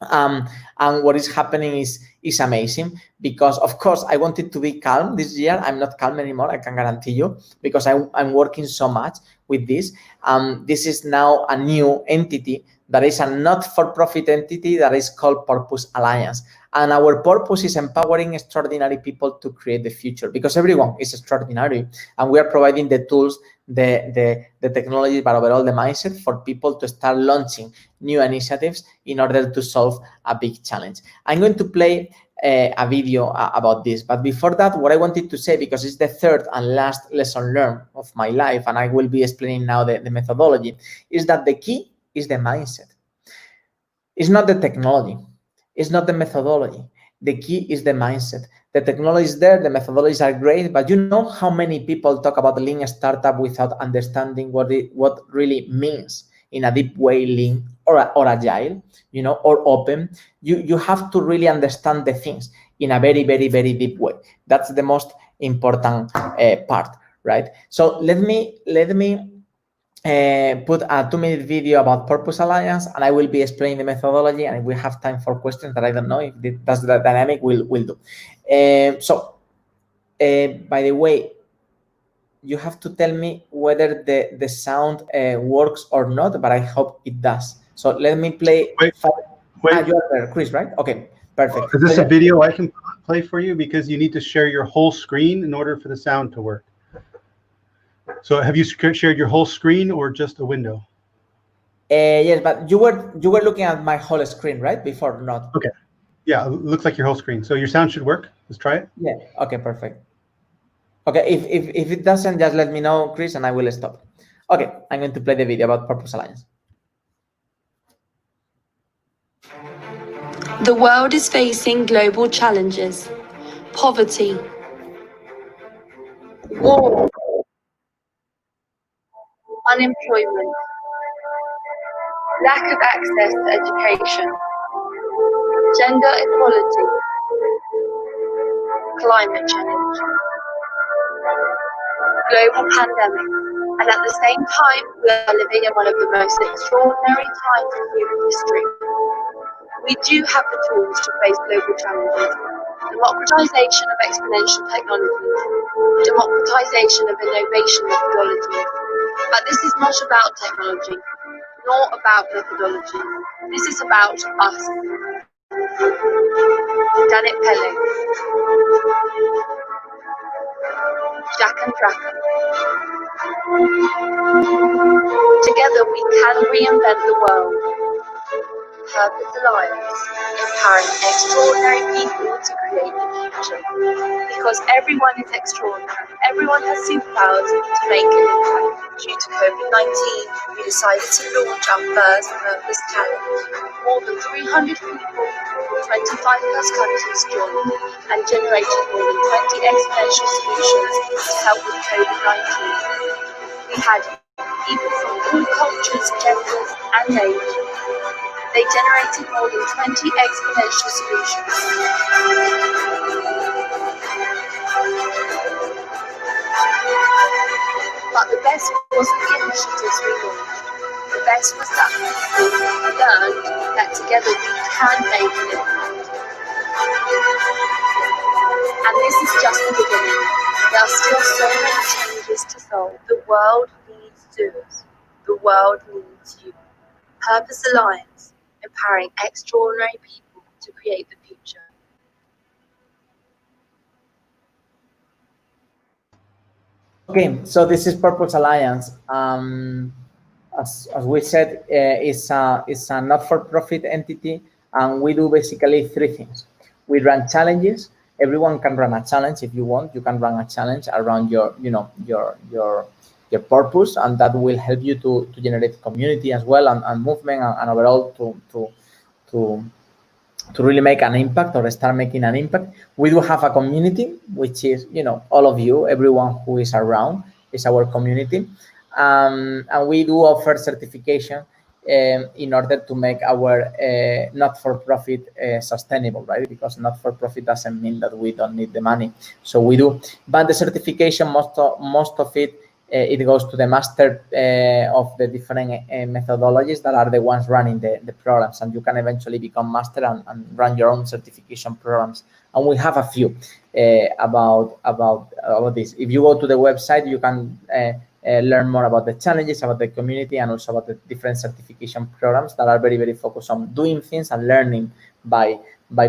And what is happening is amazing, because of course I wanted to be calm this year. I'm not calm anymore, I can guarantee you, because I'm working so much with this. This is now a new entity that is a not-for-profit entity that is called Purpose Alliance. And our purpose is empowering extraordinary people to create the future, because everyone is extraordinary, and we are providing the tools, the technology, but overall the mindset for people to start launching new initiatives in order to solve a big challenge. I'm going to play a video about this, but before that, what I wanted to say, because it's the third and last lesson learned of my life, and I will be explaining now the methodology, is that the key is the mindset. It's not the technology. It's not the methodology. The key is the mindset. The technology is there, the methodologies are great, but you know how many people talk about the lean startup without understanding what really means in a deep way, lean or agile, you know, or open. You have to really understand the things in a very, very, very deep way. That's the most important part, right? So let me put a 2-minute video about Purpose Alliance, and I will be explaining the methodology, and if we have time for questions that I don't know if that's the dynamic, we'll do. By the way, you have to tell me whether the sound works or not, but I hope it does. So let me play. Wait. You're there, Chris, right? Okay, perfect. Is this a video I can play for you? Because you need to share your whole screen in order for the sound to work. So have you shared your whole screen or just a window? Yes, but you were looking at my whole screen, right? Before, not? Okay. Yeah, it looks like your whole screen. So your sound should work. Let's try it. Yeah. Okay, perfect. Okay, if it doesn't, just let me know, Chris, and I will stop. Okay, I'm going to play the video about Purpose Alliance. The world is facing global challenges: poverty, war, unemployment, lack of access to education, gender equality, climate change, global pandemic, and at the same time, we are living in one of the most extraordinary times in human history. We do have the tools to face global challenges: democratization of exponential technologies, democratization of innovation methodologies. But this is not about technology, nor about methodology. This is about us. Danit Pele, Jack and Draken. Together we can reinvent the world. Purpose Alliance, empowering extraordinary people to create the future. Because everyone is extraordinary. Everyone has superpowers to make an impact. Due to COVID-19, we decided to launch our first Purpose Challenge. More than 300 people from 25 plus countries joined and generated more than 20 exponential solutions to help with COVID-19. We had people from all cultures, genders, and age. They generated more than 20 exponential solutions. But the best wasn't the initiatives we launched. The best was that people learned that together we can make an impact. And this is just the beginning. There are still so many challenges to solve. The world needs doers. The world needs you. Purpose Alliance, empowering extraordinary people to create the future. Okay, so this is Purpose Alliance. As we said, it's a not-for-profit entity, and we do basically 3 things. We run challenges. Everyone can run a challenge if you want. You can run a challenge around your purpose, and that will help you to generate community as well, and movement, and overall to really make an impact or start making an impact. We do have a community, which is, all of you, everyone who is around is our community. And we do offer certification in order to make our not-for-profit sustainable, right? Because not-for-profit doesn't mean that we don't need the money. So we do. But the certification, most of it, it goes to the master of the different methodologies that are the ones running the programs, and you can eventually become master and run your own certification programs. And we have a few about this. If you go to the website, you can learn more about the challenges, about the community, and also about the different certification programs that are very, very focused on doing things and learning by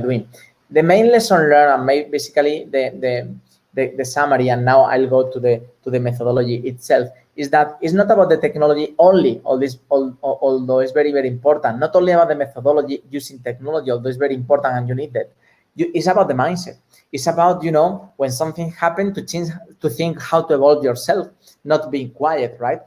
doing. The main lesson learned, and basically the summary, and now I'll go to the methodology itself, is that it's not about the technology only, although it's very, very important. Not only about the methodology using technology, although it's very important and you need that. It's about the mindset. It's about, when something happens, to think how to evolve yourself, not being quiet, right?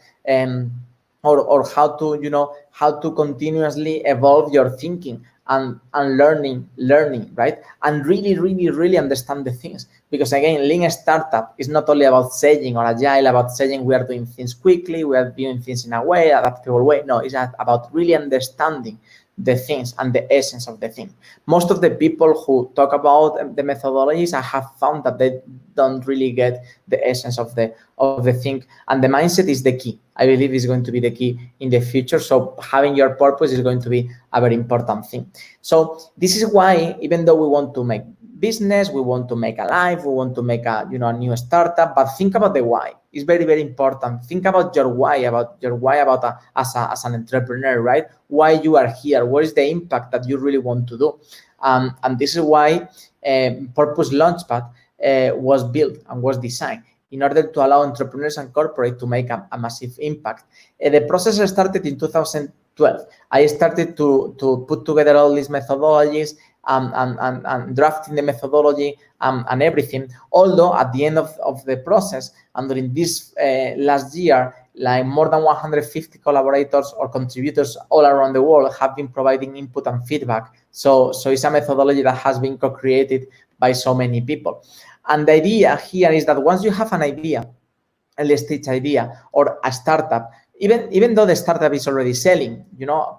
Or how to continuously evolve your thinking and learning, right? And really understand the things. Because again, lean startup is not only about saying, or agile, about saying we are doing things quickly, we are doing things in a way, adaptable way. No, it's about really understanding the things and the essence of the thing. Most of the people who talk about the methodologies, I have found that they don't really get the essence of the thing, and the mindset is the key. I believe is going to be the key in the future. So having your purpose is going to be a very important thing. So this is why, even though we want to make business, we want to make a life, we want to make a a new startup, but think about the why. It's very important. Think about your why, as an entrepreneur, right? Why you are here? What is the impact that you really want to do? And this is why Purpose Launchpad was built and was designed in order to allow entrepreneurs and corporate to make a massive impact. The process started in 2012. I started to put together all these methodologies and drafting the methodology and everything. Although at the end of the process and during this last year, like more than 150 collaborators or contributors all around the world have been providing input and feedback. So it's a methodology that has been co-created by so many people. And the idea here is that once you have an idea, a late-stage idea or a startup, even though the startup is already selling,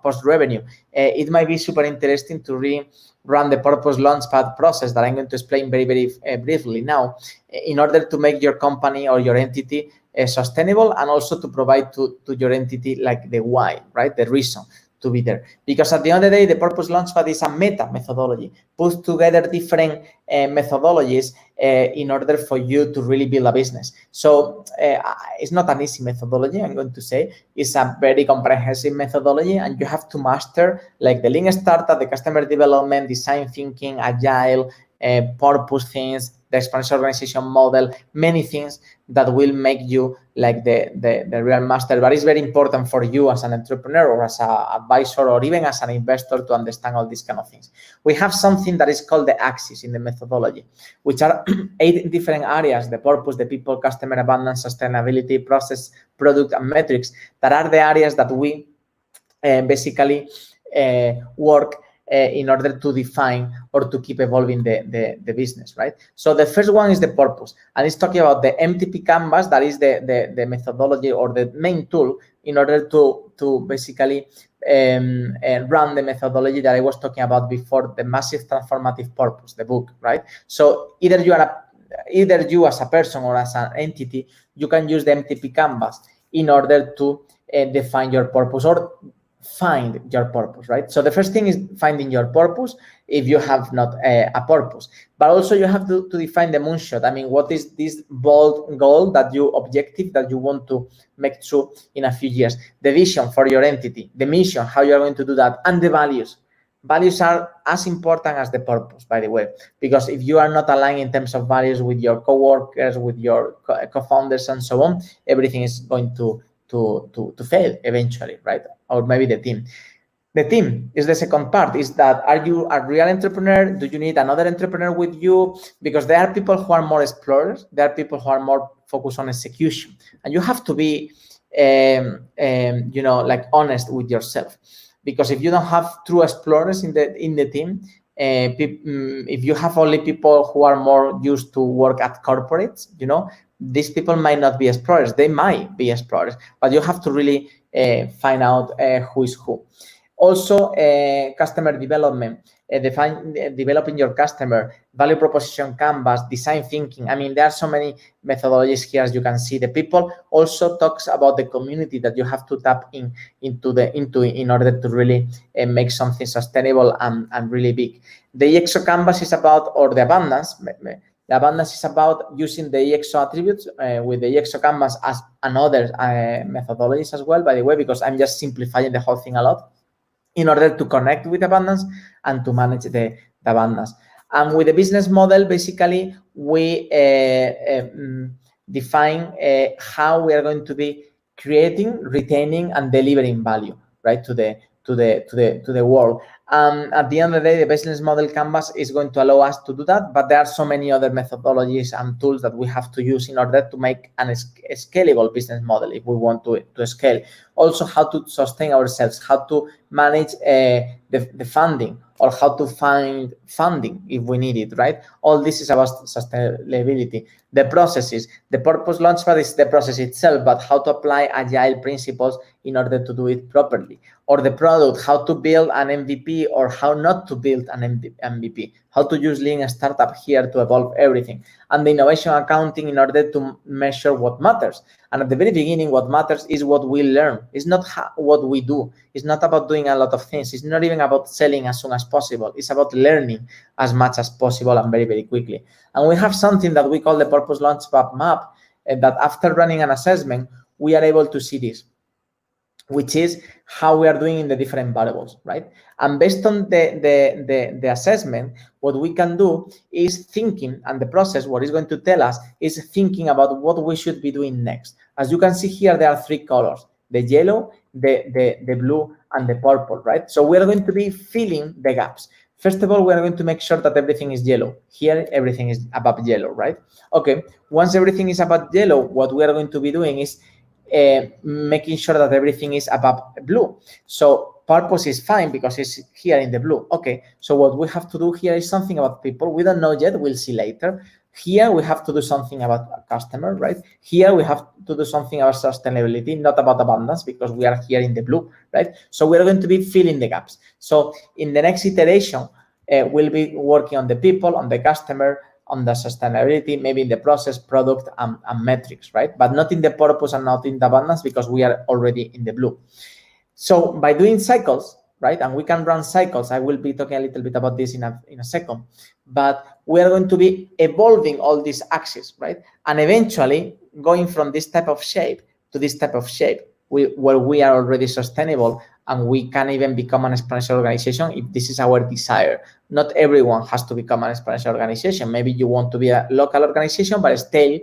post-revenue, it might be super interesting to really run the Purpose Launchpad process that I'm going to explain very briefly now, in order to make your company or your entity sustainable, and also to provide to your entity like the why, right? The reason to be there. Because at the end of the day, the Purpose Launchpad is a meta methodology, puts together different methodologies in order for you to really build a business. So it's not an easy methodology, I'm going to say. It's a very comprehensive methodology, and you have to master like the lean startup, the customer development, design thinking, agile, purpose things, the exponential organization model, many things that will make you like the real master. But it's very important for you as an entrepreneur or as an advisor or even as an investor to understand all these kind of things. We have something that is called the axis in the methodology, which are 8 different areas: the purpose, the people, customer, abundance, sustainability, process, product, and metrics, that are the areas that we basically work in order to define or to keep evolving the business, right? So the first one is the purpose, and it's talking about the MTP canvas. That is the methodology or the main tool in order to basically run the methodology that I was talking about before, the massive transformative purpose, the book, right? So either you as a person or as an entity, you can use the MTP canvas in order to define your purpose or find your purpose, right? So the first thing is finding your purpose if you have not a purpose, but also you have to define the moonshot. I mean, what is this bold goal objective that you want to make true in a few years? The vision for your entity, the mission, how you're going to do that, and the values. Values are as important as the purpose, by the way, because if you are not aligned in terms of values with your co-workers, with your co-founders and so on, everything is going to fail eventually, right? Or maybe the team. The team is the second part, is that are you a real entrepreneur? Do you need another entrepreneur with you? Because there are people who are more explorers. There are people who are more focused on execution. And you have to be, like honest with yourself. Because if you don't have true explorers in the team, if you have only people who are more used to work at corporates, these people might not be explorers. They might be explorers, but you have to really find out who is who. Also, customer development, developing your customer, value proposition canvas, design thinking. I mean, there are so many methodologies here, as you can see. The people also talks about the community that you have to tap into in order to really make something sustainable and really big. The EXO canvas is about, or the abundance. The abundance is about using the EXO attributes with the EXO canvas as another methodologies as well, by the way, because I'm just simplifying the whole thing a lot, in order to connect with abundance and to manage the abundance. And with the business model, basically, we define how we are going to be creating, retaining, and delivering value, right, to the world. At the end of the day, the business model canvas is going to allow us to do that, but there are so many other methodologies and tools that we have to use in order to make a scalable business model if we want to scale. Also, how to sustain ourselves, how to manage the funding, or how to find funding if we need it, right? All this is about sustainability. The processes, the purpose Launchpad is the process itself, but how to apply agile principles in order to do it properly. Or the product, how to build an MVP or how not to build an MVP, how to use Lean Startup here to evolve everything. And the innovation accounting in order to measure what matters. And at the very beginning, what matters is what we learn. It's not what we do. It's not about doing a lot of things. It's not even about selling as soon as possible. It's about learning as much as possible and very, very quickly. And we have something that we call the Purpose Launchpad map, that after running an assessment, we are able to see this, which is how we are doing in the different variables, right? And based on the assessment, what we can do is thinking, and the process, what is going to tell us is thinking about what we should be doing next. As you can see here, there are three colors, the yellow, the blue, and the purple, right? So we are going to be filling the gaps. First of all, we are going to make sure that everything is yellow. Here, everything is above yellow, right? Okay, once everything is above yellow, what we are going to be doing is making sure that everything is above blue. So purpose is fine because it's here in the blue. Okay, so what we have to do here is something about people. We don't know yet, we'll see later. Here we have to do something about a customer, right? Here we have to do something about sustainability, not about abundance, because we are here in the blue, right? So we're going to be filling the gaps. So in the next iteration, we'll be working on the people, on the customer, on the sustainability, maybe in the process, product, and metrics, right? But not in the purpose and not in the abundance, because we are already in the blue. So by doing cycles, right, and we can run cycles, I will be talking a little bit about this in a second, but we are going to be evolving all these axes, right? And eventually going from this type of shape to this type of shape, where we are already sustainable and we can even become an exponential organization if this is our desire. Not everyone has to become an exponential organization. Maybe you want to be a local organization, but still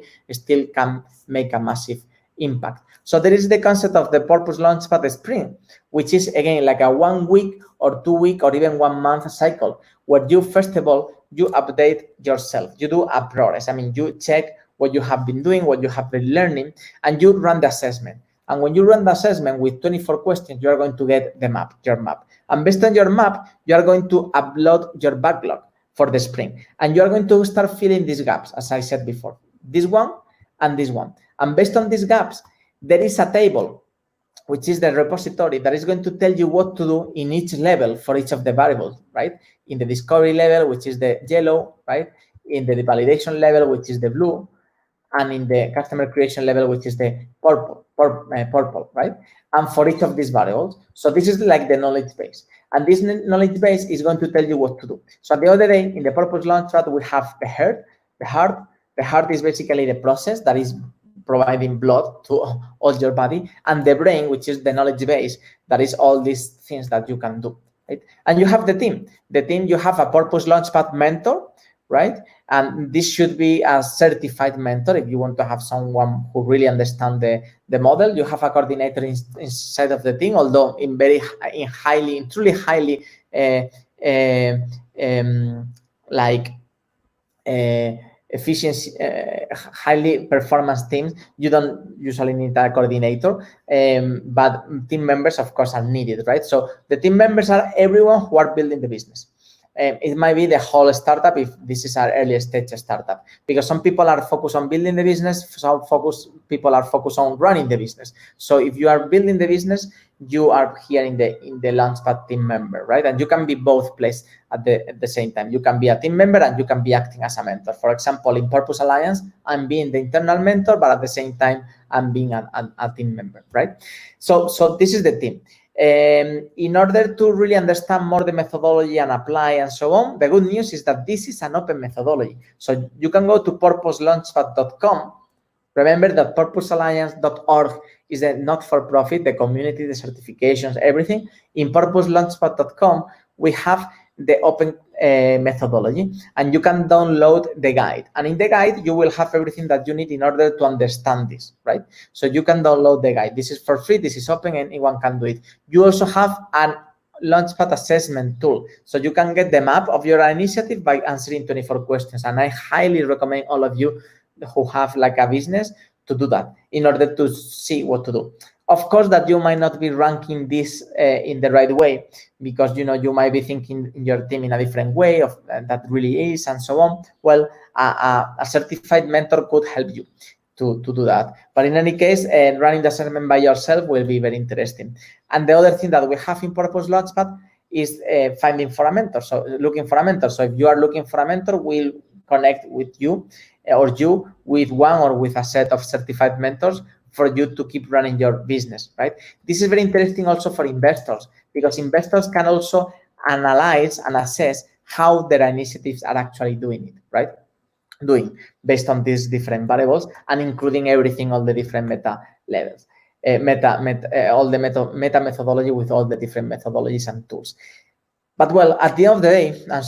can make a massive impact. So there is the concept of the Purpose Launchpad sprint, which is, again, like a 1 week or 2 week or even 1 month cycle, where you, first of all, you update yourself. You do a progress. I mean, you check what you have been doing, what you have been learning, and you run the assessment. And when you run the assessment with 24 questions, you are going to get the map, your map. And based on your map, you are going to upload your backlog for the sprint. And you are going to start filling these gaps, as I said before, this one and this one. And based on these gaps, there is a table, which is the repository, that is going to tell you what to do in each level for each of the variables, right? In the discovery level, which is the yellow, right? In the validation level, which is the blue, and in the customer creation level, which is the purple, right? And for each of these variables. So this is like the knowledge base. And this knowledge base is going to tell you what to do. So the other day, in the Purpose Launchpad, we have the heart. The heart is basically the process that is providing blood to all your body, and the brain, which is the knowledge base, that is all these things that you can do, right? And you have the team. You have a Purpose Launchpad mentor, right? And this should be a certified mentor if you want to have someone who really understands the model. You have a coordinator inside of the team, although in truly highly efficiency, highly performance teams, you don't usually need a coordinator, but team members, of course, are needed, right? So the team members are everyone who are building the business. It might be the whole startup if this is our early stage startup, because some people are focused on building the business, some people are focused on running the business. So if you are building the business, you are here in the Launchpad team member, right? And you can be both placed at the same time. You can be a team member and you can be acting as a mentor. For example, in Purpose Alliance, I'm being the internal mentor, but at the same time, I'm being a team member, right? So this is the team. In order to really understand more the methodology and apply and so on, the good news is that this is an open methodology. So you can go to purposelaunchpad.com. Remember that purposealliance.org is a not-for-profit, the community, the certifications, everything. In purposelaunchpad.com, we have the open methodology, and you can download the guide. And in the guide, you will have everything that you need in order to understand this, right? So you can download the guide. This is for free. This is open. Anyone can do it. You also have an Launchpad assessment tool. So you can get the map of your initiative by answering 24 questions. And I highly recommend all of you who have like a business to do that in order to see what to do. Of course, that you might not be ranking this in the right way, because you might be thinking in your team in a different way of that really is, and so on. Well, a certified mentor could help you to do that. But in any case, running the assessment by yourself will be very interesting. And the other thing that we have in Purpose Launchpad is finding for a mentor. So looking for a mentor. So if you are looking for a mentor, we'll connect with you or you with one or with a set of certified mentors for you to keep running your business, right? This is very interesting also for investors, because investors can also analyze and assess how their initiatives are actually doing it, right? Based on these different variables and including everything, all the different meta levels, all the meta methodology with all the different methodologies and tools. But well, at the end of the day, and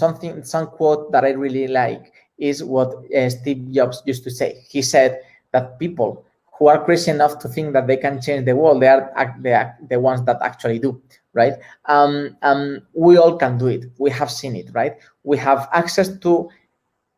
some quote that I really like is what Steve Jobs used to say. He said that people who are crazy enough to think that they can change the world, they are the ones that actually do, right? We all can do it. We have seen it, right? We have access to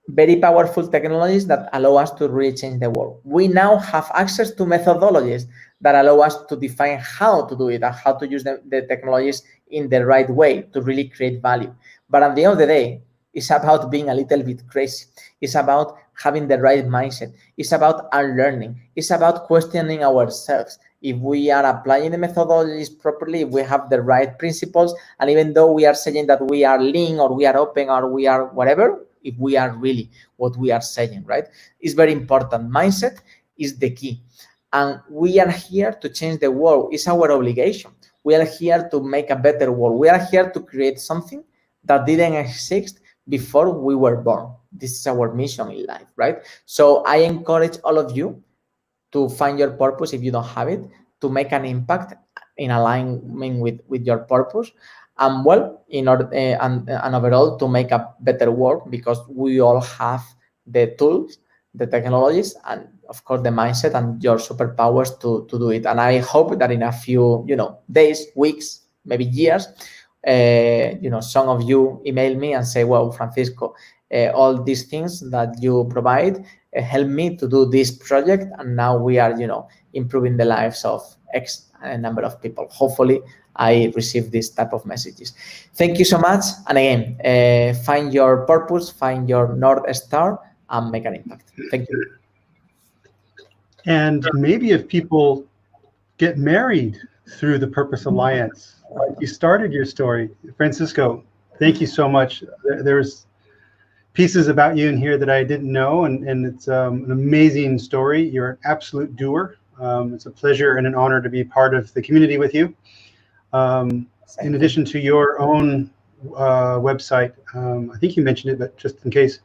very powerful technologies that allow us to really change the world. We now have access to methodologies that allow us to define how to do it and how to use the technologies in the right way to really create value. But at the end of the day, it's about being a little bit crazy. It's about having the right mindset. It's about unlearning. It's about questioning ourselves. If we are applying the methodologies properly, if we have the right principles, and even though we are saying that we are lean or we are open or we are whatever, if we are really what we are saying, right? It's very important. Mindset is the key. And we are here to change the world. It's our obligation. We are here to make a better world. We are here to create something that didn't exist before we were born. This is our mission in life, right? So I encourage all of you to find your purpose if you don't have it, to make an impact in alignment with your purpose, and well, in order and overall to make a better world, because we all have the tools, the technologies, and of course the mindset and your superpowers to do it. And I hope that in a few days, weeks, maybe years, some of you email me and say, well, Francisco, all these things that you provide help me to do this project, and now we are improving the lives of X number of people. Hopefully I receive this type of messages. Thank you so much. And again, find your purpose, find your North Star, and make an impact. Thank you. And maybe if people get married through the Purpose Alliance, like you started your story, Francisco, thank you so much. There's pieces about you in here that I didn't know, and it's an amazing story. You're an absolute doer. It's a pleasure and an honor to be part of the community with you. In addition to your own website, I think you mentioned it, but just in case,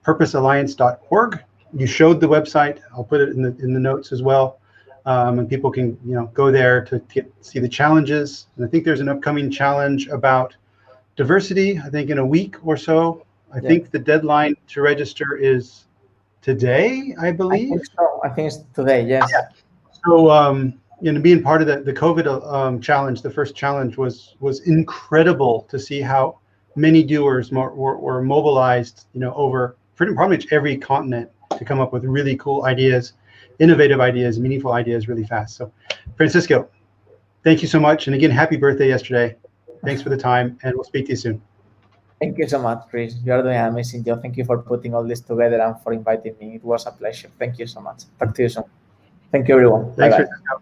purposealliance.org. You showed the website. I'll put it in the notes as well, and people can go there to see the challenges. And I think there's an upcoming challenge about diversity. I think in a week or so. I think the deadline to register is today, I believe. I think so. I think it's today. Yes. Yeah. So being part of the COVID challenge, the first challenge was incredible to see how many doers were mobilized, over pretty much every continent to come up with really cool ideas, innovative ideas, meaningful ideas really fast. So Francisco, thank you so much. And again, happy birthday yesterday. Thanks for the time, and we'll speak to you soon. Thank you so much, Chris. You are doing an amazing job. Thank you for putting all this together and for inviting me. It was a pleasure. Thank you so much. Talk to you soon. Thank you, everyone. Thanks, bye-bye. Francisco.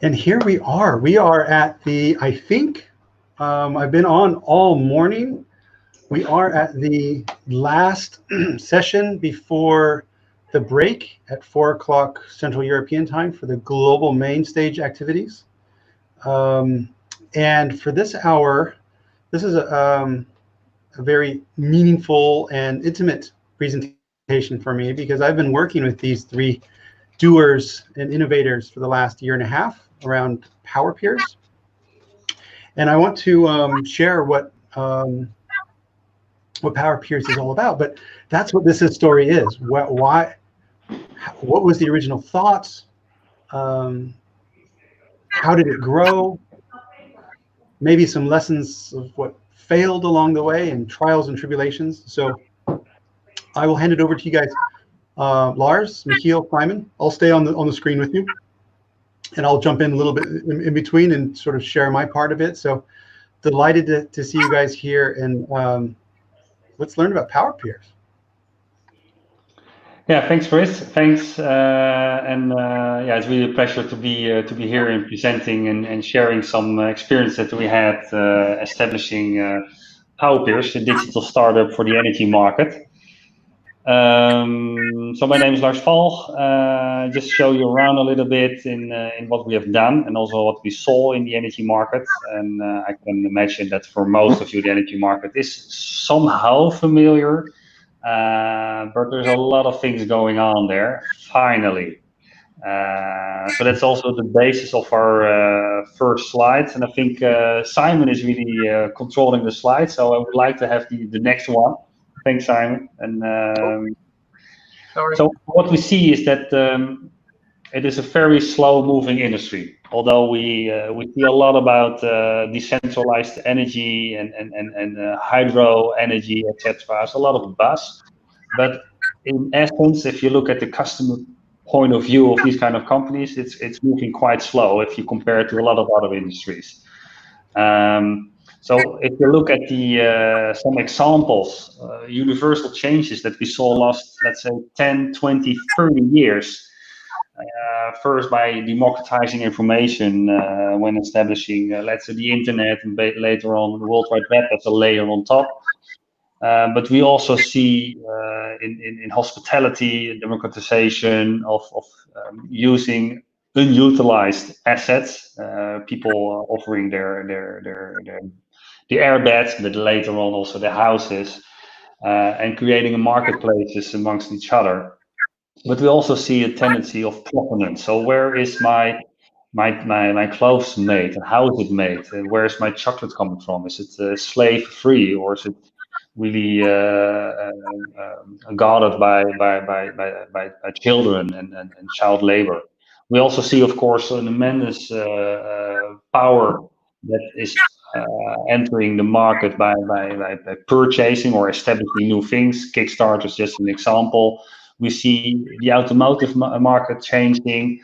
And here we are. We are at the, I think, I've been on all morning. We are at the last session before the break at 4 o'clock Central European time for the global main stage activities. And for this hour, this is a very meaningful and intimate presentation for me, because I've been working with these three doers and innovators for the last year and a half around Powerpeers. And I want to share what Powerpeers is all about, but that's what this story is. What was the original thoughts? How did it grow? Maybe some lessons of what failed along the way and trials and tribulations. So I will hand it over to you guys. Lars, Michiel, Simon, I'll stay on the screen with you, and I'll jump in a little bit in between and sort of share my part of it. So delighted to see you guys here, and let's learn about Powerpeers. Yeah, thanks, Chris. Thanks, yeah, it's really a pleasure to be here and presenting and sharing some experience that we had establishing Powerpeers, a digital startup for the energy market. So my name is Lars Falch. Just show you around a little bit in what we have done and also what we saw in the energy market. And I can imagine that for most of you, the energy market is somehow familiar. But there's a lot of things going on there, finally. So that's also the basis of our first slide. And I think Simon is really controlling the slide, so I would like to have the next one. Thanks, Simon. And so what we see is that it is a very slow-moving industry. Although we see a lot about decentralized energy and hydro energy, etc. There's a lot of buzz, but in essence, if you look at the customer point of view of these kind of companies, it's moving quite slow if you compare it to a lot of other industries. So if you look at the some examples, universal changes that we saw last, let's say, 10, 20, 30 years. First by democratizing information when establishing, let's say, the internet, and later on the World Wide Web as a layer on top. But we also see in hospitality, democratization of using unutilized assets, people offering the airbeds, but later on also the houses, and creating marketplaces amongst each other. But we also see a tendency of provenance. So where is my clothes made, and how is it made? And where is my chocolate coming from? Is it slave free, or is it really guarded by children and child labor? We also see, of course, an immense power that is entering the market by purchasing or establishing new things. Kickstarter is just an example. We see the automotive market changing,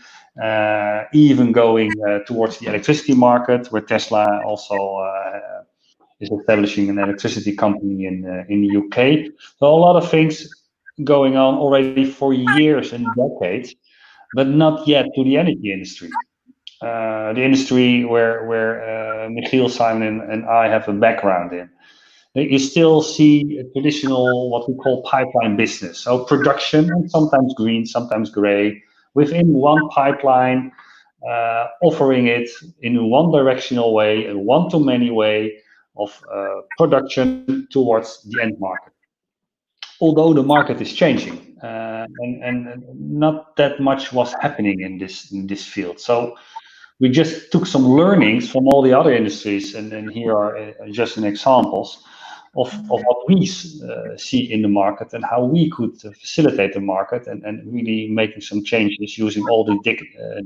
even going towards the electricity market, where Tesla also is establishing an electricity company in the UK. So a lot of things going on already for years and decades, but not yet to the energy industry. The industry where Michiel, Simon, and I have a background in. You still see a traditional, what we call pipeline business. So production, and sometimes green, sometimes gray, within one pipeline, offering it in one directional way, a one-to-many way of production towards the end market. Although the market is changing, and not that much was happening in this field. So we just took some learnings from all the other industries, and here are just some examples of what we see in the market and how we could facilitate the market and really making some changes using all the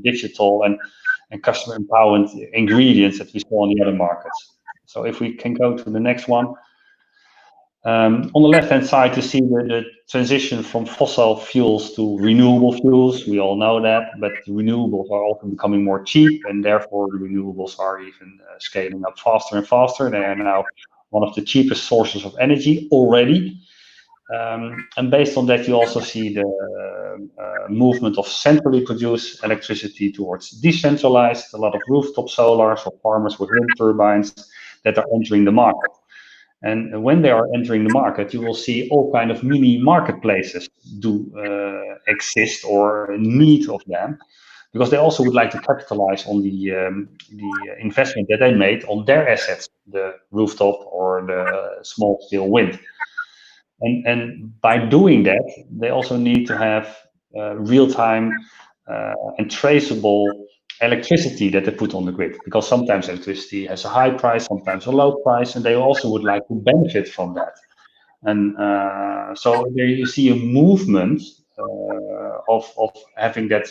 digital and customer empowerment ingredients that we saw in the other markets. So if we can go to the next one. On the left-hand side, to see the transition from fossil fuels to renewable fuels. We all know that, but the renewables are often becoming more cheap, and therefore the renewables are even scaling up faster and faster. They are now one of the cheapest sources of energy already. And based on that, you also see the movement of centrally produced electricity towards decentralized, a lot of rooftop solar, so farmers with wind turbines that are entering the market. And when they are entering the market, you will see all kind of mini marketplaces do exist or need of them, because they also would like to capitalize on the investment that they made on their assets, the rooftop or the small scale wind. And by doing that, they also need to have real-time and traceable electricity that they put on the grid, because sometimes electricity has a high price, sometimes a low price, and they also would like to benefit from that. And so there you see a movement of having that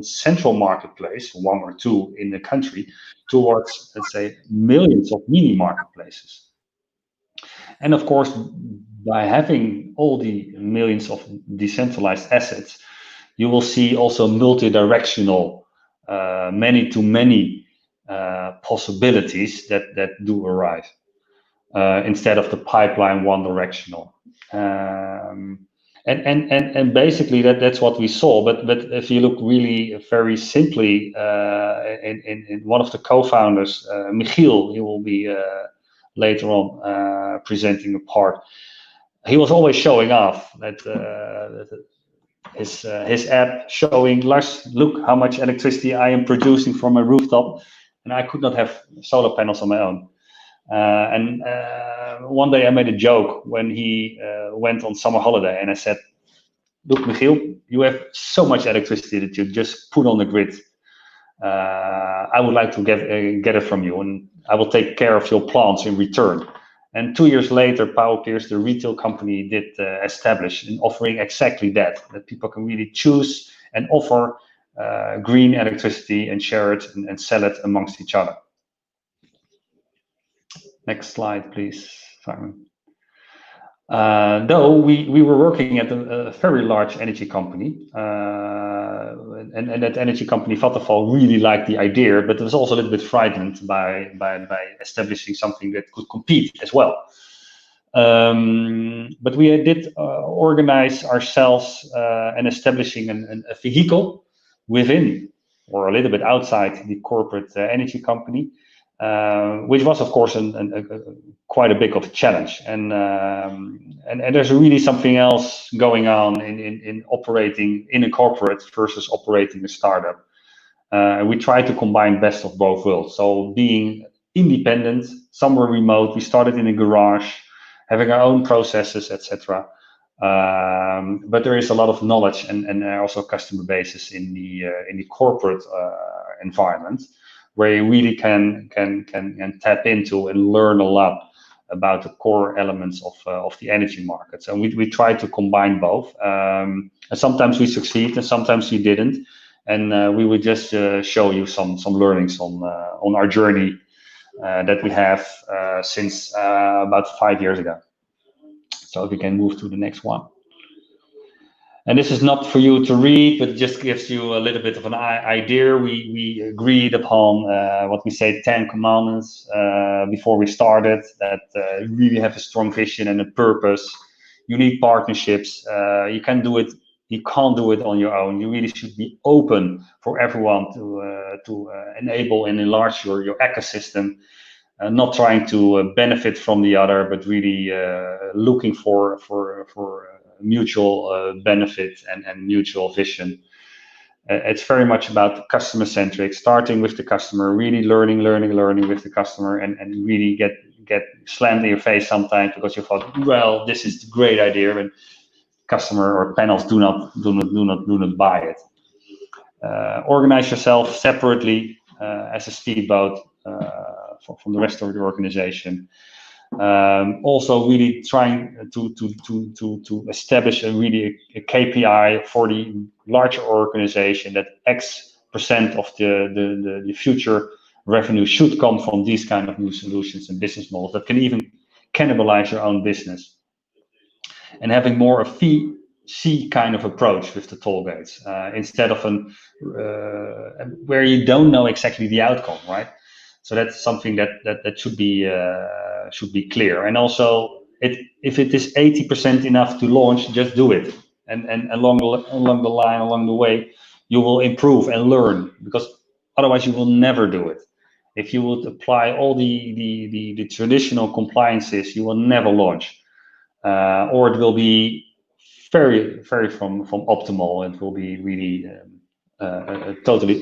central marketplace, one or two in the country, towards, let's say, millions of mini marketplaces. And of course, by having all the millions of decentralized assets, you will see also multi-directional, many-to-many possibilities that do arise, instead of the pipeline one-directional. And basically that's what we saw. But if you look really very simply, in one of the co-founders, Michiel, he will be later on presenting a part. He was always showing off that his app showing, Lars, look how much electricity I am producing from my rooftop, and I could not have solar panels on my own. And one day I made a joke when he went on summer holiday, and I said, look, Michiel, you have so much electricity that you just put on the grid. I would like to get it from you, and I will take care of your plants in return. And 2 years later, Powerpeers, the retail company, did establish and offering exactly that people can really choose and offer green electricity and share it and sell it amongst each other. Next slide, please, Simon. Though we were working at a very large energy company, and that energy company, Vattenfall, really liked the idea, but it was also a little bit frightened by establishing something that could compete as well. But we did organize ourselves and establishing a vehicle within or a little bit outside the corporate energy company, which was, of course, quite a big of a challenge. And there's really something else going on in operating in a corporate versus operating a startup. We try to combine best of both worlds. So being independent, somewhere remote, we started in a garage, having our own processes, etc. But there is a lot of knowledge and also customer bases in the corporate environment, where you really can tap into and learn a lot about the core elements of the energy markets. And we try to combine both. And sometimes we succeed, and sometimes we didn't. And we would just show you some learnings on our journey that we have since about 5 years ago. So if we can move to the next one. And this is not for you to read, but it just gives you a little bit of an idea. We agreed upon what we say 10 commandments before we started, that you really have a strong vision and a purpose. You need partnerships. You can't do it on your own. You really should be open for everyone to enable and enlarge your ecosystem. Not trying to benefit from the other, but really looking for mutual benefit and mutual vision. It's very much about customer centric, starting with the customer, really learning with the customer, and really get slammed in your face sometimes because you thought, well, this is a great idea, and customer or panels do not buy it. Organize yourself separately as a speedboat from the rest of the organization. Also really trying to establish a KPI for the larger organization, that X% of the future revenue should come from these kind of new solutions and business models that can even cannibalize your own business. And having more a fee kind of approach with the toll gates, instead of where you don't know exactly the outcome, right? So that's something that should be clear. And also, if it is 80% enough to launch, just do it. And along the way, you will improve and learn, because otherwise you will never do it. If you would apply all the traditional compliances, you will never launch, or it will be very from optimal, and will be really totally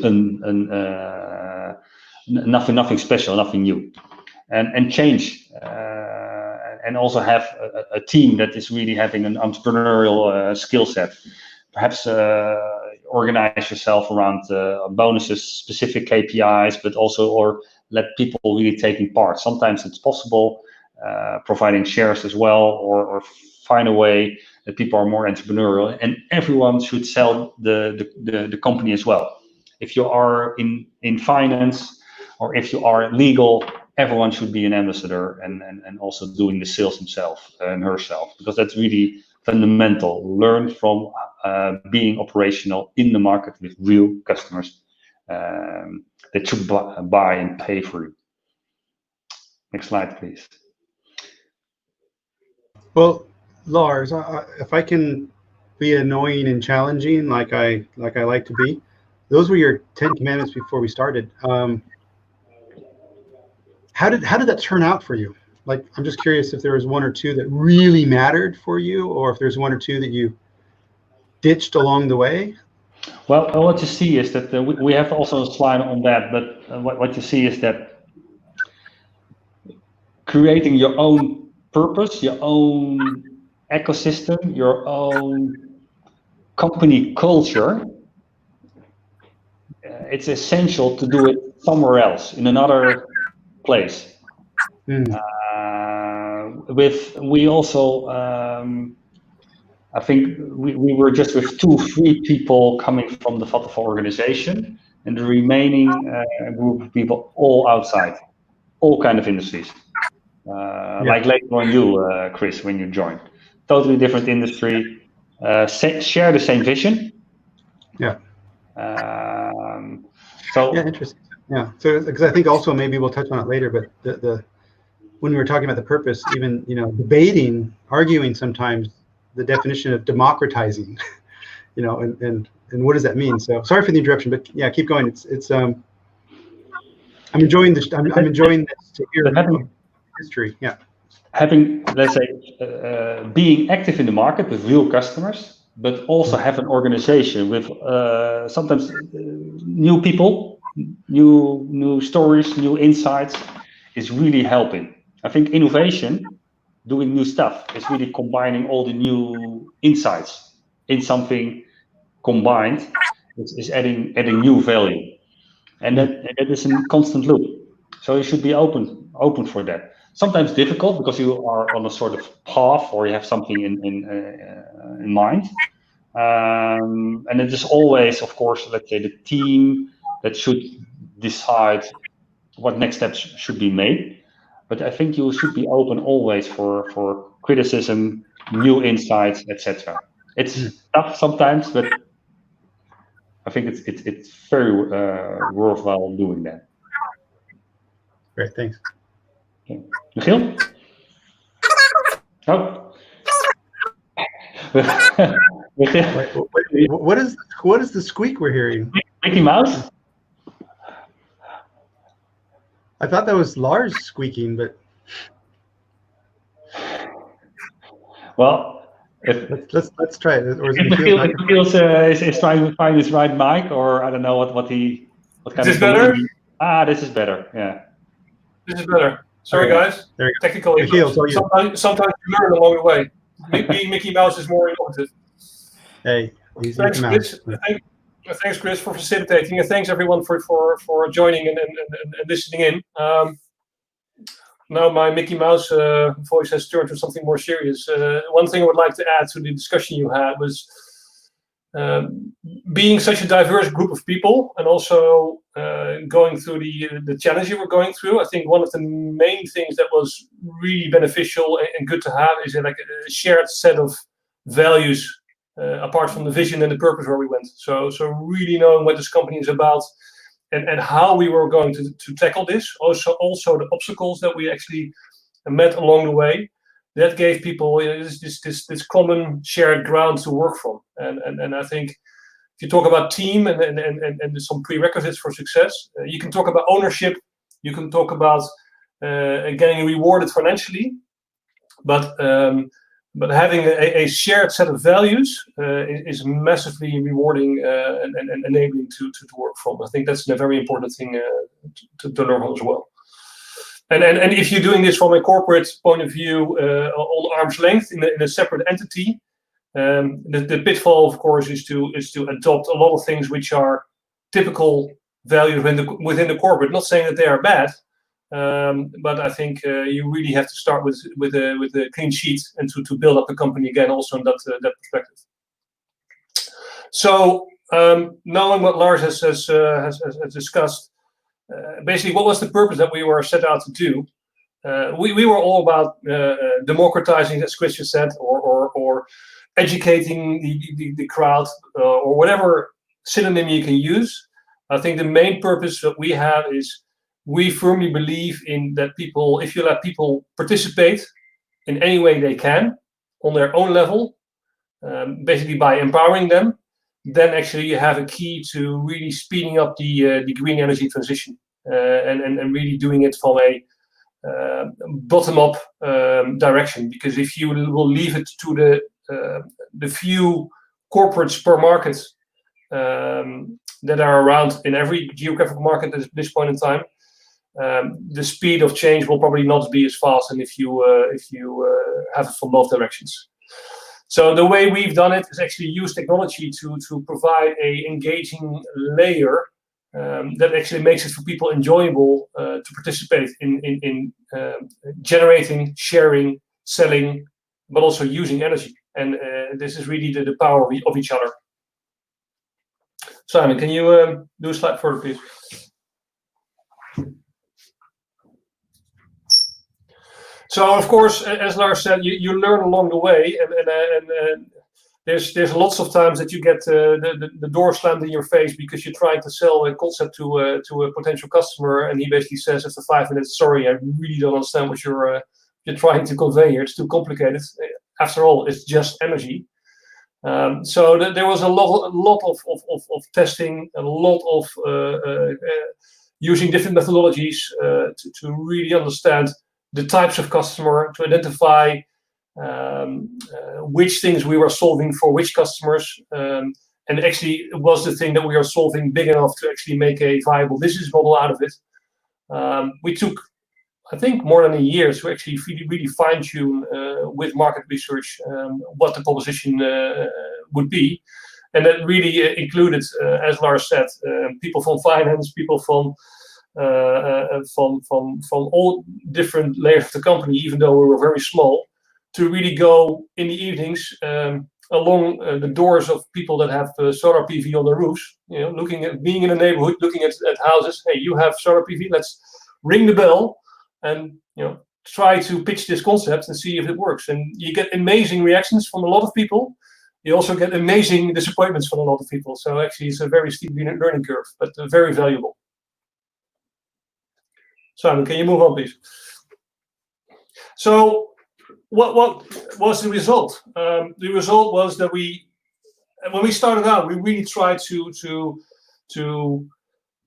nothing special, nothing new, and change, and also have a team that is really having an entrepreneurial skill set. Perhaps organize yourself around bonuses, specific KPIs, but also or let people really taking part. Sometimes it's possible, providing shares as well, or find a way that people are more entrepreneurial, and everyone should sell the company as well. If you are in finance, or if you are legal, everyone should be an ambassador and also doing the sales himself and herself, because that's really fundamental. Learn from being operational in the market with real customers that should buy and pay for you. Next slide, please. Well, Lars, if I can be annoying and challenging, like I like to be, those were your 10 commandments before we started. How did that turn out for you? Like, I'm just curious if there was one or two that really mattered for you, or if there's one or two that you ditched along the way. Well, what you see is that we have also a slide on that, but what you see is that creating your own purpose, your own ecosystem, your own company culture, it's essential to do it somewhere else, in another place. We also, I think we were just with 2-3 people coming from the Vattenfall organization, and the remaining group of people all outside, all kind of industries. Like later on you, Chris, when you joined. Totally different industry, share the same vision. Yeah. So yeah, interesting. Yeah, so because I think also maybe we'll touch on it later, but the when we were talking about the purpose, even debating, arguing sometimes the definition of democratizing, and what does that mean? So sorry for the interruption, but yeah, keep going. It's I'm enjoying this. I'm enjoying this to hear history. Yeah. Having, let's say, being active in the market with real customers, but also have an organization with sometimes new people, new stories, new insights, is really helping. I think innovation, doing new stuff, is really combining all the new insights in something combined. Is adding new value, and that is a constant loop. So you should be open for that. Sometimes difficult because you are on a sort of path, or you have something in mind, and it is always, of course, let's say, the team that should decide what next steps should be made. But I think you should be open always for criticism, new insights, etc. It's tough sometimes, but I think it's very worthwhile doing that. Great, thanks. Okay. Michiel? Oh. Wait, what is the squeak we're hearing? Mickey Mouse? I thought that was Lars squeaking, but well, let's try it. Or is it Michiel is trying to find his right mic, or I don't know what kind of. Is this better? This is better. Yeah. This is better. Sorry, guys. Technical issues. Sometimes you learn along the way. Being Mickey Mouse is more innovative. Hey, thanks, Chris. Thanks, Chris, for facilitating, and thanks everyone for joining and listening in. Now my Mickey Mouse voice has turned to something more serious. One thing I would like to add to the discussion you had was being such a diverse group of people, and also going through the challenge you were going through. I think one of the main things that was really beneficial and good to have is like a shared set of values. Apart from the vision and the purpose where we went. So really knowing what this company is about and how we were going to tackle this. Also the obstacles that we actually met along the way. That gave people this common shared ground to work from. And I think if you talk about team and some prerequisites for success, you can talk about ownership You can talk about getting rewarded financially, but having a shared set of values is massively rewarding and enabling to work from. I think that's a very important thing to learn as well. And if you're doing this from a corporate point of view on arm's length in a separate entity, the pitfall, of course, is to adopt a lot of things which are typical values within the corporate. Not saying that they are bad, but I think you really have to start with a clean sheet and to build up the company again, also in that perspective. So knowing what Lars has discussed, basically, what was the purpose that we were set out to do? We were all about democratizing, as Christian said, or educating the crowd, or whatever synonym you can use. I think the main purpose that we have is we firmly believe in that people, if you let people participate in any way they can on their own level, basically by empowering them, then actually you have a key to really speeding up the green energy transition and really doing it from a bottom-up direction. Because if you will leave it to the few corporates per market that are around in every geographic market at this point in time, the speed of change will probably not be as fast, and if you have it from both directions. So the way we've done it is actually use technology to provide a engaging layer that actually makes it for people enjoyable to participate in generating, sharing, selling, but also using energy. And this is really the power of each other. Simon, can you do a slide further, please? So, of course, as Lars said, you learn along the way, and there's lots of times that you get the door slammed in your face because you're trying to sell a concept to a potential customer, and he basically says after 5 minutes, "Sorry, I really don't understand what you're trying to convey here. It's too complicated. After all, it's just energy." So there was a lot of testing, a lot of using different methodologies to really understand the types of customer, to identify which things we were solving for which customers, and actually was the thing that we are solving big enough to actually make a viable business model out of it. We took, I think, more than a year to actually really fine-tune with market research what the proposition would be. And that really included, as Lars said, people from finance, people from all different layers of the company, even though we were very small, to really go in the evenings along the doors of people that have solar PV on their roofs, you know, looking at being in a neighborhood, looking at houses. Hey, you have solar PV, let's ring the bell and, you know, try to pitch this concept and see if it works. And you get amazing reactions from a lot of people. You also get amazing disappointments from a lot of people. So actually it's a very steep learning curve, but very valuable. Simon, can you move on, please? So what was the result? The result was that when we started out, we really tried to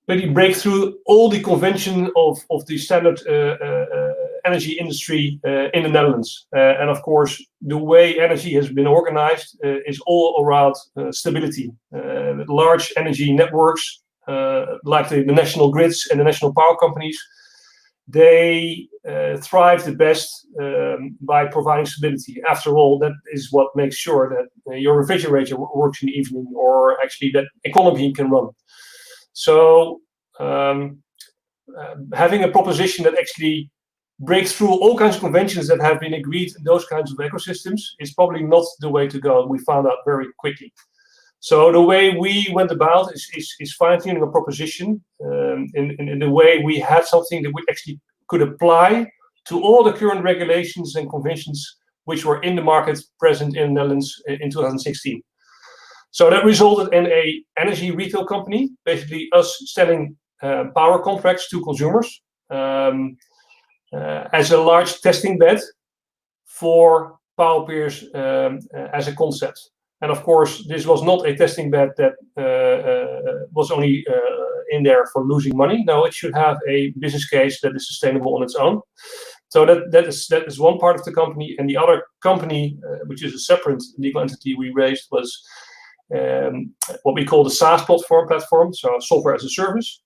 really break through all the convention of the standard energy industry in the Netherlands. And of course, the way energy has been organized is all around stability. Large energy networks, like the national grids and the national power companies, they thrive the best by providing stability. After all, that is what makes sure that your refrigerator works in the evening, or actually that economy can run. So having a proposition that actually breaks through all kinds of conventions that have been agreed in those kinds of ecosystems is probably not the way to go. We found out very quickly. So the way we went about is fine-tuning a proposition in the way we had something that we actually could apply to all the current regulations and conventions which were in the market present in the Netherlands in 2016. So that resulted in a energy retail company, basically us selling power contracts to consumers as a large testing bed for Powerpeers as a concept. And of course, this was not a testing bed that was only in there for losing money. No, it should have a business case that is sustainable on its own. So that is one part of the company. And the other company, which is a separate legal entity we raised, was what we call the SaaS platform, so software as a service,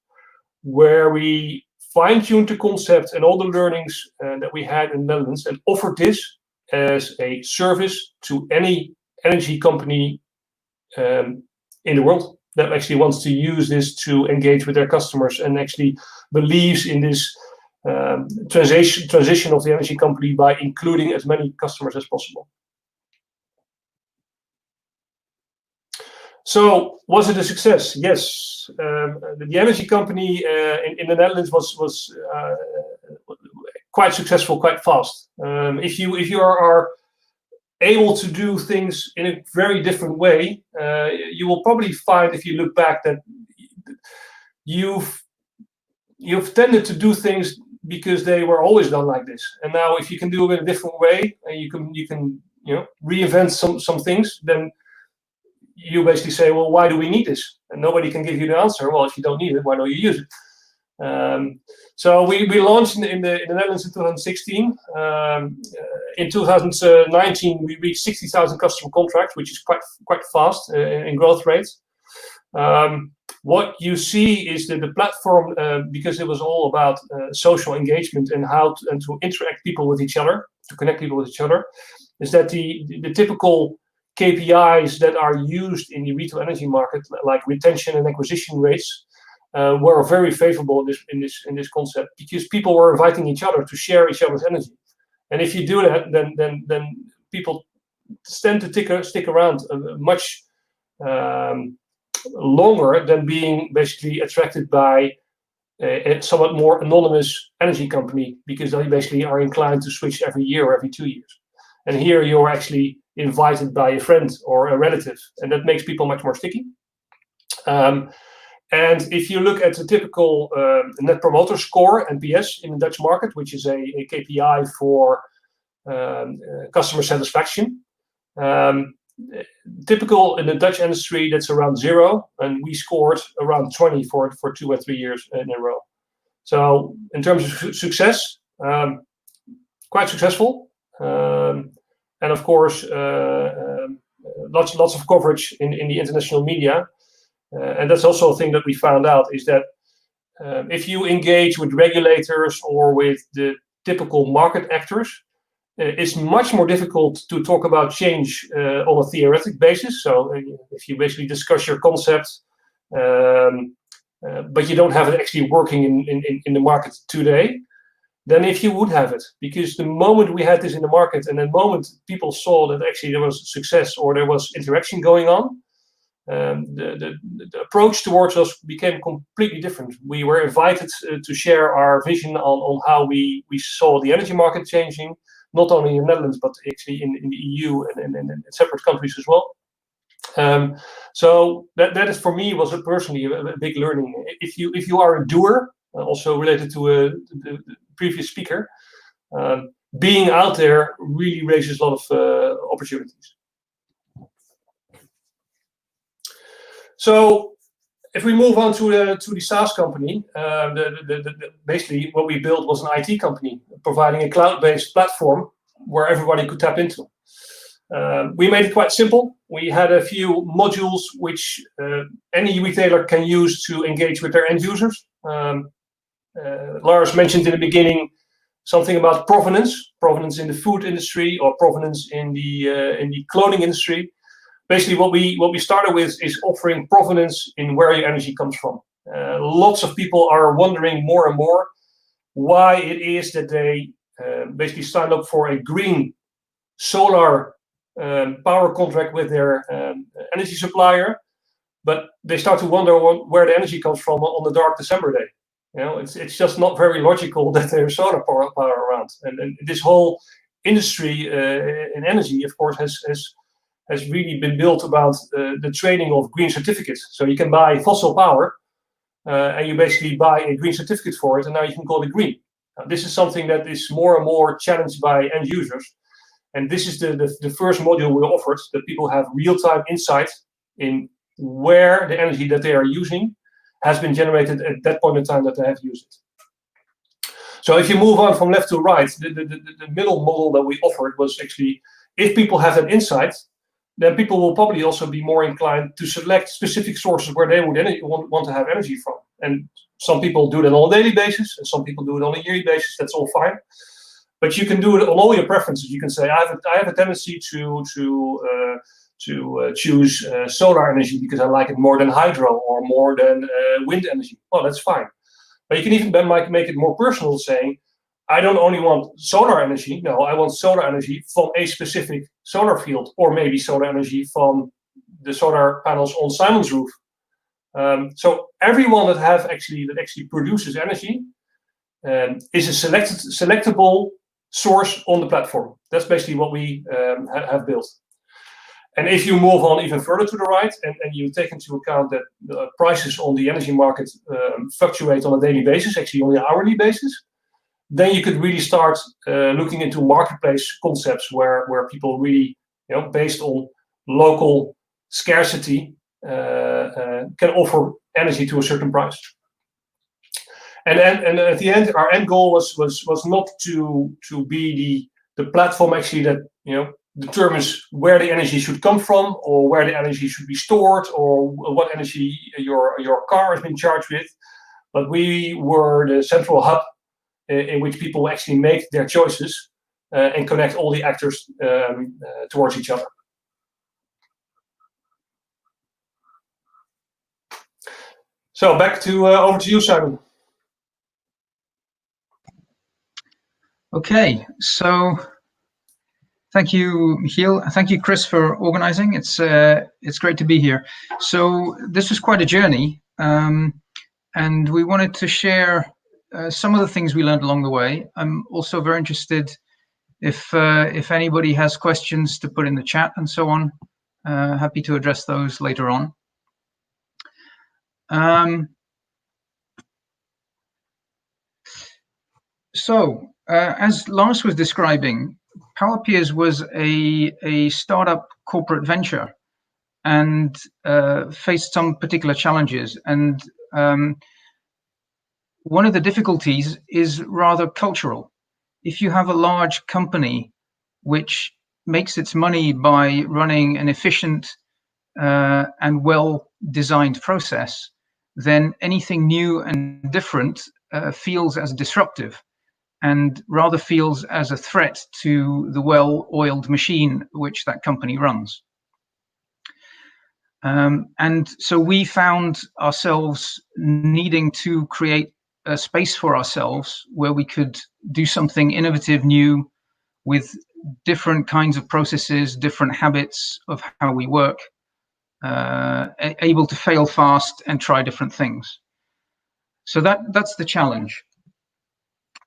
where we fine-tuned the concept and all the learnings that we had in the Netherlands and offered this as a service to any energy company in the world that actually wants to use this to engage with their customers and actually believes in this transition of the energy company by including as many customers as possible. So was it a success? Yes. The energy company in the Netherlands was quite successful, quite fast. If you are able to do things in a very different way, you will probably find, if you look back, that you've tended to do things because they were always done like this. And now, if you can do it in a different way, and you can reinvent some things, then you basically say, well, why do we need this? And nobody can give you the answer. Well, if you don't need it, why don't you use it? So we launched in the Netherlands in 2016. In 2019, we reached 60,000 customer contracts, which is quite fast in growth rates. What you see is that the platform, because it was all about social engagement and how to interact people with each other, to connect people with each other, is that the typical KPIs that are used in the retail energy market, like retention and acquisition rates, were very favorable in this concept, because people were inviting each other to share each other's energy. And if you do that, then people tend to stick around much longer than being basically attracted by a somewhat more anonymous energy company, because they basically are inclined to switch every year or every 2 years. And here you're actually invited by a friend or a relative, and that makes people much more sticky. And if you look at the typical Net Promoter Score, NPS, in the Dutch market, which is a KPI for customer satisfaction, typical in the Dutch industry, that's around 0, and we scored around 20 for 2 or 3 years in a row. So in terms of success, quite successful. And of course, lots of coverage in the international media. And that's also a thing that we found out, is that if you engage with regulators or with the typical market actors, it's much more difficult to talk about change on a theoretic basis. So if you basically discuss your concept, but you don't have it actually working in the market today, than if you would have it. Because the moment we had this in the market, and the moment people saw that actually there was success or there was interaction going on, the approach towards us became completely different. We were invited to share our vision on how we saw the energy market changing, not only in the Netherlands, but actually in the EU and in separate countries as well. So that is, for me, was personally a big learning. If you are a doer, also related to the previous speaker, being out there really raises a lot of opportunities. So if we move on to the SaaS company, basically what we built was an IT company providing a cloud-based platform where everybody could tap into. We made it quite simple. We had a few modules which any retailer can use to engage with their end users. Lars mentioned in the beginning something about provenance in the food industry, or provenance in the clothing industry. Basically, what we started with is offering provenance in where your energy comes from. Lots of people are wondering more and more why it is that they basically signed up for a green solar power contract with their energy supplier, but they start to wonder where the energy comes from on the dark December day. You know, it's just not very logical that there's solar power around. And this whole industry in energy, of course, has really been built about the trading of green certificates. So you can buy fossil power, and you basically buy a green certificate for it, and now you can call it green. This is something that is more and more challenged by end users. And this is the first module we offered, that people have real-time insight in where the energy that they are using has been generated at that point in time that they have used it. So if you move on from left to right, the middle model that we offered was actually, if people have that insight, then people will probably also be more inclined to select specific sources where they would want to have energy from. And some people do that on a daily basis, and some people do it on a yearly basis. That's all fine. But you can do it on all your preferences. You can say, I have a tendency to choose solar energy because I like it more than hydro or more than wind energy. Well, that's fine. But you can even make it more personal, saying, I don't only want solar energy. No, I want solar energy from a specific solar field, or maybe solar energy from the solar panels on Simon's roof. So everyone that actually produces energy is a selectable source on the platform. That's basically what we have built. And if you move on even further to the right, and you take into account that the prices on the energy market fluctuate on a daily basis, actually on an hourly basis, then you could really start looking into marketplace concepts where people really, based on local scarcity, can offer energy to a certain price. And at the end, our end goal was not to be the platform actually that determines where the energy should come from, or where the energy should be stored, or what energy your car has been charged with. But we were the central hub in which people actually make their choices and connect all the actors towards each other. So back to over to you, Simon. Okay, so thank you, Michiel. Thank you, Chris, for organizing. It's great to be here. So this was quite a journey, and we wanted to share some of the things we learned along the way. I'm also very interested if anybody has questions to put in the chat and so on. Happy to address those later on. As Lars was describing, Powerpeers was a startup corporate venture and faced some particular challenges. And one of the difficulties is rather cultural. If you have a large company which makes its money by running an efficient and well-designed process, then anything new and different feels as disruptive, and rather feels as a threat to the well-oiled machine which that company runs. And so we found ourselves needing to create a space for ourselves where we could do something innovative, new, with different kinds of processes, different habits of how we work, able to fail fast and try different things. So that's the challenge.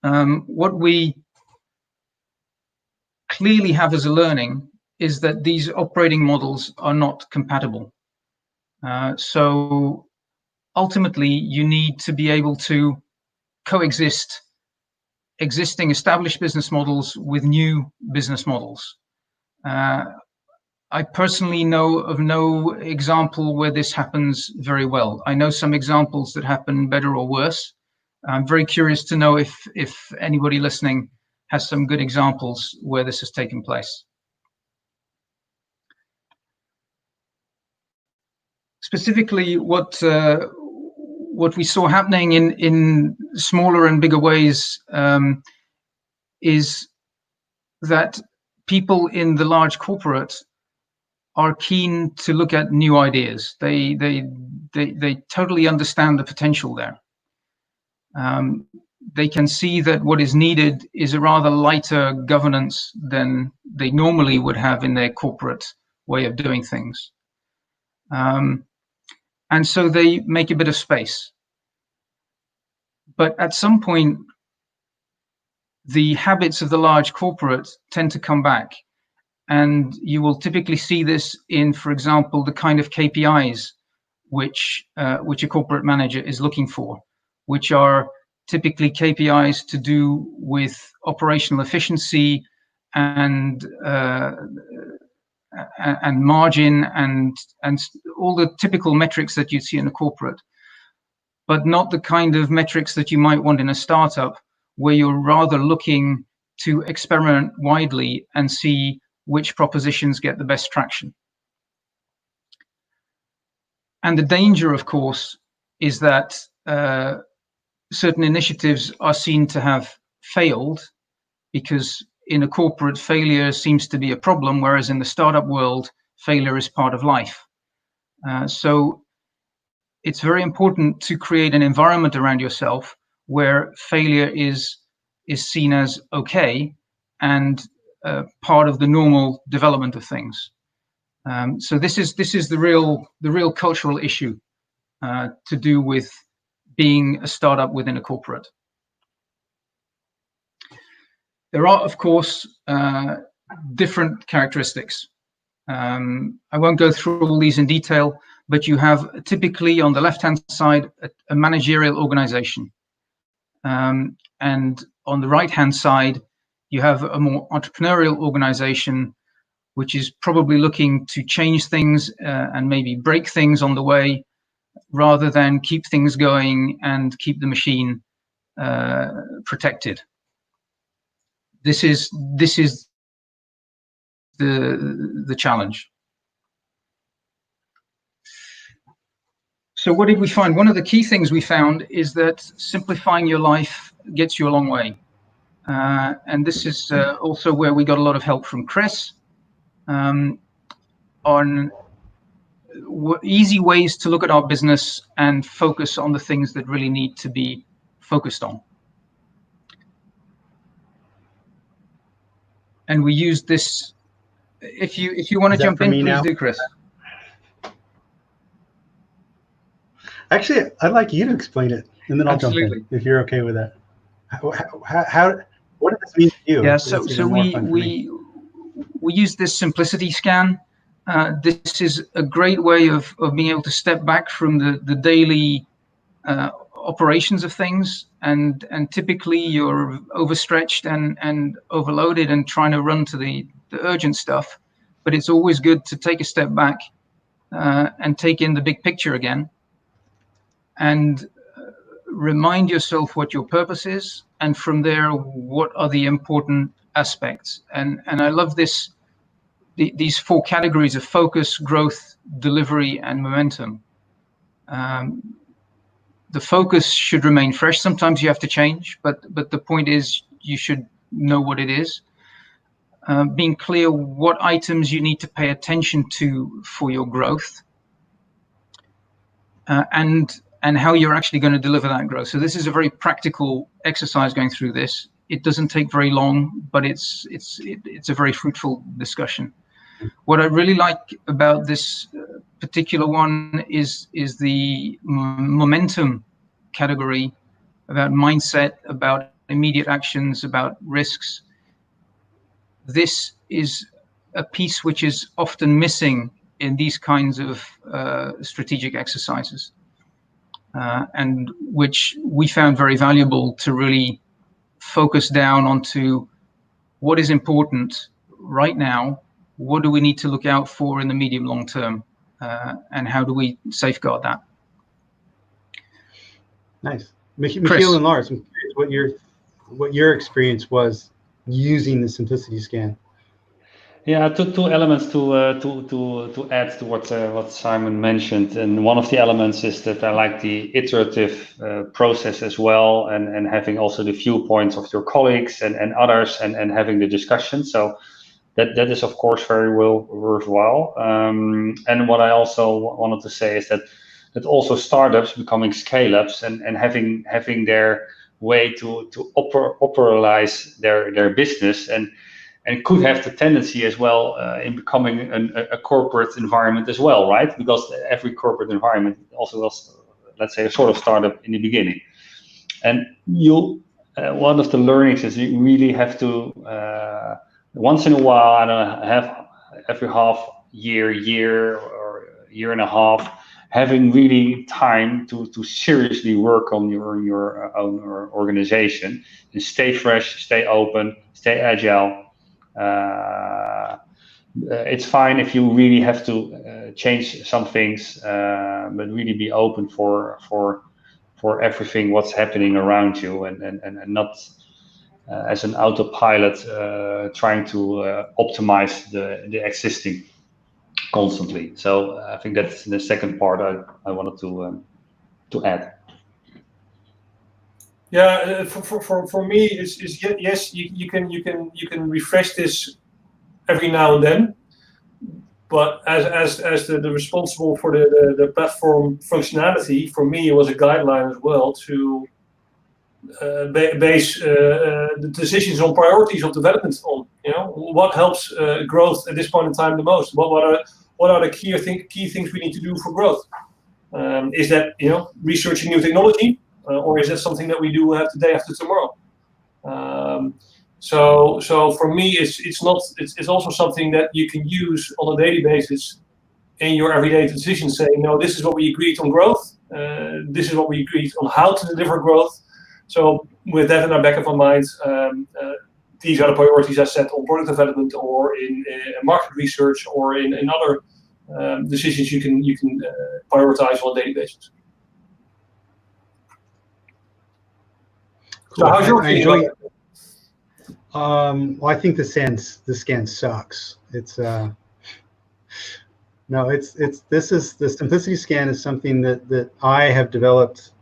What we clearly have as a learning is that these operating models are not compatible. So ultimately, you need to be able to coexist existing established business models with new business models. I personally know of no example where this happens very well. I know some examples that happen better or worse. I'm very curious to know if anybody listening has some good examples where this has taken place. Specifically, what we saw happening in smaller and bigger ways is that people in the large corporate are keen to look at new ideas. They totally understand the potential there. They can see that what is needed is a rather lighter governance than they normally would have in their corporate way of doing things. And so they make a bit of space. But at some point, the habits of the large corporate tend to come back. And you will typically see this in, for example, the kind of KPIs which a corporate manager is looking for, which are typically KPIs to do with operational efficiency and margin and all the typical metrics that you'd see in a corporate, but not the kind of metrics that you might want in a startup, where you're rather looking to experiment widely and see which propositions get the best traction. And the danger, of course, is that certain initiatives are seen to have failed, because in a corporate, failure seems to be a problem, whereas in the startup world, failure is part of life. So it's very important to create an environment around yourself where failure is seen as okay and part of the normal development of things. So this is the real cultural issue to do with being a startup within a corporate. There are, of course, different characteristics. I won't go through all these in detail, but you have typically on the left-hand side a managerial organization. And on the right-hand side, you have a more entrepreneurial organization, which is probably looking to change things and maybe break things on the way, rather than keep things going and keep the machine protected. This is the challenge. So what did we find? One of the key things we found is that simplifying your life gets you a long way. And this is also where we got a lot of help from Chris on easy ways to look at our business and focus on the things that really need to be focused on. And we use this. If you want to jump in, please do, Chris. Actually, I'd like you to explain it, and then I'll jump in if you're okay with that. What does this mean to you? Yeah, so we use this simplicity scan. This is a great way of being able to step back from the daily operations of things, and typically you're overstretched and overloaded and trying to run to the urgent stuff, but it's always good to take a step back and take in the big picture again, and remind yourself what your purpose is, and from there, what are the important aspects. And I love this, these four categories of focus, growth, delivery, and momentum. The focus should remain fresh. Sometimes you have to change, but the point is you should know what it is. Being clear what items you need to pay attention to for your growth, and how you're actually going to deliver that growth. So this is a very practical exercise going through this. It doesn't take very long, but it's a very fruitful discussion. What I really like about this particular one is the momentum category, about mindset, about immediate actions, about risks. This is a piece which is often missing in these kinds of strategic exercises, and which we found very valuable to really focus down onto what is important right now, what do we need to look out for in the medium long term, and how do we safeguard that. Nice. Michiel and Lars, I'm curious what your experience was using the simplicity scan. Yeah, two elements to add to what Simon mentioned, and one of the elements is that I like the iterative process as well, and having also the viewpoints of your colleagues and others, and having the discussion. So that is of course very worthwhile. And what I also wanted to say is that also startups becoming scale-ups and having their way to operationalize their business and could have the tendency as well in becoming a corporate environment as well, right? Because every corporate environment also was, let's say, a sort of startup in the beginning. And one of the learnings is you really have to, once in a while, I don't know, have every year or year and a half, having really time to seriously work on your own organization and stay fresh, stay open, stay agile. It's fine if you really have to change some things, but really be open for everything what's happening around you, and not as an autopilot trying to optimize the existing constantly. So I think that's the second part I wanted to add. Yeah, for me, is yes, you can refresh this every now and then, but as the responsible for the platform functionality, for me it was a guideline as well to base the decisions on priorities of development on, what helps growth at this point in time the most. What are the key things we need to do for growth? Is that researching new technology, or is that something that we do the day after tomorrow? So for me, it's also something that you can use on a daily basis in your everyday decisions, saying, no, this is what we agreed on growth. This is what we agreed on how to deliver growth. So with that in our back of our minds, these are the priorities I set on product development, or in market research, or in other decisions you can prioritize on a daily basis. Cool. So how's your feeling? Well, I think the scan sucks. It's no, it's the simplicity scan is something that I have developed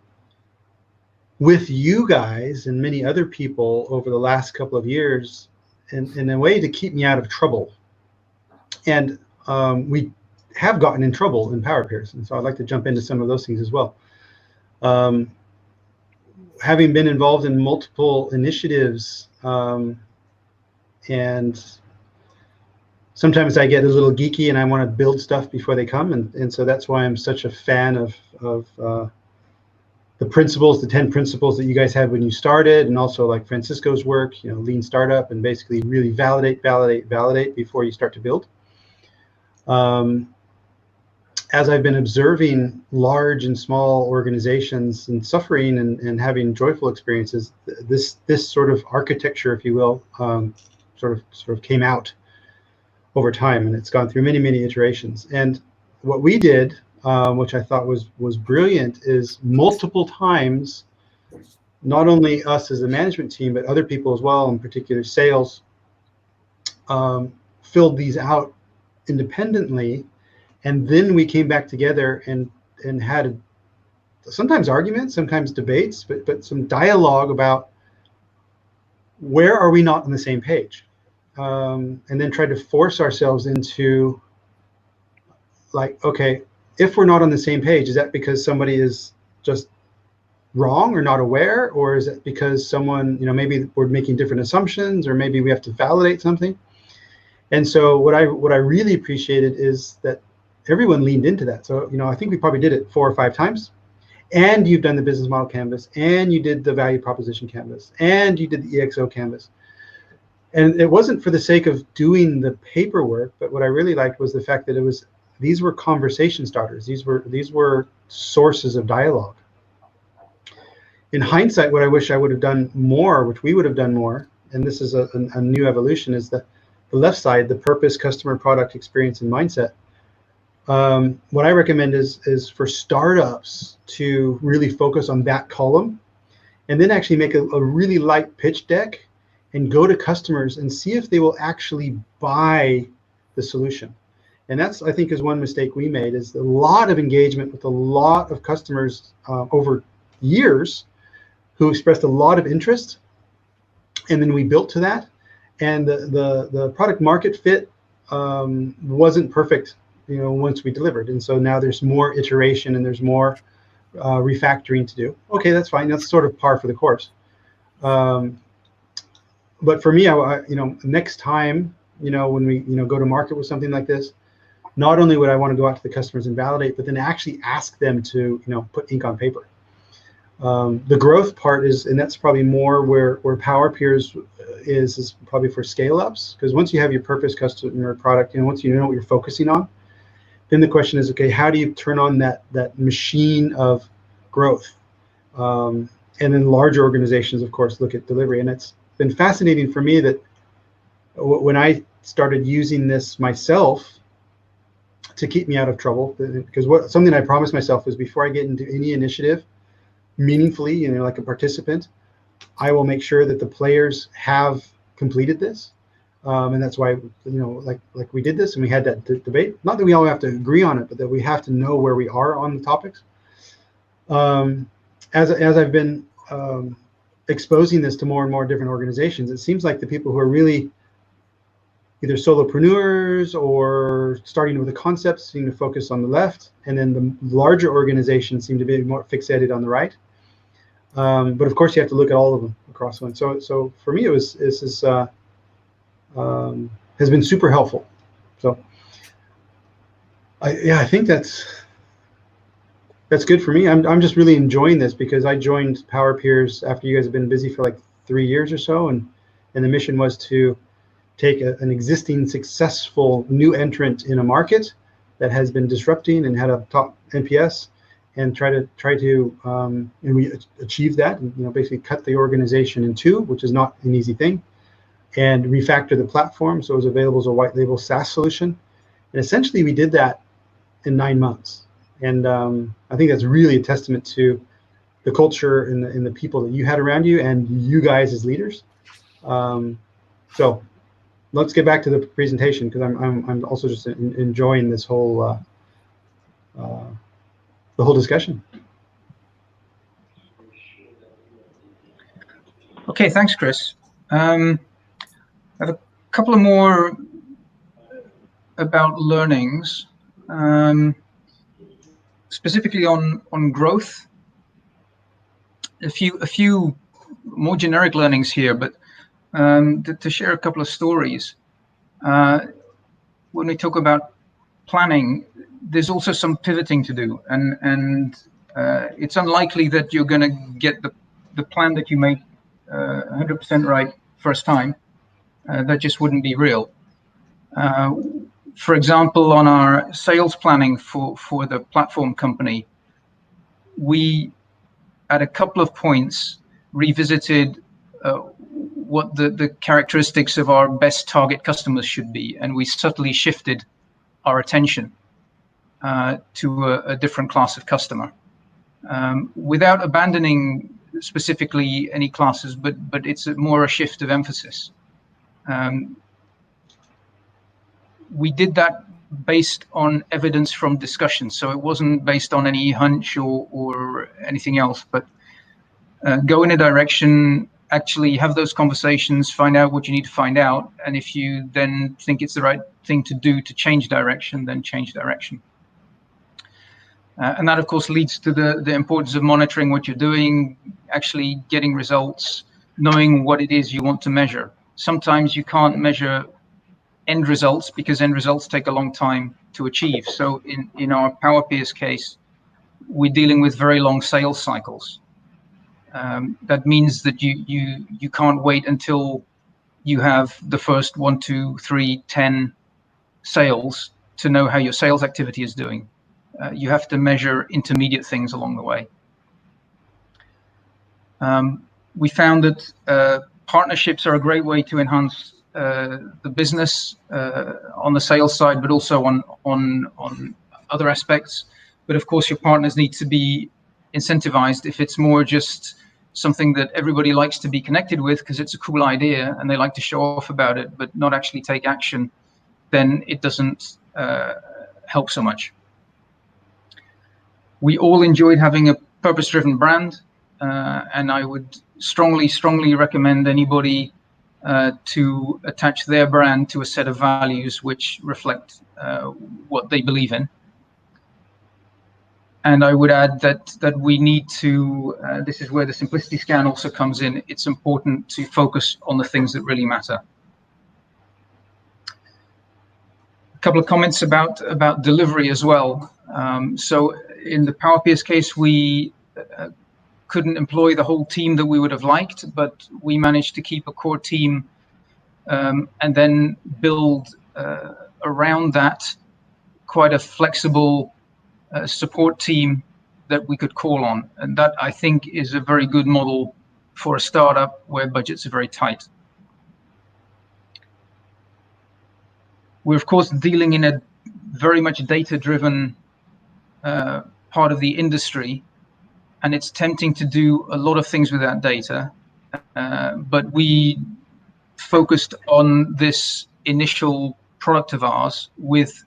with you guys and many other people over the last couple of years, in a way to keep me out of trouble. And we have gotten in trouble in Powerpeers, and so I'd like to jump into some of those things as well. Having been involved in multiple initiatives, and sometimes I get a little geeky and I want to build stuff before they come, and so that's why I'm such a fan of the principles, the 10 principles that you guys had when you started, and also like Francisco's work, lean startup, and basically really validate before you start to build. As I've been observing large and small organizations and suffering and having joyful experiences, this sort of architecture, if you will, sort of came out over time, and it's gone through many iterations. And what we did, which I thought was brilliant, is multiple times, not only us as a management team, but other people as well, in particular sales, filled these out independently. And then we came back together and had sometimes arguments, sometimes debates, but some dialogue about where are we not on the same page, and then tried to force ourselves into, like, okay, if we're not on the same page, is that because somebody is just wrong or not aware, or is it because someone, maybe we're making different assumptions, or maybe we have to validate something? And so what I really appreciated is that everyone leaned into that. So, I think we probably did it 4 or 5 times. And you've done the business model canvas, and you did the value proposition canvas, and you did the EXO canvas. And it wasn't for the sake of doing the paperwork, but what I really liked was the fact that these were conversation starters. These were sources of dialogue. In hindsight, what I wish I would have done more, which we would have done more, and this is a new evolution, is the left side, the purpose, customer, product, experience, and mindset. What I recommend is for startups to really focus on that column, and then actually make a really light pitch deck and go to customers and see if they will actually buy the solution. And that's, I think, is one mistake we made, is a lot of engagement with a lot of customers over years who expressed a lot of interest, and then we built to that, and the product market fit wasn't perfect, once we delivered. And so now there's more iteration and there's more refactoring to do. Okay, that's fine. That's sort of par for the course. But for me, next time, when we, go to market with something like this, not only would I want to go out to the customers and validate, but then actually ask them to, put ink on paper. The growth part is, and that's probably more where Powerpeers is probably for scale ups, because once you have your purpose, customer, product, once you know what you're focusing on, then the question is, okay, how do you turn on that machine of growth? And then larger organizations, of course, look at delivery. And it's been fascinating for me that when I started using this myself to keep me out of trouble, because something I promised myself was before I get into any initiative meaningfully, like a participant, I will make sure that the players have completed this. And that's why, like we did this and we had that debate. Not that we all have to agree on it, but that we have to know where we are on the topics. As I've been exposing this to more and more different organizations, it seems like the people who are really either solopreneurs or starting with a concept seem to focus on the left, and then the larger organizations seem to be more fixated on the right. But of course, you have to look at all of them across one. So for me, has been super helpful. So I think that's good for me. I'm just really enjoying this because I joined Powerpeers after you guys have been busy for like 3 years or so, and the mission was to take an existing successful new entrant in a market that has been disrupting and had a top NPS, and try to and we achieved that, and basically cut the organization in two, which is not an easy thing, and refactor the platform so it was available as a white label SaaS solution. And essentially we did that in 9 months. And I think that's really a testament to the culture and the people that you had around you and you guys as leaders. So let's get back to the presentation, because I'm also just enjoying this whole the whole discussion. Okay, thanks, Chris. I have a couple of more about learnings, specifically on growth. A few more generic learnings here, but to share a couple of stories. When we talk about planning, there's also some pivoting to do, and it's unlikely that you're going to get the plan that you made 100% right first time. That just wouldn't be real. For example, on our sales planning for the platform company, we at a couple of points revisited what the characteristics of our best target customers should be, and we subtly shifted our attention to a different class of customer, without abandoning specifically any classes, but it's more a shift of emphasis. We did that based on evidence from discussion, so it wasn't based on any hunch or anything else, but go in a direction, actually have those conversations, find out what you need to find out, and if you then think it's the right thing to do to change direction, then change direction. And that, of course, leads to the importance of monitoring what you're doing, actually getting results, knowing what it is you want to measure. Sometimes you can't measure end results because end results take a long time to achieve. So in our Powerpeers case, we're dealing with very long sales cycles. That means that you can't wait until you have the first 1, 2, 3, 10 sales to know how your sales activity is doing. You have to measure intermediate things along the way. We found that partnerships are a great way to enhance the business on the sales side, but also on other aspects. But of course, your partners need to be incentivized. If it's more just something that everybody likes to be connected with because it's a cool idea and they like to show off about it, but not actually take action, then it doesn't help so much. We all enjoyed having a purpose-driven brand, and I would strongly recommend anybody to attach their brand to a set of values which reflect what they believe in. And I would add that we need to, this is where the simplicity scan also comes in, it's important to focus on the things that really matter. A couple of comments about delivery as well. So in the Powerpeers case, we couldn't employ the whole team that we would have liked, but we managed to keep a core team and then build around that quite a flexible support team that we could call on. And that, I think, is a very good model for a startup where budgets are very tight. We're of course dealing in a very much data-driven part of the industry, and it's tempting to do a lot of things with that data. But we focused on this initial product of ours with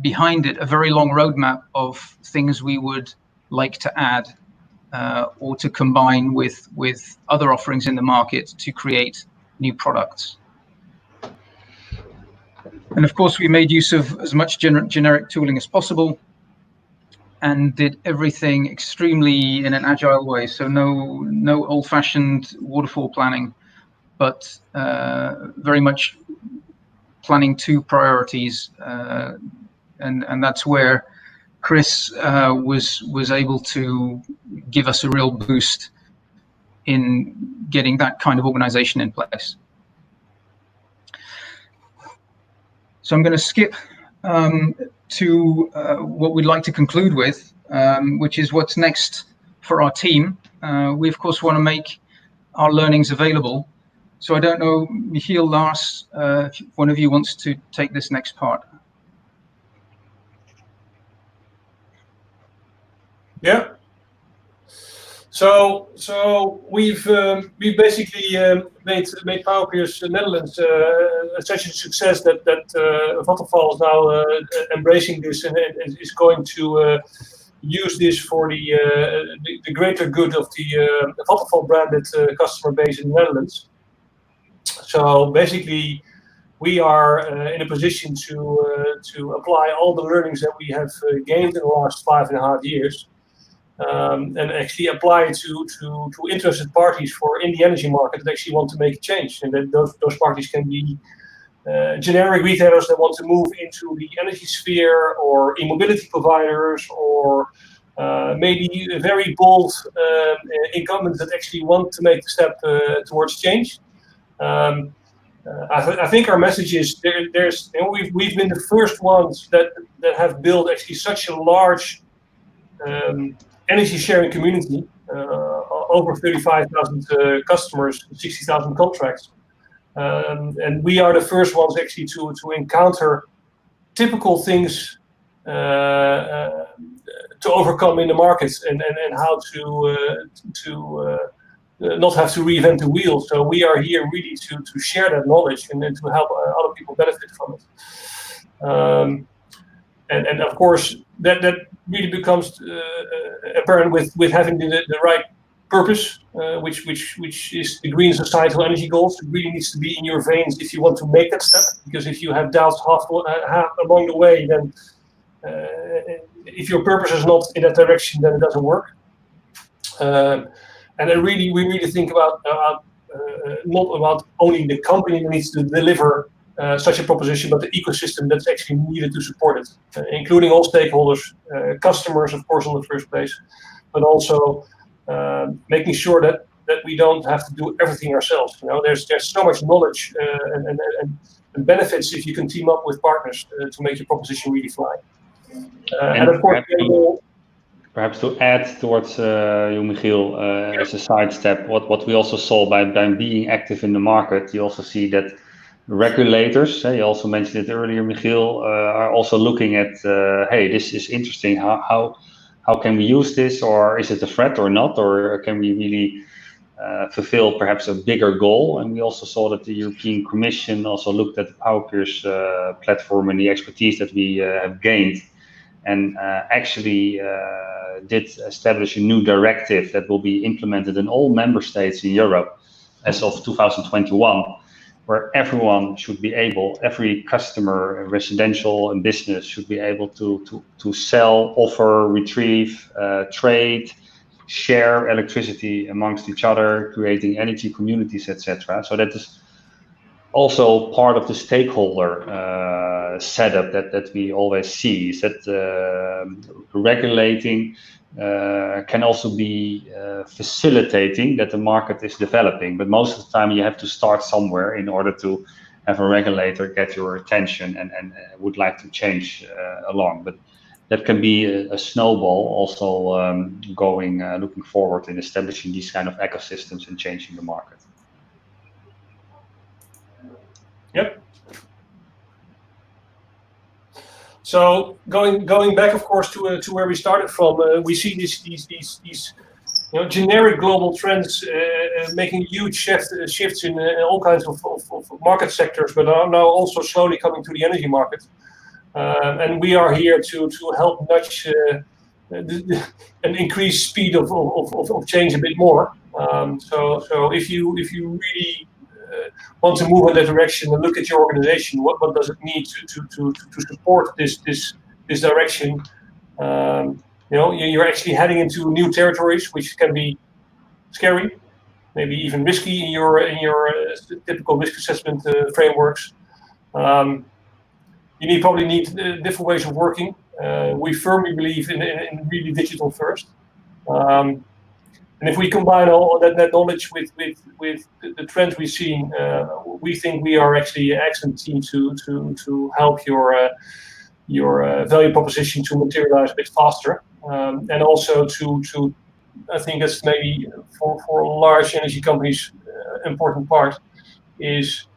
behind it a very long roadmap of things we would like to add or to combine with other offerings in the market to create new products. And of course, we made use of as much generic tooling as possible and did everything extremely in an agile way. So no old-fashioned waterfall planning, but very much planning to priorities. And that's where Chris was able to give us a real boost in getting that kind of organization in place. So I'm going to skip to what we'd like to conclude with, which is what's next for our team. We, of course, want to make our learnings available. So I don't know, Michiel, Lars, if one of you wants to take this next part. Yeah. So we've basically made Powerpeers Netherlands such a success that Vattenfall is now embracing this and is going to use this for the greater good of the Vattenfall branded customer base in the Netherlands. So basically, we are in a position to apply all the learnings that we have gained in the last 5.5 years. And actually apply it to interested parties in the energy market that actually want to make a change. And then those parties can be generic retailers that want to move into the energy sphere, or e-mobility providers, or maybe very bold incumbents that actually want to make the step towards change. I think our message is we've been the first ones that have built actually such a large energy sharing community, over 35,000 customers, 60,000 contracts. And we are the first ones actually to encounter typical things to overcome in the markets and how to not have to reinvent the wheel. So we are here really to share that knowledge and to help other people benefit from it. And of course, that really becomes apparent with having the right purpose, which is the green societal energy goals. It really needs to be in your veins if you want to make that step. Because if you have doubts half along the way, then if your purpose is not in that direction, then it doesn't work. And then we really think about not about only the company that needs to deliver such a proposition, but the ecosystem that's actually needed to support it, including all stakeholders, customers, of course, in the first place, but also making sure that we don't have to do everything ourselves. You know, there's so much knowledge and benefits if you can team up with partners to make your proposition really fly. And of course, perhaps to add towards you, Michiel, as a sidestep, what we also saw by being active in the market, you also see that regulators, you also mentioned it earlier, Michiel, are also looking at, hey, this is interesting. How can we use this, or is it a threat or not, or can we really fulfill perhaps a bigger goal? And we also saw that the European Commission also looked at the Powerpeers platform and the expertise that we have gained, and actually did establish a new directive that will be implemented in all member states in Europe as of 2021. Where everyone should be able, every customer, residential and business, should be able to sell, offer, retrieve, trade, share electricity amongst each other, creating energy communities, etc. So that is also part of the stakeholder setup that we always see, is that regulating can also be facilitating that the market is developing, but most of the time you have to start somewhere in order to have a regulator get your attention and would like to change along. But that can be a snowball also looking forward in establishing these kind of ecosystems and changing the market. Yep. So going back, of course, to where we started from, we see these generic global trends making huge shifts in all kinds of market sectors, but are now also slowly coming to the energy market. And we are here to help nudge an increased speed of change a bit more. So if you really want to move in that direction and look at your organization, what does it need to support this direction? You're actually heading into new territories, which can be scary, maybe even risky in your typical risk assessment frameworks. You probably need different ways of working. We firmly believe in really digital first. And if we combine all that knowledge with the trends we've seen, we think we are actually an excellent team to help your value proposition to materialize a bit faster, and also to I think that's maybe for large energy companies important part is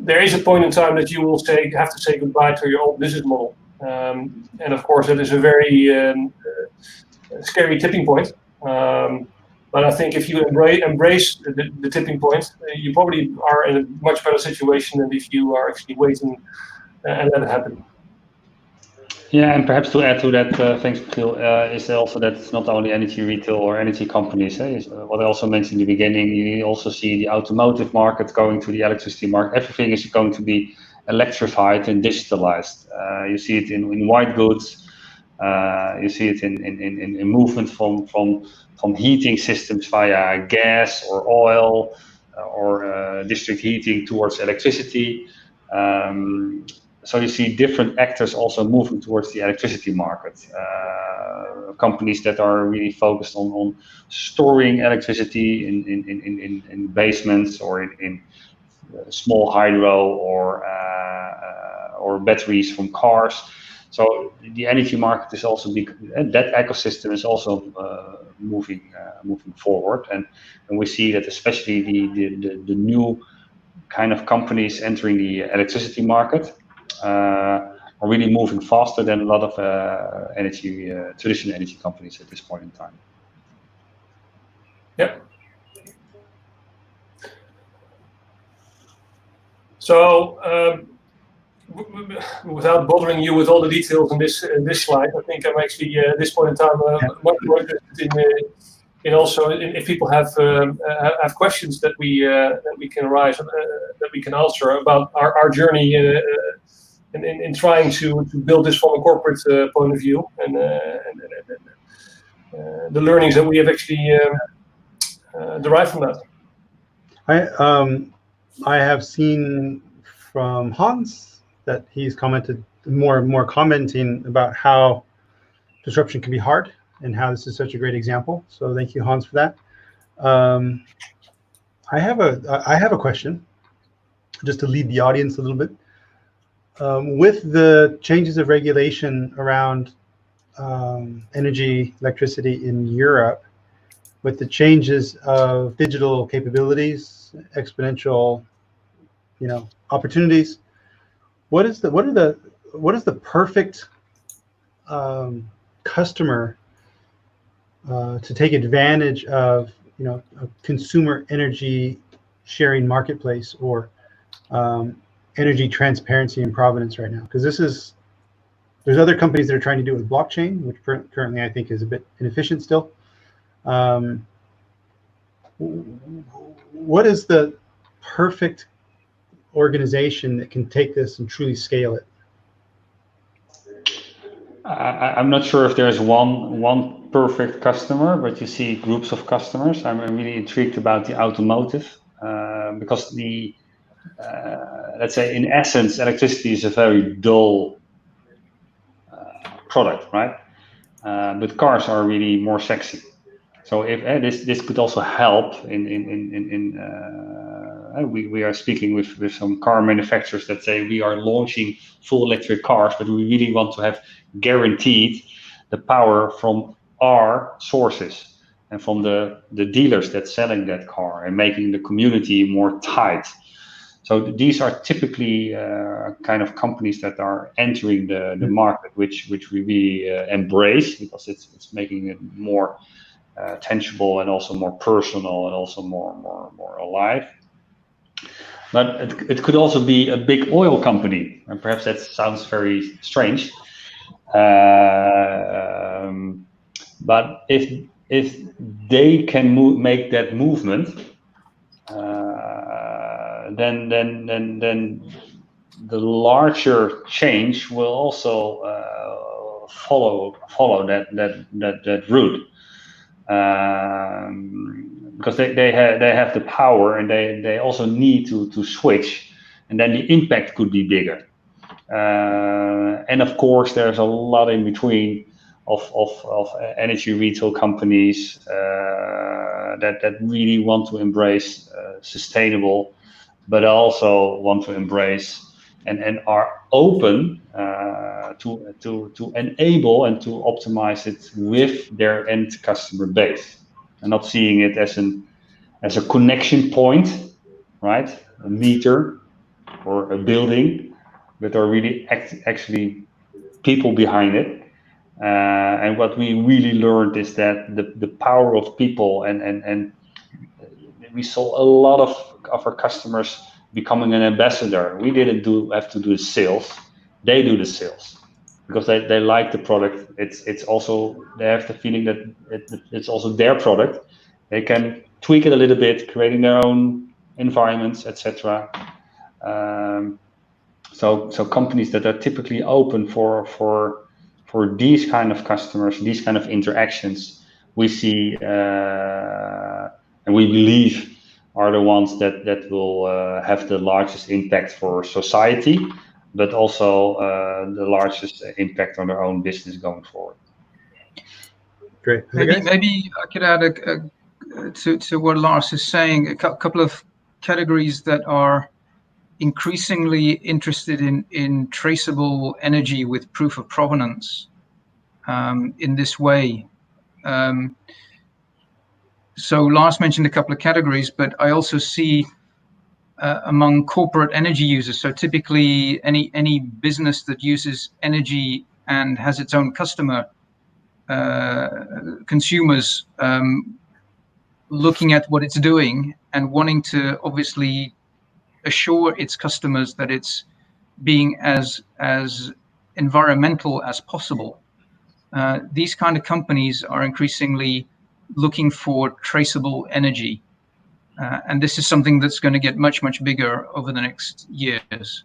there is a point in time that you will have to say goodbye to your old business model, and of course that is a very scary tipping point. But I think if you embrace the tipping point, you probably are in a much better situation than if you are actually waiting and let it happen. Yeah, and perhaps to add to that, thanks, Michiel, is also that it's not only energy retail or energy companies. What I also mentioned in the beginning, you also see the automotive market going to the electricity market. Everything is going to be electrified and digitalized. You see it in white goods. You see it in movement from heating systems via gas or oil or district heating towards electricity. So you see different actors also moving towards the electricity market. Companies that are really focused on storing electricity in basements or in small hydro or batteries from cars. So the energy market is also that ecosystem is also moving forward, and we see that especially the new kind of companies entering the electricity market are really moving faster than a lot of traditional energy companies at this point in time. Yep. So without bothering you with all the details in this slide, I think I'm actually at this point in time much more interested in also if people have questions that we can raise that we can answer about our journey in trying to build this from a corporate point of view and the learnings that we have actually derived from that. I have seen from Hans that he's commented more and more commenting about how disruption can be hard and how this is such a great example. So thank you, Hans, for that. I have a question just to lead the audience a little bit. With the changes of regulation around electricity in Europe, with the changes of digital capabilities, exponential, opportunities, what is the perfect customer to take advantage of a consumer energy sharing marketplace or energy transparency and provenance right now? Because there's other companies that are trying to do it with blockchain, which currently I think is a bit inefficient still. What is the perfect organization that can take this and truly scale it? I'm not sure if there's one perfect customer, but you see groups of customers. I'm really intrigued about the automotive because let's say in essence, electricity is a very dull product, right? But cars are really more sexy. So if this could also help we are speaking with some car manufacturers that say we are launching full electric cars, but we really want to have guaranteed the power from our sources and from the dealers that's selling that car and making the community more tight. So these are typically kind of companies that are entering the market, which we really embrace, because it's making it more tangible and also more personal and also more alive. But it could also be a big oil company, and perhaps that sounds very strange. But if they can make that movement, then the larger change will also follow that route, because they have the power, and they also need to switch, and then the impact could be bigger. And of course, there's a lot in between of energy retail companies that really want to embrace sustainable, but also want to embrace and are open to enable and to optimize it with their end customer base, and not seeing it as a connection point, right? A meter or a building, but are really actually people behind it. And what we really learned is that the power of people, and we saw a lot of our customers becoming an ambassador. We didn't have to do the sales; they do the sales, because they like the product. It's also, they have the feeling that it's also their product. They can tweak it a little bit, creating their own environments, etc. So companies that are typically open for these kind of customers, these kind of interactions, we see and we believe are the ones that will have the largest impact for society, but also the largest impact on their own business going forward. Great. Maybe I could add to what Lars is saying, a couple of categories that are increasingly interested in traceable energy with proof of provenance in this way. So Lars mentioned a couple of categories, but I also see among corporate energy users, so typically any business that uses energy and has its own consumers looking at what it's doing and wanting to obviously assure its customers that it's being as environmental as possible. These kind of companies are increasingly looking for traceable energy, and this is something that's going to get much bigger over the next years.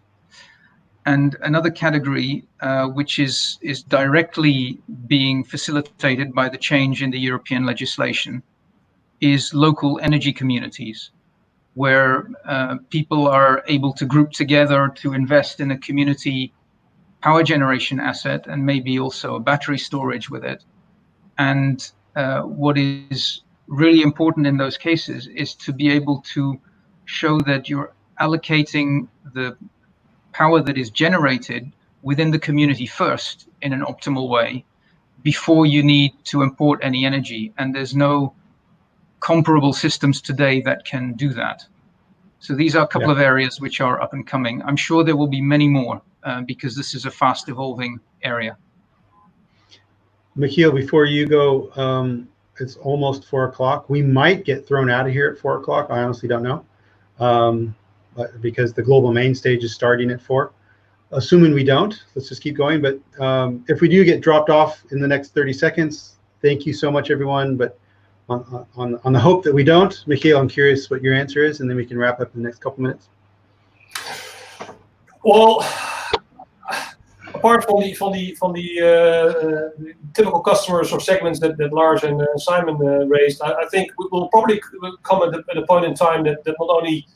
And another category which is directly being facilitated by the change in the European legislation is local energy communities, where people are able to group together to invest in a community power generation asset and maybe also a battery storage with it. And what is really important in those cases is to be able to show that you're allocating the power that is generated within the community first in an optimal way before you need to import any energy. And there's no comparable systems today that can do that. So these are a couple of areas which are up and coming. I'm sure there will be many more because this is a fast evolving area. Michiel, before you go, it's almost 4 o'clock. We might get thrown out of here at 4 o'clock. I honestly don't know, but because the global main stage is starting at 4. Assuming we don't, let's just keep going. But if we do get dropped off in the next 30 seconds, thank you so much, everyone. But on the hope that we don't, Michiel, I'm curious what your answer is, and then we can wrap up in the next couple minutes. Well, apart from the typical customers or segments that Lars and Simon raised, I think we will probably come at a point in time that not only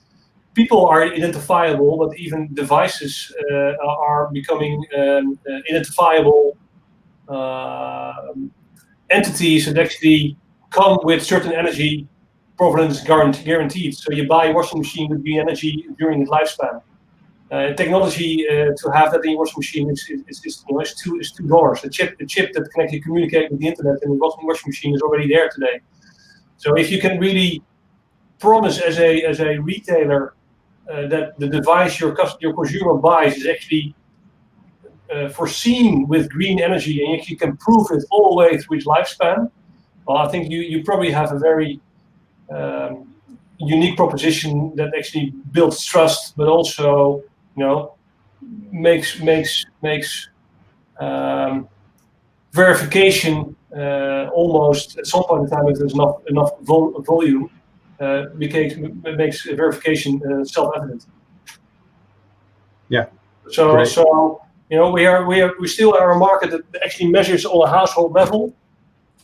people are identifiable, but even devices are becoming identifiable entities that actually come with certain energy provenance guaranteed. So you buy a washing machine with green energy during its lifespan. Technology to have that in your washing machine is $2. The chip that can actually communicate with the internet in the washing machine is already there today. So if you can really promise as a retailer that the device your consumer buys is actually foreseen with green energy, and if you can prove it all the way through its lifespan, well, I think you probably have a very unique proposition that actually builds trust, but also, you know, makes verification almost at some point in time, if there's enough volume, makes verification self-evident. Yeah. So you know, we still are a market that actually measures on a household level,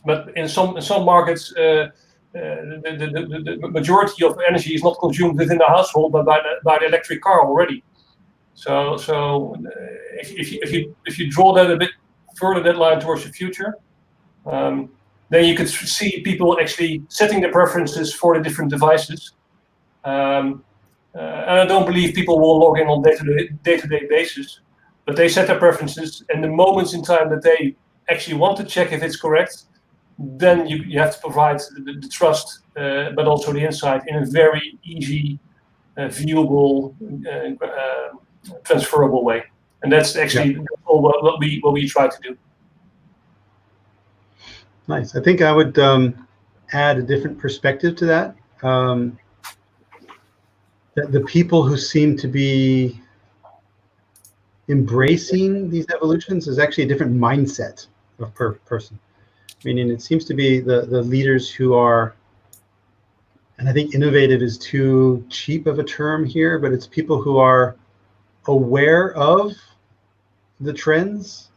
but in some markets, the majority of energy is not consumed within the household, but by the electric car already. So if you draw that a bit further, that line towards the future, then you could see people actually setting their preferences for the different devices. And I don't believe people will log in on day-to-day basis, but they set their preferences, and the moments in time that they actually want to check if it's correct, then you have to provide the trust, but also the insight in a very easy, viewable, transferable way. And that's actually all what we try to do. Nice. I think I would add a different perspective to that. The people who seem to be embracing these evolutions is actually a different mindset of person. Meaning it seems to be the leaders who are, and I think innovative is too cheap of a term here, but it's people who are aware of the trends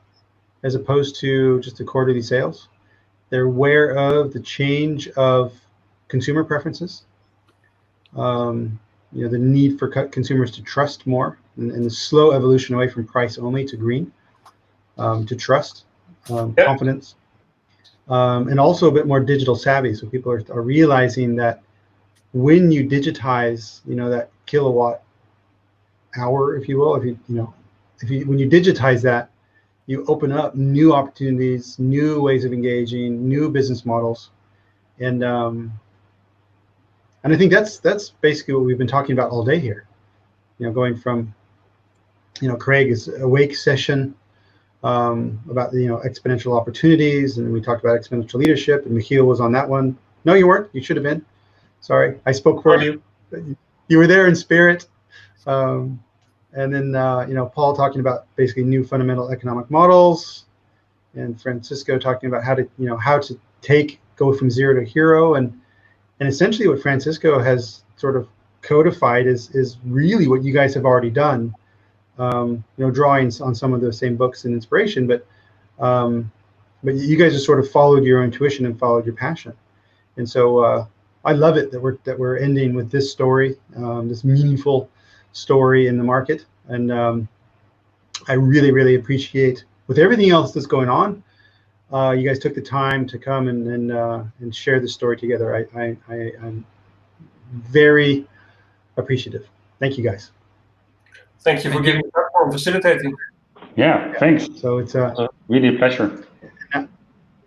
as opposed to just the quarterly sales. They're aware of the change of consumer preferences, you know, the need for consumers to trust more, and the slow evolution away from price only to green, to trust, confidence, and also a bit more digital savvy. So people are realizing that when you digitize, you know, that kilowatt hour, if you will, when you digitize that, you open up new opportunities, new ways of engaging, new business models, and I think that's basically what we've been talking about all day here. You know, going from, you know, Craig's Awake session about the, you know, exponential opportunities, and we talked about exponential leadership, and Michiel was on that one. No, you weren't. You should have been. Sorry, I spoke for you. You were there in spirit. And then, you know, Paul talking about basically new fundamental economic models, and Francisco talking about how to go from zero to hero, and essentially what Francisco has sort of codified is really what you guys have already done. You know, drawings on some of the same books and inspiration, but you guys just sort of followed your intuition and followed your passion, and so I love it that we're ending with this story, this meaningful story in the market, and I really appreciate, with everything else that's going on, you guys took the time to come and share this story together. I'm very appreciative. Thank you guys. Thank you for giving me that for facilitating. Yeah, thanks. So it's really a pleasure. And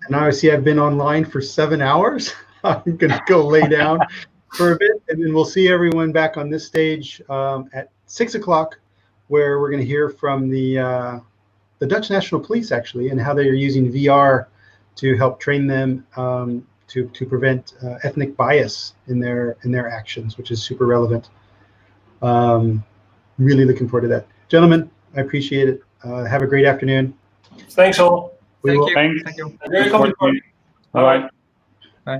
now I see I've been online for 7 hours. I'm gonna go lay down for a bit, and then we'll see everyone back on this stage at 6 o'clock, where we're going to hear from the Dutch National Police, actually, and how they are using VR to help train them to prevent ethnic bias in their actions, which is super relevant. Really looking forward to that. Gentlemen, I appreciate it. Have a great afternoon. Thanks all. Thank you. Thanks. Thank you. Very complimentary. Bye. Bye.